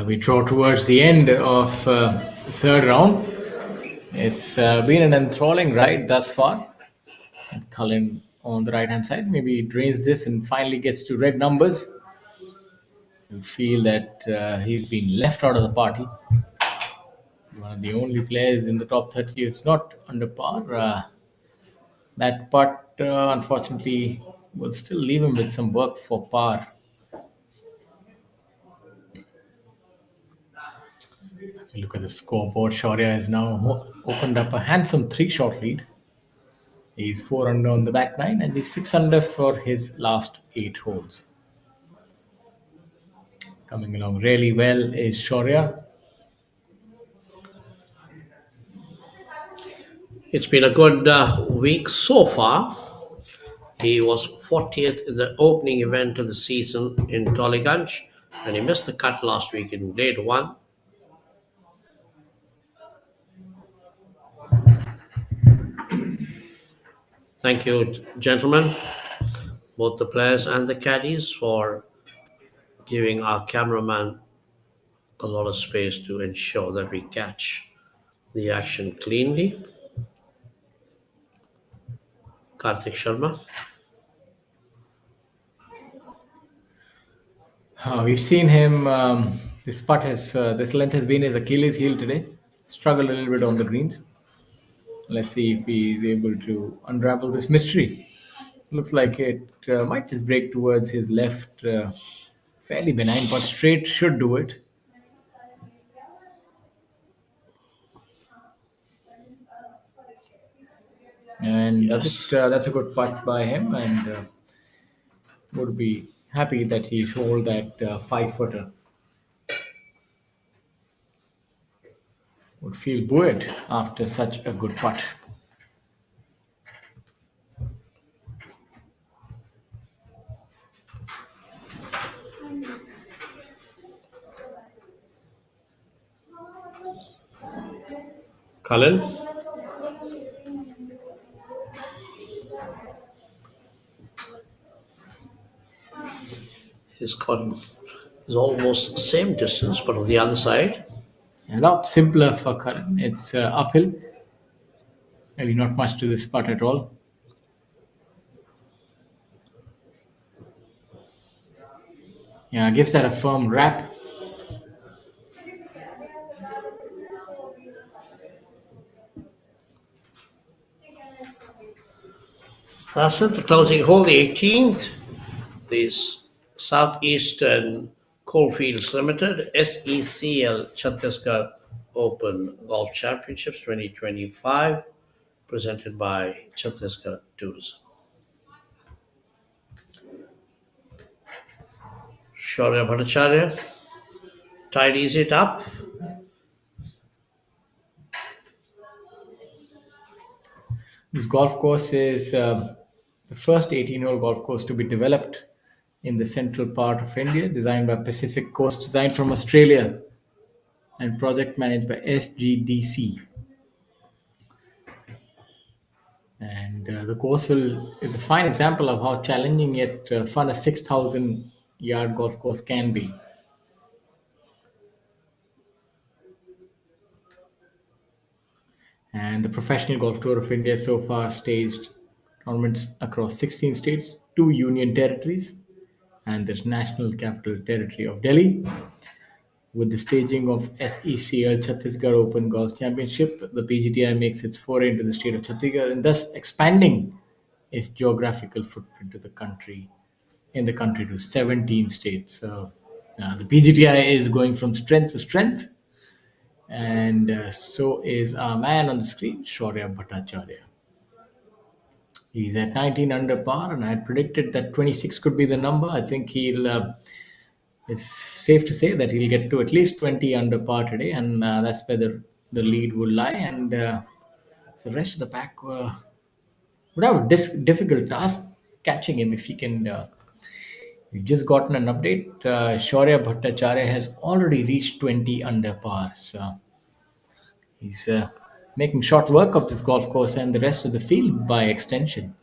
We draw towards the end of the third round. It's been an enthralling ride thus far. Cullen on the right hand side. Maybe he drains this and finally gets to red numbers. You feel that he's been left out of the party. One of the only players in the top 30 is not under par. That putt, unfortunately, will still leave him with some work for par. If you look at the scoreboard, Shaurya has now opened up a handsome 3-shot lead. He's 4 under on the back nine and he's 6 under for his last 8 holes. Coming along really well is Shaurya. It's been a good week so far. He was 40th in the opening event of the season in Tollygunge, and he missed the cut last week in grade 1. Thank you, gentlemen, both the players and the caddies, for giving our cameraman a lot of space to ensure that we catch the action cleanly. Karthik Sharma. We've seen him. This length has been his Achilles heel today. Struggled a little bit on the greens. Let's see if he's able to unravel this mystery. Looks like it might just break towards his left. Fairly benign, but straight should do it. And that's a good putt by him, and would be happy that he's hold that 5-footer. Would feel buoyed after such a good putt. Cullen. His cotton is almost the same distance, but on the other side. A lot simpler for Cullen. It's uphill. Really not much to this putt at all. Yeah, gives that a firm wrap. That's it. The closing hole, the 18th. This Southeastern Coalfields Limited SECL Chhattisgarh Open Golf Championships 2025, presented by Chhattisgarh Tourism. Shaurya Bhattacharya tidies it up. This golf course is the first 18-hole golf course to be developed in the central part of India, designed by Pacific Coast, designed from Australia, and project managed by SGDC. And the course is a fine example of how challenging yet fun a 6,000-yard golf course can be. And the Professional Golf Tour of India so far staged tournaments across 16 states, 2 union territories, and the National Capital Territory of Delhi. With the staging of SECL Chhattisgarh Open Golf Championship, the PGTI makes its foray into the state of Chhattisgarh and thus expanding its geographical footprint to the country to 17 states. So the PGTI is going from strength to strength, and so is our man on the screen, Shaurya Bhattacharya. He's at 19 under par, and I had predicted that 26 could be the number. I think it's safe to say that he'll get to at least 20 under par today, and that's where the lead will lie. And so the rest of the pack would have a difficult task catching him if he can. We've just gotten an update. Shaurya Bhattacharya has already reached 20 under par. So he's making short work of this golf course and the rest of the field by extension.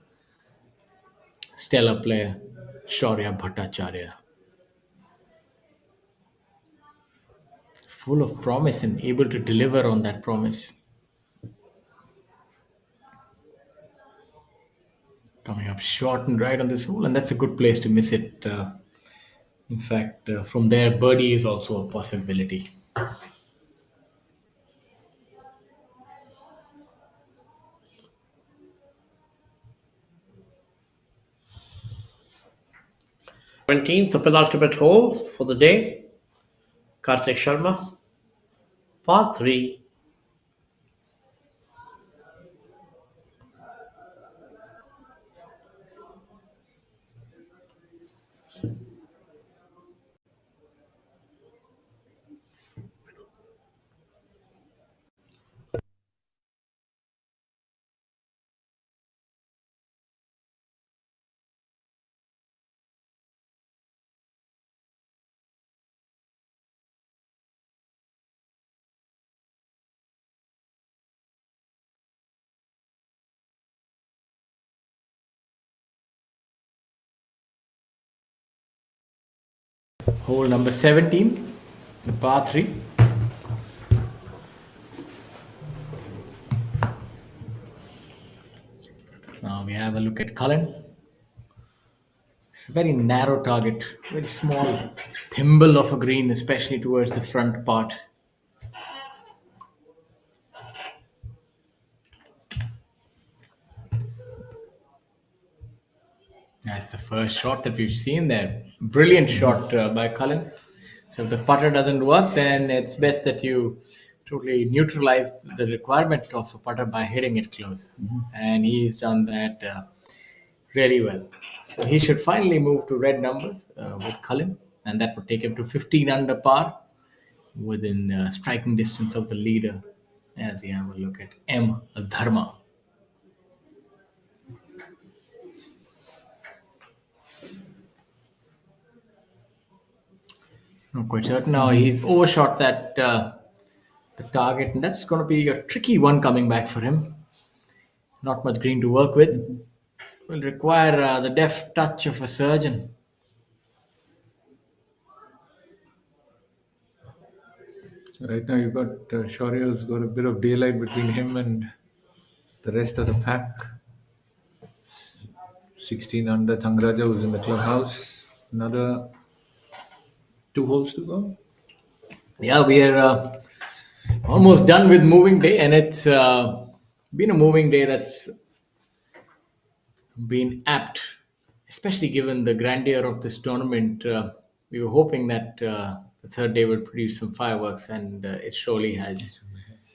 Stellar player, Shaurya Bhattacharya. full of promise and able to deliver on that promise. Coming up short and right on this hole, and that's a good place to miss it. In fact, from there, birdie is also a possibility. The penultimate hole for the day. Kartik Sharma, par 3. Hole number 17, the par 3. Now we have a look at Cullen. It's a very narrow target, very small thimble of a green, especially towards the front part. That's the first shot that we've seen there. Brilliant shot by Cullen. So if the putter doesn't work, then it's best that you totally neutralize the requirement of a putter by hitting it close. And he's done that really well. So he should finally move to red numbers with Cullen, and that would take him to 15 under par within striking distance of the leader as we have a look at M. Dharma. Not quite certain. Now he's overshot that the target, and that's going to be a tricky one coming back for him. Not much green to work with. Will require the deft touch of a surgeon. Right now you've got Shaurya's got a bit of daylight between him and the rest of the pack. 16 under. Thangaraja, who's in the clubhouse. Another 2 holes to go. Yeah, we are almost done with moving day, and it's been a moving day that's been apt, especially given the grandeur of this tournament. We were hoping that the third day would produce some fireworks, and it surely has.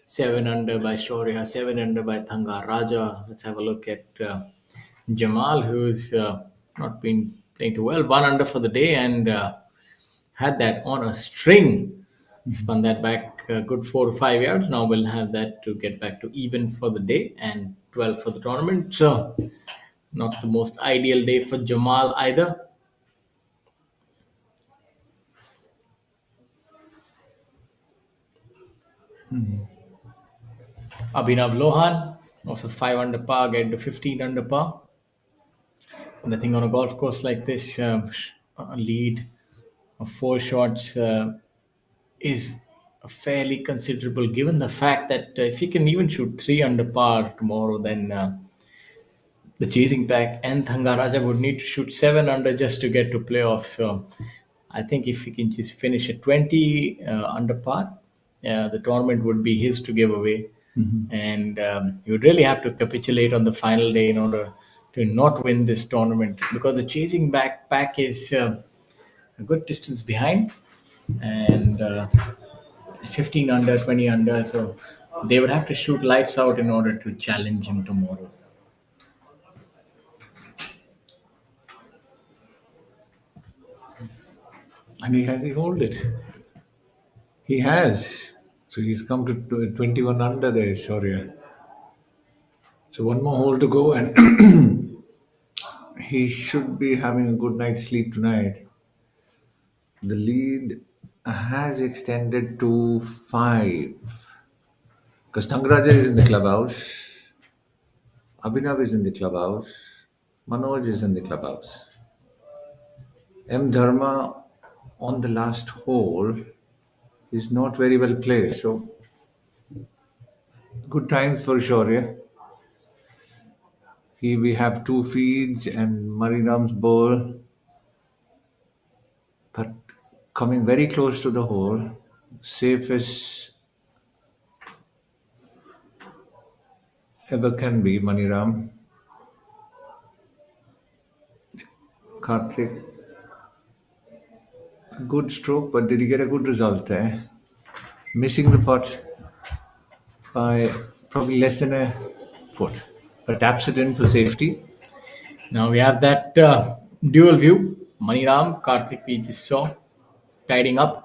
7 under by Shaurya, 7 under by Thangaraja. Let's have a look at Jamal, who's not been playing too well. 1 under for the day, and had that on a string. Spun that back a good 4 to 5 yards. Now we'll have that to get back to even for the day and 12 for the tournament. So not the most ideal day for Jamal either. Abhinav Lohan, also 5 under par, getting to 15 under par. And I think on a golf course like this, a lead of 4 shots is fairly considerable, given the fact that if he can even shoot 3 under par tomorrow, then the chasing pack and Thangaraja would need to shoot 7 under just to get to playoffs. So I think if he can just finish at 20 under par, the tournament would be his to give away. And you would really have to capitulate on the final day in order to not win this tournament, because the chasing pack is a good distance behind, and 15 under, 20 under. So they would have to shoot lights out in order to challenge him tomorrow. And he hold it? He has. So he's come to 21 under there, Shaurya. So 1 more hole to go, and he should be having a good night's sleep tonight. The lead has extended to 5. Because Thangaraja is in the clubhouse. Abhinav is in the clubhouse. Manoj is in the clubhouse. M. Dharma on the last hole is not very well placed. So good times for Shaurya. Here we have two feeds and Mariram's ball, but coming very close to the hole, safe as ever can be. Maniram, Karthik, good stroke, but did he get a good result there? Missing the putt by probably less than a foot, but taps it in for safety. Now we have that dual view. Maniram, Karthik, we just saw tidying up.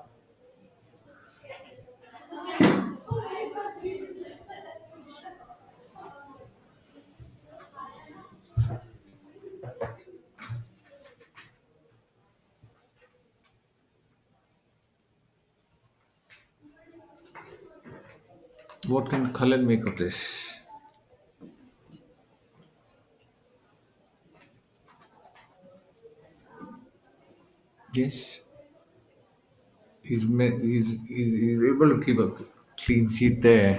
What can Cullen make of this? Yes, he's able to keep a clean sheet there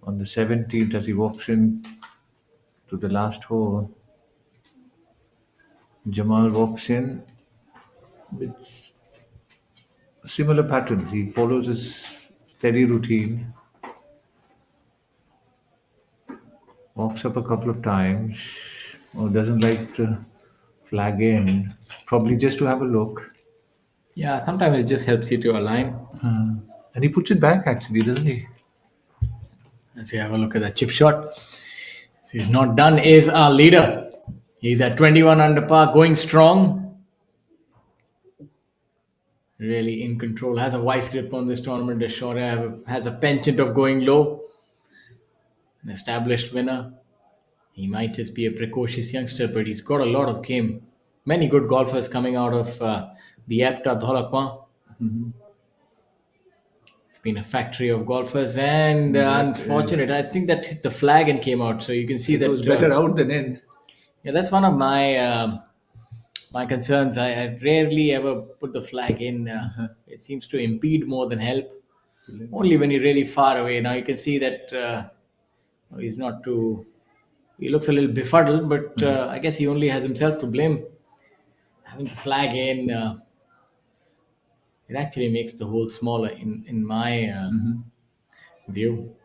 on the 17th as he walks in to the last hole. Jamal walks in with similar patterns. He follows his steady routine, walks up a couple of times, or doesn't like to flag in, probably just to have a look. Yeah, sometimes it just helps you to align. And he puts it back actually, doesn't he? Let's have a look at that chip shot. So he's not done, is our leader. He's at 21 under par, going strong. Really in control, has a vice grip on this tournament. Shaurya has a penchant of going low. An established winner. He might just be a precocious youngster, but he's got a lot of game. Many good golfers coming out of the ABPTA Dholakwan. It's been a factory of golfers, and unfortunate. I think that hit the flag and came out. So you can see that It was better out than in. Yeah, that's one of my my concerns. I rarely ever put the flag in. It seems to impede more than help. Only when you're really far away. Now you can see that he's not too. He looks a little befuddled, but I guess he only has himself to blame. Having the flag in, it actually makes the hole smaller in my view.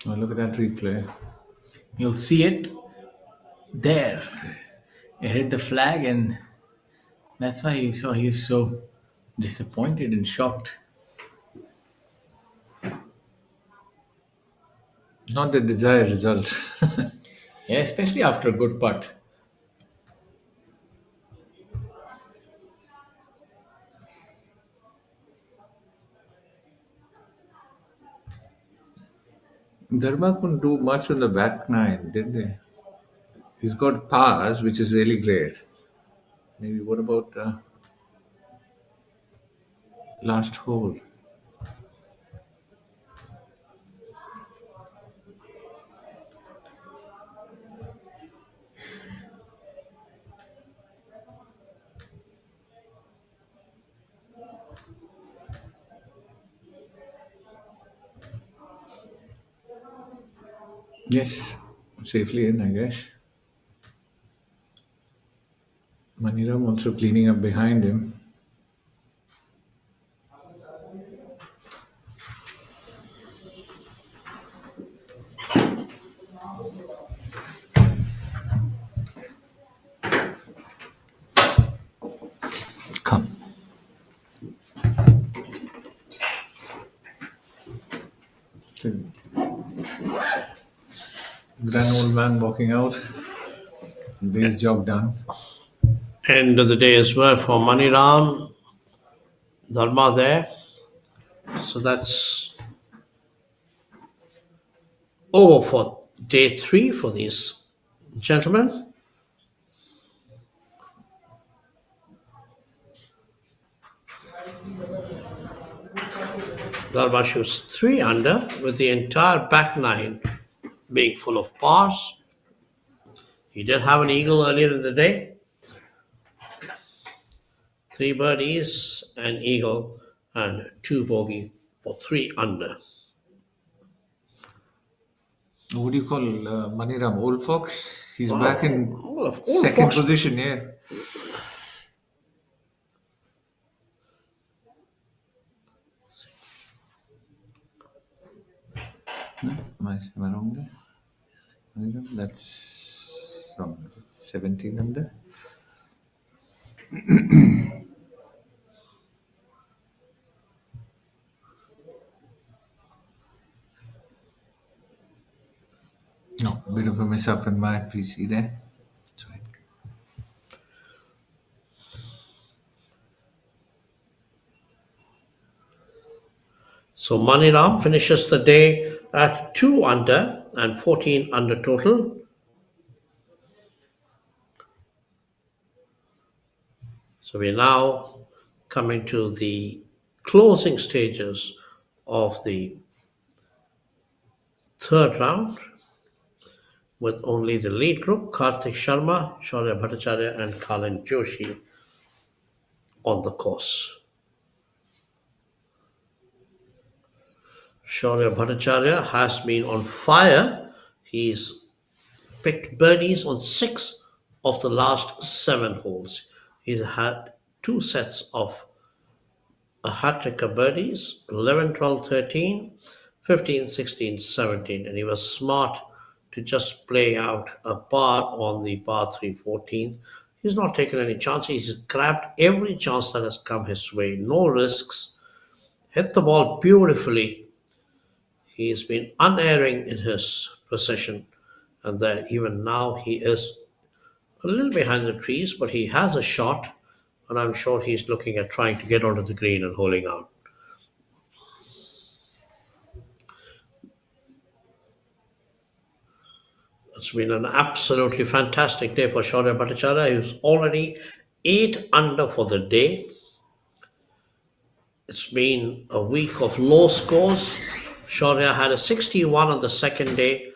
Oh, look at that replay. You'll see it there. It hit the flag, and that's why you saw he was so disappointed and shocked. Not the desired result. Yeah, especially after a good putt. Dharma couldn't do much on the back nine, did they? He's got pars, which is really great. Maybe what about last hole? Yes, safely in, I guess. Maniram also cleaning up behind him. Come. Grand old man walking out. Day's job done. End of the day's work for Maniram, Dharma there. So that's over for day 3 for these gentlemen. Garba shoots 3 under with the entire back nine being full of pars. He did have an eagle earlier in the day. 3 birdies, an eagle, and 2 bogey for 3 under. What do you call Maniram? Old Fox? He's Wow. back in Old second Fox. position, yeah. No? Am I wrong there? Maniram, that's wrong. Is it 17 under? No, bit of a mess up in my PC there. Sorry. So Maniram finishes the day at 2 under and 14 under total. So we're now coming to the closing stages of the third round with only the lead group, Karthik Sharma, Shaurya Bhattacharya and Kalin Joshi on the course. Shaurya Bhattacharya has been on fire. He's picked birdies on 6 of the last 7 holes. He's had 2 sets of a hat-trick of birdies, 11, 12, 13, 15, 16, 17. And he was smart to just play out a par on the par 3 14th. He's not taken any chances. He's grabbed every chance that has come his way. No risks. Hit the ball beautifully. He's been unerring in his possession. And that even now he is a little behind the trees, but he has a shot. And I'm sure he's looking at trying to get onto the green and holding out. It's been an absolutely fantastic day for Shaurya Bhattacharya. He's already 8 under for the day. It's been a week of low scores. Shaurya had a 61 on the second day.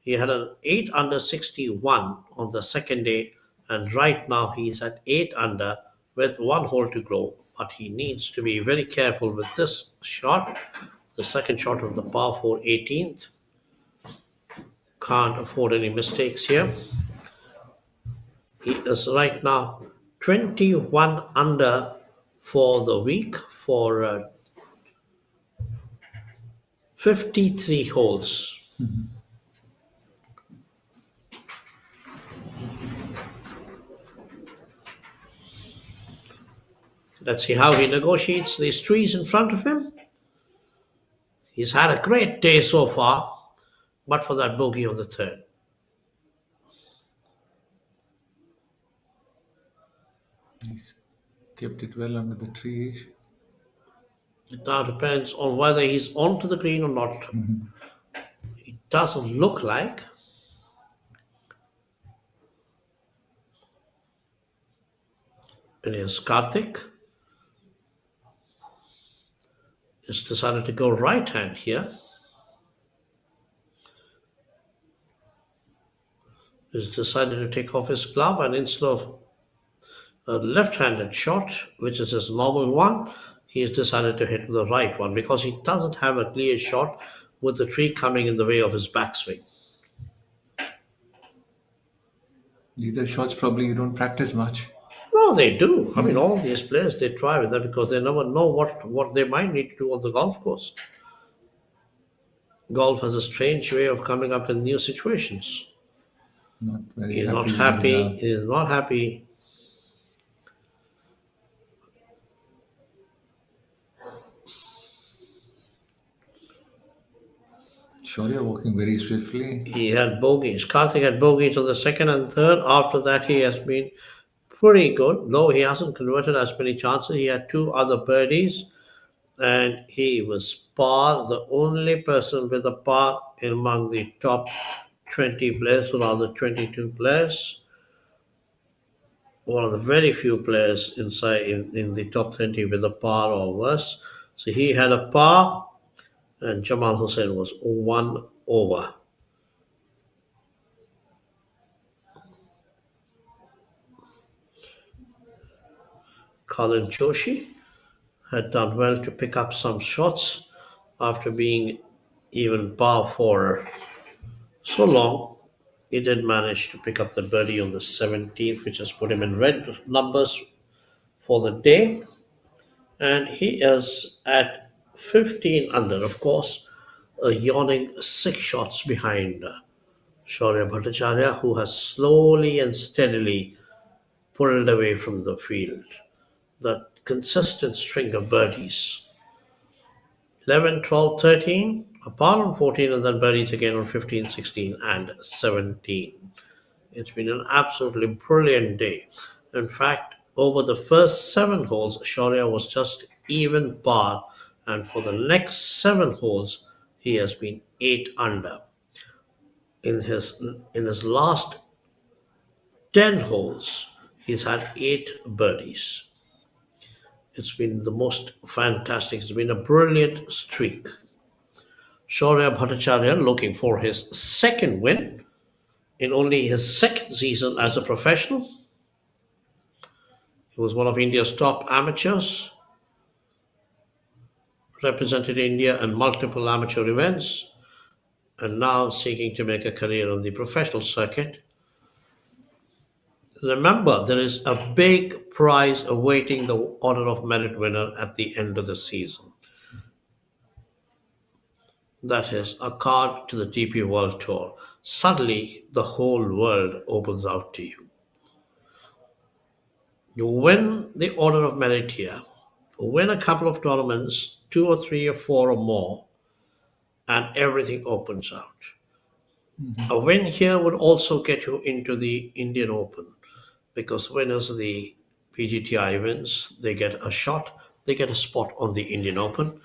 He had an 8 under 61 on the second day. And right now he's at 8 under with 1 hole to go. But he needs to be very careful with this shot. The second shot of the par 4 18th. Can't afford any mistakes here. He is right now 21 under for the week for 53 holes. Let's see how he negotiates these trees in front of him. He's had a great day so far, but for that bogey on the third. He's kept it well under the trees. It now depends on whether he's onto the green or not. It doesn't look like. And here's Karthik. He's decided to go right hand here. He's decided to take off his glove, and instead of a left-handed shot, which is his normal one, he has decided to hit the right one because he doesn't have a clear shot with the tree coming in the way of his backswing. These are shots probably you don't practice much. No, they do. I mean, all these players, they try with that because they never know what they might need to do on the golf course. Golf has a strange way of coming up in new situations. Not very He's happy. not with happy. his, He is not happy. Shaurya walking very swiftly. He had bogeys. Karthik had bogeys on the second and third. After that, he has been pretty good. No, he hasn't converted as many chances. He had 2 other birdies, and he was par, the only person with a par among the top 20 players, or rather 22 players. One of the very few players inside in the top 20 with a par or worse. So he had a par and Jamal Hussain was 1 over. Colin Joshi had done well to pick up some shots after being even par for so long. He did manage to pick up the birdie on the 17th, which has put him in red numbers for the day. And he is at 15 under, of course, a yawning 6 shots behind Shaurya Bhattacharya, who has slowly and steadily pulled away from the field. The consistent string of birdies. 11, 12, 13, a par on 14, and then birdies again on 15, 16, and 17. It's been an absolutely brilliant day. In fact, over the first 7 holes, Shaurya was just even par, and for the next 7 holes, he has been 8 under. In his last 10 holes, he's had 8 birdies. It's been the most fantastic. It's been a brilliant streak. Shaurya Bhattacharya looking for his 2nd win in only his 2nd season as a professional. He was one of India's top amateurs, represented India in multiple amateur events, and now seeking to make a career on the professional circuit. Remember, there is a big prize awaiting the Order of Merit winner at the end of the season. That is a card to the DP World Tour. Suddenly, the whole world opens out to you. You win the Order of Merit here, win a couple of tournaments, 2 or 3 or 4 or more, and everything opens out. A win here would also get you into the Indian Open, because winners of the PGTI events, they get a shot, they get a spot on the Indian Open,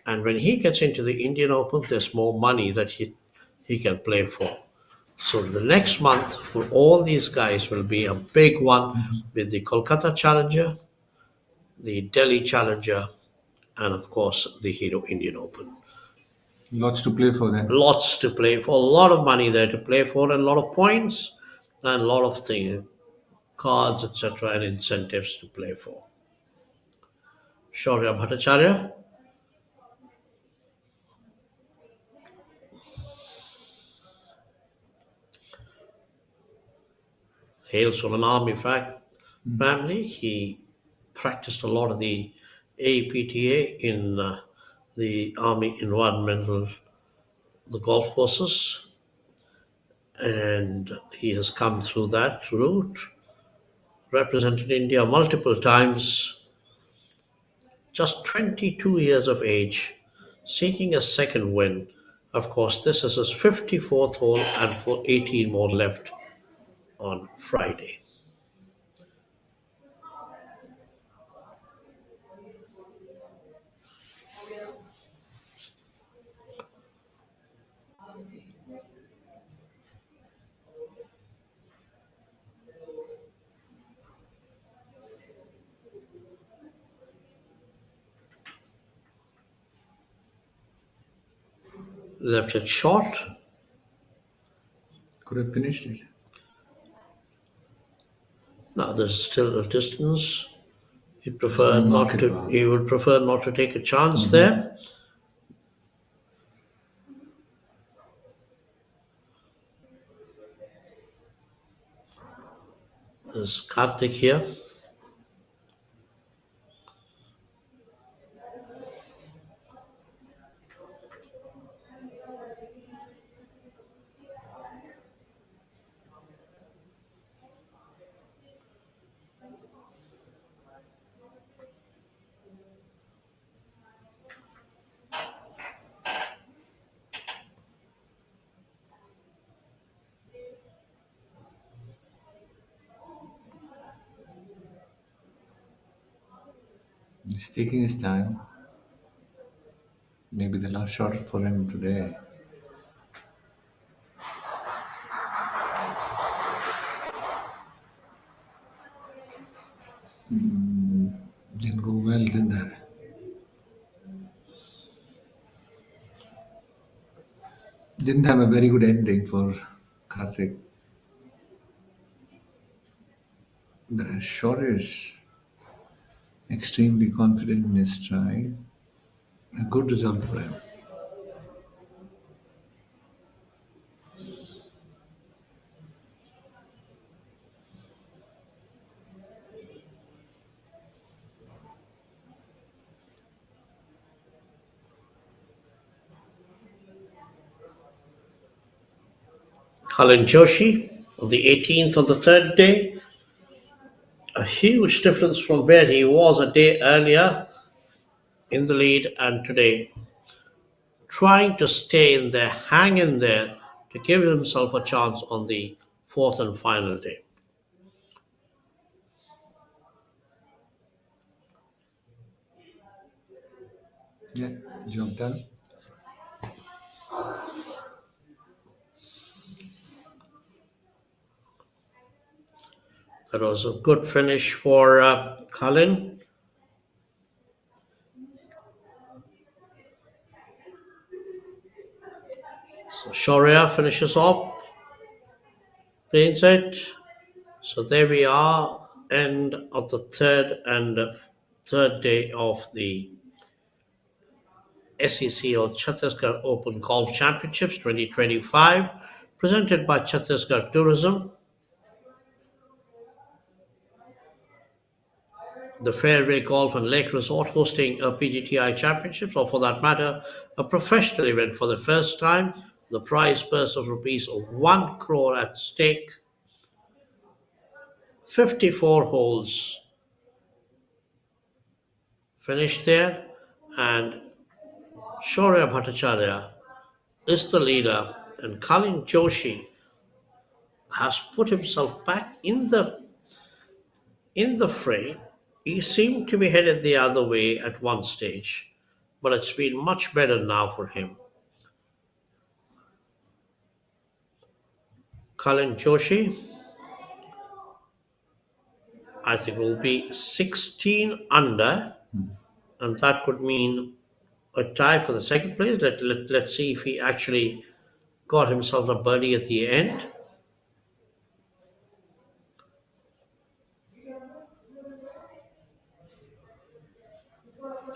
and when he gets into the Indian Open, there's more money that he can play for. So the next month for all these guys will be a big one with the Kolkata Challenger, the Delhi Challenger, and of course the Hero Indian Open. Lots to play for then. Lots to play for, a lot of money there to play for, and a lot of points, and a lot of things, cards, etc., and incentives to play for. Shaurya Bhattacharya. Hails from an army family. He practiced a lot of the APTA in the Army Environmental, the golf courses, and he has come through that route, represented India multiple times, just 22 years of age, seeking a 2nd win. Of course, this is his 54th hole and for 18 more left on Friday. Left it short. Could have finished it. Now there's still a distance. He would prefer not to take a chance there. There's Karthik here. He's taking his time. Maybe the last shot for him today. Didn't go well, did that? Didn't have a very good ending for Karthik. But Shaurya is extremely confident in his stride. A good result for him. Colin Joshi on the 18th on the third day. A huge difference from where he was a day earlier in the lead, and today trying to stay in there, hang in there to give himself a chance on the fourth and final day. Yeah, job done. That was a good finish for Colin. So Shaurya finishes off, cleans it. So there we are, end of the third day of the SECL Chhattisgarh Open Golf Championships 2025, presented by Chhattisgarh Tourism. The Fairway Golf and Lake Resort hosting a PGTI Championships, or for that matter, a professional event for the first time. The prize purse of rupees 1 crore at stake. 54 holes finished there, and Shaurya Bhattacharya is the leader, and Kalin Joshi has put himself back in the fray. He seemed to be headed the other way at one stage, but it's been much better now for him. Kalin Joshi, I think, will be 16 under, and that could mean a tie for the second place. Let's see if he actually got himself a birdie at the end.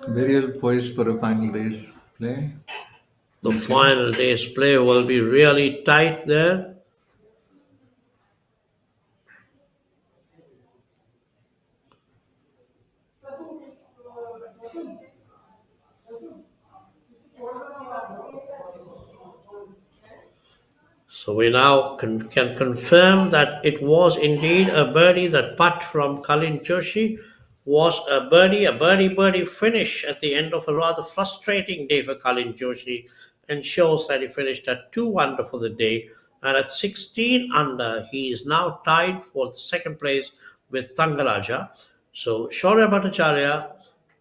Very well poised for a final day's play. The final day's play will be really tight there. So we now can confirm that it was indeed a birdie. That putt from Kalin Joshi was a birdie finish at the end of a rather frustrating day for Kalin Joshi, and shows that he finished at 2 under for the day, and at 16 under he is now tied for the second place with Tangaraja. So Shaurya Bhattacharya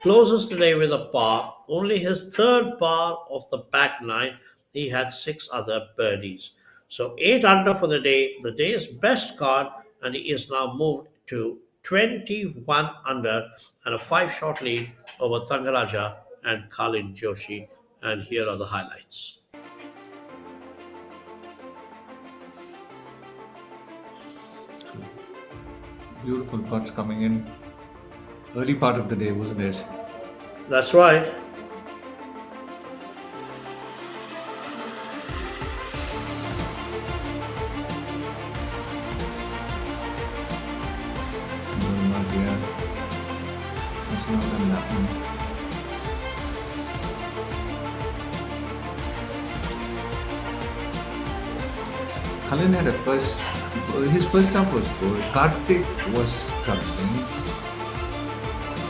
closes the day with a par, only his third par of the back nine. He had 6 other birdies. So 8 under for the day's best card, and he is now moved to 21 under and a 5-shot lead over Tangaraja and Kalin Joshi. And here are the highlights. Beautiful putts coming in. Early part of the day, wasn't it? That's right. Kalin had his first up was good. Karthik was struggling.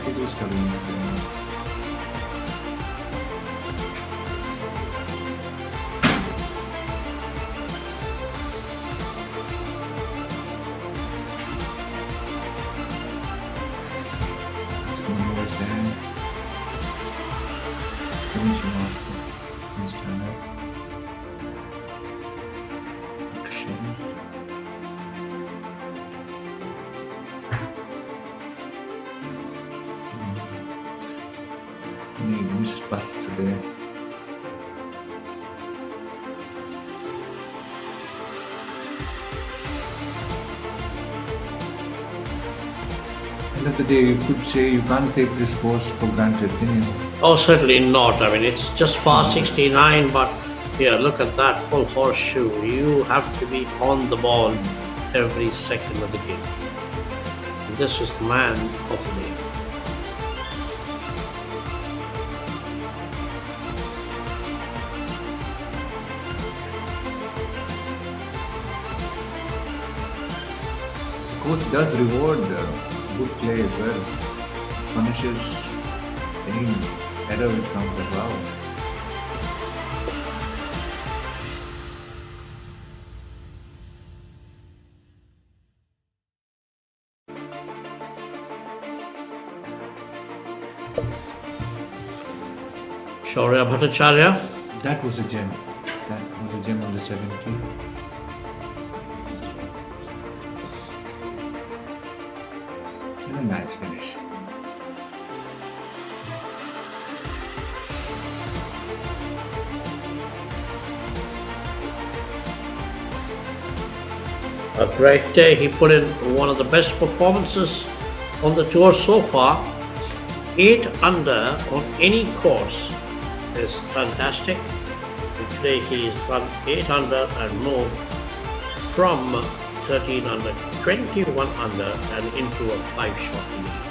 He was struggling. Finishing off his stand-up. Missed putts today. the day, you could say you can't take this course for granted, can you? Oh, certainly not. I mean, it's just past 69, but here, look at that full horseshoe. You have to be on the ball every second of the game. This is the man of the day. Coach does reward good play as well. Punishes any error which comes about. Shaurya Bhattacharya. That was a gem. That was a gem on the 17th. And a nice finish. A great day. He put in one of the best performances on the tour so far. 8 under on any course is fantastic. And today he's run 8 under and moved from 13 under, 21 under and into a 5-shot lead.